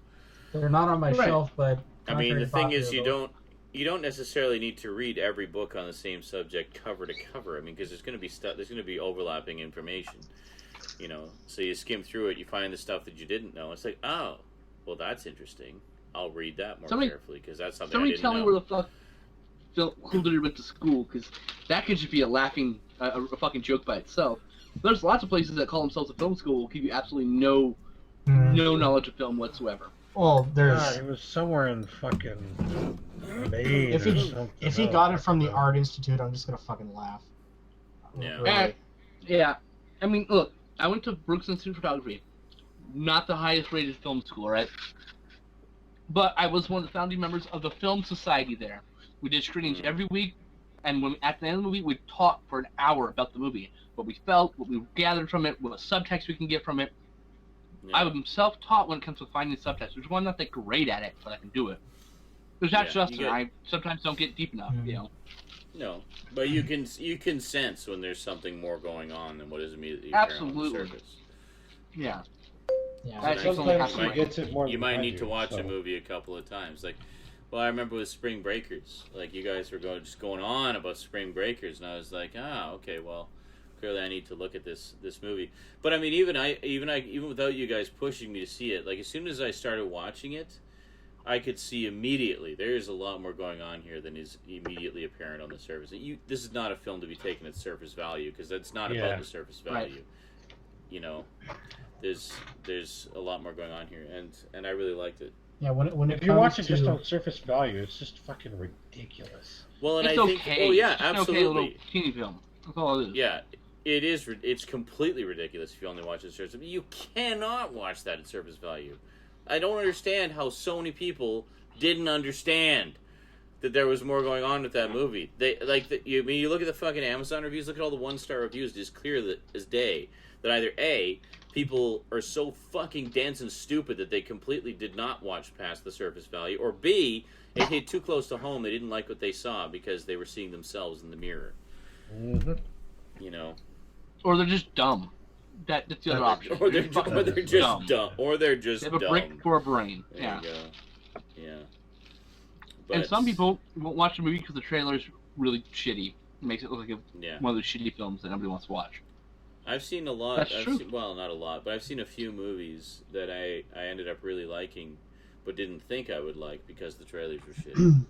Speaker 9: They're not on my
Speaker 6: Right.
Speaker 9: shelf, but
Speaker 3: I mean, the thing is, you
Speaker 9: popular,
Speaker 3: don't necessarily need to read every book on the same subject cover to cover. I mean, because there's going to be there's going to be overlapping information, you know. So you skim through it, you find the stuff that you didn't know. It's like, oh, well, that's interesting. I'll read that more carefully because that's something I didn't know.
Speaker 2: Somebody tell me where the fuck Phil Coulter went to school, because that could just be a laughing, a fucking joke by itself. There's lots of places that call themselves a film school will give you absolutely no knowledge of film whatsoever.
Speaker 9: Well, there's.
Speaker 6: God, it was somewhere in fucking Maine.
Speaker 9: If he got it from the Art Institute, I'm just gonna fucking laugh.
Speaker 3: Yeah.
Speaker 9: Really.
Speaker 2: Yeah. I mean, look, I went to Brooks Institute of Photography. Not the highest rated film school, right? But I was one of the founding members of the Film Society there. We did screenings every week, and when at the end of the movie, we'd talk for an hour about the movie. What we felt, what we gathered from it, what subtext we can get from it.
Speaker 3: Yeah.
Speaker 2: I'm self-taught when it comes to finding subtext, which is why I'm not that great at it, but I can do it. There's not just I sometimes don't get deep enough, you know.
Speaker 3: No, but you can sense when there's something more going on than what is immediately apparent on the surface.
Speaker 2: Yeah.
Speaker 9: Yeah.
Speaker 6: Sometimes he gets it more.
Speaker 3: You might need to watch a movie a couple of times. Like, well, I remember with Spring Breakers. Like, you guys were going on about Spring Breakers, and I was like, okay, well, clearly I need to look at this movie. But I mean, even without you guys pushing me to see it, like as soon as I started watching it, I could see immediately there's a lot more going on here than is immediately apparent on the surface. This is not a film to be taken at surface value, because that's not about the surface value.
Speaker 2: Right.
Speaker 3: You know, there's a lot more going on here, and I really liked it.
Speaker 9: Yeah, when
Speaker 6: if you watch it just on surface value, it's just fucking ridiculous.
Speaker 3: Well, and
Speaker 2: it's
Speaker 3: I think,
Speaker 2: okay.
Speaker 3: oh yeah,
Speaker 2: it's
Speaker 3: absolutely.
Speaker 2: Okay, little teeny film. That's all it is.
Speaker 3: Yeah, it is. It's completely ridiculous if you only watch it at surface value. You cannot watch that at surface value. I don't understand how so many people didn't understand that there was more going on with that movie. You look at the fucking Amazon reviews, look at all the 1-star reviews. It's clear as day that either A, people are so fucking dense and stupid that they completely did not watch past the surface value, or B, it hit too close to home. They didn't like what they saw because they were seeing themselves in the mirror.
Speaker 6: Mm-hmm.
Speaker 3: You know,
Speaker 2: or they're just dumb. That's the other option.
Speaker 3: Or they're just dumb. Or they're just
Speaker 2: dumb. They have a brick for a brain.
Speaker 3: There you go. Yeah. But
Speaker 2: and some people won't watch the movie because the trailer is really shitty. It makes it look like one of those shitty films that nobody wants to watch.
Speaker 3: I've seen a lot.
Speaker 2: That's true.
Speaker 3: Well, not a lot, but I've seen a few movies that I ended up really liking, but didn't think I would like because the trailers were shitty.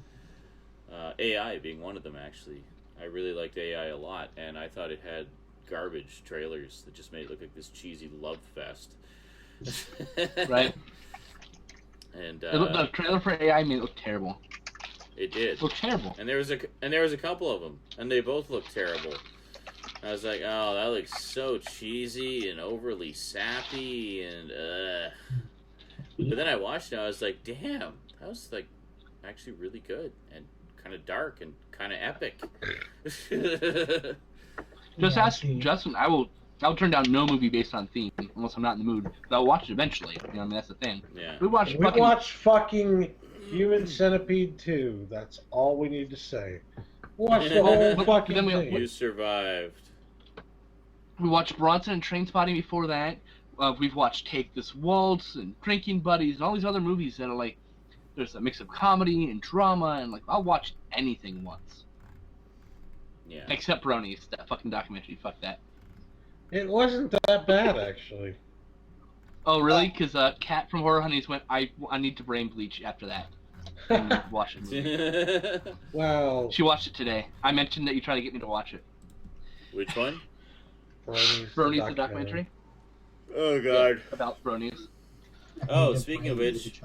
Speaker 3: AI being one of them, actually. I really liked AI a lot, and I thought it had garbage trailers that just made it look like this cheesy love fest.
Speaker 2: Right.
Speaker 3: And
Speaker 2: the trailer for AI made it look terrible.
Speaker 3: It did.
Speaker 2: It looked terrible.
Speaker 3: And there was a couple of them, and they both looked terrible. I was like, oh, that looks so cheesy and overly sappy, and But then I watched it, and I was like, damn, that was like actually really good and kind of dark and kind of epic.
Speaker 2: Just ask Justin. I'll turn down no movie based on theme unless I'm not in the mood. But I'll watch it eventually. You know, what I mean, that's the thing.
Speaker 3: Yeah.
Speaker 2: We watch
Speaker 6: fucking Human Centipede 2. That's all we need to say. Watch the whole fucking thing.
Speaker 3: You survived.
Speaker 2: We watched Bronson and Trainspotting before that. We've watched Take This Waltz and Drinking Buddies and all these other movies that are like, there's a mix of comedy and drama, and like I'll watch anything once.
Speaker 3: Yeah.
Speaker 2: Except Bronies, that fucking documentary. Fuck that.
Speaker 6: It wasn't that bad, actually.
Speaker 2: Oh really? Because Kat from Horror Honeys went. I need to brain bleach after that. And watch it.
Speaker 6: Well,
Speaker 2: She watched it today. I mentioned that you tried to get me to watch it.
Speaker 3: Which one?
Speaker 2: Bronies the documentary.
Speaker 3: Oh God.
Speaker 2: Yeah, about Bronies.
Speaker 3: Oh, speaking of which,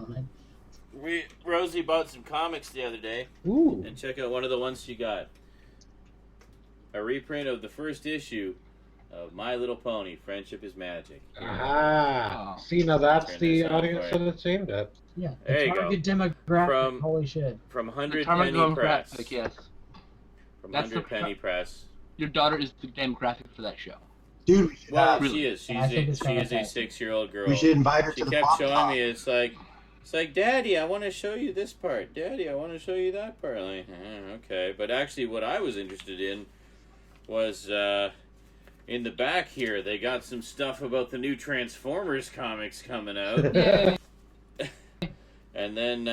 Speaker 3: Rosie bought some comics the other day.
Speaker 6: Ooh.
Speaker 3: And check out one of the ones she got. A reprint of the first issue of My Little Pony: Friendship is Magic.
Speaker 6: Ah.
Speaker 2: Oh.
Speaker 6: See, now that's
Speaker 3: Turn
Speaker 6: the
Speaker 3: this on
Speaker 6: audience
Speaker 3: for
Speaker 6: that
Speaker 3: you.
Speaker 6: it's aimed at.
Speaker 9: Yeah,
Speaker 3: There
Speaker 9: the
Speaker 3: you go.
Speaker 9: target demographic.
Speaker 3: From-
Speaker 9: Holy shit.
Speaker 3: From 100
Speaker 2: Target
Speaker 3: Penny
Speaker 2: demographic,
Speaker 3: Press.
Speaker 2: yes.
Speaker 3: From
Speaker 2: That's
Speaker 3: 100
Speaker 2: the-
Speaker 3: Penny Press.
Speaker 2: Your daughter is the demographic for that show.
Speaker 5: Dude, we should,
Speaker 3: Well,
Speaker 2: really.
Speaker 3: she is. She's
Speaker 9: I think
Speaker 3: a
Speaker 9: it's kinda
Speaker 3: 6-year-old girl.
Speaker 5: we should invite her
Speaker 3: She
Speaker 5: to the
Speaker 3: kept
Speaker 5: pop
Speaker 3: showing
Speaker 5: talk.
Speaker 3: me. It's like, Daddy, I want to show you this part. Daddy, I want to show you that part. I'm like, okay. But actually, what I was interested in was in the back here. They got some stuff about the new Transformers comics coming out.
Speaker 2: Yay.
Speaker 3: And then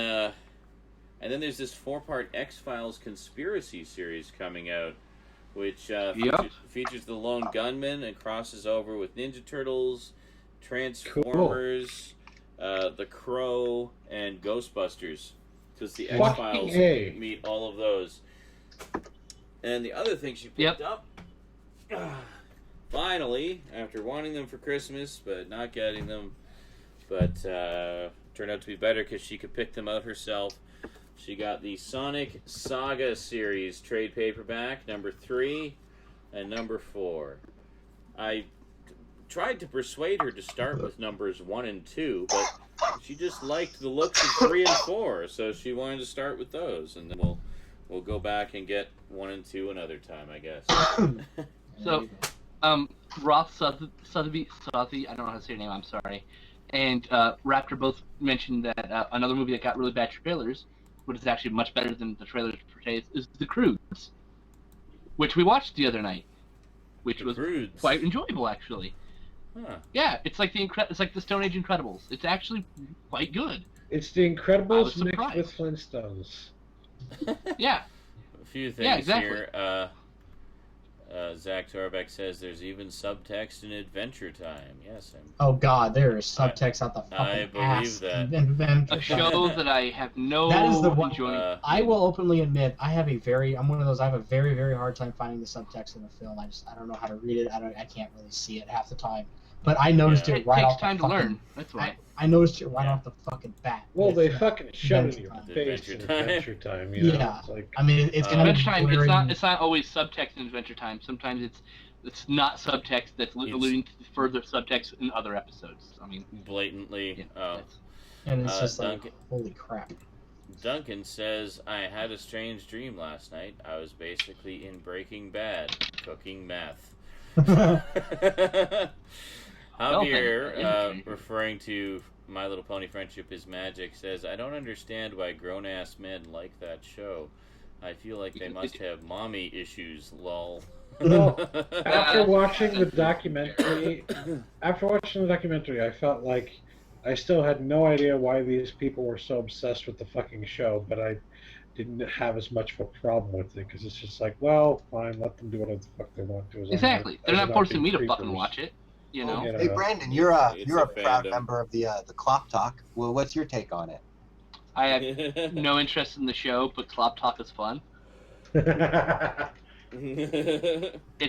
Speaker 3: there's this 4-part X-Files conspiracy series coming out, which features the Lone Gunman and crosses over with Ninja Turtles, Transformers, The Crow, and Ghostbusters. Because the
Speaker 6: Fucking
Speaker 3: X-Files
Speaker 6: A.
Speaker 3: meet all of those. And the other thing she picked up, finally, after wanting them for Christmas but not getting them, but turned out to be better because she could pick them out herself. She got the Sonic Saga series trade paperback, number 3 and number 4. I tried to persuade her to start with numbers 1 and 2, but she just liked the looks of 3 and 4, so she wanted to start with those, and then we'll go back and get 1 and 2 another time, I guess.
Speaker 2: So, Roth Sotheby, I don't know how to say your name, I'm sorry, and Raptor both mentioned that another movie that got really bad trailers, which is actually much better than the trailers portrays, is The Croods, which we watched the other night, which
Speaker 3: The
Speaker 2: was
Speaker 3: Croods.
Speaker 2: quite enjoyable, actually.
Speaker 3: Huh.
Speaker 2: Yeah, it's like the Stone Age Incredibles. It's actually quite good.
Speaker 6: It's the
Speaker 2: I was
Speaker 6: Incredibles mixed
Speaker 2: surprised.
Speaker 6: with Flintstones.
Speaker 2: Yeah.
Speaker 3: A few things
Speaker 2: Yeah, exactly.
Speaker 3: here. Zach Torbeck says there's even subtext in Adventure Time. Yes,
Speaker 9: Oh god, there is subtext out the fucking
Speaker 3: I believe
Speaker 9: ass.
Speaker 3: that.
Speaker 9: Adventure
Speaker 2: A show that I have no
Speaker 9: That is the one-
Speaker 2: enjoyment.
Speaker 9: I will openly admit I have I'm one of those. I have a very, very hard time finding the subtext in a film. I don't know how to read it. I can't really see it half the time. But I noticed
Speaker 3: Yeah.
Speaker 9: it
Speaker 2: It
Speaker 9: right
Speaker 2: takes
Speaker 9: off
Speaker 2: time
Speaker 9: the
Speaker 2: to
Speaker 9: fucking,
Speaker 2: learn. That's why.
Speaker 9: I noticed it right
Speaker 3: Yeah.
Speaker 9: off the fucking bat.
Speaker 6: Well,
Speaker 9: with,
Speaker 6: they fucking shove it in
Speaker 9: Adventure
Speaker 6: your
Speaker 9: Time.
Speaker 6: face in
Speaker 3: Adventure Time.
Speaker 6: Adventure Time. You know?
Speaker 9: Yeah.
Speaker 6: It's like,
Speaker 9: I mean, it's kind
Speaker 2: Adventure Time.
Speaker 9: glaring-
Speaker 2: It's not always subtext in Adventure Time. Sometimes it's not subtext that's alluding to further subtext in other episodes. I mean,
Speaker 3: Blatantly.
Speaker 2: yeah,
Speaker 3: Oh.
Speaker 2: that's-
Speaker 9: and it's just like,
Speaker 3: Duncan-
Speaker 9: holy crap.
Speaker 3: Duncan says, I had a strange dream last night. I was basically in Breaking Bad, cooking meth. Javier,
Speaker 2: thank you.
Speaker 3: referring to My Little Pony Friendship is Magic, says, I don't understand why grown-ass men like that show. I feel like they must have mommy issues, lol.
Speaker 6: well, after watching the documentary, I felt like I still had no idea why these people were so obsessed with the fucking show, but I didn't have as much of a problem with it because it's just like, well, fine, let them do whatever the fuck they want to. As long
Speaker 2: exactly.
Speaker 6: as
Speaker 2: They're not forcing me to
Speaker 6: creepers.
Speaker 2: fucking watch it. You know.
Speaker 6: You
Speaker 5: Hey
Speaker 6: know.
Speaker 5: Brandon, you're a
Speaker 3: It's
Speaker 5: you're
Speaker 3: a
Speaker 5: a proud
Speaker 3: fandom.
Speaker 5: member of the Clop Talk. Well, what's your take on it?
Speaker 2: I have no interest in the show, but Clop Talk is fun. It's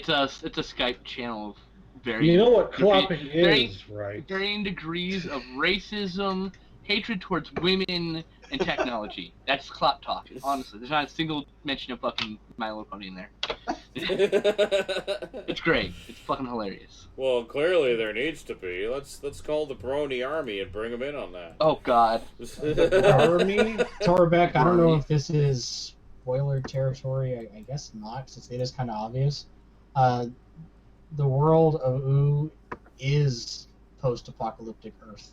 Speaker 2: a Skype channel of varying.
Speaker 6: You know what clopping
Speaker 2: very-
Speaker 6: is, right?
Speaker 2: varying degrees of racism, hatred towards women, and technology. That's Clop Talk. Honestly, there's not a single mention of fucking My Little Pony in there. It's great. It's fucking hilarious.
Speaker 3: Well, clearly there needs to be. Let's call the Brony Army and bring them in on that.
Speaker 2: Oh God.
Speaker 6: Army?
Speaker 9: Torbeck, I don't know
Speaker 2: Army.
Speaker 9: if this is spoiler territory. I guess not, since it is kind of obvious. The world of Ooh is post-apocalyptic Earth.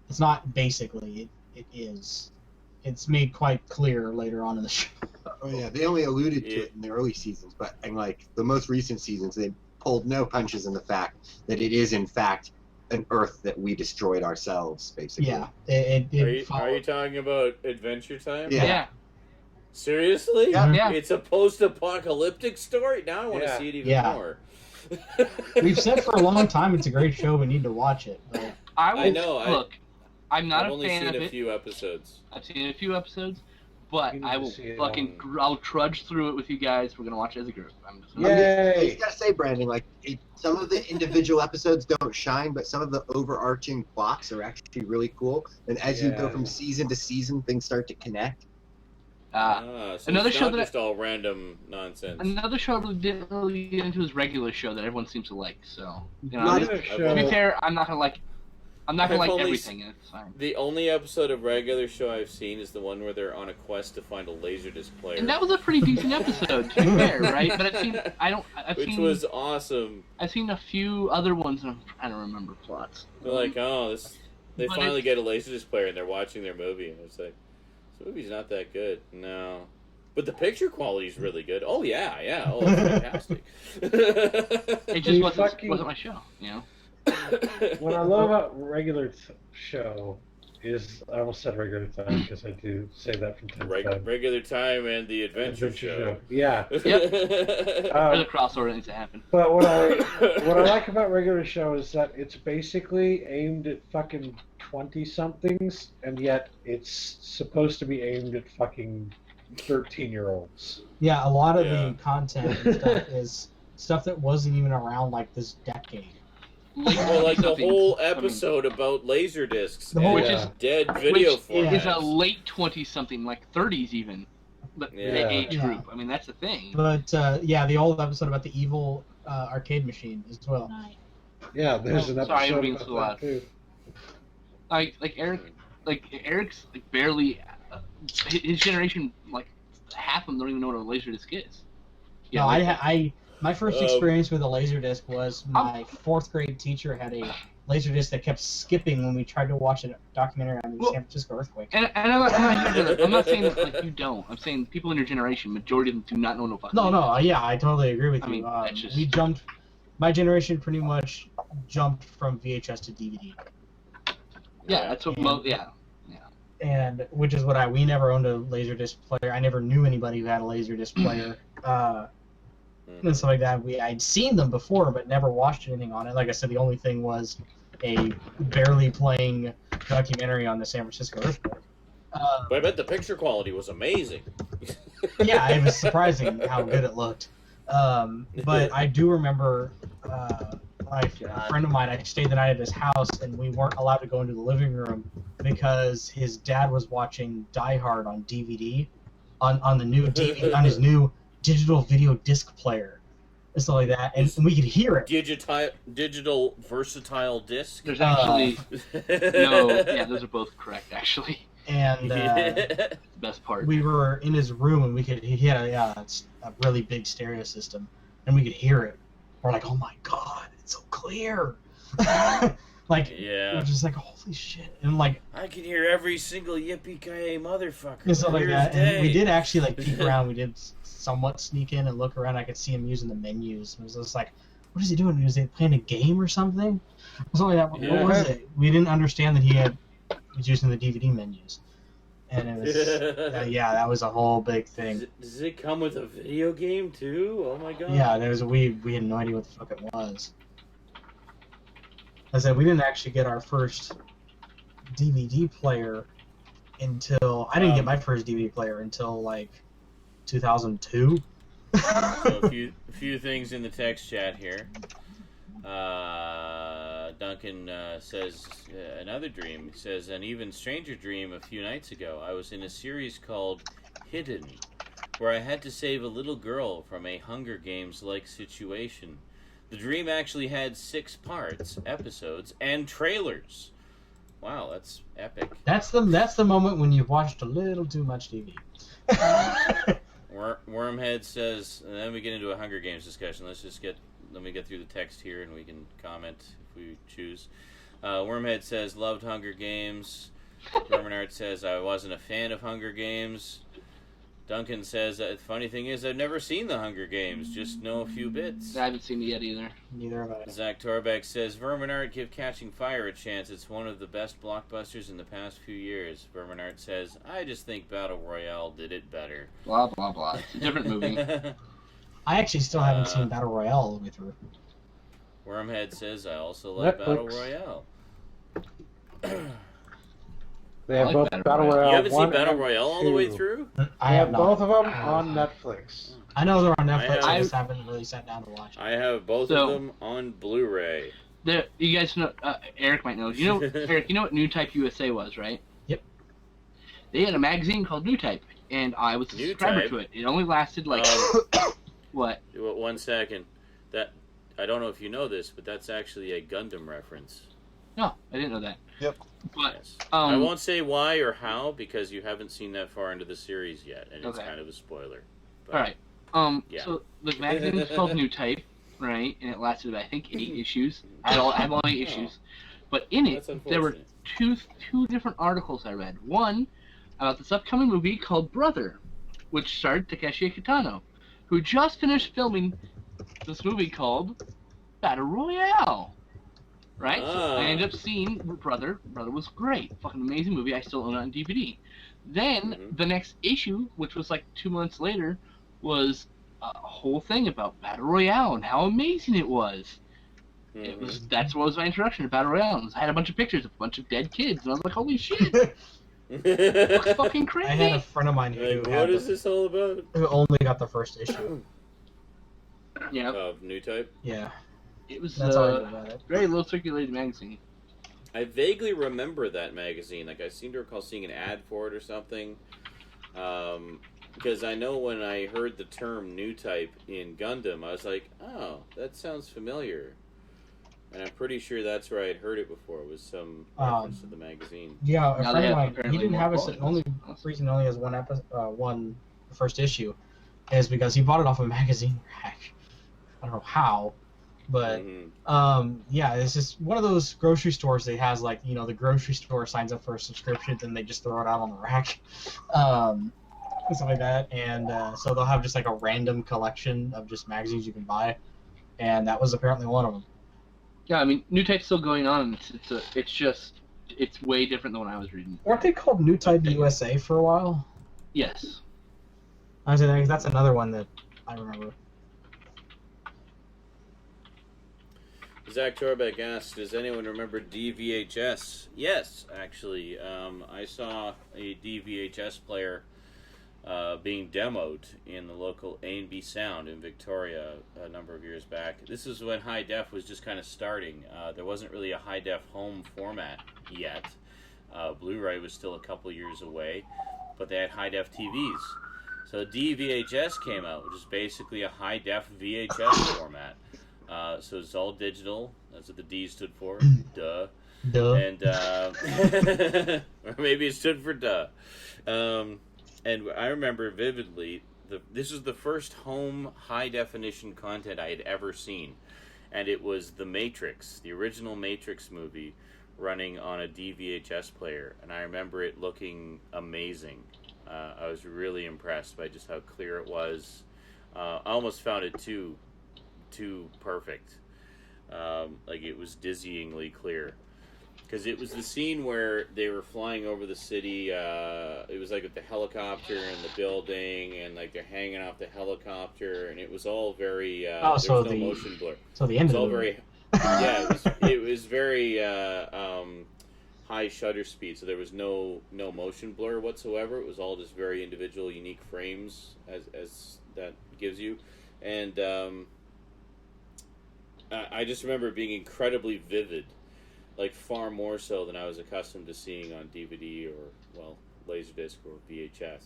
Speaker 9: It's not basically. It is. It's made quite clear later on in the show.
Speaker 5: Oh yeah, they only alluded to it in the early seasons, but in like the most recent seasons, they pulled no punches in the fact that it is in fact an Earth that we destroyed ourselves, basically.
Speaker 9: Yeah.
Speaker 3: Are you talking about Adventure Time?
Speaker 5: Yeah.
Speaker 3: Seriously?
Speaker 5: Yeah.
Speaker 3: It's a post-apocalyptic story? Now I want to see it even more.
Speaker 9: We've said for a long time it's a great show. We need to watch it. But...
Speaker 3: I know.
Speaker 2: Look, I'm not
Speaker 3: I've
Speaker 2: a
Speaker 3: only
Speaker 2: fan
Speaker 3: seen
Speaker 2: of
Speaker 3: a
Speaker 2: it.
Speaker 3: few episodes.
Speaker 2: I've seen a few episodes, but
Speaker 6: You need
Speaker 2: I
Speaker 6: to
Speaker 2: will
Speaker 6: see it
Speaker 2: fucking I'll trudge through it with you guys. We're gonna watch it as a group. I'm just gonna
Speaker 6: Yay!
Speaker 5: I just gotta say, Brandon, like some of the individual episodes don't shine, but some of the overarching plots are actually really cool. And as you go from season to season, things start to connect.
Speaker 3: So
Speaker 2: another
Speaker 3: it's
Speaker 2: show
Speaker 3: not
Speaker 2: that
Speaker 3: just all random nonsense.
Speaker 2: Another show I really didn't really get into is Regular Show that everyone seems to like. So you know,
Speaker 6: Regular
Speaker 2: to
Speaker 6: Show.
Speaker 2: be fair, I'm not gonna like. I'm not gonna
Speaker 3: I've
Speaker 2: like
Speaker 3: only
Speaker 2: everything, and it's fine.
Speaker 3: The only episode of Regular Show I've seen is the one where they're on a quest to find a Laserdisc player.
Speaker 2: And that was a pretty decent episode, to be fair, right? But
Speaker 3: Which was awesome.
Speaker 2: I've seen a few other ones, and I'm trying to remember plots.
Speaker 3: They're like, they
Speaker 2: But
Speaker 3: finally get a Laserdisc player, and they're watching their movie, and it's like, this movie's not that good. No. But the picture quality is really good. Oh, yeah. Oh, it's fantastic.
Speaker 2: It just wasn't my show, you know?
Speaker 6: What I love about Regular Show is, I almost said Regular Time because I do say that from time to time.
Speaker 3: Regular Time and the Adventure Show.
Speaker 6: Yeah.
Speaker 2: Yep. There's a crossover that needs to happen.
Speaker 6: But what I like about Regular Show is that it's basically aimed at fucking 20-somethings, and yet it's supposed to be aimed at fucking 13-year-olds.
Speaker 9: Yeah, a lot of the content and stuff is stuff that wasn't even around like this decade.
Speaker 3: Well, like the whole episode about Laserdiscs,
Speaker 2: which is
Speaker 3: dead video formats.
Speaker 2: Is a late 20-something, like 30s even, the age group. I mean, that's the thing.
Speaker 9: But the old episode about the evil arcade machine as well.
Speaker 6: Yeah, there's an episode
Speaker 2: sorry, I'm being
Speaker 6: about
Speaker 2: so loud.
Speaker 6: that too.
Speaker 2: Eric's like barely his generation, like half of them don't even know what a Laserdisc is.
Speaker 9: Yeah, I my first experience with a Laserdisc was my 4th grade teacher had a Laserdisc that kept skipping when we tried to watch a documentary on the San Francisco earthquake.
Speaker 2: And I'm not saying that like you don't. I'm saying people in your generation, majority of them do not know what fucking.
Speaker 9: No, yeah, I totally agree with you.
Speaker 2: Mean,
Speaker 9: we jumped. My generation pretty much jumped from VHS to DVD.
Speaker 2: Yeah, that's what. Yeah.
Speaker 9: And which is what we never owned a Laserdisc player. I never knew anybody who had a Laserdisc player. And stuff like that. I'd seen them before, but never watched anything on it. Like I said, the only thing was a barely playing documentary on the San Francisco earthquake.
Speaker 3: But I bet the picture quality was amazing.
Speaker 9: Yeah, it was surprising how good it looked. But I do remember a friend of mine, I stayed the night at his house, and we weren't allowed to go into the living room because his dad was watching Die Hard on DVD, on the new DVD, on his new digital video disc player, and stuff like that, and we could hear it.
Speaker 3: Digital versatile disc.
Speaker 2: There's actually no. Yeah, those are both correct, actually.
Speaker 9: And
Speaker 2: best part.
Speaker 9: We were in his room, and he had a really big stereo system, and we could hear it. We're like, oh my god, it's so clear. We're just like, holy shit, and like
Speaker 3: I can hear every single yippee-ki-yay motherfucker.
Speaker 9: And stuff like that. And we did actually like peek around. We did somewhat sneak in and look around. I could see him using the menus. It was just like, what is he doing? Was he playing a game or something? Something like that. What was it? We didn't understand that he was using the DVD menus. And it was, that was a whole big thing.
Speaker 3: Does it come with a video game too? Oh my god.
Speaker 9: Yeah, we had no idea what the fuck it was. I said we didn't actually get our first DVD player until I didn't get my first DVD player until like 2002.
Speaker 3: So a few things in the text chat here. Duncan says another dream. He says an even stranger dream a few nights ago. I was in a series called Hidden, where I had to save a little girl from a Hunger Games-like situation. The dream actually had 6 parts, episodes, and trailers. Wow, that's epic.
Speaker 9: That's the moment when you've watched a little too much TV.
Speaker 3: Wormhead says, and then we get into a Hunger Games discussion. Let me get through the text here, and we can comment if we choose. Wormhead says, loved Hunger Games. Verminart says, I wasn't a fan of Hunger Games. Duncan says, the funny thing is, I've never seen The Hunger Games, just know a few bits.
Speaker 2: I haven't seen it yet either.
Speaker 9: Neither have I.
Speaker 3: Zach Torbeck says, Verminart, give Catching Fire a chance. It's one of the best blockbusters in the past few years. Verminart says, I just think Battle Royale did it better.
Speaker 2: Blah, blah, blah. It's a different movie.
Speaker 9: I actually still haven't seen Battle Royale all the way through.
Speaker 3: Wormhead says, I also like
Speaker 6: Netflix.
Speaker 3: Battle Royale.
Speaker 6: They have
Speaker 2: I
Speaker 6: both
Speaker 2: like
Speaker 6: Battle Royale.
Speaker 3: You haven't seen
Speaker 6: 1
Speaker 3: Battle
Speaker 6: and
Speaker 3: Royale all the way
Speaker 6: 2.
Speaker 3: through?
Speaker 9: I have not.
Speaker 6: both of them on Netflix.
Speaker 9: I know they're on Netflix. I
Speaker 3: have-
Speaker 9: just haven't really sat down to watch it.
Speaker 3: I have both
Speaker 2: So-
Speaker 3: of them on Blu-ray.
Speaker 2: You guys know, Eric might know. Eric, you know what New Type USA was, right?
Speaker 9: Yep.
Speaker 2: They had a magazine called New Type, and I was a
Speaker 3: New
Speaker 2: subscriber
Speaker 3: Type?
Speaker 2: to it. It only lasted like what?
Speaker 3: 1 second. That I don't know if you know this, but that's actually a Gundam reference.
Speaker 2: No, I didn't know that.
Speaker 5: Yep.
Speaker 2: But
Speaker 3: Yes. I
Speaker 2: um,
Speaker 3: won't say why or how because you haven't seen that far into the series yet, and it's
Speaker 2: Okay.
Speaker 3: kind of a spoiler. But,
Speaker 2: all right.
Speaker 3: Yeah.
Speaker 2: So the magazine is called New Type, right? And it lasted, I think, 8 issues. I have only 8 issues, but in it
Speaker 3: That's
Speaker 2: there were
Speaker 3: unfortunate.
Speaker 2: two different articles I read. One about this upcoming movie called Brother, which starred Takeshi Kitano, who just finished filming this movie called Battle Royale. Right? So
Speaker 3: Ah.
Speaker 2: I ended up seeing Brother. Brother was great. Fucking amazing movie. I still own it on DVD. Then
Speaker 3: Mhm.
Speaker 2: the next issue, which was like 2 months later, was a whole thing about Battle Royale and how amazing it was. It was that's what was my introduction to Battle Royale. I had a bunch of pictures of a bunch of dead kids, and I was like, holy shit, that's fucking crazy.
Speaker 9: I had a friend of mine who,
Speaker 3: Like,
Speaker 9: had
Speaker 3: what is
Speaker 9: the,
Speaker 3: this all about?
Speaker 9: who only got the first issue.
Speaker 2: Yeah,
Speaker 3: Of New Type?
Speaker 9: Yeah,
Speaker 2: it was
Speaker 9: that's all I know about it.
Speaker 2: very low circulated magazine.
Speaker 3: I vaguely remember that magazine. Like, I seem to recall seeing an ad for it or something. Because I know when I heard the term New Type in Gundam, I was like, oh, that sounds familiar. And I'm pretty sure that's where I'd heard it before. It was some reference to the magazine.
Speaker 9: Yeah, a
Speaker 2: Now
Speaker 9: friend
Speaker 2: they
Speaker 9: of
Speaker 2: have
Speaker 9: mine, he
Speaker 2: apparently
Speaker 9: didn't
Speaker 2: more
Speaker 9: have
Speaker 2: quality.
Speaker 9: only reason he only has one first issue is because he bought it off a magazine rack. I don't know how, but yeah, it's just one of those grocery stores that has like, you know, the grocery store signs up for a subscription, then they just throw it out on the rack, and stuff like that. And so they'll have just like a random collection of just magazines you can buy, and that was apparently one of them.
Speaker 2: Yeah, I mean, New Type's still going on. It's way different than when I was reading.
Speaker 9: Weren't they called New Type USA for a while?
Speaker 2: Yes.
Speaker 9: I was saying that's another one that I remember.
Speaker 3: Zach Torbeck asked, does anyone remember DVHS? Yes, actually. I saw a DVHS player being demoed in the local A&B Sound in Victoria a number of years back. This is when high def was just kind of starting. There wasn't really a high def home format yet. Blu-ray was still a couple years away, but they had high def TVs. So DVHS came out, which is basically a high def VHS format. So it's all digital. That's what the D stood for. Duh.
Speaker 9: Duh.
Speaker 3: And or maybe it stood for duh. And I remember vividly, this was the first home high-definition content I had ever seen. And it was The Matrix, the original Matrix movie, running on a DVHS player. And I remember it looking amazing. I was really impressed by just how clear it was. I almost found it too perfect. Like, it was dizzyingly clear. Because it was the scene where they were flying over the city. It was like with the helicopter and the building, and like they're hanging off the helicopter, and it was all very. There was no motion blur.
Speaker 9: So the end
Speaker 3: It was
Speaker 9: of
Speaker 3: all
Speaker 9: the
Speaker 3: very. Yeah, it was very high shutter speed, so there was no motion blur whatsoever. It was all just very individual, unique frames as that gives you, and I just remember it being incredibly vivid. Like, far more so than I was accustomed to seeing on DVD or, well, Laserdisc or VHS.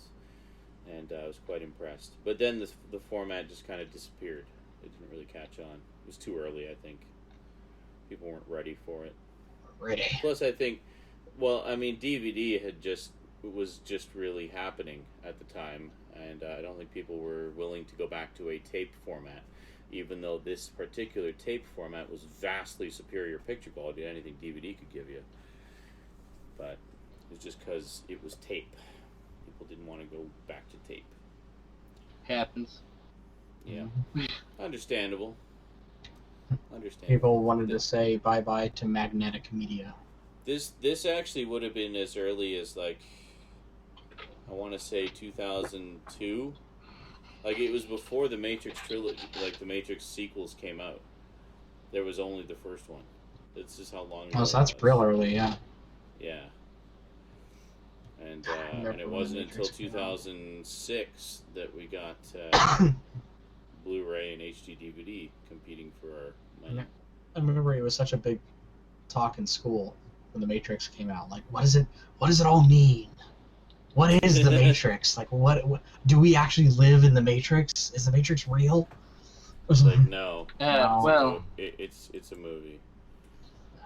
Speaker 3: And I was quite impressed. But then the format just kind of disappeared. It didn't really catch on. It was too early, I think. People weren't ready for it.
Speaker 9: Ready.
Speaker 3: Plus, I think, well, I mean, DVD was just really happening at the time. And I don't think people were willing to go back to a tape format. Even though this particular tape format was vastly superior picture quality to anything DVD could give you. But it was just because it was tape. People didn't want to go back to tape.
Speaker 2: happens.
Speaker 3: Yeah. Understandable. Understandable.
Speaker 9: People wanted to say bye-bye to magnetic media.
Speaker 3: This actually would have been as early as, like, I want to say 2002. Like, it was before the Matrix trilogy, like the Matrix sequels came out. There was only the first one. This is how long ago.
Speaker 9: Oh, so that's real early, yeah.
Speaker 3: Yeah. And it wasn't until 2006 that we got Blu-ray and HD DVD competing for our money.
Speaker 9: I remember it was such a big talk in school when the Matrix came out. Like, what does it all mean? What is the Matrix? Like, what do we actually live in the Matrix? Is the Matrix real?
Speaker 3: It's like, no.
Speaker 9: No.
Speaker 2: Well,
Speaker 3: it's a movie.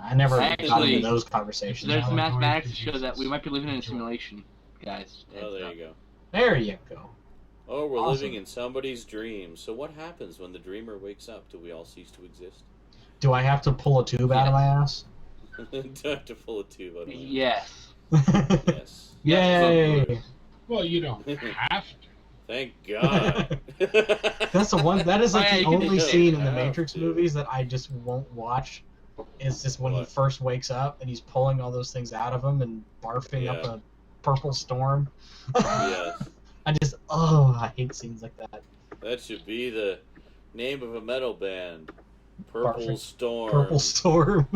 Speaker 9: I never got
Speaker 2: Actually,
Speaker 9: into those conversations.
Speaker 2: there's
Speaker 10: like
Speaker 2: mathematics to
Speaker 10: going to
Speaker 2: show that we might be living in a simulation, guys.
Speaker 3: Oh, there you go.
Speaker 9: There you go.
Speaker 3: Oh, we're
Speaker 9: Awesome.
Speaker 3: living in somebody's dream. So what happens when the dreamer wakes up? Do we all cease to exist?
Speaker 9: Do I have to pull a tube out of my ass?
Speaker 3: Do I have to pull a tube out of my
Speaker 2: Yes.
Speaker 3: Yes.
Speaker 9: Yay!
Speaker 10: Well, you don't have to.
Speaker 3: Thank God.
Speaker 9: That's the one. That is like
Speaker 2: Yeah,
Speaker 9: the
Speaker 2: you can
Speaker 9: only
Speaker 2: do it.
Speaker 9: scene in the
Speaker 3: Have
Speaker 9: Matrix
Speaker 3: to.
Speaker 9: movies that I just won't watch. Is just when he
Speaker 3: What?
Speaker 9: first wakes up and he's pulling all those things out of him and barfing up
Speaker 3: Yeah.
Speaker 9: a purple storm.
Speaker 3: Yes.
Speaker 9: I hate scenes like that.
Speaker 3: That should be the name of a metal band. Purple
Speaker 9: Barfing.
Speaker 3: Storm.
Speaker 9: Purple storm.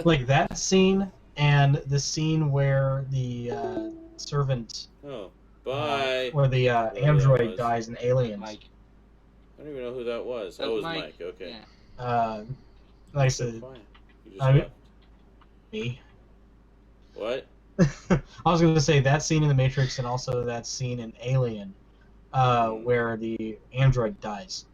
Speaker 9: Like that scene and the scene where the servant,
Speaker 3: Oh, bye.
Speaker 9: where the
Speaker 3: Whoever that
Speaker 9: android
Speaker 3: was.
Speaker 9: dies in Aliens.
Speaker 2: Mike.
Speaker 3: I don't even know who that was.
Speaker 2: That
Speaker 3: Oh, it was
Speaker 2: was
Speaker 3: Mike. Okay.
Speaker 2: Yeah.
Speaker 9: Like I
Speaker 3: So
Speaker 9: said,
Speaker 3: fine. You just
Speaker 9: I mean-
Speaker 3: left.
Speaker 9: me.
Speaker 3: What?
Speaker 9: I was going to say that scene in The Matrix and also that scene in Alien, where the android dies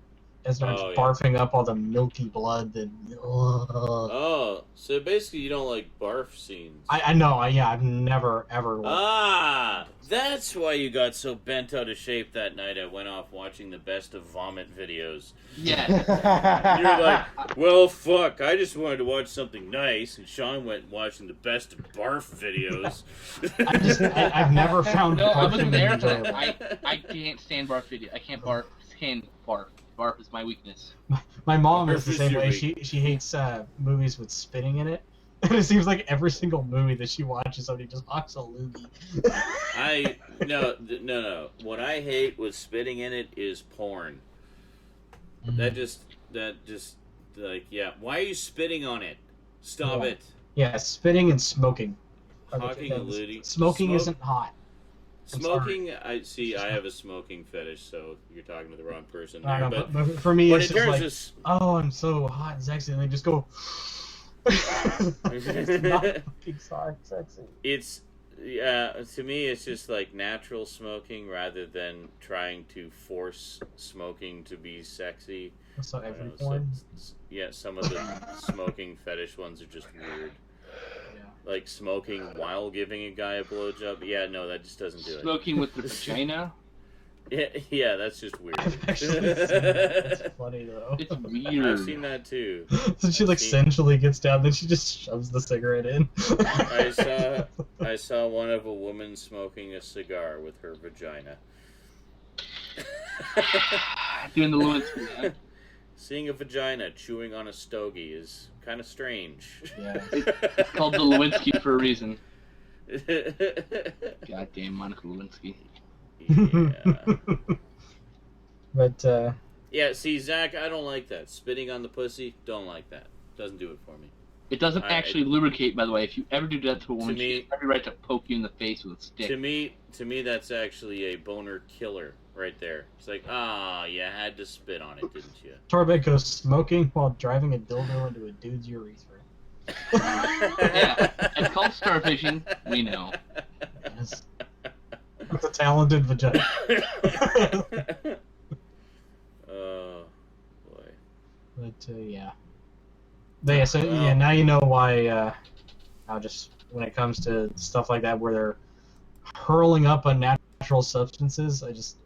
Speaker 9: and starts
Speaker 3: Oh, yeah.
Speaker 9: barfing up all the milky blood. That
Speaker 3: Oh, so basically you don't like barf scenes.
Speaker 9: I know. I've never ever.
Speaker 3: Ah, that's why you got so bent out of shape that night. I went off watching the best of vomit videos.
Speaker 2: Yes.
Speaker 3: You're like, well, fuck, I just wanted to watch something nice, and Sean went watching the best of barf videos.
Speaker 9: I've never found
Speaker 2: No, I
Speaker 9: barfing
Speaker 2: wasn't there. So
Speaker 9: enjoyable.
Speaker 2: I can't stand barf video. I can't stand barf. Barf is my weakness.
Speaker 9: My mom is the
Speaker 3: Barf is
Speaker 9: same
Speaker 3: your
Speaker 9: way.
Speaker 3: weak.
Speaker 9: She hates movies with spitting in it. And it seems like every single movie that she watches, somebody just hawks a loogie.
Speaker 3: No. What I hate with spitting in it is porn. That just, like, yeah. Why are you spitting on it? Stop
Speaker 9: Yeah.
Speaker 3: it.
Speaker 9: Yeah, spitting and smoking. are the
Speaker 3: Hawking a
Speaker 9: things.
Speaker 3: loogie.
Speaker 9: Smoking isn't hot. I'm
Speaker 3: Smoking, I see. I have a smoking fetish, so you're talking to the wrong person
Speaker 9: I
Speaker 3: there.
Speaker 9: know, but for me,
Speaker 3: but
Speaker 9: it's
Speaker 3: in
Speaker 9: just
Speaker 3: terms
Speaker 9: like,
Speaker 3: of
Speaker 9: oh, I'm so hot and sexy, and they just go. It's not fucking sexy.
Speaker 3: it's to me, it's just like natural smoking rather than trying to force smoking to be sexy.
Speaker 9: So
Speaker 3: I don't
Speaker 9: every
Speaker 3: know,
Speaker 9: porn.
Speaker 3: yeah, some of the smoking fetish ones are just weird.
Speaker 9: Yeah.
Speaker 3: Like smoking while giving a guy a blowjob. Yeah, no, that just doesn't do it.
Speaker 2: Smoking with the vagina.
Speaker 3: Yeah, that's just weird.
Speaker 9: I've actually seen that. It's funny though.
Speaker 2: It's weird.
Speaker 3: I've seen that too.
Speaker 9: So she like
Speaker 3: I've seen-
Speaker 9: sensually gets down, then she just shoves the cigarette in.
Speaker 3: I saw one of a woman smoking a cigar with her vagina.
Speaker 2: Doing the Lewinsky. Huh?
Speaker 3: Seeing a vagina chewing on a stogie is kind of strange.
Speaker 9: Yeah.
Speaker 2: It's called the Lewinsky for a reason. Goddamn Monica Lewinsky.
Speaker 3: Yeah.
Speaker 9: But
Speaker 3: Yeah, see, Zach, I don't like that. Spitting on the pussy, don't like that. Doesn't do it for me.
Speaker 2: It doesn't
Speaker 3: I-
Speaker 2: actually lubricate, by the way. If you ever do that to a woman,
Speaker 3: me-
Speaker 2: she has every right to poke you in the face with a stick.
Speaker 3: To me, that's actually a boner killer right there. It's like, you had to spit on it, didn't you?
Speaker 9: Torbeck goes smoking while driving a dildo into a dude's urethra.
Speaker 2: Yeah, it's called starfishing. We know.
Speaker 9: Yes. With a talented vagina.
Speaker 3: Oh, boy.
Speaker 9: But yeah. But yeah, so yeah, now you know why. How just when it comes to stuff like that, where they're hurling up unnatural substances, I just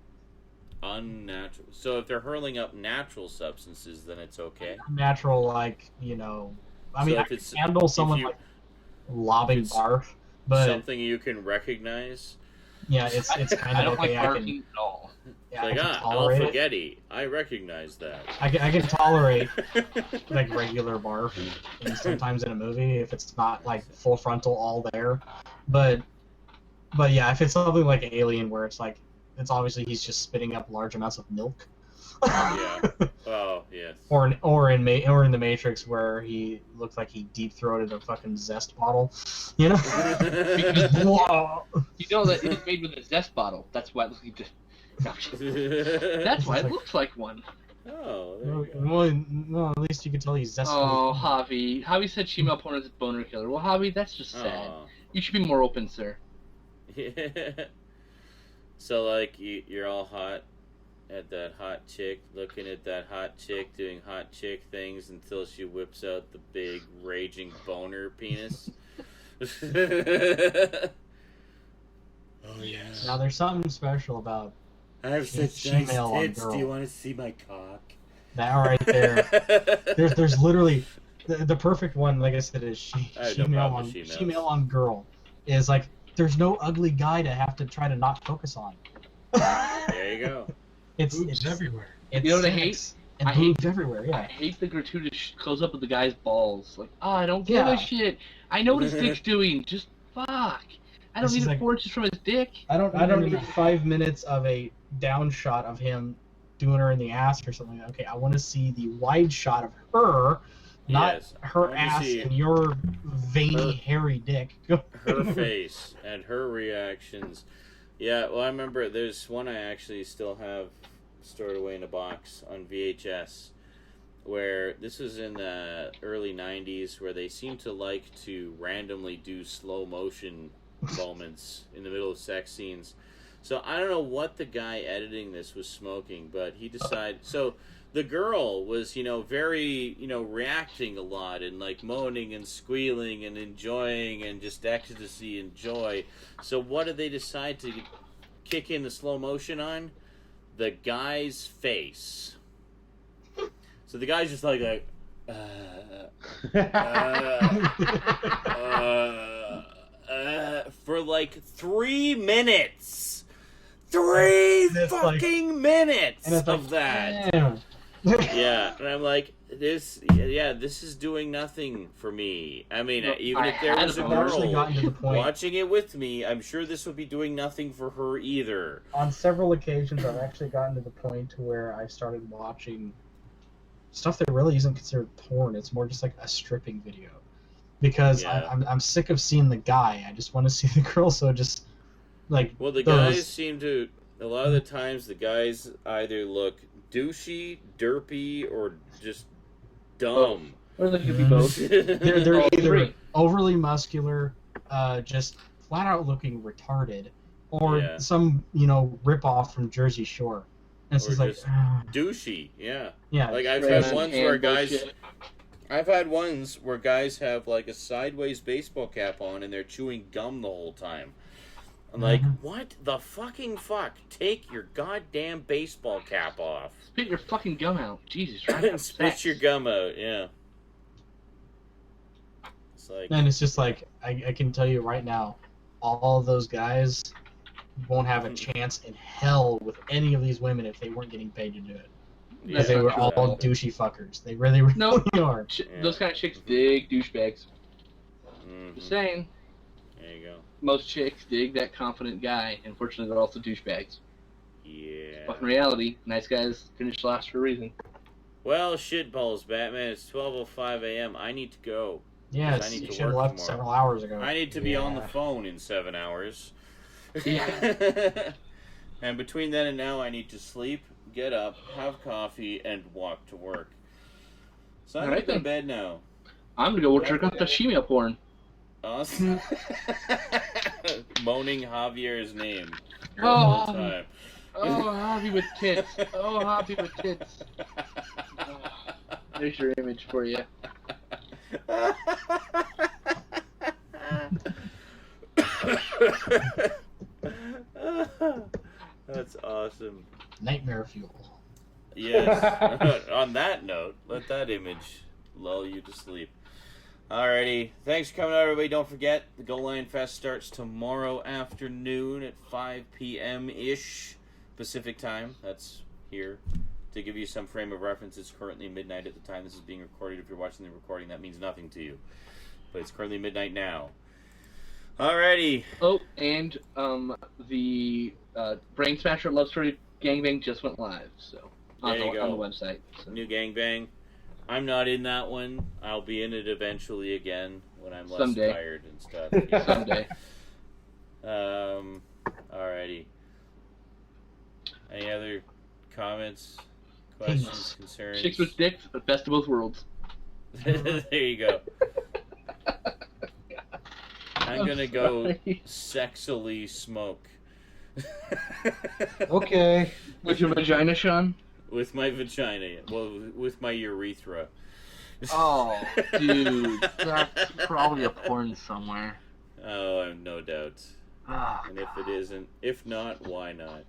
Speaker 3: Unnatural. So if they're hurling up natural substances, then it's okay.
Speaker 9: unnatural, like I mean,
Speaker 3: So
Speaker 9: I
Speaker 3: if
Speaker 9: can
Speaker 3: it's-
Speaker 9: handle
Speaker 3: if
Speaker 9: someone
Speaker 3: you-
Speaker 9: like lobbing
Speaker 3: it's
Speaker 9: barf, but
Speaker 3: Something you can recognize.
Speaker 9: yeah, it's kind
Speaker 2: I
Speaker 9: of
Speaker 2: don't like
Speaker 9: okay. I
Speaker 2: barking
Speaker 9: can
Speaker 2: at all.
Speaker 3: It's
Speaker 9: I
Speaker 3: like,
Speaker 9: can
Speaker 3: Alpha
Speaker 9: tolerate it.
Speaker 3: Getty. I recognize that.
Speaker 9: I can tolerate like regular barf and sometimes in a movie if it's not like full frontal all there, but yeah, if it's something like Alien where it's like it's obviously he's just spitting up large amounts of milk.
Speaker 3: Yeah. Oh, yes.
Speaker 9: Or in the Matrix where he looked like he deep throated a fucking Zest bottle, you know? Whoa.
Speaker 2: You know that it's made with a Zest bottle. That's why it looks like just. That's why it looks like one.
Speaker 3: Oh, there you go.
Speaker 9: Well, at least you can tell he's Zest.
Speaker 2: Oh, Javi. Javi said female porn is a boner killer. Well, Javi, that's just sad.
Speaker 3: Oh.
Speaker 2: You should be more open, sir.
Speaker 3: So, like, you're all hot at that hot chick, looking at that hot chick doing hot chick things until she whips out the big raging boner penis. Oh yeah.
Speaker 9: Now there's something special about
Speaker 3: I have such nice tits. Do you want to see my cock?
Speaker 9: That right there. There's literally the perfect one. Like I said, is female on girl. Is like there's no ugly guy to have to try to not focus on.
Speaker 3: There you go.
Speaker 10: It's everywhere.
Speaker 2: You know what I hate?
Speaker 9: And boobs everywhere, yeah.
Speaker 2: I hate the gratuitous close up of the guy's balls. Like, I don't give a shit. I know what his dick's doing. Just fuck. I don't need 4 inches from his dick.
Speaker 9: I don't need 5 minutes of a down shot of him doing her in the ass or something. Okay, I want to see the wide shot of her, not her ass and your veiny, hairy dick.
Speaker 3: Her face and her reactions. Yeah, well, I remember there's one I actually still have stored away in a box on VHS, where this was in the early 90s, where they seemed to like to randomly do slow motion moments in the middle of sex scenes. So I don't know what the guy editing this was smoking, but he decided. So the girl was, very, reacting a lot and like moaning and squealing and enjoying and just ecstasy and joy. So what did they decide to kick in the slow motion on? The guy's face. So the guy's just like for like 3 minutes. 3 fucking minutes of that.
Speaker 9: Damn.
Speaker 3: Yeah, and I'm like, this is doing nothing for me. I mean, even if there was a girl watching it with me, I'm sure this would be doing nothing for her either.
Speaker 9: On several occasions, I've actually gotten to the point to where I started watching stuff that really isn't considered porn. It's more just like a stripping video. Because I'm sick of seeing the guy. I just want to see the girl, so just, like...
Speaker 3: Well, the guys seem to... A lot of the times, the guys either look douchey, derpy, or just dumb.
Speaker 2: Or they could be both.
Speaker 9: They're either overly muscular, just flat out looking retarded, or some rip-off from Jersey Shore. And it's just like...
Speaker 3: douchey, yeah.
Speaker 9: Yeah.
Speaker 3: Like, I've had ones where guys... I've had ones where guys have like a sideways baseball cap on and they're chewing gum the whole time. I'm like, what the fucking fuck? Take your goddamn baseball cap off.
Speaker 2: Spit your fucking gum out. Jesus,
Speaker 3: right? Spit your gum out, yeah. It's like...
Speaker 9: And it's just like, I can tell you right now, all of those guys won't have a chance in hell with any of these women if they weren't getting paid to do it. Because they were all douchey fuckers. They really are.
Speaker 2: Those kind of chicks dig douchebags. Just saying.
Speaker 3: There you go.
Speaker 2: Most chicks dig that confident guy. Unfortunately, they're also douchebags.
Speaker 3: Yeah.
Speaker 2: Fucking reality. Nice guys finish last for a reason.
Speaker 3: Well, shitballs, Batman. It's 12:05 a.m. I need to go.
Speaker 9: Yes, you should have left several hours ago.
Speaker 3: I need to be on the phone in 7 hours.
Speaker 2: Yeah.
Speaker 3: And between then and now, I need to sleep, get up, have coffee, and walk to work. So I'm going to go to bed now.
Speaker 2: I'm going to go check out the female porn.
Speaker 3: Awesome. Moaning Javier's name.
Speaker 2: Oh, Javi. Oh, Javi with tits. Oh, Javi with tits. Oh, there's your image for you.
Speaker 3: That's awesome.
Speaker 9: Nightmare fuel.
Speaker 3: Yes. On that note, let that image lull you to sleep. Alrighty. Thanks for coming out, everybody. Don't forget, the Goal Line Fest starts tomorrow afternoon at 5 p.m. ish. Pacific time. That's here. To give you some frame of reference, it's currently midnight at the time this is being recorded. If you're watching the recording, that means nothing to you. But it's currently midnight now. Alrighty.
Speaker 2: Oh, and the Brain Smasher Love Story Gangbang just went live, so on the website. So.
Speaker 3: New gangbang. I'm not in that one. I'll be in it eventually again when I'm less
Speaker 2: Someday.
Speaker 3: tired and stuff. Yeah.
Speaker 2: Someday.
Speaker 3: Alrighty. Any other comments, questions, concerns?
Speaker 2: Chicks with dicks, but best of both worlds.
Speaker 3: There you go. I'm gonna go sexily smoke.
Speaker 6: Okay.
Speaker 2: With your vagina, Sean?
Speaker 3: With my vagina. Well, with my urethra.
Speaker 2: Oh, dude. That's probably a porn somewhere.
Speaker 3: Oh, I have no doubt.
Speaker 2: Oh,
Speaker 3: and if it isn't, if not, why not?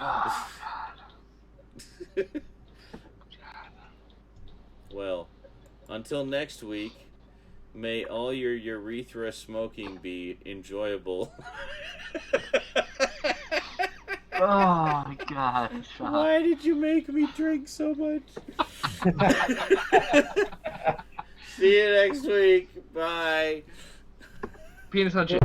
Speaker 2: Oh, God.
Speaker 3: Well, until next week, may all your urethra smoking be enjoyable.
Speaker 2: Oh, my God. Sean.
Speaker 3: Why did you make me drink so much? See you next week. Bye.
Speaker 2: Penis on chick.